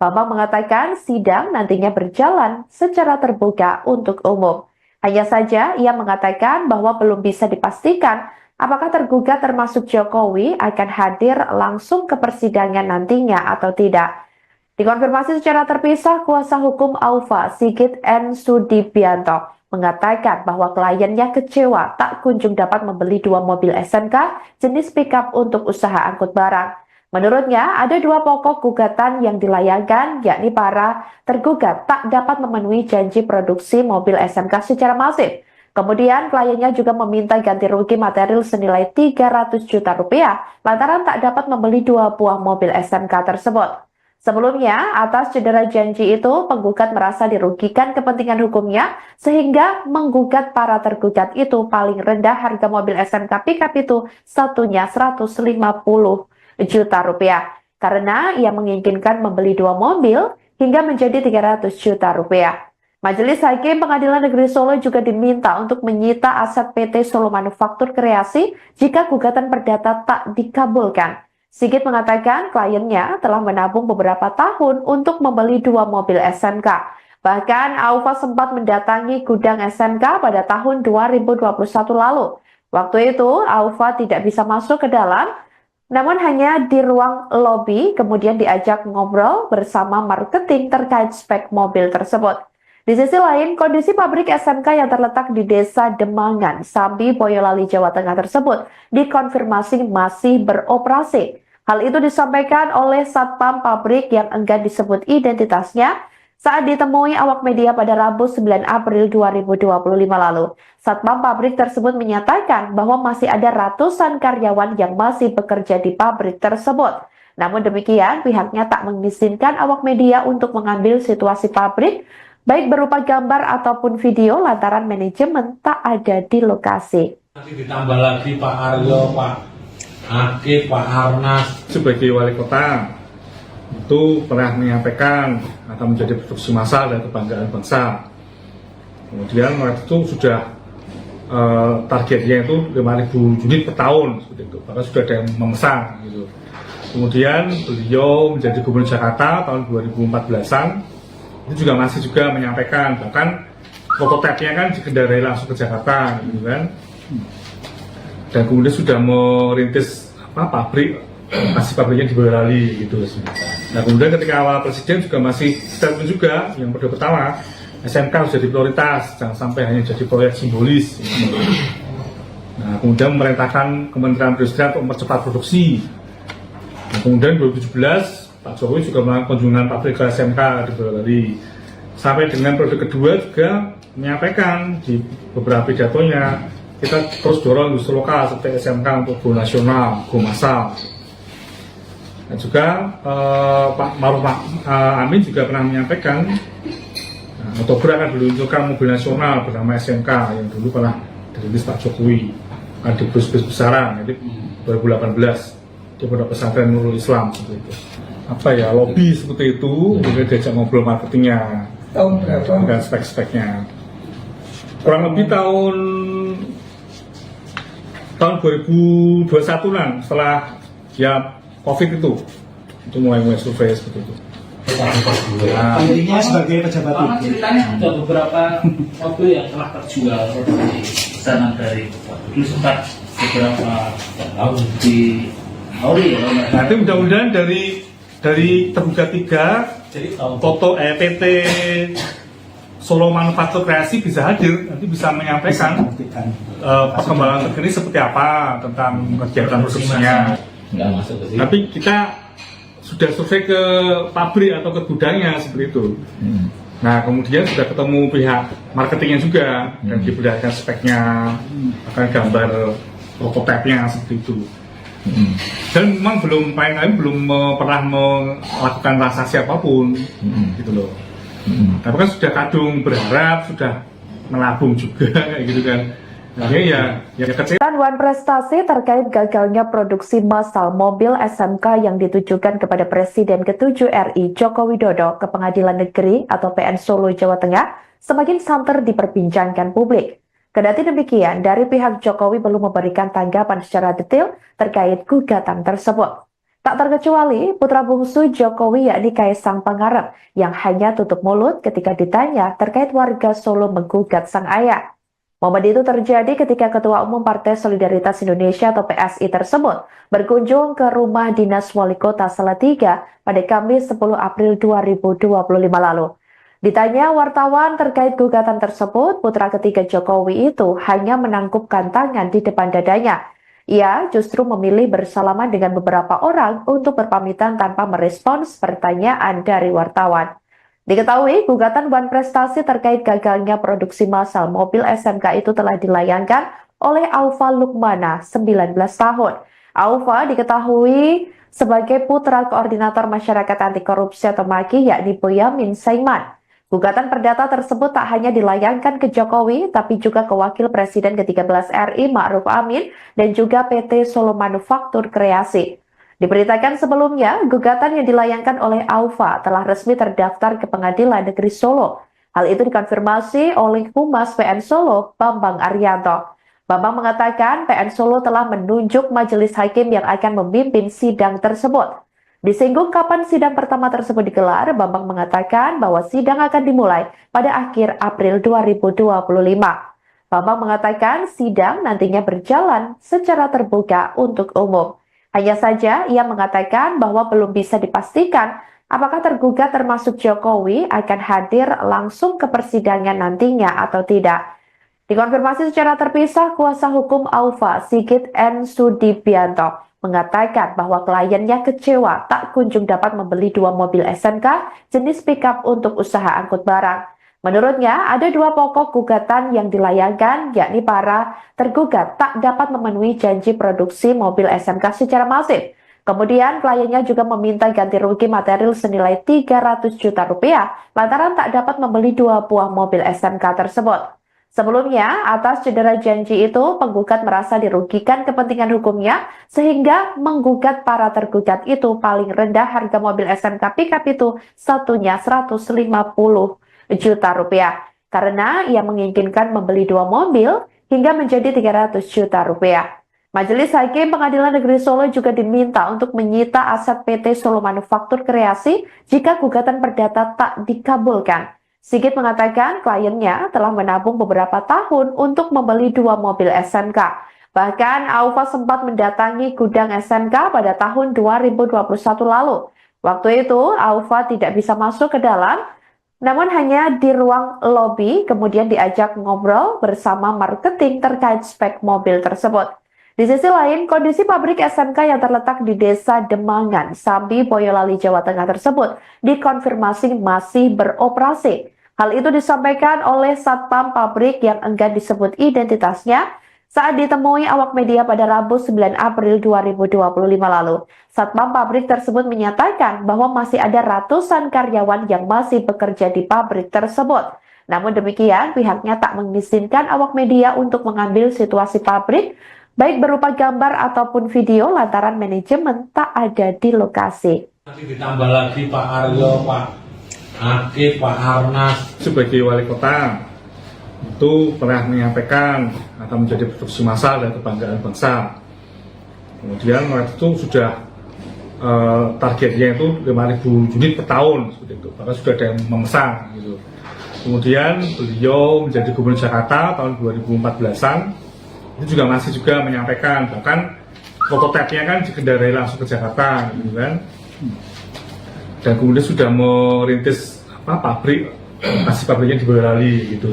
Bambang mengatakan sidang nantinya berjalan secara terbuka untuk umum. Hanya saja ia mengatakan bahwa belum bisa dipastikan apakah tergugat termasuk Jokowi akan hadir langsung ke persidangan nantinya atau tidak. Dikonfirmasi secara terpisah, kuasa hukum Aufa, Sigit N. Sudibianto, mengatakan bahwa kliennya kecewa tak kunjung dapat membeli 2 mobil SMK jenis pickup untuk usaha angkut barang. Menurutnya, ada 2 pokok gugatan yang dilayangkan, yakni para tergugat tak dapat memenuhi janji produksi mobil SMK secara masif. Kemudian, kliennya juga meminta ganti rugi material senilai 300 juta rupiah lantaran tak dapat membeli 2 buah mobil SMK tersebut. Sebelumnya, atas cedera janji itu, penggugat merasa dirugikan kepentingan hukumnya sehingga menggugat para tergugat itu paling rendah harga mobil SMK pickup itu satunya 150 juta rupiah. Karena ia menginginkan membeli 2 mobil hingga menjadi 300 juta rupiah. Majelis Hakim Pengadilan Negeri Solo juga diminta untuk menyita aset PT Solo Manufaktur Kreasi jika gugatan perdata tak dikabulkan. Sigit mengatakan kliennya telah menabung beberapa tahun untuk membeli 2 mobil SMK. Bahkan Aufa sempat mendatangi gudang SMK pada tahun 2021 lalu. Waktu itu Aufa tidak bisa masuk ke dalam, namun hanya di ruang lobi kemudian diajak ngobrol bersama marketing terkait spek mobil tersebut. Di sisi lain, kondisi pabrik SMK yang terletak di Desa Demangan, Sambi, Boyolali, Jawa Tengah tersebut dikonfirmasi masih beroperasi. Hal itu disampaikan oleh Satpam pabrik yang enggan disebut identitasnya saat ditemui awak media pada Rabu 9 April 2025 lalu. Satpam pabrik tersebut menyatakan bahwa masih ada ratusan karyawan yang masih bekerja di pabrik tersebut. Namun demikian, pihaknya tak mengizinkan awak media untuk mengambil situasi pabrik, baik berupa gambar ataupun video lantaran manajemen tak ada di lokasi. Nanti ditambah lagi Pak Aryo, Pak Akif, Pak Arnas. Sebagai wali kota, itu pernah menyampaikan akan menjadi produksi massal dan kebanggaan bangsa. Kemudian waktu itu sudah targetnya itu 5.000 unit per tahun, seperti itu. Bahkan sudah ada yang memesan. Gitu. Kemudian beliau menjadi gubernur Jakarta tahun 2014-an, itu juga masih juga menyampaikan, bahkan prototipenya kan dikendarai langsung ke Jakarta, gitu kan. Dan kemudian sudah merintis pabrik, masih pabriknya di Boyolali gitu. Nah kemudian ketika awal presiden juga masih statement juga yang pertama SMK harus jadi prioritas, jangan sampai hanya jadi proyek simbolis. Gitu. Nah kemudian memerintahkan Kementerian Perindustrian untuk mempercepat produksi. Nah, kemudian 2017 Pak Jokowi juga melakukan kunjungan pabrik ke SMK di Boyolali. Sampai dengan periode kedua juga menyampaikan di beberapa pidatonya, kita terus dorong industri lokal seperti SMK untuk go nasional, go massal. Dan juga Pak Ma'ruf Amin juga pernah menyampaikan Oktober akan diluncurkan mobil nasional bernama SMK yang dulu pernah dirilis Pak Jokowi di bus-bus besaran, jadi 2018 di Pondok Pesantren Nurul Islam seperti itu. Apa ya, lobby seperti itu, kemudian diajak ngobrol marketingnya Tahun berapa? dan spek-speknya. Kurang lebih tahun 2021-an setelah ya COVID itu mulai survei seperti itu. Nah, Intinya sebagai pejabat Karena publik. ceritanya ada beberapa mobil yang telah terjual dari pesanan dari Bapak. Dulu sempat beberapa tahun di Auri ya. Nanti mudah-mudahan dari tergugat 3 Jadi tahun PT Solo Manufaktur Kreasi bisa hadir, nanti bisa menyampaikan perkembangan terkini seperti apa tentang kegiatan produksinya. Nggak masuk ke sini. Tapi kita sudah survei ke pabrik atau ke gudangnya seperti itu. Nah, kemudian sudah ketemu pihak marketingnya juga dan diperlihatkan speknya, akan gambar prototipe-nya seperti itu. Dan memang belum pernah melakukan transaksi apapun, gitu loh. Tapi kan sudah kadung berharap, sudah melabung juga kayak gitu kan. Akhirnya ya kecewa. Wan prestasi terkait gagalnya produksi massal mobil SMK yang ditujukan kepada Presiden ke-7 RI Joko Widodo ke Pengadilan Negeri atau PN Solo, Jawa Tengah semakin santer diperbincangkan publik. Kendati demikian, dari pihak Jokowi belum memberikan tanggapan secara detail terkait gugatan tersebut. Tak terkecuali putra bungsu Jokowi yakni Kaisang Pangarep yang hanya tutup mulut ketika ditanya terkait warga Solo menggugat sang ayah. Momen itu terjadi ketika Ketua Umum Partai Solidaritas Indonesia atau PSI tersebut berkunjung ke rumah dinas Wali Kota Salatiga pada Kamis 10 April 2025 lalu. Ditanya wartawan terkait gugatan tersebut, putra ketiga Jokowi itu hanya menangkupkan tangan di depan dadanya. Ia justru memilih bersalaman dengan beberapa orang untuk berpamitan tanpa merespons pertanyaan dari wartawan. Diketahui, gugatan Wan Prestasi terkait gagalnya produksi massal mobil SMK itu telah dilayangkan oleh Aufa Lukmana, 19 tahun. Aufa diketahui sebagai putra koordinator masyarakat anti korupsi atau MAKI yakni Boyamin Saiman. Gugatan perdata tersebut tak hanya dilayangkan ke Jokowi, tapi juga ke Wakil Presiden ke-13 RI Ma'ruf Amin dan juga PT Solo Manufaktur Kreasi. Diberitakan sebelumnya, gugatan yang dilayangkan oleh Aufa telah resmi terdaftar ke Pengadilan Negeri Solo. Hal itu dikonfirmasi oleh Humas PN Solo, Bambang Arianto. Bambang mengatakan PN Solo telah menunjuk majelis hakim yang akan memimpin sidang tersebut. Disinggung kapan sidang pertama tersebut digelar, Bambang mengatakan bahwa sidang akan dimulai pada akhir April 2025. Bambang mengatakan sidang nantinya berjalan secara terbuka untuk umum. Hanya saja ia mengatakan bahwa belum bisa dipastikan apakah tergugat termasuk Jokowi akan hadir langsung ke persidangan nantinya atau tidak. Dikonfirmasi secara terpisah, kuasa hukum Aufa, Sigit N. Sudibianto, mengatakan bahwa kliennya kecewa tak kunjung dapat membeli 2 mobil SMK jenis pickup untuk usaha angkut barang. Menurutnya, ada 2 pokok gugatan yang dilayangkan, yakni para tergugat tak dapat memenuhi janji produksi mobil SMK secara masif. Kemudian, kliennya juga meminta ganti rugi material senilai 300 juta rupiah lantaran tak dapat membeli 2 buah mobil SMK tersebut. Sebelumnya, atas cedera janji itu, penggugat merasa dirugikan kepentingan hukumnya sehingga menggugat para tergugat itu paling rendah harga mobil SMK pickup itu satunya 150 juta rupiah. Karena ia menginginkan membeli 2 mobil hingga menjadi 300 juta rupiah. Majelis Hakim Pengadilan Negeri Solo juga diminta untuk menyita aset PT Solo Manufaktur Kreasi jika gugatan perdata tak dikabulkan. Sigit mengatakan kliennya telah menabung beberapa tahun untuk membeli 2 mobil SMK. Bahkan Aufa sempat mendatangi gudang SMK pada tahun 2021 lalu. Waktu itu Aufa tidak bisa masuk ke dalam, namun hanya di ruang lobi kemudian diajak ngobrol bersama marketing terkait spek mobil tersebut. Di sisi lain, kondisi pabrik SMK yang terletak di Desa Demangan, Sambi, Boyolali, Jawa Tengah tersebut dikonfirmasi masih beroperasi. Hal itu disampaikan oleh Satpam pabrik yang enggan disebut identitasnya saat ditemui awak media pada Rabu 9 April 2025 lalu. Satpam pabrik tersebut menyatakan bahwa masih ada ratusan karyawan yang masih bekerja di pabrik tersebut. Namun demikian, pihaknya tak mengizinkan awak media untuk mengambil situasi pabrik, baik berupa gambar ataupun video lantaran manajemen tak ada di lokasi. Nanti ditambah lagi Pak Aryo, Pak Akif, Pak Arnas. Sebagai wali kota itu pernah menyampaikan akan menjadi produksi massal dan kebanggaan bangsa. Kemudian waktu itu sudah targetnya itu 5.000 unit per tahun seperti itu, bahkan sudah ada yang memesan gitu. Kemudian beliau menjadi gubernur Jakarta tahun 2014-an, itu juga masih menyampaikan, bahkan prototipenya kan dikendarai langsung ke Jakarta gitu kan. Dan kemudian sudah merintis pabrik masih pabriknya di Boyolali gitu.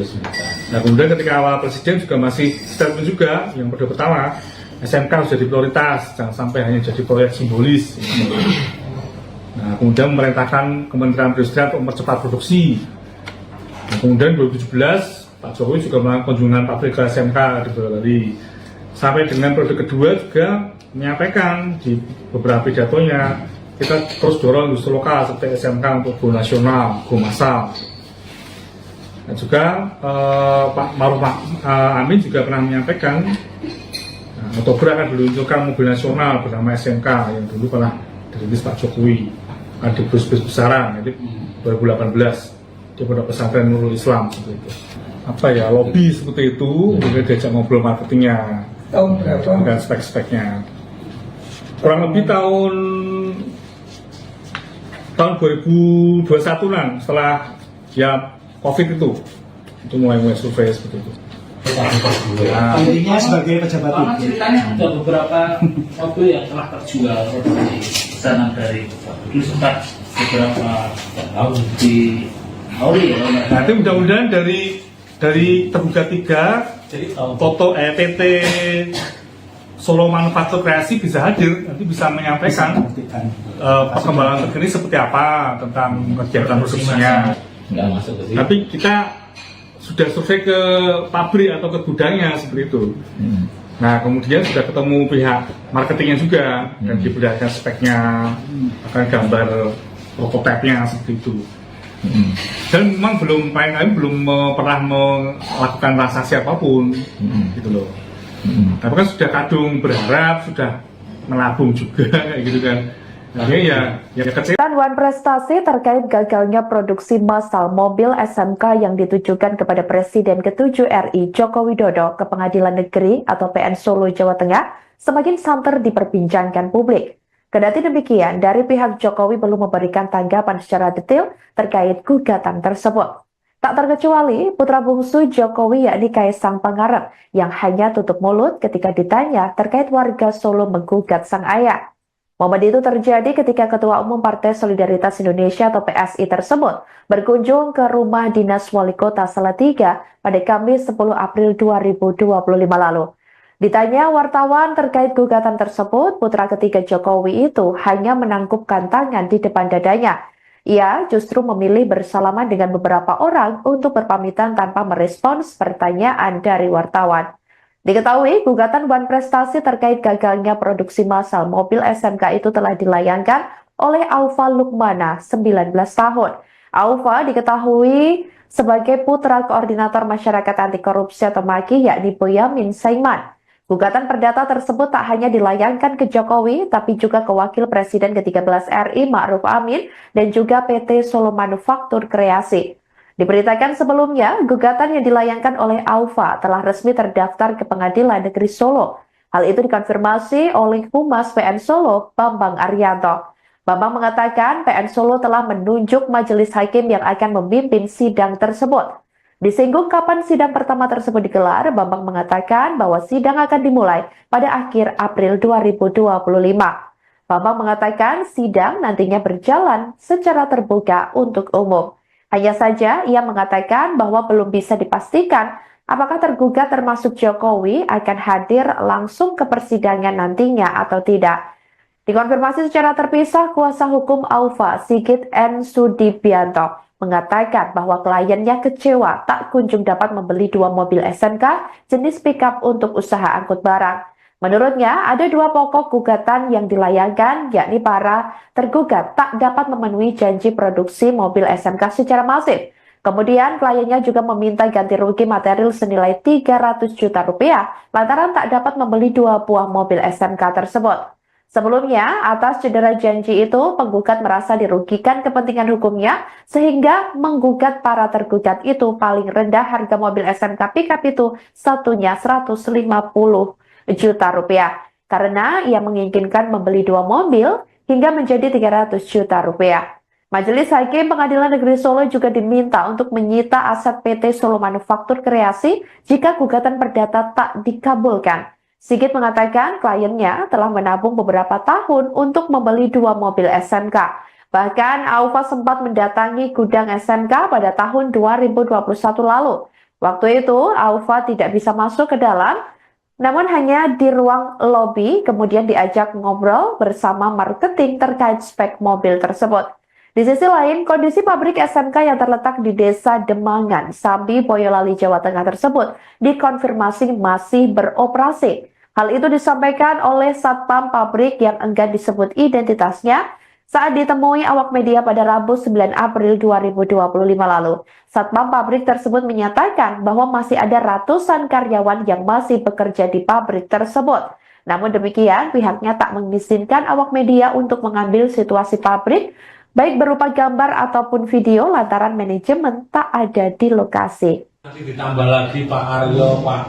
Nah kemudian ketika awal presiden juga masih statement juga yang periode pertama SMK harus jadi prioritas, jangan sampai hanya jadi proyek simbolis gitu. Nah kemudian memerintahkan Kementerian Perindustrian untuk mempercepat produksi. Nah, kemudian 2017 Pak Jokowi juga melakukan kunjungan pabrik ke SMK di Boyolali. Sampai dengan periode kedua juga menyampaikan di beberapa pidatonya kita terus dorong industri lokal seperti SMK untuk go nasional, go massal. Dan juga Pak Maruf Amin juga pernah menyampaikan Oktober akan diluncurkan mobil nasional bernama SMK yang dulu pernah dirintis Pak Jokowi di bus-bus besaran, jadi 2018 di Pondok Pesantren Nurul Islam seperti itu. Apa ya, lobby seperti itu, kemudian diajak ngobrol marketingnya Tahun berapa? dan spek-speknya. Kurang lebih tahun 2021-an setelah ya COVID itu mulai survei seperti itu. Intinya sebagai pejabat Karena publik. ceritanya ada beberapa mobil yang telah terjual seperti pesanan dari dulu sempat beberapa tahun di Auri ya. Nanti mudah-mudahan dari tergugat 3 Toto PT Solo Manufaktur Kreasi bisa hadir, nanti bisa menyampaikan perkembangan terkini seperti apa tentang kegiatan produksinya. Nggak masuk ke sini. Tapi kita sudah survei ke pabrik atau ke gudangnya seperti itu. Nah kemudian sudah ketemu pihak marketingnya juga dan diperlihatkan speknya, akan gambar prototipe-nya seperti itu. Dan memang kami belum pernah melakukan transaksi apapun, gitu loh. Tapi kan sudah kadung berharap, sudah melabung juga kayak gitu kan. Akhirnya ya kecil. Wan prestasi terkait gagalnya produksi massal mobil SMK yang ditujukan kepada Presiden ke-7 RI Joko Widodo ke Pengadilan Negeri atau PN Solo, Jawa Tengah semakin santer diperbincangkan publik. Kendati demikian, dari pihak Jokowi belum memberikan tanggapan secara detail terkait gugatan tersebut. Tak terkecuali putra bungsu Jokowi yakni Kaisang Pangarep yang hanya tutup mulut ketika ditanya terkait warga Solo menggugat sang ayah. Momen itu terjadi ketika Ketua Umum Partai Solidaritas Indonesia atau PSI tersebut berkunjung ke rumah dinas Wali Kota Salatiga pada Kamis 10 April 2025 lalu. Ditanya wartawan terkait gugatan tersebut, putra ketiga Jokowi itu hanya menangkupkan tangan di depan dadanya. Ia justru memilih bersalaman dengan beberapa orang untuk berpamitan tanpa merespons pertanyaan dari wartawan. Diketahui, gugatan Wan Prestasi terkait gagalnya produksi massal mobil SMK itu telah dilayangkan oleh Aufa Lukmana, 19 tahun. Aufa diketahui sebagai putra koordinator masyarakat anti korupsi atau MAKI yakni Boyamin Saiman. Gugatan perdata tersebut tak hanya dilayangkan ke Jokowi, tapi juga ke Wakil Presiden ke-13 RI Ma'ruf Amin dan juga PT Solo Manufaktur Kreasi. Diberitakan sebelumnya, gugatan yang dilayangkan oleh Aufa telah resmi terdaftar ke Pengadilan Negeri Solo. Hal itu dikonfirmasi oleh Humas PN Solo, Bambang Arianto. Bambang mengatakan PN Solo telah menunjuk majelis hakim yang akan memimpin sidang tersebut. Disinggung kapan sidang pertama tersebut digelar, Bambang mengatakan bahwa sidang akan dimulai pada akhir April 2025. Bambang mengatakan sidang nantinya berjalan secara terbuka untuk umum. Hanya saja ia mengatakan bahwa belum bisa dipastikan apakah tergugat termasuk Jokowi akan hadir langsung ke persidangan nantinya atau tidak. Dikonfirmasi secara terpisah, kuasa hukum Aufa, Sigit N. Sudibianto, mengatakan bahwa kliennya kecewa tak kunjung dapat membeli 2 mobil SMK jenis pickup untuk usaha angkut barang. Menurutnya, ada 2 pokok gugatan yang dilayangkan, yakni para tergugat tak dapat memenuhi janji produksi mobil SMK secara masif. Kemudian, kliennya juga meminta ganti rugi material senilai 300 juta rupiah lantaran tak dapat membeli 2 buah mobil SMK tersebut. Sebelumnya, atas cedera janji itu, penggugat merasa dirugikan kepentingan hukumnya sehingga menggugat para tergugat itu paling rendah harga mobil SMK pickup itu satunya 150 juta rupiah karena ia menginginkan membeli 2 mobil hingga menjadi 300 juta rupiah. Majelis Hakim Pengadilan Negeri Solo juga diminta untuk menyita aset PT Solo Manufaktur Kreasi jika gugatan perdata tak dikabulkan. Sigit mengatakan kliennya telah menabung beberapa tahun untuk membeli 2 mobil SMK. Bahkan AUFA sempat mendatangi gudang SMK pada tahun 2021 lalu. Waktu itu AUFA tidak bisa masuk ke dalam, namun hanya di ruang lobi kemudian diajak ngobrol bersama marketing terkait spek mobil tersebut. Di sisi lain, kondisi pabrik SMK yang terletak di Desa Demangan, Sambi, Boyolali, Jawa Tengah tersebut dikonfirmasi masih beroperasi. Hal itu disampaikan oleh Satpam pabrik yang enggan disebut identitasnya saat ditemui awak media pada Rabu 9 April 2025 lalu. Satpam pabrik tersebut menyatakan bahwa masih ada ratusan karyawan yang masih bekerja di pabrik tersebut. Namun demikian, pihaknya tak mengizinkan awak media untuk mengambil situasi pabrik, baik berupa gambar ataupun video lantaran manajemen tak ada di lokasi. Nanti ditambah lagi Pak Aryo, Pak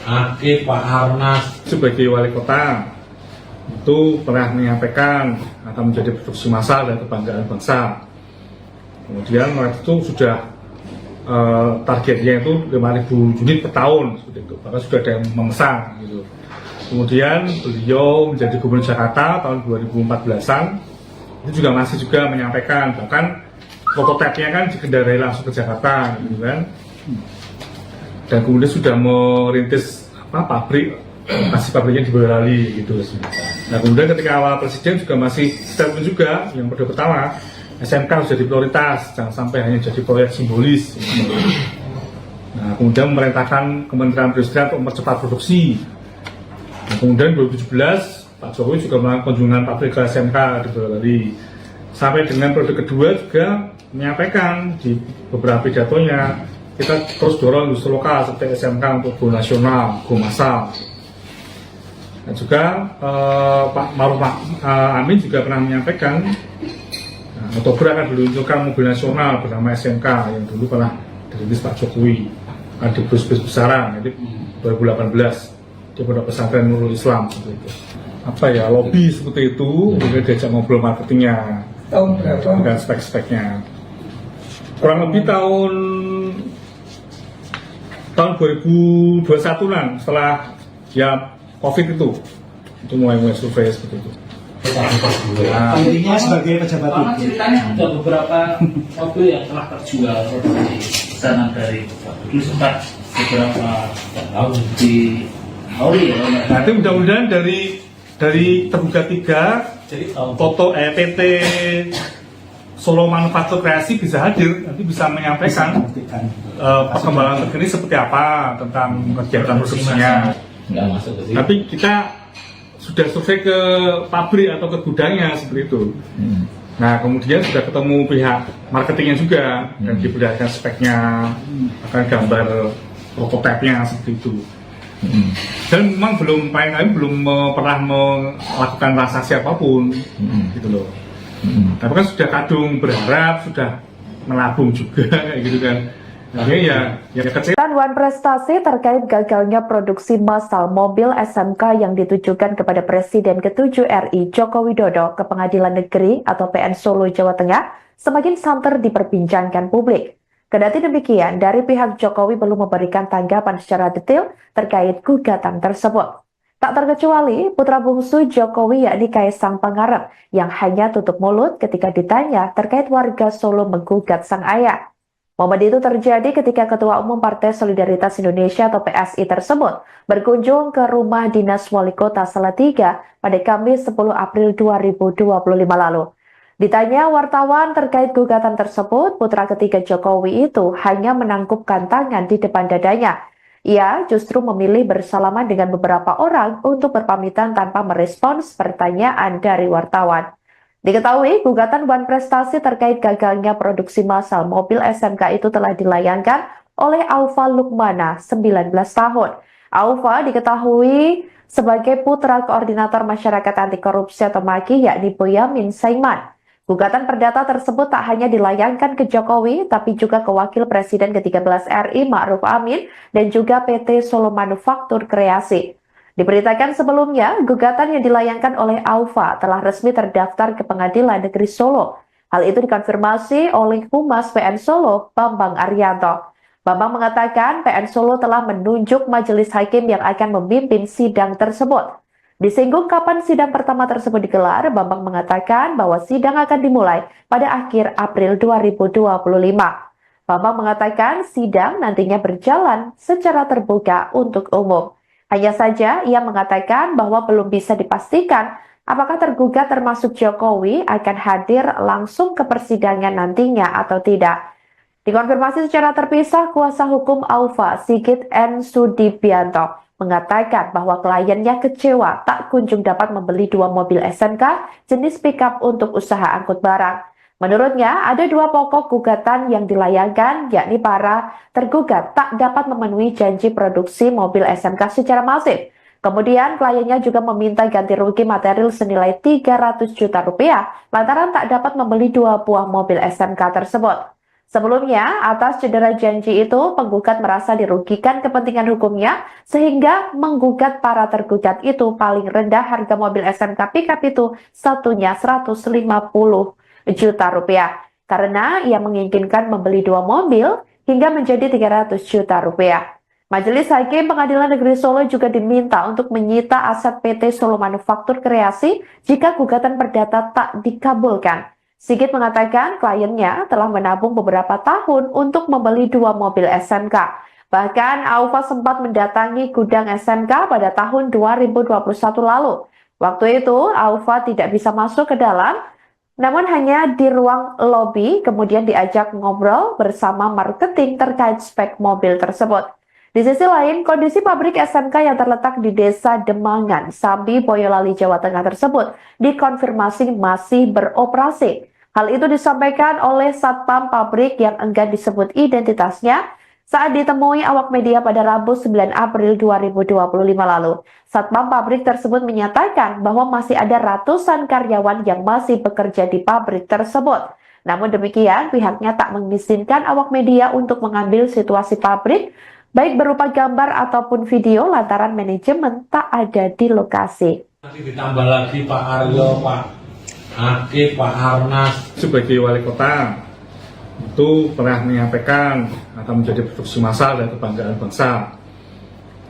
Akif, Pak Arnas. Sebagai wali kota, itu pernah menyampaikan akan menjadi produksi massal dan kebanggaan bangsa. Kemudian waktu itu sudah targetnya itu 5.000 unit per tahun, seperti itu. Bahkan sudah ada yang memesan. Gitu. Kemudian beliau menjadi gubernur Jakarta tahun 2014-an, itu juga masih juga menyampaikan, bahkan prototipenya kan dikendarai langsung ke Jakarta, gitu kan. Dan kemudian sudah merintis pabrik, masih pabriknya di Boyolali gitu. Nah kemudian ketika awal presiden juga masih statement juga yang pertama SMK harus jadi prioritas, jangan sampai hanya jadi proyek simbolis. Gitu. Nah kemudian memerintahkan Kementerian Perindustrian untuk mempercepat produksi. Nah, kemudian 2017 Pak Jokowi juga melakukan kunjungan pabrik ke SMK di Boyolali. Sampai dengan periode kedua juga menyampaikan di beberapa pidatonya kita terus dorong industri lokal seperti SMK untuk go nasional, go massal. Dan juga Pak Maruf Amin juga pernah menyampaikan Oktober akan diluncurkan mobil nasional bernama SMK yang dulu pernah dirintis Pak Jokowi di bus-bus besaran, jadi 2018 di Pondok Pesantren Nurul Islam seperti itu. Apa ya, lobby seperti itu, kemudian diajak ngobrol marketingnya Tahun berapa? dan spek-speknya. Kurang lebih tahun 2021-an setelah ya COVID itu mulai survei seperti itu. Intinya sebagai pejabat Karena publik. ceritanya ada beberapa mobil yang telah terjual seperti pesanan dari dulu sempat beberapa tahun di Auri ya. Nanti mudah-mudahan dari tergugat 3 Jadi tahun foto PT Solo Manufaktur Kreasi bisa hadir, nanti bisa menyampaikan perkembangan terkini seperti apa tentang kegiatan produksinya. nggak masuk ke sini. Tapi kita sudah survei ke pabrik atau ke gudangnya seperti itu. Nah kemudian sudah ketemu pihak marketingnya juga dan diberikan speknya, akan gambar prototipenya seperti itu. Dan memang belum pernah melakukan transaksi apapun, gitu loh. Tapi kan sudah kadung berharap, sudah melabung juga kayak gitu kan. Akhirnya ya kecil. Wan prestasi terkait gagalnya produksi massal mobil SMK yang ditujukan kepada Presiden ke-7 RI Joko Widodo ke Pengadilan Negeri atau PN Solo, Jawa Tengah semakin santer diperbincangkan publik. Kendati demikian, dari pihak Jokowi belum memberikan tanggapan secara detail terkait gugatan tersebut. Tak terkecuali putra bungsu Jokowi yakni Kaisang Pangarep yang hanya tutup mulut ketika ditanya terkait warga Solo menggugat sang ayah. Momen itu terjadi ketika Ketua Umum Partai Solidaritas Indonesia atau PSI tersebut berkunjung ke rumah dinas Wali Kota Salatiga pada Kamis 10 April 2025 lalu. Ditanya wartawan terkait gugatan tersebut, putra ketiga Jokowi itu hanya menangkupkan tangan di depan dadanya. Ia justru memilih bersalaman dengan beberapa orang untuk berpamitan tanpa merespons pertanyaan dari wartawan. Diketahui, gugatan Wan Prestasi terkait gagalnya produksi massal mobil SMK itu telah dilayangkan oleh Aufa Lukmana, 19 tahun. Aufa diketahui sebagai putra koordinator masyarakat anti korupsi atau MAKI yakni Boyamin Saiman. Gugatan perdata tersebut tak hanya dilayangkan ke Jokowi, tapi juga ke Wakil Presiden ke-13 RI Ma'ruf Amin dan juga PT Solo Manufaktur Kreasi. Diberitakan sebelumnya, gugatan yang dilayangkan oleh Aufa telah resmi terdaftar ke Pengadilan Negeri Solo. Hal itu dikonfirmasi oleh Humas PN Solo, Bambang Arianto. Bambang mengatakan PN Solo telah menunjuk majelis hakim yang akan memimpin sidang tersebut. Disinggung kapan sidang pertama tersebut digelar, Bambang mengatakan bahwa sidang akan dimulai pada akhir April 2025. Bambang mengatakan sidang nantinya berjalan secara terbuka untuk umum. Hanya saja ia mengatakan bahwa belum bisa dipastikan apakah tergugat termasuk Jokowi akan hadir langsung ke persidangan nantinya atau tidak. Dikonfirmasi secara terpisah, kuasa hukum Aufa, Sigit N. Sudibianto, mengatakan bahwa kliennya kecewa tak kunjung dapat membeli 2 mobil SMK jenis pickup untuk usaha angkut barang. Menurutnya, ada 2 pokok gugatan yang dilayangkan, yakni para tergugat tak dapat memenuhi janji produksi mobil SMK secara masif. Kemudian, kliennya juga meminta ganti rugi material senilai 300 juta rupiah lantaran tak dapat membeli 2 buah mobil SMK tersebut. Sebelumnya, atas cedera janji itu, penggugat merasa dirugikan kepentingan hukumnya sehingga menggugat para tergugat itu paling rendah harga mobil SMK pickup itu satunya 150 juta rupiah. Karena ia menginginkan membeli 2 mobil hingga menjadi 300 juta rupiah. Majelis Hakim Pengadilan Negeri Solo juga diminta untuk menyita aset PT Solo Manufaktur Kreasi jika gugatan perdata tak dikabulkan. Sigit mengatakan kliennya telah menabung beberapa tahun untuk membeli 2 mobil SMK. Bahkan Aufa sempat mendatangi gudang SMK pada tahun 2021 lalu. Waktu itu Aufa tidak bisa masuk ke dalam, namun hanya di ruang lobi kemudian diajak ngobrol bersama marketing terkait spek mobil tersebut. Di sisi lain, kondisi pabrik SMK yang terletak di Desa Demangan, Sambi, Boyolali, Jawa Tengah tersebut dikonfirmasi masih beroperasi. Hal itu disampaikan oleh Satpam pabrik yang enggan disebut identitasnya saat ditemui awak media pada Rabu 9 April 2025 lalu. Satpam pabrik tersebut menyatakan bahwa masih ada ratusan karyawan yang masih bekerja di pabrik tersebut. Namun demikian, pihaknya tak mengizinkan awak media untuk mengambil situasi pabrik, baik berupa gambar ataupun video lantaran manajemen tak ada di lokasi. Nanti ditambah lagi Pak Aryo, Pak Akif, Pak Arnas. Sebagai wali kota itu pernah menyampaikan akan menjadi produksi massal dan kebanggaan bangsa.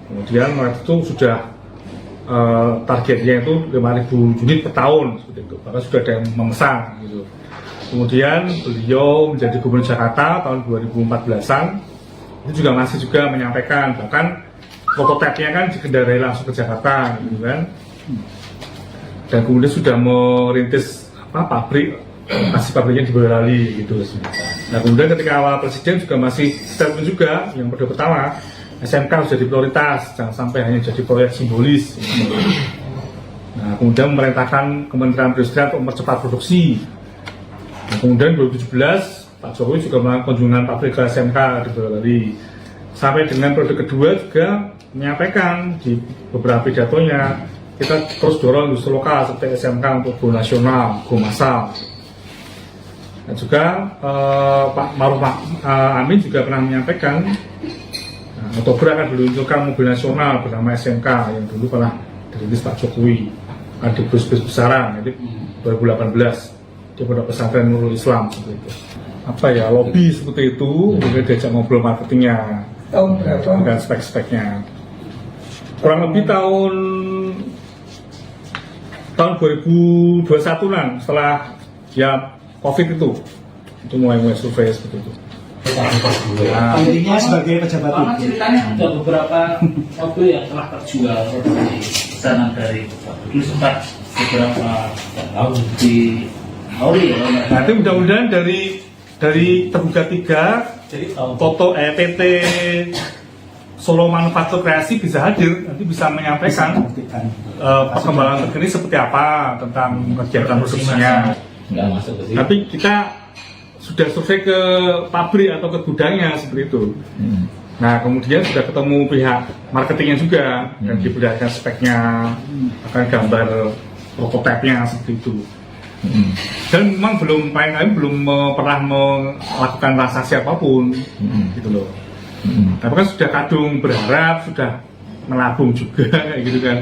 Kemudian waktu itu sudah targetnya itu 5.000 unit per tahun seperti itu. Bahkan sudah ada yang memesan gitu. Kemudian beliau menjadi gubernur Jakarta tahun 2014-an. Itu juga masih juga menyampaikan, bahkan prototipenya kan dikendarai langsung ke Jakarta gitu kan. Dan kemudian sudah merintis masih pabriknya di Boyolali gitu. Nah kemudian ketika awal presiden juga masih statement juga yang pertama SMK harus jadi prioritas, jangan sampai hanya jadi proyek simbolis gitu. Nah kemudian memerintahkan Kementerian Perindustrian untuk mempercepat produksi. Nah, kemudian 2017 Pak Jokowi juga melakukan kunjungan pabrik ke SMK di Boyolali. Sampai dengan periode kedua juga menyampaikan di beberapa pidatonya kita terus dorong industri lokal seperti SMK untuk go nasional, go massal. Dan juga Pak Maruf Amin juga pernah menyampaikan Oktober akan diluncurkan mobil nasional bernama SMK yang dulu pernah dirintis Pak Jokowi akan di bus-bus besaran, jadi 2018 di Pondok Pesantren Nurul Islam seperti itu. Apa ya, lobby seperti itu, kemudian diajak ngobrol marketingnya Tahun berapa? dan spek-speknya. Kurang lebih tahun 2021-an setelah ya COVID itu mulai survei seperti itu. Intinya sebagai pejabat Karena publik. ceritanya ada beberapa mobil yang telah terjual dari pesanan dari dulu sempat beberapa tahun di Auri ya. Nanti mudah-mudahan dari tergugat 3 Jadi tahun Toto PT Solo Manufaktur Kreasi bisa hadir, nanti bisa menyampaikan perkembangan terkini seperti apa tentang kegiatan produksinya. Nggak masuk ke sini. Tapi kita sudah survei ke pabrik atau ke gudangnya seperti itu. Nah kemudian sudah ketemu pihak marketingnya juga dan diberikan speknya, akan gambar prototipenya seperti itu. Dan memang belum pernah melakukan transaksi apapun, gitu loh. Tapi kan sudah kadung berharap, sudah menabung juga kayak gitu kan.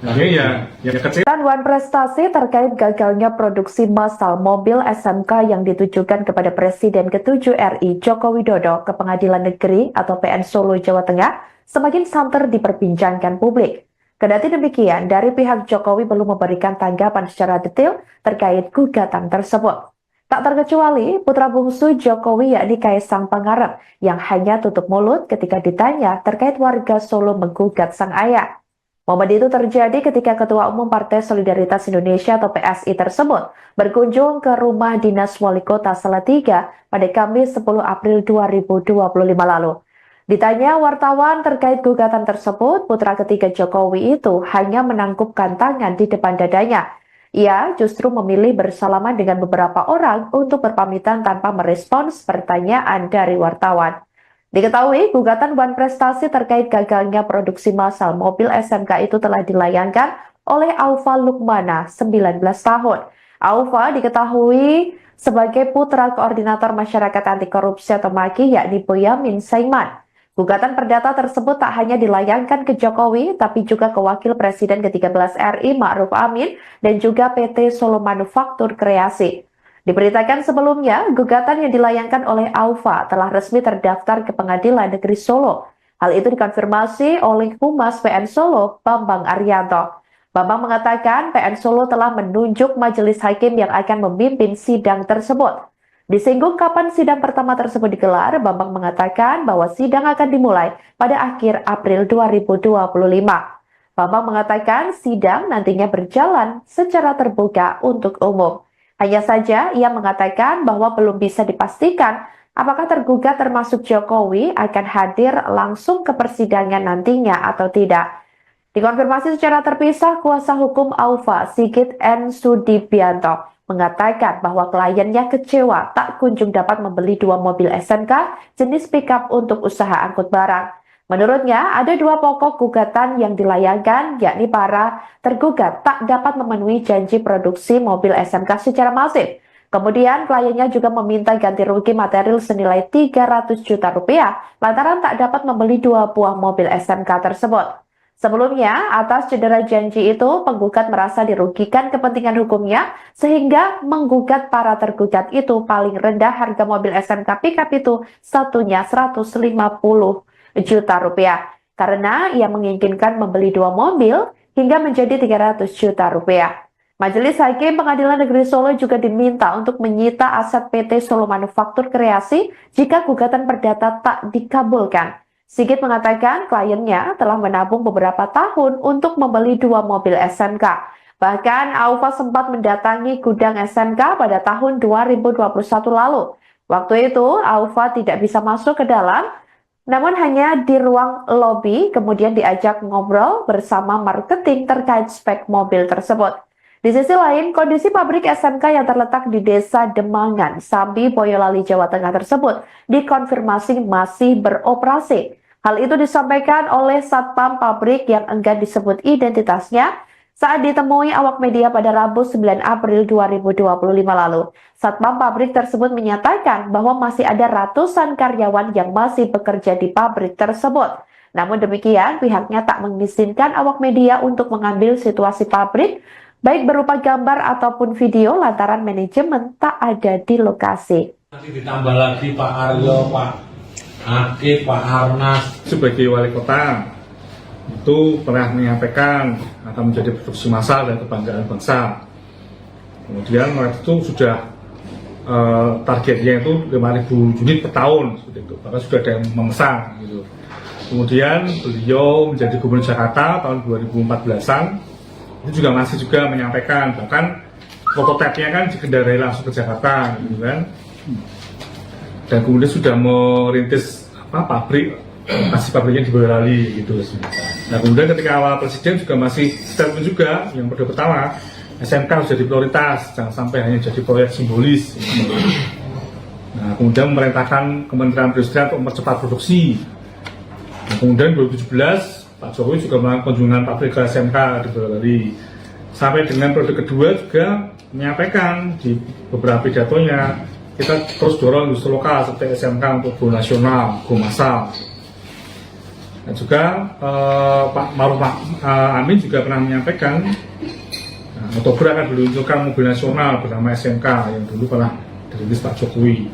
Akhirnya ya kecil. Wan prestasi terkait gagalnya produksi massal mobil SMK yang ditujukan kepada Presiden ke-7 RI Joko Widodo ke Pengadilan Negeri atau PN Solo, Jawa Tengah semakin santer diperbincangkan publik. Kendati demikian, dari pihak Jokowi belum memberikan tanggapan secara detail terkait gugatan tersebut. Tak terkecuali putra bungsu Jokowi yakni Kaisang Pangarep yang hanya tutup mulut ketika ditanya terkait warga Solo menggugat sang ayah. Momen itu terjadi ketika Ketua Umum Partai Solidaritas Indonesia atau PSI tersebut berkunjung ke rumah dinas Wali Kota Salatiga pada Kamis 10 April 2025 lalu. Ditanya wartawan terkait gugatan tersebut, putra ketiga Jokowi itu hanya menangkupkan tangan di depan dadanya. Ia justru memilih bersalaman dengan beberapa orang untuk berpamitan tanpa merespons pertanyaan dari wartawan. Diketahui, gugatan Wan Prestasi terkait gagalnya produksi massal mobil SMK itu telah dilayangkan oleh Aufa Lukmana, 19 tahun. Aufa diketahui sebagai putra koordinator masyarakat anti korupsi atau MAKI yakni Boyamin Saiman. Gugatan perdata tersebut tak hanya dilayangkan ke Jokowi, tapi juga ke Wakil Presiden ke-13 RI Ma'ruf Amin dan juga PT Solo Manufaktur Kreasi. Diberitakan sebelumnya, gugatan yang dilayangkan oleh Aufa telah resmi terdaftar ke Pengadilan Negeri Solo. Hal itu dikonfirmasi oleh Humas PN Solo, Bambang Arianto. Bambang mengatakan PN Solo telah menunjuk majelis hakim yang akan memimpin sidang tersebut. Disinggung kapan sidang pertama tersebut digelar, Bambang mengatakan bahwa sidang akan dimulai pada akhir April 2025. Bambang mengatakan sidang nantinya berjalan secara terbuka untuk umum. Hanya saja ia mengatakan bahwa belum bisa dipastikan apakah tergugat termasuk Jokowi akan hadir langsung ke persidangan nantinya atau tidak. Dikonfirmasi secara terpisah, kuasa hukum Aufa, Sigit N. Sudibianto, mengatakan bahwa kliennya kecewa tak kunjung dapat membeli 2 mobil SMK jenis pickup untuk usaha angkut barang. Menurutnya, ada 2 pokok gugatan yang dilayangkan, yakni para tergugat tak dapat memenuhi janji produksi mobil SMK secara masif. Kemudian, kliennya juga meminta ganti rugi material senilai 300 juta rupiah lantaran tak dapat membeli 2 buah mobil SMK tersebut. Sebelumnya, atas cedera janji itu, penggugat merasa dirugikan kepentingan hukumnya sehingga menggugat para tergugat itu paling rendah harga mobil SMK pickup itu satunya 150 juta rupiah. Karena ia menginginkan membeli 2 mobil hingga menjadi 300 juta rupiah. Majelis Hakim Pengadilan Negeri Solo juga diminta untuk menyita aset PT Solo Manufaktur Kreasi jika gugatan perdata tak dikabulkan. Sigit mengatakan kliennya telah menabung beberapa tahun untuk membeli 2 mobil SMK. Bahkan Aufa sempat mendatangi gudang SMK pada tahun 2021 lalu. Waktu itu Aufa tidak bisa masuk ke dalam, namun hanya di ruang lobi kemudian diajak ngobrol bersama marketing terkait spek mobil tersebut. Di sisi lain, kondisi pabrik SMK yang terletak di Desa Demangan, Sambi, Boyolali, Jawa Tengah tersebut dikonfirmasi masih beroperasi. Hal itu disampaikan oleh Satpam pabrik yang enggan disebut identitasnya saat ditemui awak media pada Rabu 9 April 2025 lalu. Satpam pabrik tersebut menyatakan bahwa masih ada ratusan karyawan yang masih bekerja di pabrik tersebut. Namun demikian, pihaknya tak mengizinkan awak media untuk mengambil situasi pabrik, baik berupa gambar ataupun video lantaran manajemen tak ada di lokasi. Nanti ditambah lagi Pak Aryo, Pak Akif, Pak Arnas. Sebagai wali kota, itu pernah menyampaikan akan menjadi produksi massal dan kebanggaan bangsa. Kemudian waktu itu sudah targetnya itu 5.000 unit per tahun, itu bahkan sudah ada yang memesan. Gitu. Kemudian beliau menjadi Gubernur Jakarta tahun 2014-an, itu juga masih menyampaikan, bahkan prototipenya kan dikendarai langsung ke Jakarta, gitu kan. Dan kemudian sudah merintis pabrik, masih pabriknya di Boyolali gitu. Nah kemudian ketika awal presiden juga masih statement juga yang pertama SMK harus jadi prioritas, jangan sampai hanya jadi proyek simbolis. Nah kemudian memerintahkan Kementerian Perindustrian untuk mempercepat produksi. Nah, kemudian 2017 Pak Jokowi juga melakukan kunjungan pabrik ke SMK di Boyolali. Sampai dengan periode kedua juga menyampaikan di beberapa pidatonya, kita terus dorong industri lokal seperti SMK untuk go nasional, go massal. Dan juga Pak Ma'ruf Amin juga pernah menyampaikan Oktober akan diluncurkan mobil nasional bernama SMK yang dulu pernah dirintis Pak Jokowi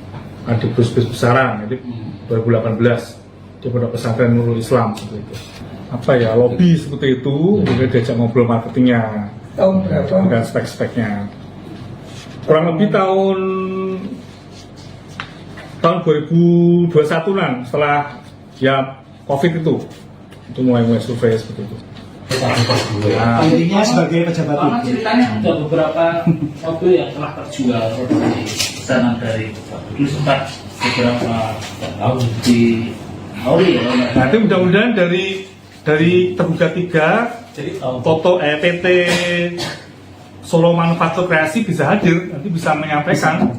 di bus-bus besaran, jadi 2018 di Pondok Pesantren Nurul Islam seperti itu. lobby seperti itu, kemudian diajak ngobrol marketingnya. Tahun berapa? Dan spek-speknya. Kurang lebih tahun 2021-an, setelah ya COVID itu mulai survei seperti itu. Intinya sebagai pejabat Karena publik. ceritanya ada beberapa mobil yang telah terjual di pesanan dari Bapak. Dulu sempat beberapa tahun di Auri ya. Nanti mudah-mudahan dari tergugat 3 Jadi tahun Toto PT Solo Manufaktur Kreasi bisa hadir, nanti bisa menyampaikan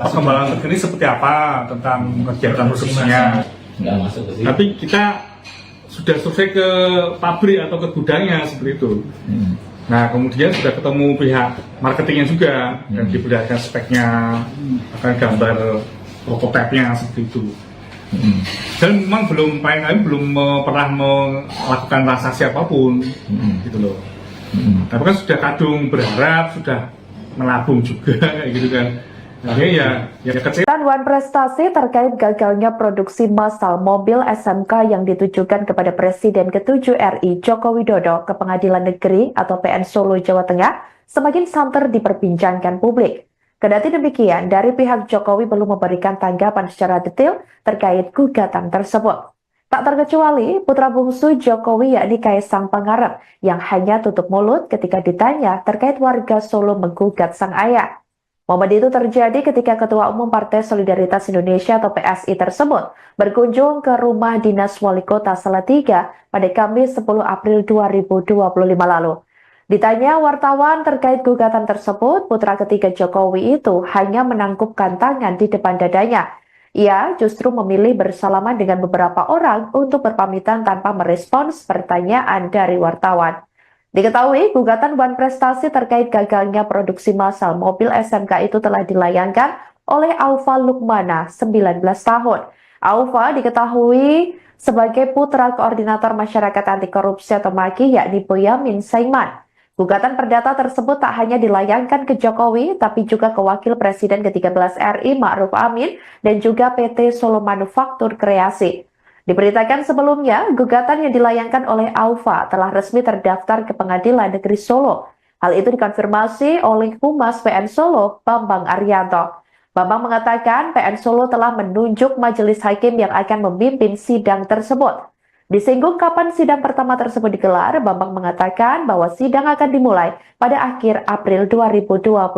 perkembangan terkini seperti apa tentang kegiatan produksinya. nggak masuk ke sini. Tapi kita sudah survei ke pabrik atau ke gudangnya seperti itu. Nah, kemudian sudah ketemu pihak marketingnya juga dan diberikan speknya, akan gambar prototipe-nya seperti itu. Dan memang belum pernah melakukan transaksi apapun, gitu loh. Tapi kan sudah kadung berharap, sudah menabung juga, kayak gitu kan. Akhirnya ya kecewa. Wan prestasi terkait gagalnya produksi massal mobil SMK yang ditujukan kepada Presiden ke-7 RI Joko Widodo ke Pengadilan Negeri atau PN Solo, Jawa Tengah semakin santer diperbincangkan publik. Kendati demikian, dari pihak Jokowi belum memberikan tanggapan secara detail terkait gugatan tersebut. Tak terkecuali putra bungsu Jokowi yakni Kaisang Pangarep yang hanya tutup mulut ketika ditanya terkait warga Solo menggugat sang ayah. Momen itu terjadi ketika Ketua Umum Partai Solidaritas Indonesia atau PSI tersebut berkunjung ke rumah dinas Wali Kota Salatiga pada Kamis 10 April 2025 lalu. Ditanya wartawan terkait gugatan tersebut, putra ketiga Jokowi itu hanya menangkupkan tangan di depan dadanya. Ia justru memilih bersalaman dengan beberapa orang untuk berpamitan tanpa merespons pertanyaan dari wartawan. Diketahui, gugatan Wan Prestasi terkait gagalnya produksi massal mobil SMK itu telah dilayangkan oleh Aufa Lukmana, 19 tahun. Aufa diketahui sebagai putra koordinator masyarakat anti korupsi atau MAKI yakni Boyamin Saiman. Gugatan perdata tersebut tak hanya dilayangkan ke Jokowi, tapi juga ke Wakil Presiden ke-13 RI Ma'ruf Amin dan juga PT Solo Manufaktur Kreasi. Diberitakan sebelumnya, gugatan yang dilayangkan oleh Aufa telah resmi terdaftar ke Pengadilan Negeri Solo. Hal itu dikonfirmasi oleh Humas PN Solo, Bambang Arianto. Bambang mengatakan PN Solo telah menunjuk majelis hakim yang akan memimpin sidang tersebut. Disinggung kapan sidang pertama tersebut digelar, Bambang mengatakan bahwa sidang akan dimulai pada akhir April 2025.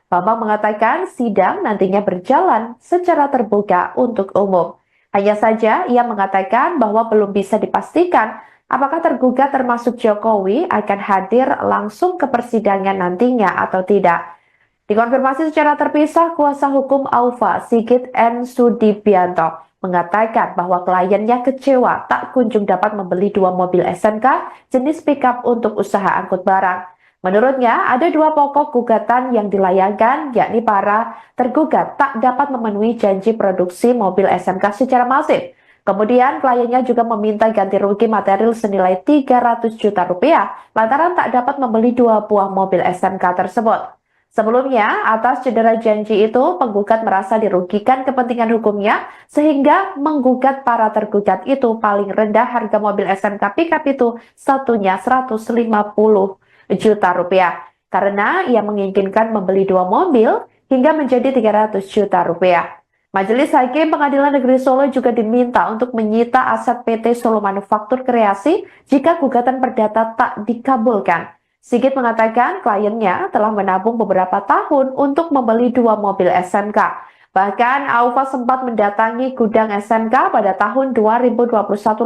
Bambang mengatakan sidang nantinya berjalan secara terbuka untuk umum. Hanya saja ia mengatakan bahwa belum bisa dipastikan apakah tergugat termasuk Jokowi akan hadir langsung ke persidangan nantinya atau tidak. Dikonfirmasi secara terpisah, kuasa hukum Aufa, Sigit N. Sudibianto, mengatakan bahwa kliennya kecewa tak kunjung dapat membeli 2 mobil SMK jenis pickup untuk usaha angkut barang. Menurutnya, ada 2 pokok gugatan yang dilayangkan, yakni para tergugat tak dapat memenuhi janji produksi mobil SMK secara masif. Kemudian, kliennya juga meminta ganti rugi material senilai 300 juta rupiah lantaran tak dapat membeli 2 buah mobil SMK tersebut. Sebelumnya, atas cedera janji itu, penggugat merasa dirugikan kepentingan hukumnya sehingga menggugat para tergugat itu paling rendah harga mobil SMK pickup itu satunya 150 juta rupiah karena ia menginginkan membeli 2 mobil hingga menjadi 300 juta rupiah. Majelis Hakim Pengadilan Negeri Solo juga diminta untuk menyita aset PT Solo Manufaktur Kreasi jika gugatan perdata tak dikabulkan. Sigit mengatakan kliennya telah menabung beberapa tahun untuk membeli 2 mobil SMK. Bahkan Aufa sempat mendatangi gudang SMK pada tahun 2021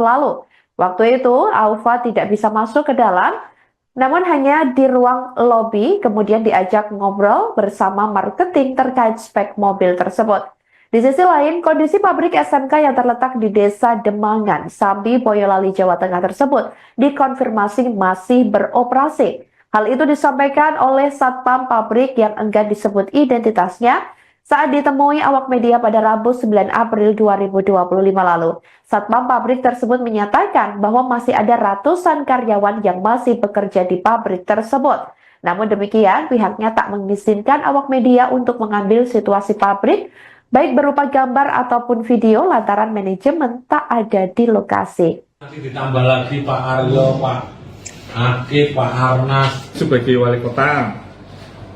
lalu. Waktu itu Aufa tidak bisa masuk ke dalam, namun hanya di ruang lobi, kemudian diajak ngobrol bersama marketing terkait spek mobil tersebut. Di sisi lain, kondisi pabrik SMK yang terletak di Desa Demangan, Sambi, Boyolali, Jawa Tengah tersebut dikonfirmasi masih beroperasi. Hal itu disampaikan oleh Satpam pabrik yang enggan disebut identitasnya saat ditemui awak media pada Rabu 9 April 2025 lalu. Satpam pabrik tersebut menyatakan bahwa masih ada ratusan karyawan yang masih bekerja di pabrik tersebut. Namun demikian, pihaknya tak mengizinkan awak media untuk mengambil situasi pabrik, baik berupa gambar ataupun video lantaran manajemen tak ada di lokasi. Nanti ditambah lagi Pak Aryo, Pak Akif, Pak Arnas. Sebagai wali kota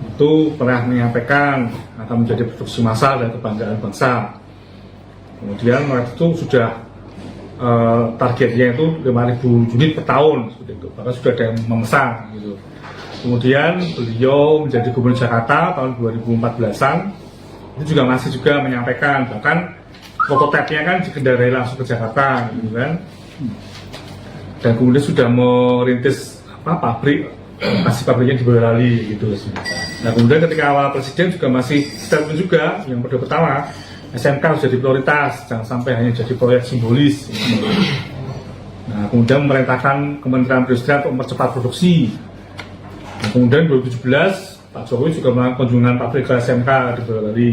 itu pernah menyampaikan akan menjadi produksi massal dan kebanggaan bangsa. Kemudian waktu itu sudah targetnya itu 5.000 unit per tahun, seperti itu. Bahkan sudah ada yang memesan gitu. Kemudian beliau menjadi gubernur Jakarta tahun 2014-an, itu juga masih menyampaikan, bahkan prototipenya kan dikendarai langsung ke Jakarta gitu kan. Dan kemudian sudah merintis pabriknya di Boyolali gitu. Nah kemudian ketika awal presiden juga masih statement juga yang pertama SMK harus jadi prioritas, jangan sampai hanya jadi proyek simbolis. Nah kemudian memerintahkan Kementerian Perindustrian untuk mempercepat produksi. Nah, kemudian 2017 Pak Jokowi juga melakukan kunjungan pabrik ke SMK di Boyolali.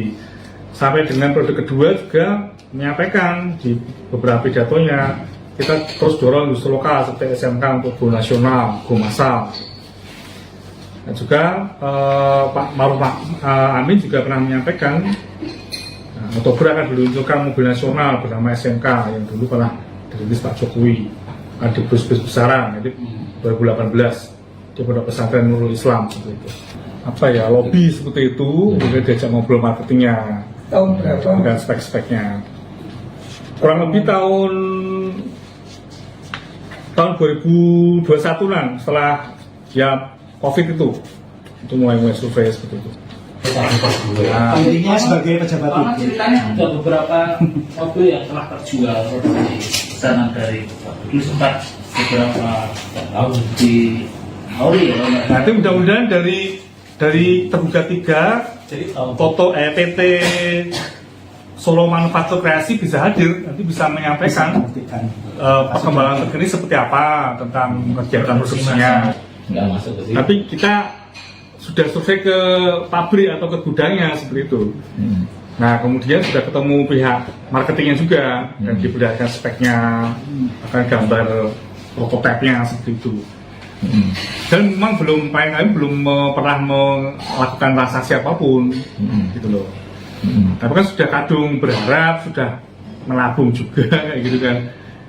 Sampai dengan periode kedua juga menyampaikan di beberapa pidatonya, kita terus dorong industri lokal seperti SMK untuk go nasional, go massal. Dan juga Pak Maruf Amin juga pernah menyampaikan Oktober akan diluncurkan mobil nasional bernama SMK yang dulu pernah dirintis Pak Jokowi di bus-bus besaran, jadi 2018 di Pondok Pesantren Nurul Islam seperti itu. Apa ya, lobby seperti itu, kemudian diajak ngobrol marketingnya, Tahun berapa? dan spek-speknya. Kurang lebih tahun 2021-an setelah ya COVID itu mulai survei seperti itu. Intinya sebagai pejabat Karena publik. ceritanya ada beberapa mobil yang telah terjual dari pesanan dari Bapak. Dulu sempat beberapa tahun di Auri ya. Nanti mudah-mudahan dari terbuka 3 Jadi tahun foto PT Solo Manufaktur Kreasi bisa hadir, nanti bisa menyampaikan perkembangan terkini seperti apa tentang kegiatan produksinya. nggak masuk ke sini. Tapi kita sudah survei ke pabrik atau ke gudangnya seperti itu. Nah kemudian sudah ketemu pihak marketingnya juga dan diberikan speknya, akan gambar prototipenya seperti itu. Dan memang belum pernah melakukan transaksi apapun, gitu loh. Tapi kan sudah kadung berharap, sudah menabung juga kayak gitu kan.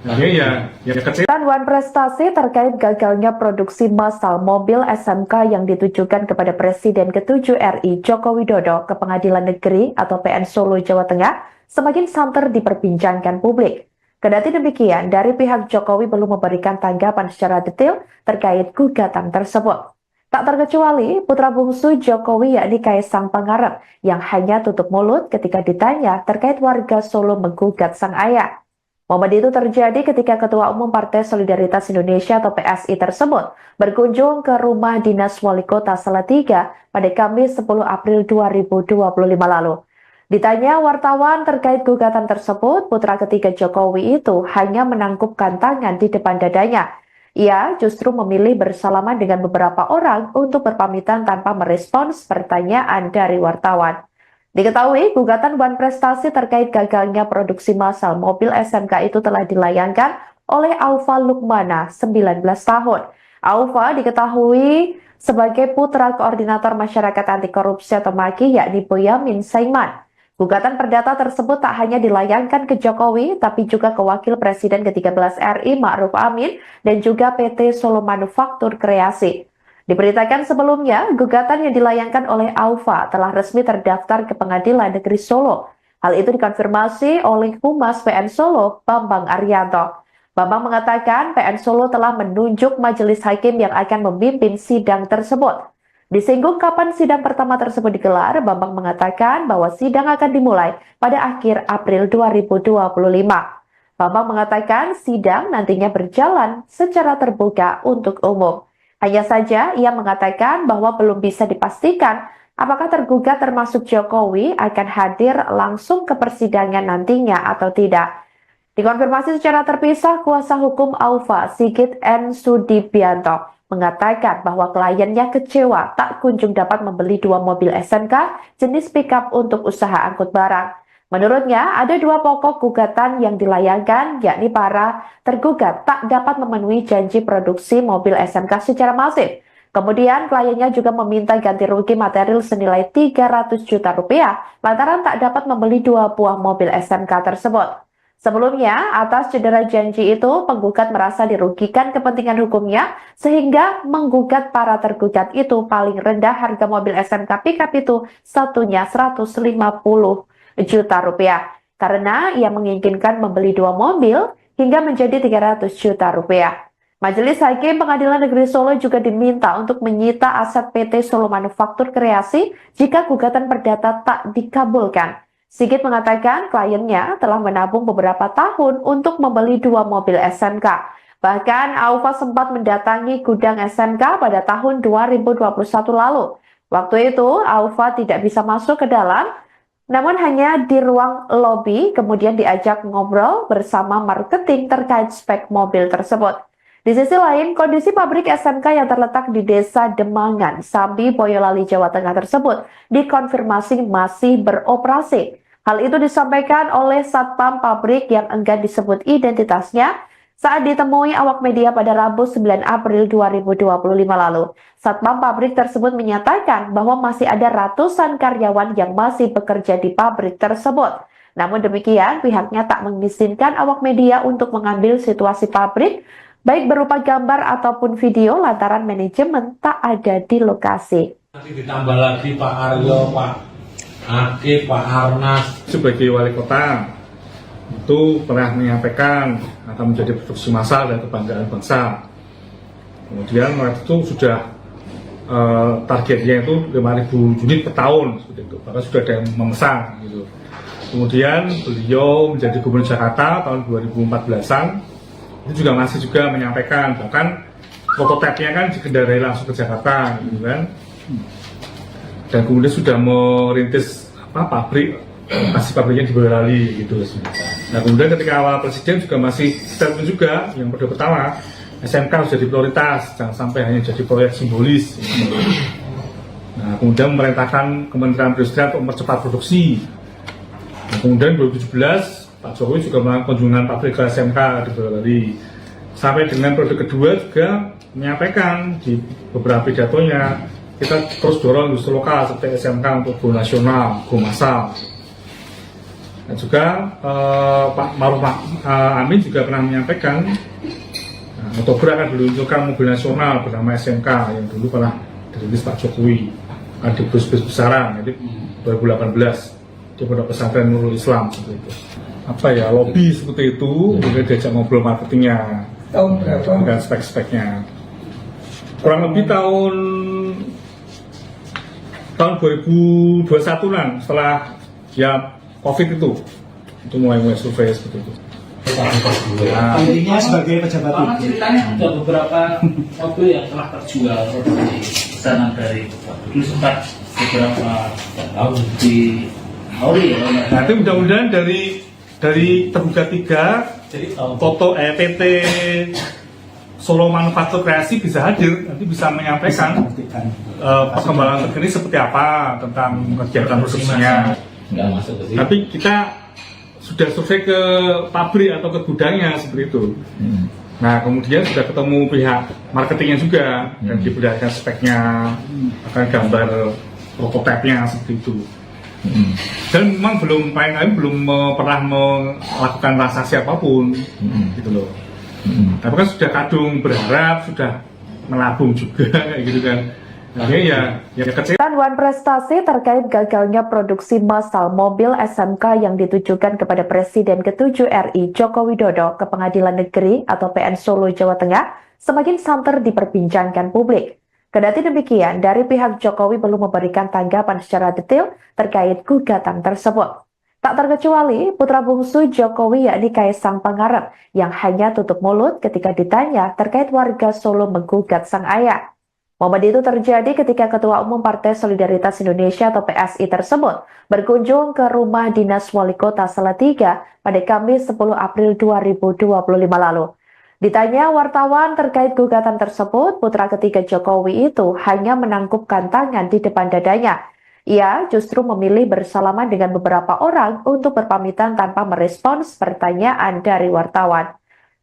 Akhirnya ya kecil. Wan prestasi terkait gagalnya produksi massal mobil SMK yang ditujukan kepada Presiden ke-7 RI Joko Widodo ke Pengadilan Negeri atau PN Solo, Jawa Tengah semakin santer diperbincangkan publik. Kendati demikian, dari pihak Jokowi belum memberikan tanggapan secara detail terkait gugatan tersebut. Tak terkecuali putra bungsu Jokowi yakni Kaisang Pangarep yang hanya tutup mulut ketika ditanya terkait warga Solo menggugat sang ayah. Momen itu terjadi ketika Ketua Umum Partai Solidaritas Indonesia atau PSI tersebut berkunjung ke rumah dinas Wali Kota Salatiga pada Kamis 10 April 2025 lalu. Ditanya wartawan terkait gugatan tersebut, putra ketiga Jokowi itu hanya menangkupkan tangan di depan dadanya. Ia justru memilih bersalaman dengan beberapa orang untuk berpamitan tanpa merespons pertanyaan dari wartawan. Diketahui, gugatan Wan Prestasi terkait gagalnya produksi massal mobil SMK itu telah dilayangkan oleh Aufa Lukmana, 19 tahun. Aufa diketahui sebagai putra koordinator masyarakat anti korupsi atau MAKI yakni Boyamin Saiman. Gugatan perdata tersebut tak hanya dilayangkan ke Jokowi, tapi juga ke Wakil Presiden ke-13 RI Ma'ruf Amin dan juga PT Solo Manufaktur Kreasi. Diberitakan sebelumnya, gugatan yang dilayangkan oleh Aufa telah resmi terdaftar ke Pengadilan Negeri Solo. Hal itu dikonfirmasi oleh Humas PN Solo, Bambang Arianto. Bambang mengatakan PN Solo telah menunjuk majelis hakim yang akan memimpin sidang tersebut. Disinggung kapan sidang pertama tersebut digelar, Bambang mengatakan bahwa sidang akan dimulai pada akhir April 2025. Bambang mengatakan sidang nantinya berjalan secara terbuka untuk umum. Hanya saja ia mengatakan bahwa belum bisa dipastikan apakah tergugat termasuk Jokowi akan hadir langsung ke persidangan nantinya atau tidak. Dikonfirmasi secara terpisah, kuasa hukum Aufa, Sigit N. Sudibianto, mengatakan bahwa kliennya kecewa tak kunjung dapat membeli 2 mobil SMK jenis pickup untuk usaha angkut barang. Menurutnya, ada 2 pokok gugatan yang dilayangkan, yakni para tergugat tak dapat memenuhi janji produksi mobil SMK secara masif. Kemudian, kliennya juga meminta ganti rugi material senilai 300 juta rupiah lantaran tak dapat membeli 2 buah mobil SMK tersebut. Sebelumnya, atas cedera janji itu, penggugat merasa dirugikan kepentingan hukumnya sehingga menggugat para tergugat itu paling rendah harga mobil SMK pickup itu satunya 150 juta rupiah. Karena ia menginginkan membeli 2 mobil hingga menjadi 300 juta rupiah. Majelis Hakim Pengadilan Negeri Solo juga diminta untuk menyita aset PT Solo Manufaktur Kreasi jika gugatan perdata tak dikabulkan. Sigit mengatakan kliennya telah menabung beberapa tahun untuk membeli 2 mobil SMK. Bahkan Aufa sempat mendatangi gudang SMK pada tahun 2021 lalu. Waktu itu Aufa tidak bisa masuk ke dalam, namun hanya di ruang lobi kemudian diajak ngobrol bersama marketing terkait spek mobil tersebut. Di sisi lain, kondisi pabrik SMK yang terletak di Desa Demangan, Sambi, Boyolali, Jawa Tengah tersebut dikonfirmasi masih beroperasi. Hal itu disampaikan oleh Satpam pabrik yang enggan disebut identitasnya saat ditemui awak media pada Rabu 9 April 2025 lalu. Satpam pabrik tersebut menyatakan bahwa masih ada ratusan karyawan yang masih bekerja di pabrik tersebut. Namun demikian, pihaknya tak mengizinkan awak media untuk mengambil situasi pabrik, baik berupa gambar ataupun video lantaran manajemen tak ada di lokasi. Nanti ditambah lagi Pak Aryo, Pak Akif, Pak Arnas. Sebagai wali kota, itu pernah menyampaikan akan menjadi produksi massal dan kebanggaan bangsa. Kemudian waktu itu sudah targetnya itu 5.000 unit per tahun, seperti itu. Bahkan sudah ada yang memesan. Gitu. Kemudian beliau menjadi gubernur Jakarta tahun 2014-an, itu juga masih juga menyampaikan, bahkan prototipenya kan dikendarai langsung ke Jakarta, gitu kan. Dan kemudian sudah merintis pabrik, kasih pabriknya di Boyolali gitu. Nah kemudian ketika awal presiden juga masih statement juga yang pertama SMK harus jadi prioritas, jangan sampai hanya jadi proyek simbolis. Nah kemudian memerintahkan Kementerian Perindustrian untuk mempercepat produksi. Nah, kemudian 2017 Pak Jokowi juga melakukan kunjungan pabrik ke SMK di Boyolali. Sampai dengan periode kedua juga menyampaikan di beberapa pidatonya, kita terus dorong industri lokal seperti SMK untuk go nasional, go massal. Dan juga Pak Maruf Amin juga pernah menyampaikan Oktober akan diluncurkan mobil nasional bernama SMK yang dulu pernah dirilis Pak Jokowi, akan di bus-bus besaran, jadi 2018 di Pondok Pesantren Nurul Islam seperti itu. Apa ya, lobby seperti itu, kemudian diajak ngobrol marketingnya, Tahun berapa? dan spek-speknya. Kurang lebih tahun 2021-an setelah ya COVID itu mulai survei seperti itu. Nah, intinya sebagai pejabat Karena publik. ceritanya ada beberapa mobil yang telah terjual di pesanan dari dulu sempat beberapa tahun di Auri ya. Nanti mudah-mudahan dari tergugat 3 Jadi tahun foto PT Solo Manufaktur Kreasi bisa hadir, nanti bisa menyampaikan perkembangan terkini seperti apa tentang kegiatan produksinya. nggak masuk ke sini. Tapi kita sudah survei ke pabrik atau ke gudangnya seperti itu. Nah kemudian sudah ketemu pihak marketingnya juga dan diberikan speknya, akan gambar prototipenya seperti itu. Dan memang belum pernah melakukan transaksi apapun, gitu loh. Tapi kan sudah kadung berharap, sudah melabung juga kayak gitu kan. Akhirnya ya kecil. Wan prestasi terkait gagalnya produksi massal mobil SMK yang ditujukan kepada Presiden ke-7 RI Joko Widodo ke Pengadilan Negeri atau PN Solo, Jawa Tengah semakin santer diperbincangkan publik. Kendati demikian, dari pihak Jokowi belum memberikan tanggapan secara detail terkait gugatan tersebut. Tak terkecuali putra bungsu Jokowi yakni Kaisang Pangarep yang hanya tutup mulut ketika ditanya terkait warga Solo menggugat sang ayah. Momen itu terjadi ketika Ketua Umum Partai Solidaritas Indonesia atau PSI tersebut berkunjung ke rumah dinas Wali Kota Salatiga pada Kamis 10 April 2025 lalu. Ditanya wartawan terkait gugatan tersebut, putra ketiga Jokowi itu hanya menangkupkan tangan di depan dadanya. Ia justru memilih bersalaman dengan beberapa orang untuk berpamitan tanpa merespons pertanyaan dari wartawan.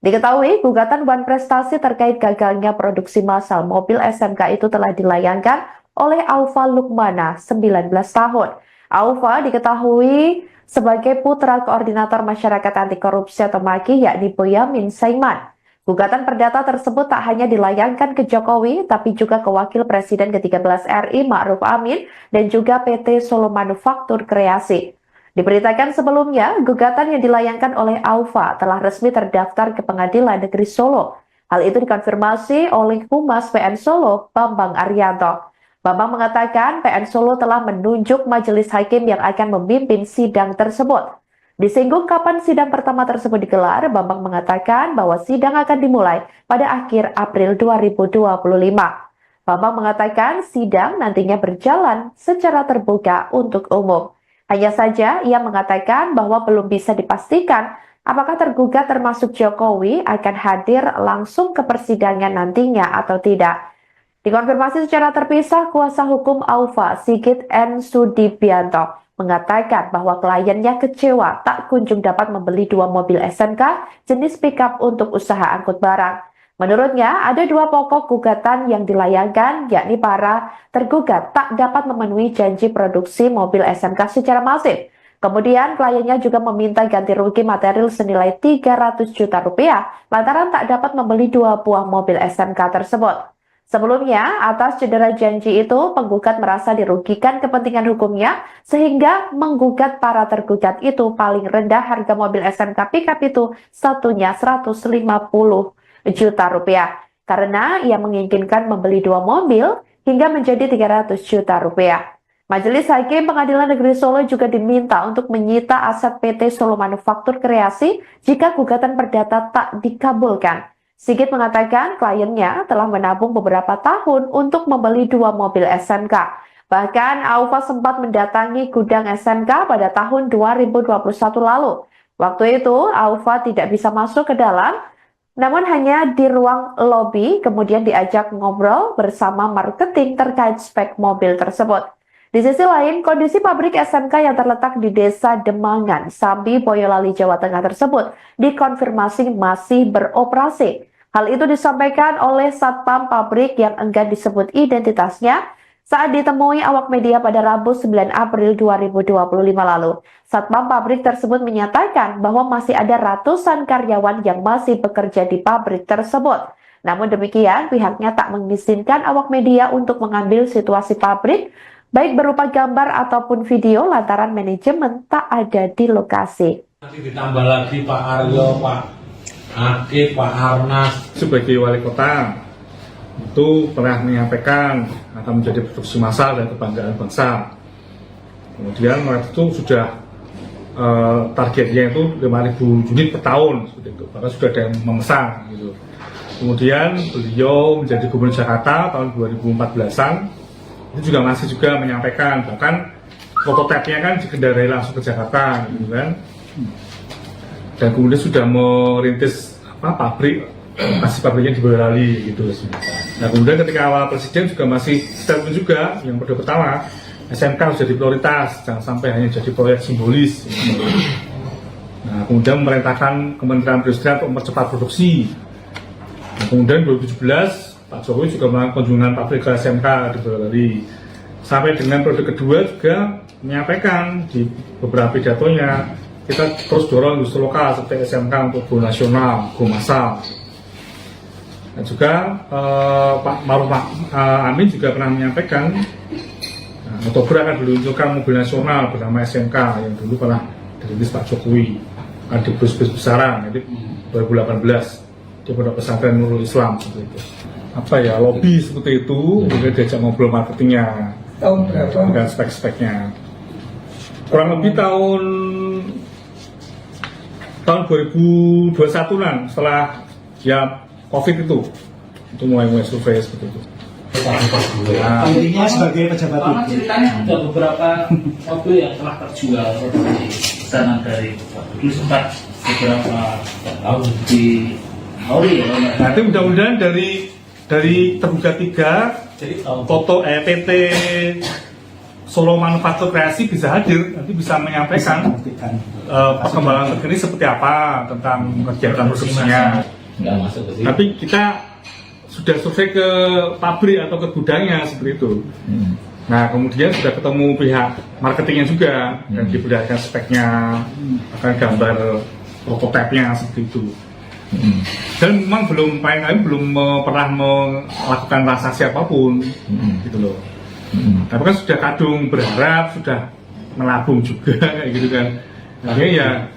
Diketahui, gugatan Wan Prestasi terkait gagalnya produksi massal mobil SMK itu telah dilayangkan oleh Aufa Lukmana, 19 tahun. Aufa diketahui sebagai putra Koordinator Masyarakat Anti Korupsi atau MAKI yakni Boyamin Saiman. Gugatan perdata tersebut tak hanya dilayangkan ke Jokowi, tapi juga ke Wakil Presiden ke-13 RI Ma'ruf Amin dan juga PT Solo Manufaktur Kreasi. Diberitakan sebelumnya, gugatan yang dilayangkan oleh Aufa telah resmi terdaftar ke Pengadilan Negeri Solo. Hal itu dikonfirmasi oleh Humas PN Solo, Bambang Arianto. Bambang mengatakan PN Solo telah menunjuk majelis hakim yang akan memimpin sidang tersebut. Disinggung kapan sidang pertama tersebut digelar, Bambang mengatakan bahwa sidang akan dimulai pada akhir April 2025. Bambang mengatakan sidang nantinya berjalan secara terbuka untuk umum. Hanya saja ia mengatakan bahwa belum bisa dipastikan apakah tergugat termasuk Jokowi akan hadir langsung ke persidangan nantinya atau tidak. Dikonfirmasi secara terpisah, kuasa hukum Aufa, Sigit N. Sudibianto, mengatakan bahwa kliennya kecewa tak kunjung dapat membeli 2 mobil SMK jenis pickup untuk usaha angkut barang. Menurutnya, ada 2 pokok gugatan yang dilayangkan, yakni para tergugat tak dapat memenuhi janji produksi mobil SMK secara masif. Kemudian, kliennya juga meminta ganti rugi material senilai 300 juta rupiah lantaran tak dapat membeli 2 buah mobil SMK tersebut. Sebelumnya, atas cedera janji itu, penggugat merasa dirugikan kepentingan hukumnya sehingga menggugat para tergugat itu paling rendah harga mobil SMK pickup itu satunya 150 juta rupiah. Karena ia menginginkan membeli 2 mobil hingga menjadi 300 juta rupiah. Majelis Hakim Pengadilan Negeri Solo juga diminta untuk menyita aset PT Solo Manufaktur Kreasi jika gugatan perdata tak dikabulkan. Sigit mengatakan kliennya telah menabung beberapa tahun untuk membeli 2 mobil SMK. Bahkan Aufa sempat mendatangi gudang SMK pada tahun 2021 lalu. Waktu itu Aufa tidak bisa masuk ke dalam, namun hanya di ruang lobi kemudian diajak ngobrol bersama marketing terkait spek mobil tersebut. Di sisi lain, kondisi pabrik SMK yang terletak di Desa Demangan, Sambi, Boyolali, Jawa Tengah tersebut dikonfirmasi masih beroperasi. Hal itu disampaikan oleh Satpam pabrik yang enggan disebut identitasnya saat ditemui awak media pada Rabu 9 April 2025 lalu. Satpam pabrik tersebut menyatakan bahwa masih ada ratusan karyawan yang masih bekerja di pabrik tersebut. Namun demikian, pihaknya tak mengizinkan awak media untuk mengambil situasi pabrik, baik berupa gambar ataupun video lantaran manajemen tak ada di lokasi. Nanti ditambah lagi Pak Aryo, Pak Akif, Pak Arnas. Sebagai wali kota, itu pernah menyampaikan akan menjadi produksi massal dan kebanggaan bangsa. Kemudian waktu itu sudah targetnya itu 5.000 unit per tahun, seperti itu. Bahkan sudah ada yang memesan. Gitu. Kemudian beliau menjadi Gubernur Jakarta tahun 2014-an. Itu juga masih juga menyampaikan, bahkan prototipenya kan dikendarai langsung ke Jakarta, gitu kan. Dan kemudian sudah merintis pabrik, masih pabriknya di Boyolali, gitu. Nah kemudian ketika awal presiden juga masih statement juga, yang pertama SMK harus jadi prioritas, jangan sampai hanya jadi proyek simbolis. Gitu. Nah kemudian memerintahkan Kementerian Perindustrian untuk mempercepat produksi. Nah, kemudian 2017 Pak Jokowi juga melakukan kunjungan pabrik ke SMK di Boyolali. Sampai dengan periode kedua juga menyampaikan di beberapa pidatonya, kita terus dorong industri lokal seperti SMK untuk go nasional, go massal. Dan juga Pak Ma'ruf Amin juga pernah menyampaikan, Oktober akan diluncurkan mobil nasional bernama SMK yang dulu pernah dirintis Pak Jokowi di bus-bus besaran, jadi 2018 di Pondok Pesantren Nurul Islam seperti itu. Apa ya, lobby seperti itu, kemudian diajak ngobrol marketingnya Tahun berapa? dengan spek-speknya. Kurang lebih tahun 2021-an setelah ya COVID itu mulai survei seperti itu. Nah, intinya sebagai pejabat Karena publik. ceritanya ada beberapa mobil yang telah terjual di pesanan dari dulu sempat beberapa tahun di Auri ya. Nanti mudah-mudahan dari tergugat 3 Jadi foto PT Solo Manufaktur Kreasi bisa hadir, nanti bisa menyampaikan perkembangan terkini seperti apa tentang kegiatan produksinya. nggak masuk ke sini. Tapi kita sudah survei ke pabrik atau ke gudangnya seperti itu. Nah kemudian sudah ketemu pihak marketingnya juga dan diperlihatkan speknya, akan gambar prototipenya seperti itu. Dan memang belum pernah melakukan transaksi apapun, gitu loh. Tapi kan sudah kadung berharap, sudah melabung juga kayak gitu kan. Akhirnya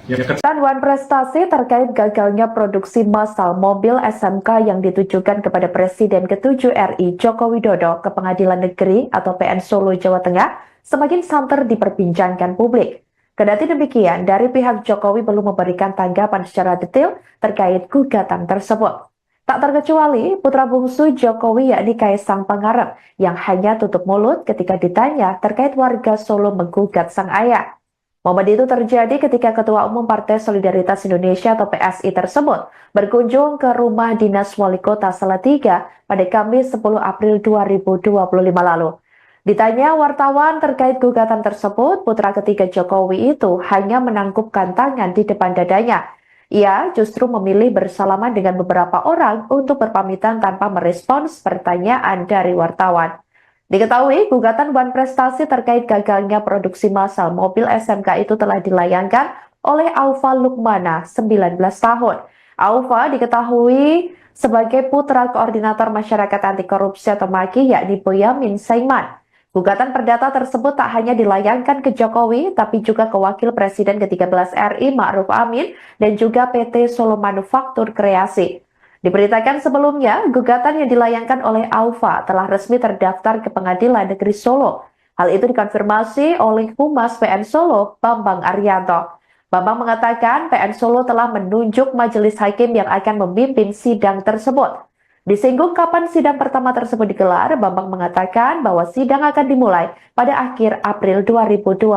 Wan prestasi terkait gagalnya produksi massal mobil SMK yang ditujukan kepada Presiden ke-7 RI Joko Widodo ke Pengadilan Negeri atau PN Solo, Jawa Tengah semakin santer diperbincangkan publik. Kendati demikian, dari pihak Jokowi belum memberikan tanggapan secara detail terkait gugatan tersebut. Tak terkecuali putra bungsu Jokowi yakni Kaisang Pangarep yang hanya tutup mulut ketika ditanya terkait warga Solo menggugat sang ayah. Momen itu terjadi ketika Ketua Umum Partai Solidaritas Indonesia atau PSI tersebut berkunjung ke rumah dinas Wali Kota Salatiga pada Kamis 10 April 2025 lalu. Ditanya wartawan terkait gugatan tersebut, putra ketiga Jokowi itu hanya menangkupkan tangan di depan dadanya. Ia justru memilih bersalaman dengan beberapa orang untuk berpamitan tanpa merespons pertanyaan dari wartawan. Diketahui, gugatan Wan prestasi terkait gagalnya produksi massal mobil SMK itu telah dilayangkan oleh Aufa Lukmana, 19 tahun. Aufa diketahui sebagai putra koordinator masyarakat anti korupsi atau MAKI yakni Boyamin Saiman. Gugatan perdata tersebut tak hanya dilayangkan ke Jokowi, tapi juga ke Wakil Presiden ke-13 RI Ma'ruf Amin dan juga PT Solo Manufaktur Kreasi. Diberitakan sebelumnya, gugatan yang dilayangkan oleh Aufa telah resmi terdaftar ke Pengadilan Negeri Solo. Hal itu dikonfirmasi oleh Humas PN Solo, Bambang Arianto. Bambang mengatakan PN Solo telah menunjuk majelis hakim yang akan memimpin sidang tersebut. Disinggung kapan sidang pertama tersebut digelar, Bambang mengatakan bahwa sidang akan dimulai pada akhir April 2025.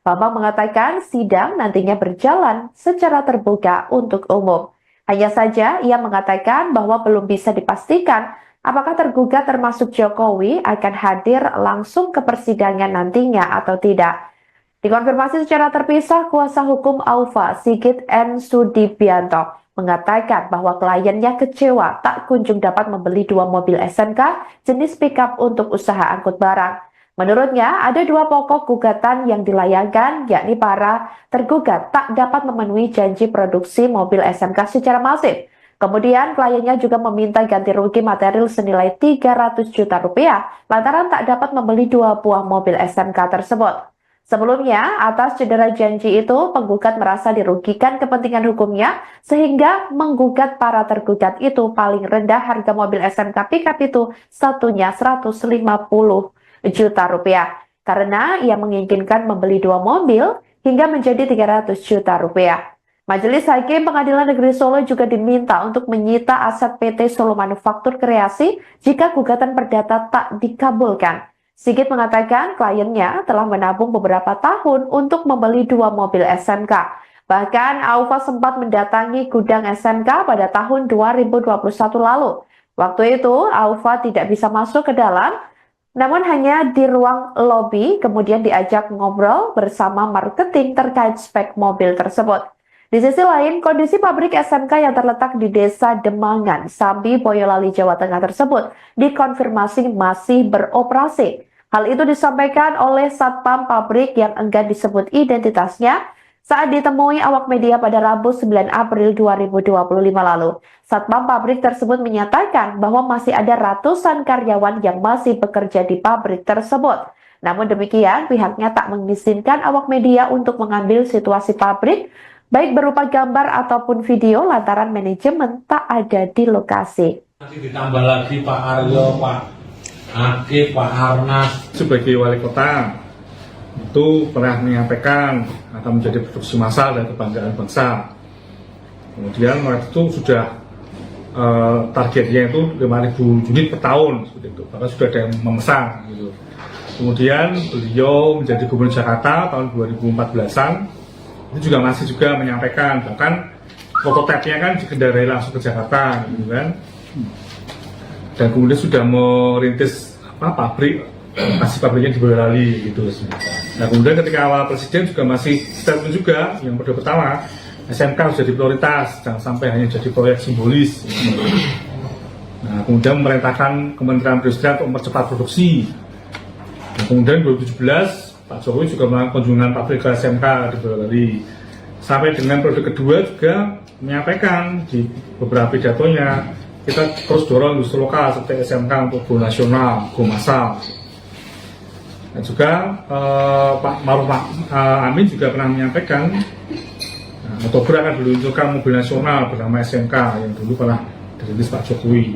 Bambang mengatakan sidang nantinya berjalan secara terbuka untuk umum. Hanya saja ia mengatakan bahwa belum bisa dipastikan apakah tergugat termasuk Jokowi akan hadir langsung ke persidangan nantinya atau tidak. Dikonfirmasi secara terpisah, kuasa hukum Aufa, Sigit N. Sudibianto, mengatakan bahwa kliennya kecewa tak kunjung dapat membeli 2 mobil SMK jenis pickup untuk usaha angkut barang. Menurutnya, ada 2 pokok gugatan yang dilayangkan, yakni para tergugat tak dapat memenuhi janji produksi mobil SMK secara masif. Kemudian, kliennya juga meminta ganti rugi material senilai 300 juta rupiah lantaran tak dapat membeli 2 buah mobil SMK tersebut. Sebelumnya, atas cedera janji itu, penggugat merasa dirugikan kepentingan hukumnya sehingga menggugat para tergugat itu paling rendah harga mobil SMK pickup itu satunya 150 juta rupiah karena ia menginginkan membeli 2 mobil hingga menjadi 300 juta rupiah. Majelis Hakim Pengadilan Negeri Solo juga diminta untuk menyita aset PT Solo Manufaktur Kreasi jika gugatan perdata tak dikabulkan. Sigit mengatakan kliennya telah menabung beberapa tahun untuk membeli 2 mobil SMK. Bahkan Aufa sempat mendatangi gudang SMK pada tahun 2021 lalu. Waktu itu Aufa tidak bisa masuk ke dalam, namun hanya di ruang lobi, kemudian diajak ngobrol bersama marketing terkait spek mobil tersebut. Di sisi lain, kondisi pabrik SMK yang terletak di Desa Demangan, Sambi, Boyolali, Jawa Tengah tersebut dikonfirmasi masih beroperasi. Hal itu disampaikan oleh Satpam pabrik yang enggan disebut identitasnya saat ditemui awak media pada Rabu 9 April 2025 lalu. Satpam pabrik tersebut menyatakan bahwa masih ada ratusan karyawan yang masih bekerja di pabrik tersebut. Namun demikian, pihaknya tak mengizinkan awak media untuk mengambil situasi pabrik, baik berupa gambar ataupun video lantaran manajemen tak ada di lokasi. Nanti ditambah lagi Pak Aryo, Pak Akif, Pak Arnas. Sebagai wali kota, itu pernah menyampaikan akan menjadi produksi massal dan kebanggaan bangsa. Kemudian waktu itu sudah targetnya itu 5.000 unit per tahun, seperti itu. Bahkan sudah ada yang memesan. Gitu. Kemudian beliau menjadi Gubernur Jakarta tahun 2014-an, itu juga masih juga menyampaikan, bahkan prototipenya kan dikendarai langsung ke Jakarta, gitu kan. Dan kemudian sudah merintis pabrik, masih pabriknya di Boyolali gitu. Nah kemudian ketika awal presiden juga masih statement juga yang pertama SMK harus jadi prioritas, jangan sampai hanya jadi proyek simbolis. Nah kemudian memerintahkan Kementerian Perindustrian untuk mempercepat produksi. Nah, kemudian 2017 Pak Jokowi juga melakukan kunjungan pabrik ke SMK di Boyolali. Sampai dengan periode kedua juga menyampaikan di beberapa pidatonya, kita terus dorong industri lokal seperti SMK untuk go nasional, go massal. Dan juga Pak Maruf Amin juga pernah menyampaikan Oktober akan diluncurkan mobil nasional bernama SMK yang dulu pernah dirintis Pak Jokowi,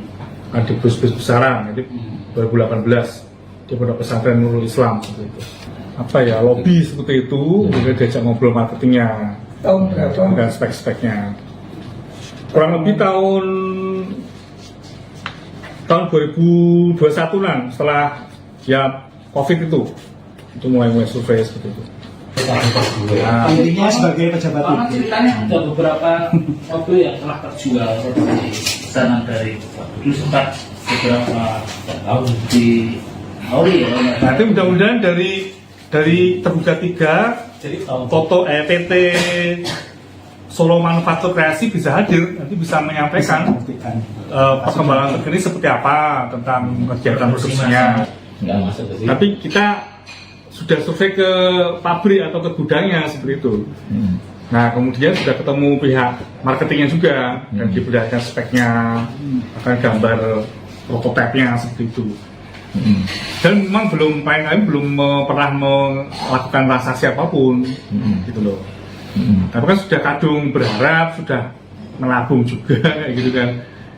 akan di bus-bus besaran, jadi 2018 di Pondok Pesantren Nurul Islam seperti itu. Apa ya, lobby seperti itu, kemudian diajak ngobrol marketingnya Tahun berapa? dan spek-speknya. Kurang lebih tahun 2021-an setelah ya COVID itu mulai survei seperti itu. Intinya sebagai pejabat Karena publik. ceritanya ada beberapa mobil yang telah terjual seperti pesanan dari Bapak. Dulu sempat beberapa tahun di Auri ya. Nanti mudah-mudahan dari tergugat 3 foto PT Solo Manufaktur Kreasi bisa hadir, nanti bisa menyampaikan perkembangan terkini seperti apa tentang kegiatan produksinya. Nggak masuk ke sini. Tapi kita sudah survei ke pabrik atau ke gudangnya seperti itu. Nah, kemudian sudah ketemu pihak marketingnya juga dan diperlihatkan speknya, akan gambar prototipenya seperti itu. Dan memang belum pernah melakukan transaksi apapun, gitu loh. Tapi kan sudah kadung berharap, sudah menabung juga kayak gitu kan.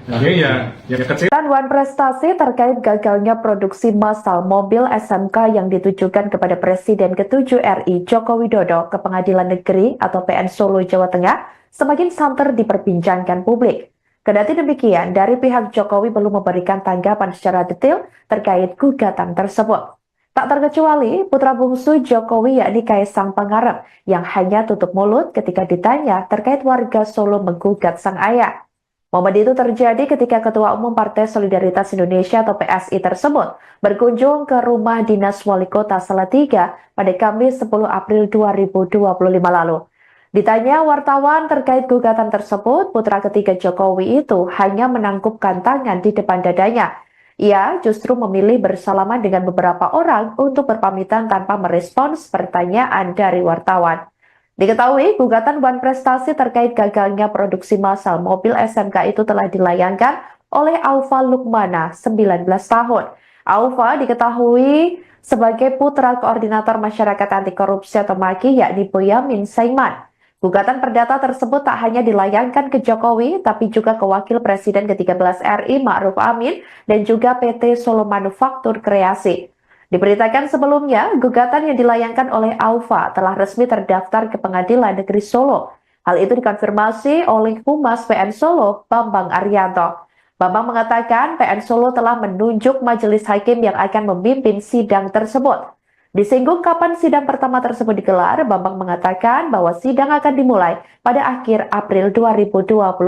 Akhirnya ya kecil. Wan prestasi terkait gagalnya produksi massal mobil SMK yang ditujukan kepada Presiden ke-7 RI Joko Widodo ke Pengadilan Negeri atau PN Solo, Jawa Tengah semakin santer diperbincangkan publik. Kendati demikian, dari pihak Jokowi belum memberikan tanggapan secara detail terkait gugatan tersebut. Tak terkecuali putra bungsu Jokowi yakni Kaisang Pangarep yang hanya tutup mulut ketika ditanya terkait warga Solo menggugat sang ayah. Momen itu terjadi ketika Ketua Umum Partai Solidaritas Indonesia atau PSI tersebut berkunjung ke rumah dinas Wali Kota Salatiga pada Kamis 10 April 2025 lalu. Ditanya wartawan terkait gugatan tersebut, putra ketiga Jokowi itu hanya menangkupkan tangan di depan dadanya. Ia justru memilih bersalaman dengan beberapa orang untuk berpamitan tanpa merespons pertanyaan dari wartawan. Diketahui, gugatan Wan Prestasi terkait gagalnya produksi massal mobil SMK itu telah dilayangkan oleh Aufa Lukmana, 19 tahun. Aufa diketahui sebagai putra koordinator masyarakat anti korupsi atau MAKI yakni Boyamin Saiman. Gugatan perdata tersebut tak hanya dilayangkan ke Jokowi, tapi juga ke Wakil Presiden ke-13 RI Ma'ruf Amin dan juga PT Solo Manufaktur Kreasi. Diberitakan sebelumnya, gugatan yang dilayangkan oleh Aufa telah resmi terdaftar ke Pengadilan Negeri Solo. Hal itu dikonfirmasi oleh Humas PN Solo, Bambang Arianto. Bambang mengatakan PN Solo telah menunjuk majelis hakim yang akan memimpin sidang tersebut. Disinggung kapan sidang pertama tersebut digelar, Bambang mengatakan bahwa sidang akan dimulai pada akhir April 2025.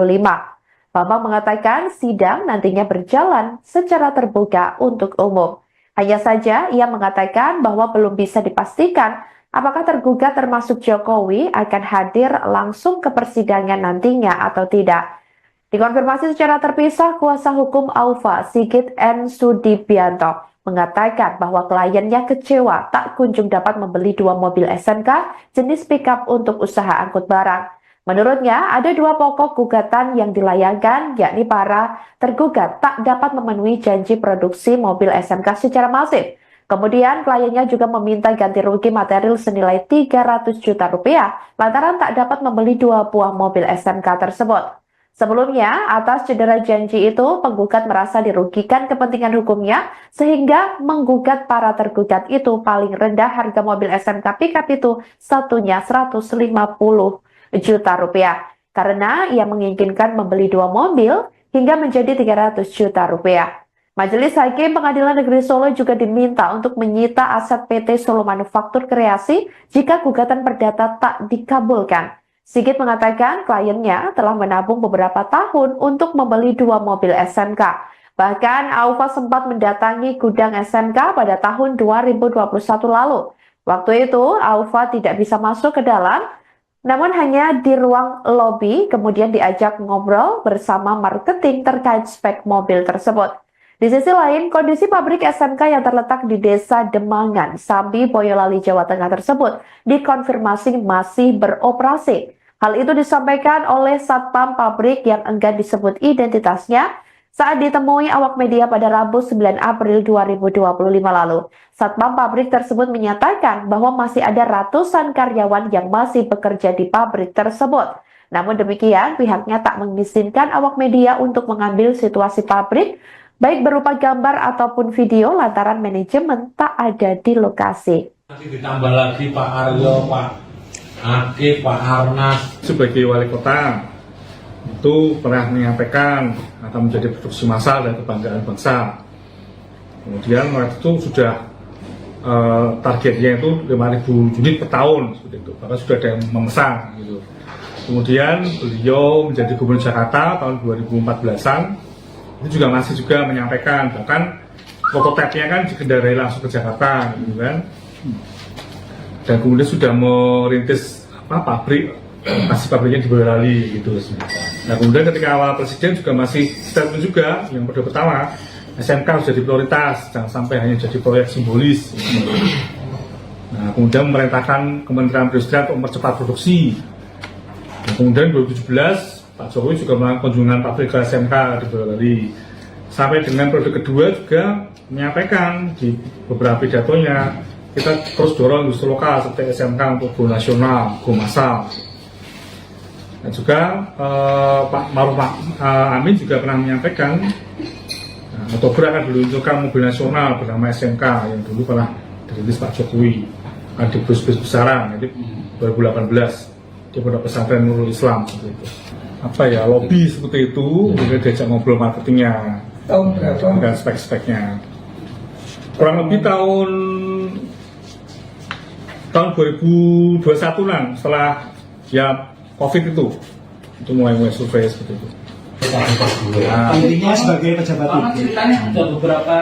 Bambang mengatakan sidang nantinya berjalan secara terbuka untuk umum. Hanya saja ia mengatakan bahwa belum bisa dipastikan apakah tergugat termasuk Jokowi akan hadir langsung ke persidangan nantinya atau tidak. Dikonfirmasi secara terpisah, kuasa hukum Aufa, Sigit N. Sudibianto, mengatakan bahwa kliennya kecewa tak kunjung dapat membeli 2 mobil SMK jenis pickup untuk usaha angkut barang. Menurutnya, ada 2 pokok gugatan yang dilayangkan, yakni para tergugat tak dapat memenuhi janji produksi mobil SMK secara masif. Kemudian, kliennya juga meminta ganti rugi material senilai 300 juta rupiah lantaran tak dapat membeli 2 buah mobil SMK tersebut. Sebelumnya, atas cedera janji itu, penggugat merasa dirugikan kepentingan hukumnya sehingga menggugat para tergugat itu paling rendah harga mobil SMK pickup itu satunya 150 juta rupiah karena ia menginginkan membeli 2 mobil hingga menjadi 300 juta rupiah. Majelis Hakim Pengadilan Negeri Solo juga diminta untuk menyita aset PT Solo Manufaktur Kreasi jika gugatan perdata tak dikabulkan. Sigit mengatakan kliennya telah menabung beberapa tahun untuk membeli 2 mobil SMK. Bahkan Aufa sempat mendatangi gudang SMK pada tahun 2021 lalu. Waktu itu Aufa tidak bisa masuk ke dalam, namun hanya di ruang lobi kemudian diajak ngobrol bersama marketing terkait spek mobil tersebut. Di sisi lain, kondisi pabrik SMK yang terletak di Desa Demangan, Sambi, Boyolali, Jawa Tengah tersebut dikonfirmasi masih beroperasi. Hal itu disampaikan oleh Satpam pabrik yang enggan disebut identitasnya saat ditemui awak media pada Rabu 9 April 2025 lalu. Satpam pabrik tersebut menyatakan bahwa masih ada ratusan karyawan yang masih bekerja di pabrik tersebut. Namun demikian, pihaknya tak mengizinkan awak media untuk mengambil situasi pabrik, baik berupa gambar ataupun video lantaran manajemen tak ada di lokasi. Nanti ditambah lagi Pak Aryo, Pak Akif, Pak Arnas. Sebagai wali kota itu pernah menyampaikan akan menjadi produksi massal dan kebanggaan bangsa. Kemudian waktu itu sudah targetnya itu 5.000 unit per tahun seperti itu, bahkan sudah ada yang memesan gitu. Kemudian beliau menjadi gubernur Jakarta tahun 2014-an, itu juga masih juga menyampaikan, bahkan prototipenya kan dikendarai langsung ke Jakarta gitu kan. Dan kemudian sudah merintis pabrik, masih pabriknya di Boyolali gitu. Nah kemudian ketika awal presiden juga masih statement juga yang pertama SMK harus jadi prioritas, jangan sampai hanya jadi proyek simbolis gitu. Nah kemudian memerintahkan Kementerian Perindustrian untuk mempercepat produksi. Nah, kemudian 2017 Pak Jokowi juga melakukan kunjungan pabrik ke SMK di Boyolali. Sampai dengan periode kedua juga menyampaikan di beberapa pidatonya, kita terus dorong industri lokal seperti SMK untuk go nasional, go massal. Dan juga Pak Maruf Amin juga pernah menyampaikan Oktober akan diluncurkan mobil nasional bernama SMK yang dulu pernah dirintis Pak Jokowi di bus-bus besaran, jadi 2018 di Pondok Pesantren Nurul Islam seperti itu. Apa ya, lobby seperti itu, kemudian diajak ngobrol marketingnya Tahun berapa? dan spek-speknya. Kurang lebih tahun 2021-an setelah ya COVID itu mulai survei seperti itu. Intinya sebagai pejabat Karena publik. ceritanya ada beberapa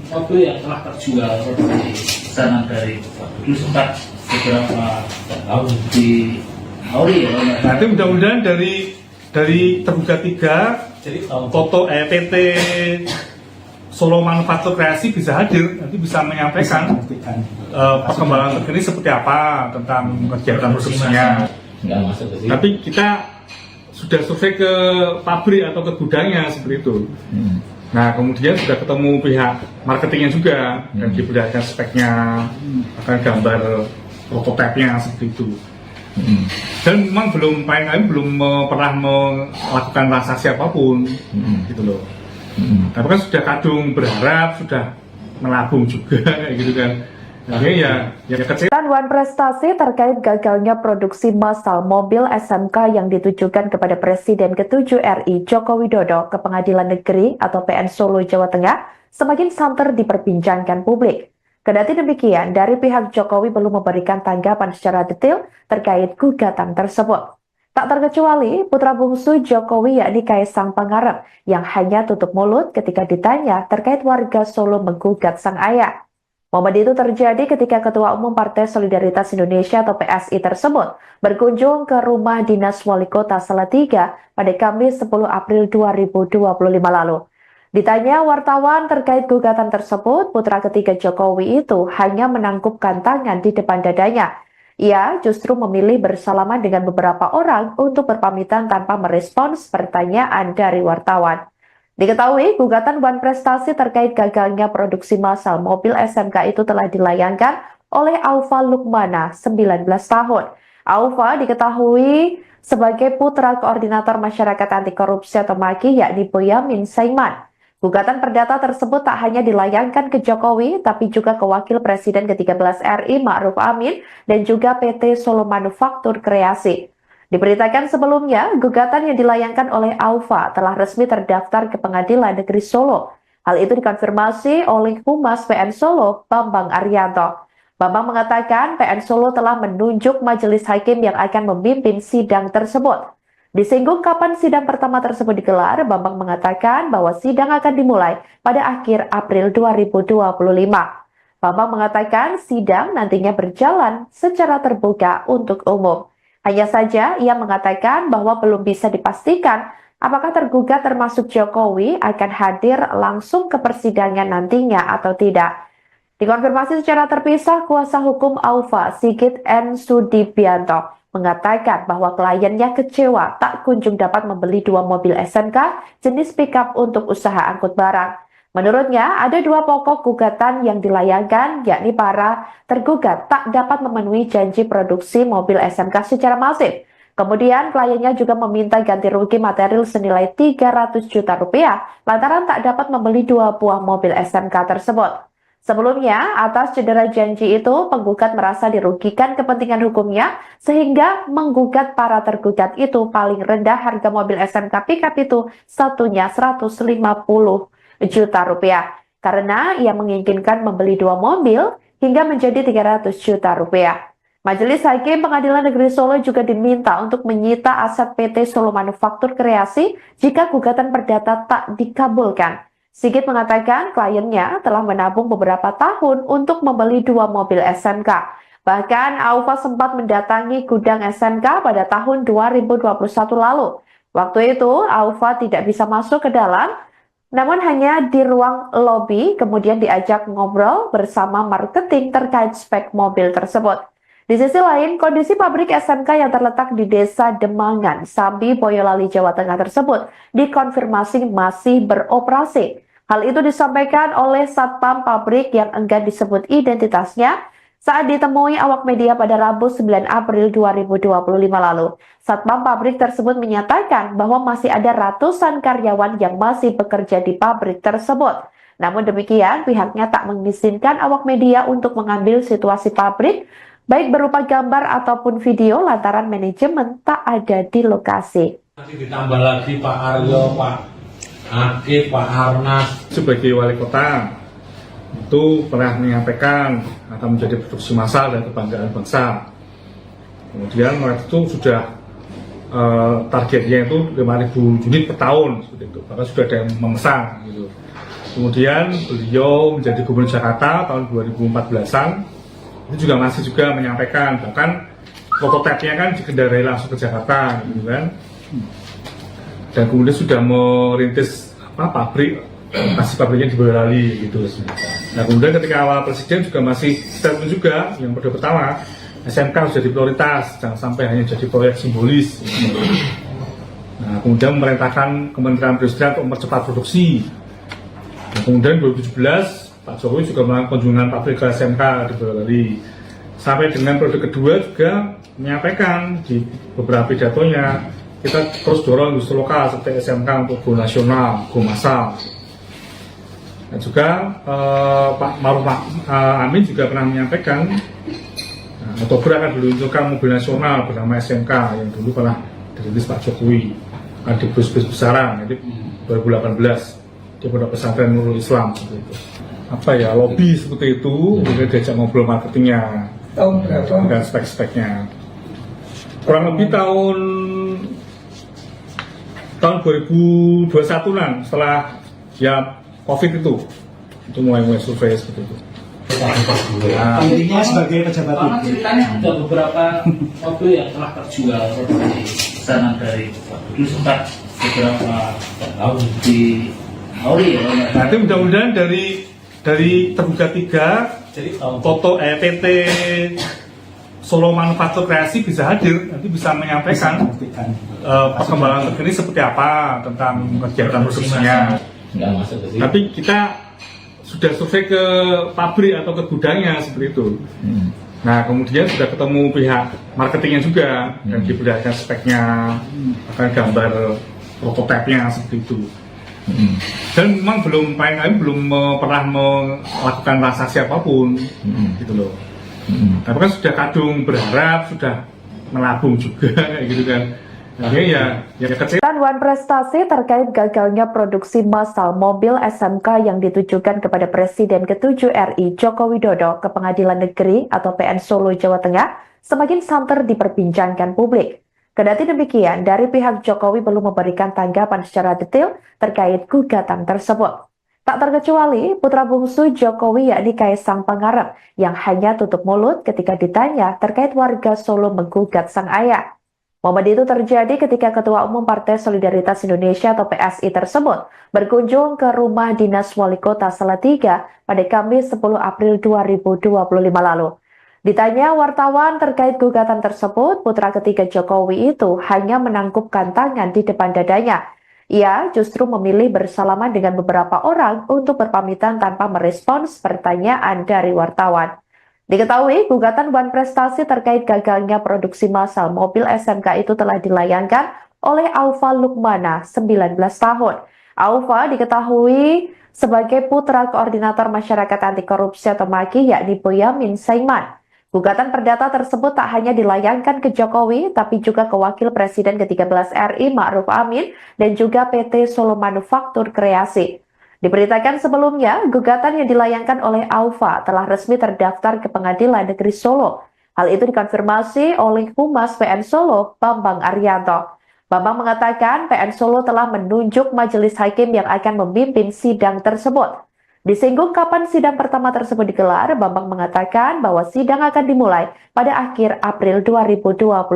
mobil yang telah terjual dari pesanan dari dulu sempat beberapa tahun di Auri ya. Nanti mudah-mudahan dari tergugat 3 Jadi tahun Toto PT Solo Manufaktur Kreasi bisa hadir, nanti bisa menyampaikan perkembangan terkini seperti apa tentang kegiatan produksinya. nggak masuk ke sini. Tapi kita sudah survei ke pabrik atau ke gudangnya seperti itu. Nah kemudian sudah ketemu pihak marketingnya juga dan diperlihatkan speknya, akan gambar prototipenya seperti itu. Dan memang belum pernah melakukan transaksi apapun, gitu loh. Tapi kan sudah kadung berharap, sudah melabung juga kayak gitu kan. Akhirnya ya kecil. Wan prestasi terkait gagalnya produksi massal mobil SMK yang ditujukan kepada Presiden ke-7 RI Joko Widodo ke Pengadilan Negeri atau PN Solo, Jawa Tengah semakin santer diperbincangkan publik. Kendati demikian, dari pihak Jokowi belum memberikan tanggapan secara detail terkait gugatan tersebut. Tak terkecuali putra bungsu Jokowi yakni Kaisang Pangarep yang hanya tutup mulut ketika ditanya terkait warga Solo menggugat sang ayah. Momen itu terjadi ketika Ketua Umum Partai Solidaritas Indonesia atau PSI tersebut berkunjung ke rumah dinas Wali Kota Salatiga pada Kamis 10 April 2025 lalu. Ditanya wartawan terkait gugatan tersebut, putra ketiga Jokowi itu hanya menangkupkan tangan di depan dadanya. Ia justru memilih bersalaman dengan beberapa orang untuk berpamitan tanpa merespons pertanyaan dari wartawan. Diketahui, gugatan Wan Prestasi terkait gagalnya produksi massal mobil SMK itu telah dilayangkan oleh Aufa Lukmana, 19 tahun. Aufa diketahui sebagai putra koordinator masyarakat anti korupsi atau MAKI yakni Boyamin Saiman. Gugatan perdata tersebut tak hanya dilayangkan ke Jokowi, tapi juga ke Wakil Presiden ke-13 RI Ma'ruf Amin dan juga PT Solo Manufaktur Kreasi. Diberitakan sebelumnya, gugatan yang dilayangkan oleh Aufa telah resmi terdaftar ke Pengadilan Negeri Solo. Hal itu dikonfirmasi oleh Humas PN Solo, Bambang Arianto. Bambang mengatakan PN Solo telah menunjuk majelis hakim yang akan memimpin sidang tersebut. Disinggung kapan sidang pertama tersebut digelar, Bambang mengatakan bahwa sidang akan dimulai pada akhir April 2025. Bambang mengatakan sidang nantinya berjalan secara terbuka untuk umum. Hanya saja ia mengatakan bahwa belum bisa dipastikan Apakah tergugat termasuk Jokowi akan hadir langsung ke persidangan nantinya atau tidak? Dikonfirmasi secara terpisah, kuasa hukum Aufa, Sigit N. Sudibianto, mengatakan bahwa kliennya kecewa tak kunjung dapat membeli 2 mobil SMK jenis pickup untuk usaha angkut barang. Menurutnya, ada 2 pokok gugatan yang dilayangkan, yakni para tergugat tak dapat memenuhi janji produksi mobil SMK secara masif. Kemudian, kliennya juga meminta ganti rugi material senilai 300 juta rupiah lantaran tak dapat membeli 2 buah mobil SMK tersebut. Sebelumnya, atas cedera janji itu, penggugat merasa dirugikan kepentingan hukumnya sehingga menggugat para tergugat itu paling rendah harga mobil SMK pickup itu satunya 150 juta rupiah karena ia menginginkan membeli 2 mobil hingga menjadi 300 juta rupiah. Majelis Hakim Pengadilan Negeri Solo juga diminta untuk menyita aset PT Solo Manufaktur Kreasi jika gugatan perdata tak dikabulkan. Sigit mengatakan kliennya telah menabung beberapa tahun untuk membeli 2 mobil SMK. Bahkan Aufa sempat mendatangi gudang SMK pada tahun 2021 lalu. Waktu itu Aufa tidak bisa masuk ke dalam, namun hanya di ruang lobi kemudian diajak ngobrol bersama marketing terkait spek mobil tersebut. Di sisi lain, kondisi pabrik SMK yang terletak di Desa Demangan, Sambi, Boyolali, Jawa Tengah tersebut dikonfirmasi masih beroperasi. Hal itu disampaikan oleh Satpam pabrik yang enggan disebut identitasnya saat ditemui awak media pada Rabu 9 April 2025 lalu. Satpam pabrik tersebut menyatakan bahwa masih ada ratusan karyawan yang masih bekerja di pabrik tersebut. Namun demikian, pihaknya tak mengizinkan awak media untuk mengambil situasi pabrik, baik berupa gambar ataupun video lantaran manajemen tak ada di lokasi. Nanti ditambah lagi Pak Aryo, Pak Akif, Pak Arnas. Sebagai wali kota itu pernah menyampaikan akan menjadi produksi massal dan kebanggaan bangsa. Kemudian waktu itu sudah targetnya itu 5.000 unit per tahun, seperti itu. Bahkan sudah ada yang memesan. Gitu. Kemudian beliau menjadi gubernur Jakarta tahun 2014-an, itu juga masih juga menyampaikan, bahkan prototipenya kan dikendarai langsung ke Jakarta, gitu kan. Dan kemudian sudah merintis pabrik, masih pabriknya di Boyolali gitu. Nah kemudian ketika awal presiden juga masih statement juga yang pertama SMK harus jadi prioritas, jangan sampai hanya jadi proyek simbolis. Gitu. Nah kemudian memerintahkan Kementerian Perindustrian untuk mempercepat produksi. Nah, kemudian 2017 Pak Jokowi juga melakukan kunjungan pabrik ke SMK di Boyolali. Sampai dengan periode kedua juga menyampaikan di beberapa pidatonya, kita terus dorong industri lokal seperti SMK untuk go nasional, go massal. Dan juga Pak Maruf Amin juga pernah menyampaikan Oktober akan diluncurkan mobil nasional bernama SMK yang dulu pernah dirintis Pak Jokowi di bus-bus besaran, jadi 2018 di Pondok Pesantren Nurul Islam seperti itu. Apa ya, lobby seperti itu, kemudian diajak ngobrol marketingnya dan spek-speknya. Kurang lebih tahun 2021-an setelah ya COVID itu mulai survei seperti itu. Intinya sebagai pejabat Karena publik. ceritanya ada beberapa mobil yang telah terjual seperti pesanan dari dulu sempat beberapa tahun di Auri ya. Nanti mudah-mudahan dari tergugat 3 foto PT Solo Manufaktur Kreasi bisa hadir, nanti bisa menyampaikan perkembangan terkini seperti apa tentang kegiatan produksinya. Tapi kita sudah survei ke pabrik atau ke gudangnya seperti itu. Nah kemudian sudah ketemu pihak marketingnya juga dan diperlihatkan speknya, akan gambar prototipenya seperti itu. Dan memang belum pernah melakukan transaksi apapun, gitu loh. Tapi kan sudah kadung berharap, sudah melabung juga kayak gitu kan. Akhirnya ya kecil. Wan prestasi terkait gagalnya produksi massal mobil SMK yang ditujukan kepada Presiden ke-7 RI Joko Widodo ke Pengadilan Negeri atau PN Solo, Jawa Tengah semakin santer diperbincangkan publik. Kendati demikian, dari pihak Jokowi belum memberikan tanggapan secara detail terkait gugatan tersebut. Tak terkecuali putra bungsu Jokowi yakni Kaisang Pangarep yang hanya tutup mulut ketika ditanya terkait warga Solo menggugat sang ayah. Momen itu terjadi ketika Ketua Umum Partai Solidaritas Indonesia atau PSI tersebut berkunjung ke rumah dinas Wali Kota Salatiga pada Kamis 10 April 2025 lalu. Ditanya wartawan terkait gugatan tersebut, putra ketiga Jokowi itu hanya menangkupkan tangan di depan dadanya. Ia justru memilih bersalaman dengan beberapa orang untuk berpamitan tanpa merespons pertanyaan dari wartawan. Diketahui, gugatan Wan Prestasi terkait gagalnya produksi massal mobil SMK itu telah dilayangkan oleh Aufa Lukmana, 19 tahun. Aufa diketahui sebagai putra koordinator masyarakat anti korupsi atau MAKI, yakni Boyamin Saiman. Gugatan perdata tersebut tak hanya dilayangkan ke Jokowi, tapi juga ke Wakil Presiden ke-13 RI Ma'ruf Amin dan juga PT Solo Manufaktur Kreasi. Diberitakan sebelumnya, gugatan yang dilayangkan oleh Aufa telah resmi terdaftar ke Pengadilan Negeri Solo. Hal itu dikonfirmasi oleh Humas PN Solo, Bambang Arianto. Bambang mengatakan PN Solo telah menunjuk majelis hakim yang akan memimpin sidang tersebut. Disinggung kapan sidang pertama tersebut digelar, Bambang mengatakan bahwa sidang akan dimulai pada akhir April 2025.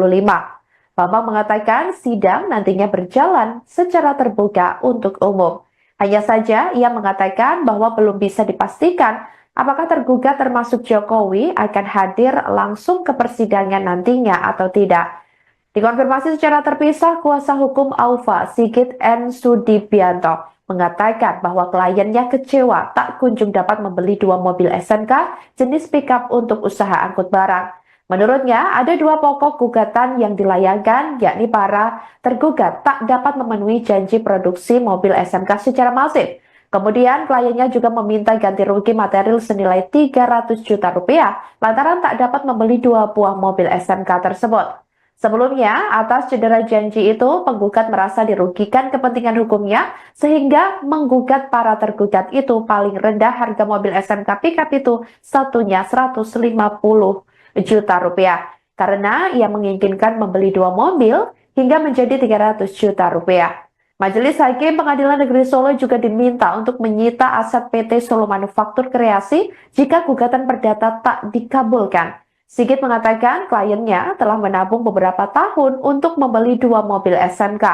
Bambang mengatakan sidang nantinya berjalan secara terbuka untuk umum. Hanya saja ia mengatakan bahwa belum bisa dipastikan apakah tergugat termasuk Jokowi akan hadir langsung ke persidangan nantinya atau tidak. Dikonfirmasi secara terpisah, kuasa hukum Aufa, Sigit N. Sudibianto, mengatakan bahwa kliennya kecewa tak kunjung dapat membeli 2 mobil SMK jenis pickup untuk usaha angkut barang. Menurutnya, ada 2 pokok gugatan yang dilayangkan, yakni para tergugat tak dapat memenuhi janji produksi mobil SMK secara masif. Kemudian, kliennya juga meminta ganti rugi material senilai 300 juta rupiah lantaran tak dapat membeli 2 buah mobil SMK tersebut. Sebelumnya, atas cedera janji itu, penggugat merasa dirugikan kepentingan hukumnya sehingga menggugat para tergugat itu paling rendah harga mobil SMK pickup itu satunya 150 juta rupiah karena ia menginginkan membeli 2 mobil hingga menjadi 300 juta rupiah. Majelis Hakim Pengadilan Negeri Solo juga diminta untuk menyita aset PT Solo Manufaktur Kreasi jika gugatan perdata tak dikabulkan. Sigit mengatakan kliennya telah menabung beberapa tahun untuk membeli 2 mobil SMK.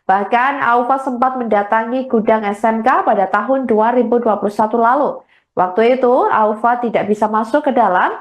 Bahkan Aufa sempat mendatangi gudang SMK pada tahun 2021 lalu. Waktu itu Aufa tidak bisa masuk ke dalam,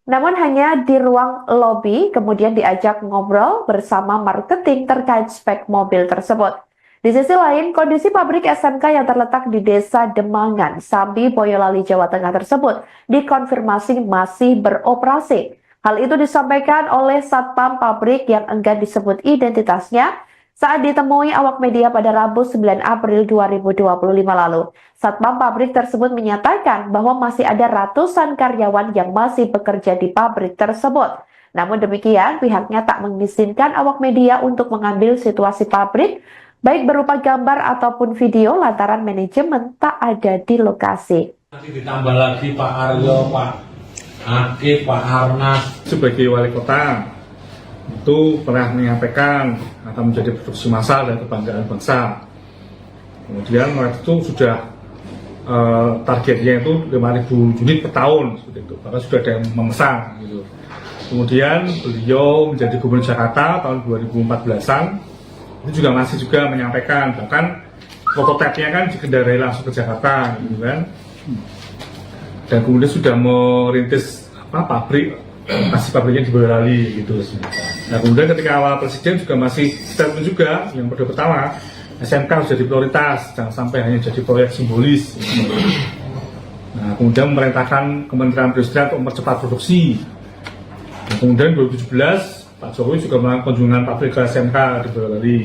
namun hanya di ruang lobi, kemudian diajak ngobrol bersama marketing terkait spek mobil tersebut. Di sisi lain, kondisi pabrik SMK yang terletak di Desa Demangan, Sambi, Boyolali, Jawa Tengah tersebut dikonfirmasi masih beroperasi. Hal itu disampaikan oleh Satpam pabrik yang enggan disebut identitasnya saat ditemui awak media pada Rabu 9 April 2025 lalu. Satpam pabrik tersebut menyatakan bahwa masih ada ratusan karyawan yang masih bekerja di pabrik tersebut. Namun demikian, pihaknya tak mengizinkan awak media untuk mengambil situasi pabrik, baik berupa gambar ataupun video lantaran manajemen tak ada di lokasi. Nanti ditambah lagi Pak Aryo, Pak Akif, Pak Arnas. Sebagai wali kota, itu pernah menyampaikan akan menjadi produksi massal dan kebanggaan bangsa. Kemudian waktu itu sudah targetnya itu 5.000 unit per tahun, seperti itu. Bahkan sudah ada yang memesan. Gitu. Kemudian beliau menjadi Gubernur Jakarta tahun 2014-an, itu juga masih juga menyampaikan, bahkan prototipenya kan dikendarai langsung ke Jakarta, gitu kan. Dan kemudian sudah merintis pabrik, masih pabriknya di Boyolali gitu. Nah kemudian ketika awal presiden juga masih statement juga yang pertama SMK harus jadi prioritas, jangan sampai hanya jadi proyek simbolis. Nah kemudian memerintahkan Kementerian Perindustrian untuk mempercepat produksi. Nah, kemudian 2017 Pak Jokowi juga melakukan kunjungan pabrik ke SMK di Boyolali.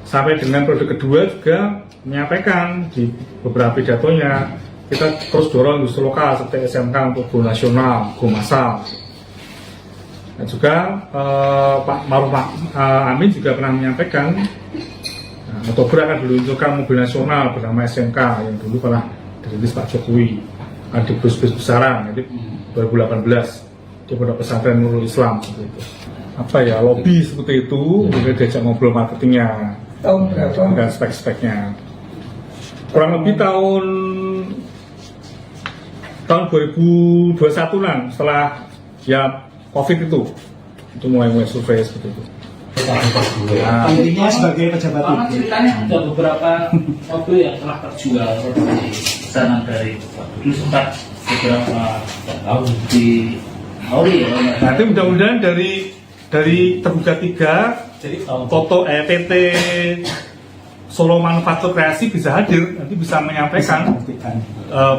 Sampai dengan periode kedua juga menyampaikan di beberapa pidatonya, kita terus dorong industri lokal seperti SMK untuk go nasional, go massal. Dan juga Pak Ma'ruf Amin juga pernah menyampaikan Oktober akan diluncurkan mobil nasional bernama SMK yang dulu pernah dirilis Pak Jokowi di bus-bus besaran, jadi 2018 di Pondok Pesantren Nurul Islam seperti itu. Apa ya, lobby seperti itu, kemudian diajak ngobrol marketingnya dan spek-speknya. Kurang lebih tahun 2021 setelah ya COVID itu mulai survei seperti itu. Nah, Intinya sebagai pejabat Karena publik. ceritanya ada beberapa mobil yang telah terjual di pesanan dari Bapak. Dulu sempat beberapa tahun di Auri ya. nanti mudah-mudahan dari tergugat 3 Jadi tahun foto PT Solo Manufaktur Kreasi bisa hadir, nanti bisa menyampaikan Buktikan.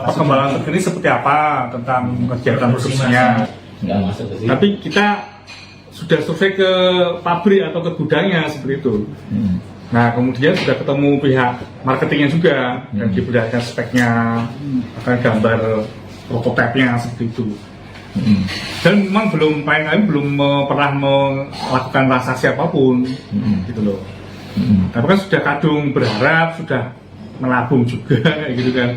perkembangan terkini seperti apa tentang kegiatan produksinya. nggak masuk ke situ. Tapi kita sudah survei ke pabrik atau ke gudangnya seperti itu. Nah, kemudian sudah ketemu pihak marketingnya juga dan diberikan speknya, akan gambar prototipenya seperti itu. Dan memang belum pernah melakukan transaksi apapun, gitu loh. Tapi kan sudah kadung berharap, sudah melabung juga kayak gitu kan.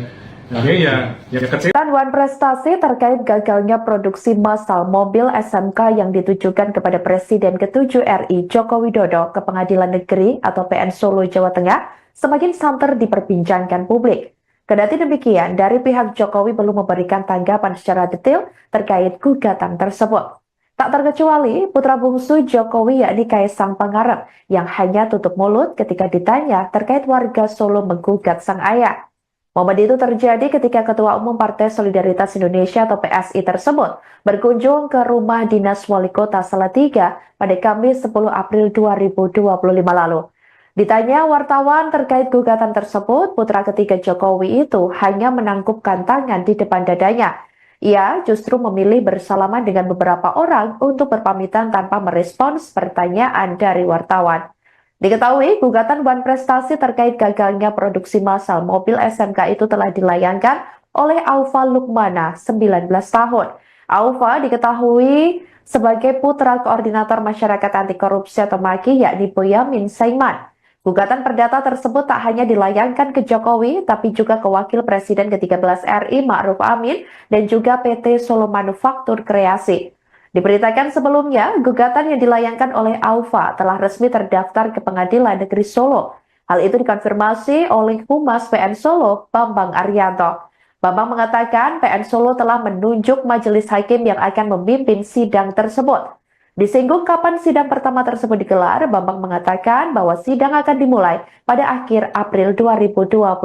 Akhirnya ya kecewa. Wan prestasi terkait gagalnya produksi massal mobil SMK yang ditujukan kepada Presiden ke-7 RI Joko Widodo ke Pengadilan Negeri atau PN Solo, Jawa Tengah semakin santer diperbincangkan publik. Kendati demikian, dari pihak Jokowi belum memberikan tanggapan secara detail terkait gugatan tersebut. Tak terkecuali putra bungsu Jokowi yakni Kaisang Pangarep yang hanya tutup mulut ketika ditanya terkait warga Solo menggugat sang ayah. Momen itu terjadi ketika Ketua Umum Partai Solidaritas Indonesia atau PSI tersebut berkunjung ke rumah dinas Wali Kota Salatiga pada Kamis 10 April 2025 lalu. Ditanya wartawan terkait gugatan tersebut, putra ketiga Jokowi itu hanya menangkupkan tangan di depan dadanya. Ia justru memilih bersalaman dengan beberapa orang untuk berpamitan tanpa merespons pertanyaan dari wartawan. Diketahui, gugatan Wan Prestasi terkait gagalnya produksi massal mobil SMK itu telah dilayangkan oleh Aufa Lukmana, 19 tahun. Aufa diketahui sebagai putra koordinator masyarakat anti korupsi atau MAKI yakni Boyamin Saiman. Gugatan perdata tersebut tak hanya dilayangkan ke Jokowi, tapi juga ke Wakil Presiden ke-13 RI Ma'ruf Amin dan juga PT Solo Manufaktur Kreasi. Diberitakan sebelumnya, gugatan yang dilayangkan oleh Aufa telah resmi terdaftar ke Pengadilan Negeri Solo. Hal itu dikonfirmasi oleh Humas PN Solo, Bambang Arianto. Bambang mengatakan PN Solo telah menunjuk majelis hakim yang akan memimpin sidang tersebut. Disinggung kapan sidang pertama tersebut digelar, Bambang mengatakan bahwa sidang akan dimulai pada akhir April 2025.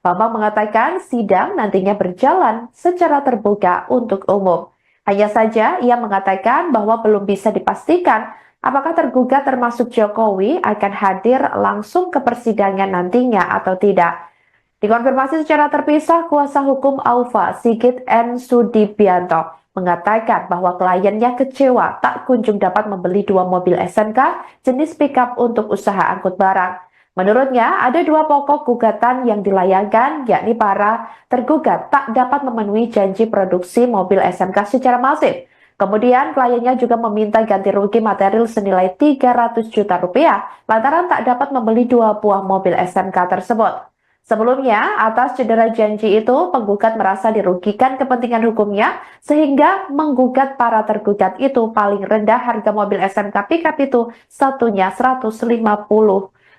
Bambang mengatakan sidang nantinya berjalan secara terbuka untuk umum. Hanya saja ia mengatakan bahwa belum bisa dipastikan apakah tergugat termasuk Jokowi akan hadir langsung ke persidangan nantinya atau tidak. Dikonfirmasi secara terpisah, kuasa hukum Aufa, Sigit N. Sudibianto, mengatakan bahwa kliennya kecewa tak kunjung dapat membeli 2 mobil SMK jenis pickup untuk usaha angkut barang. Menurutnya, ada 2 pokok gugatan yang dilayangkan, yakni para tergugat tak dapat memenuhi janji produksi mobil SMK secara masif. Kemudian, kliennya juga meminta ganti rugi material senilai 300 juta rupiah lantaran tak dapat membeli 2 buah mobil SMK tersebut. Sebelumnya, atas cedera janji itu, penggugat merasa dirugikan kepentingan hukumnya sehingga menggugat para tergugat itu paling rendah harga mobil SMK pickup itu satunya 150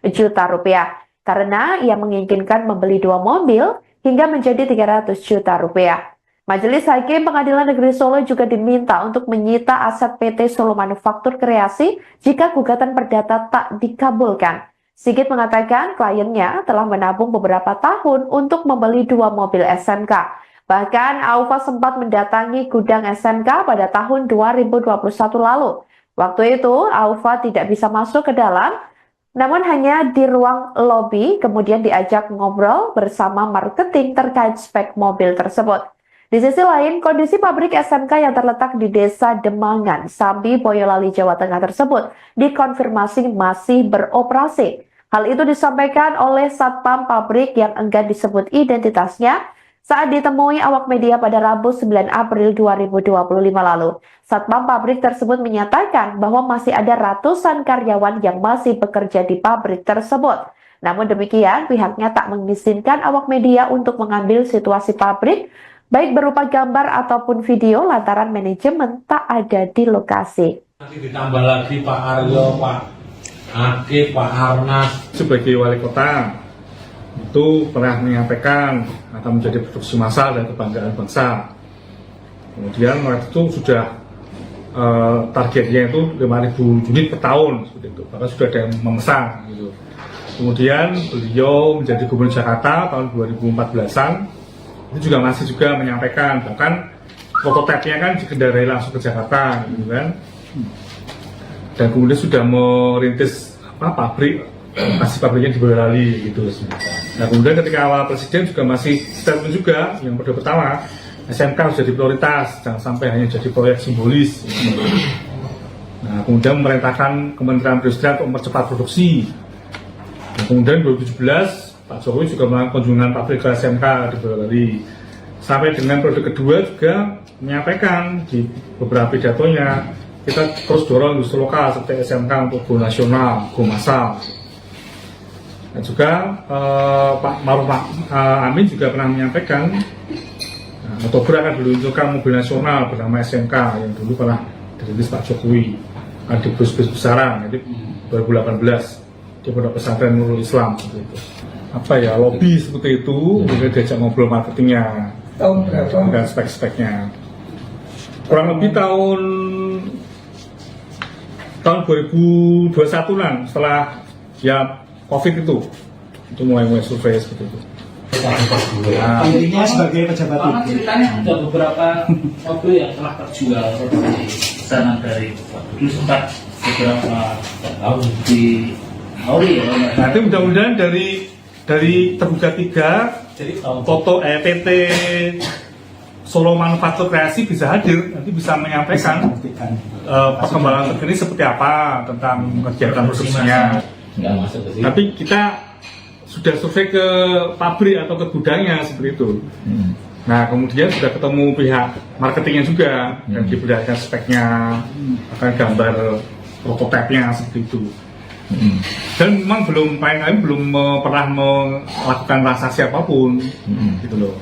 juta rupiah karena ia menginginkan membeli 2 mobil hingga menjadi 300 juta rupiah. Majelis Hakim Pengadilan Negeri Solo juga diminta untuk menyita aset PT Solo Manufaktur Kreasi jika gugatan perdata tak dikabulkan. Sigit mengatakan kliennya telah menabung beberapa tahun untuk membeli 2 mobil SMK. Bahkan Aufa sempat mendatangi gudang SMK pada tahun 2021 lalu. Waktu itu Aufa tidak bisa masuk ke dalam, namun hanya di ruang lobi, kemudian diajak ngobrol bersama marketing terkait spek mobil tersebut. Di sisi lain, kondisi pabrik SMK yang terletak di Desa Demangan, Sambi, Boyolali, Jawa Tengah tersebut dikonfirmasi masih beroperasi. Hal itu disampaikan oleh Satpam pabrik yang enggan disebut identitasnya saat ditemui awak media pada Rabu 9 April 2025 lalu. Satpam pabrik tersebut menyatakan bahwa masih ada ratusan karyawan yang masih bekerja di pabrik tersebut. Namun demikian, pihaknya tak mengizinkan awak media untuk mengambil situasi pabrik, baik berupa gambar ataupun video lantaran manajemen tak ada di lokasi. Nanti ditambah lagi Pak Aryo, Pak Akif, Pak Arnas. Sebagai wali kota, itu pernah menyampaikan akan menjadi produksi massal dan kebanggaan bangsa. Kemudian waktu itu sudah targetnya itu 5.000 unit per tahun seperti itu, bahkan sudah ada yang memesan gitu. Kemudian beliau menjadi Gubernur Jakarta tahun 2014-an, itu juga masih juga menyampaikan, bahkan prototipenya kan dikendarai langsung ke Jakarta gitu kan. Dan kemudian sudah merintis pabrik, masih pabriknya di Boyolali gitu. Nah kemudian ketika awal Presiden juga masih statement juga, yang pertama SMK harus jadi prioritas, jangan sampai hanya jadi proyek simbolis. Nah kemudian memerintahkan Kementerian Perindustrian untuk mempercepat produksi. Nah, kemudian 2017 Pak Jokowi juga melakukan kunjungan pabrik ke SMK di Boyolali. Sampai dengan periode kedua juga menyampaikan di beberapa pidatonya, kita terus dorong industri lokal seperti SMK untuk go nasional, go massal. Dan juga Pak Maruf Amin juga pernah menyampaikan Oktober akan diluncurkan mobil nasional bernama SMK yang dulu pernah dirilis Pak Jokowi di bus-bus besaran, jadi 2018 di Pondok Pesantren Nurul Islam seperti itu. Apa ya, lobby seperti itu, kemudian diajak ngobrol marketingnya, Tahun berapa? dan spek-speknya. Kurang lebih tahun 2021-an setelah ya COVID itu mulai survei seperti itu. Intinya sebagai pejabat Karena publik. ceritanya ada beberapa mobil yang telah terjual seperti pesanan dari dulu sempat beberapa tahun di Auri ya. Nanti mudah-mudahan dari tergugat 3 Jadi foto PT Solo Manufaktur Kreasi bisa hadir, nanti bisa menyampaikan perkembangan terkini seperti apa tentang kegiatan produksinya. Nggak masuk ke sini. Tapi kita sudah survei ke pabrik atau ke gudangnya seperti itu. Nah kemudian sudah ketemu pihak marketingnya juga dan diberikan speknya, akan gambar prototipenya seperti itu. Dan memang belum pernah melakukan transaksi apapun gitu loh.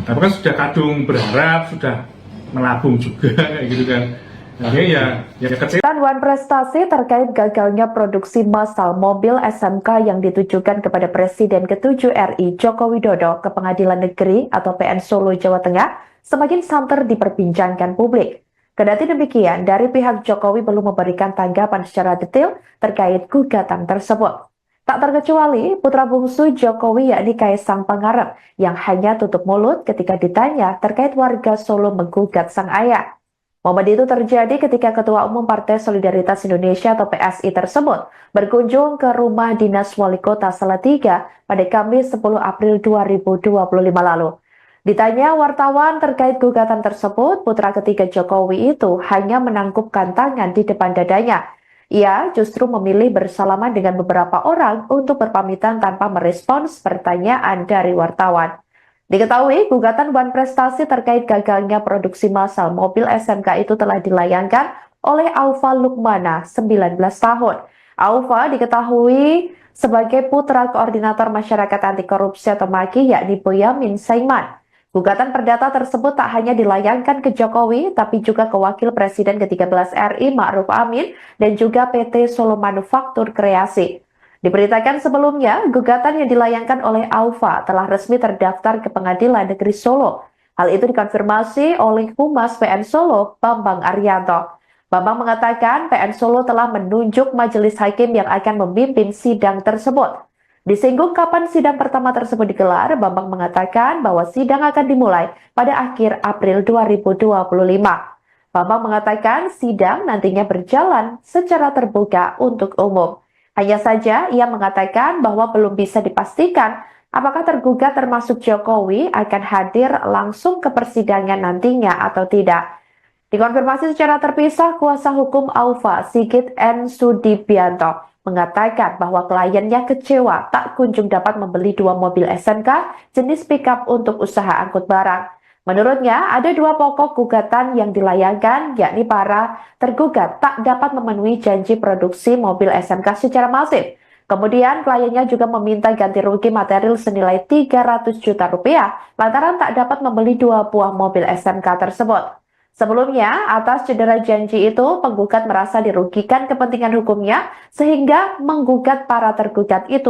Tapi kan sudah kadung berharap, sudah menabung juga kayak gitu kan. Akhirnya ya kecil. Wan prestasi terkait gagalnya produksi massal mobil SMK yang ditujukan kepada Presiden ke-7 RI Joko Widodo ke Pengadilan Negeri atau PN Solo, Jawa Tengah semakin santer diperbincangkan publik. Kendati demikian, dari pihak Jokowi belum memberikan tanggapan secara detail terkait gugatan tersebut. Tak terkecuali putra bungsu Jokowi yakni Kaisang Pangarep yang hanya tutup mulut ketika ditanya terkait warga Solo menggugat sang ayah. Momen itu terjadi ketika Ketua Umum Partai Solidaritas Indonesia atau PSI tersebut berkunjung ke rumah dinas Wali Kota Salatiga pada Kamis 10 April 2025 lalu. Ditanya wartawan terkait gugatan tersebut, putra ketiga Jokowi itu hanya menangkupkan tangan di depan dadanya. Ia justru memilih bersalaman dengan beberapa orang untuk berpamitan tanpa merespons pertanyaan dari wartawan. Diketahui, gugatan Wan Prestasi terkait gagalnya produksi massal mobil SMK itu telah dilayangkan oleh Aufa Lukmana, 19 tahun. Aufa diketahui sebagai putra koordinator masyarakat anti korupsi atau MAKI yakni Boyamin Saiman. Gugatan perdata tersebut tak hanya dilayangkan ke Jokowi, tapi juga ke Wakil Presiden ke-13 RI Ma'ruf Amin dan juga PT Solo Manufaktur Kreasi. Diberitakan sebelumnya, gugatan yang dilayangkan oleh Aufa telah resmi terdaftar ke Pengadilan Negeri Solo. Hal itu dikonfirmasi oleh Humas PN Solo, Bambang Arianto. Bambang mengatakan PN Solo telah menunjuk majelis hakim yang akan memimpin sidang tersebut. Disinggung kapan sidang pertama tersebut digelar, Bambang mengatakan bahwa sidang akan dimulai pada akhir April 2025. Bambang mengatakan sidang nantinya berjalan secara terbuka untuk umum. Hanya saja ia mengatakan bahwa belum bisa dipastikan apakah tergugat termasuk Jokowi akan hadir langsung ke persidangan nantinya atau tidak. Dikonfirmasi secara terpisah, kuasa hukum Aufa, Sigit N. Sudibianto, mengatakan bahwa kliennya kecewa tak kunjung dapat membeli 2 mobil SMK jenis pickup untuk usaha angkut barang. Menurutnya, ada 2 pokok gugatan yang dilayangkan, yakni para tergugat tak dapat memenuhi janji produksi mobil SMK secara masif. Kemudian, kliennya juga meminta ganti rugi material senilai 300 juta rupiah lantaran tak dapat membeli 2 buah mobil SMK tersebut. Sebelumnya, atas cedera janji itu, penggugat merasa dirugikan kepentingan hukumnya sehingga menggugat para tergugat itu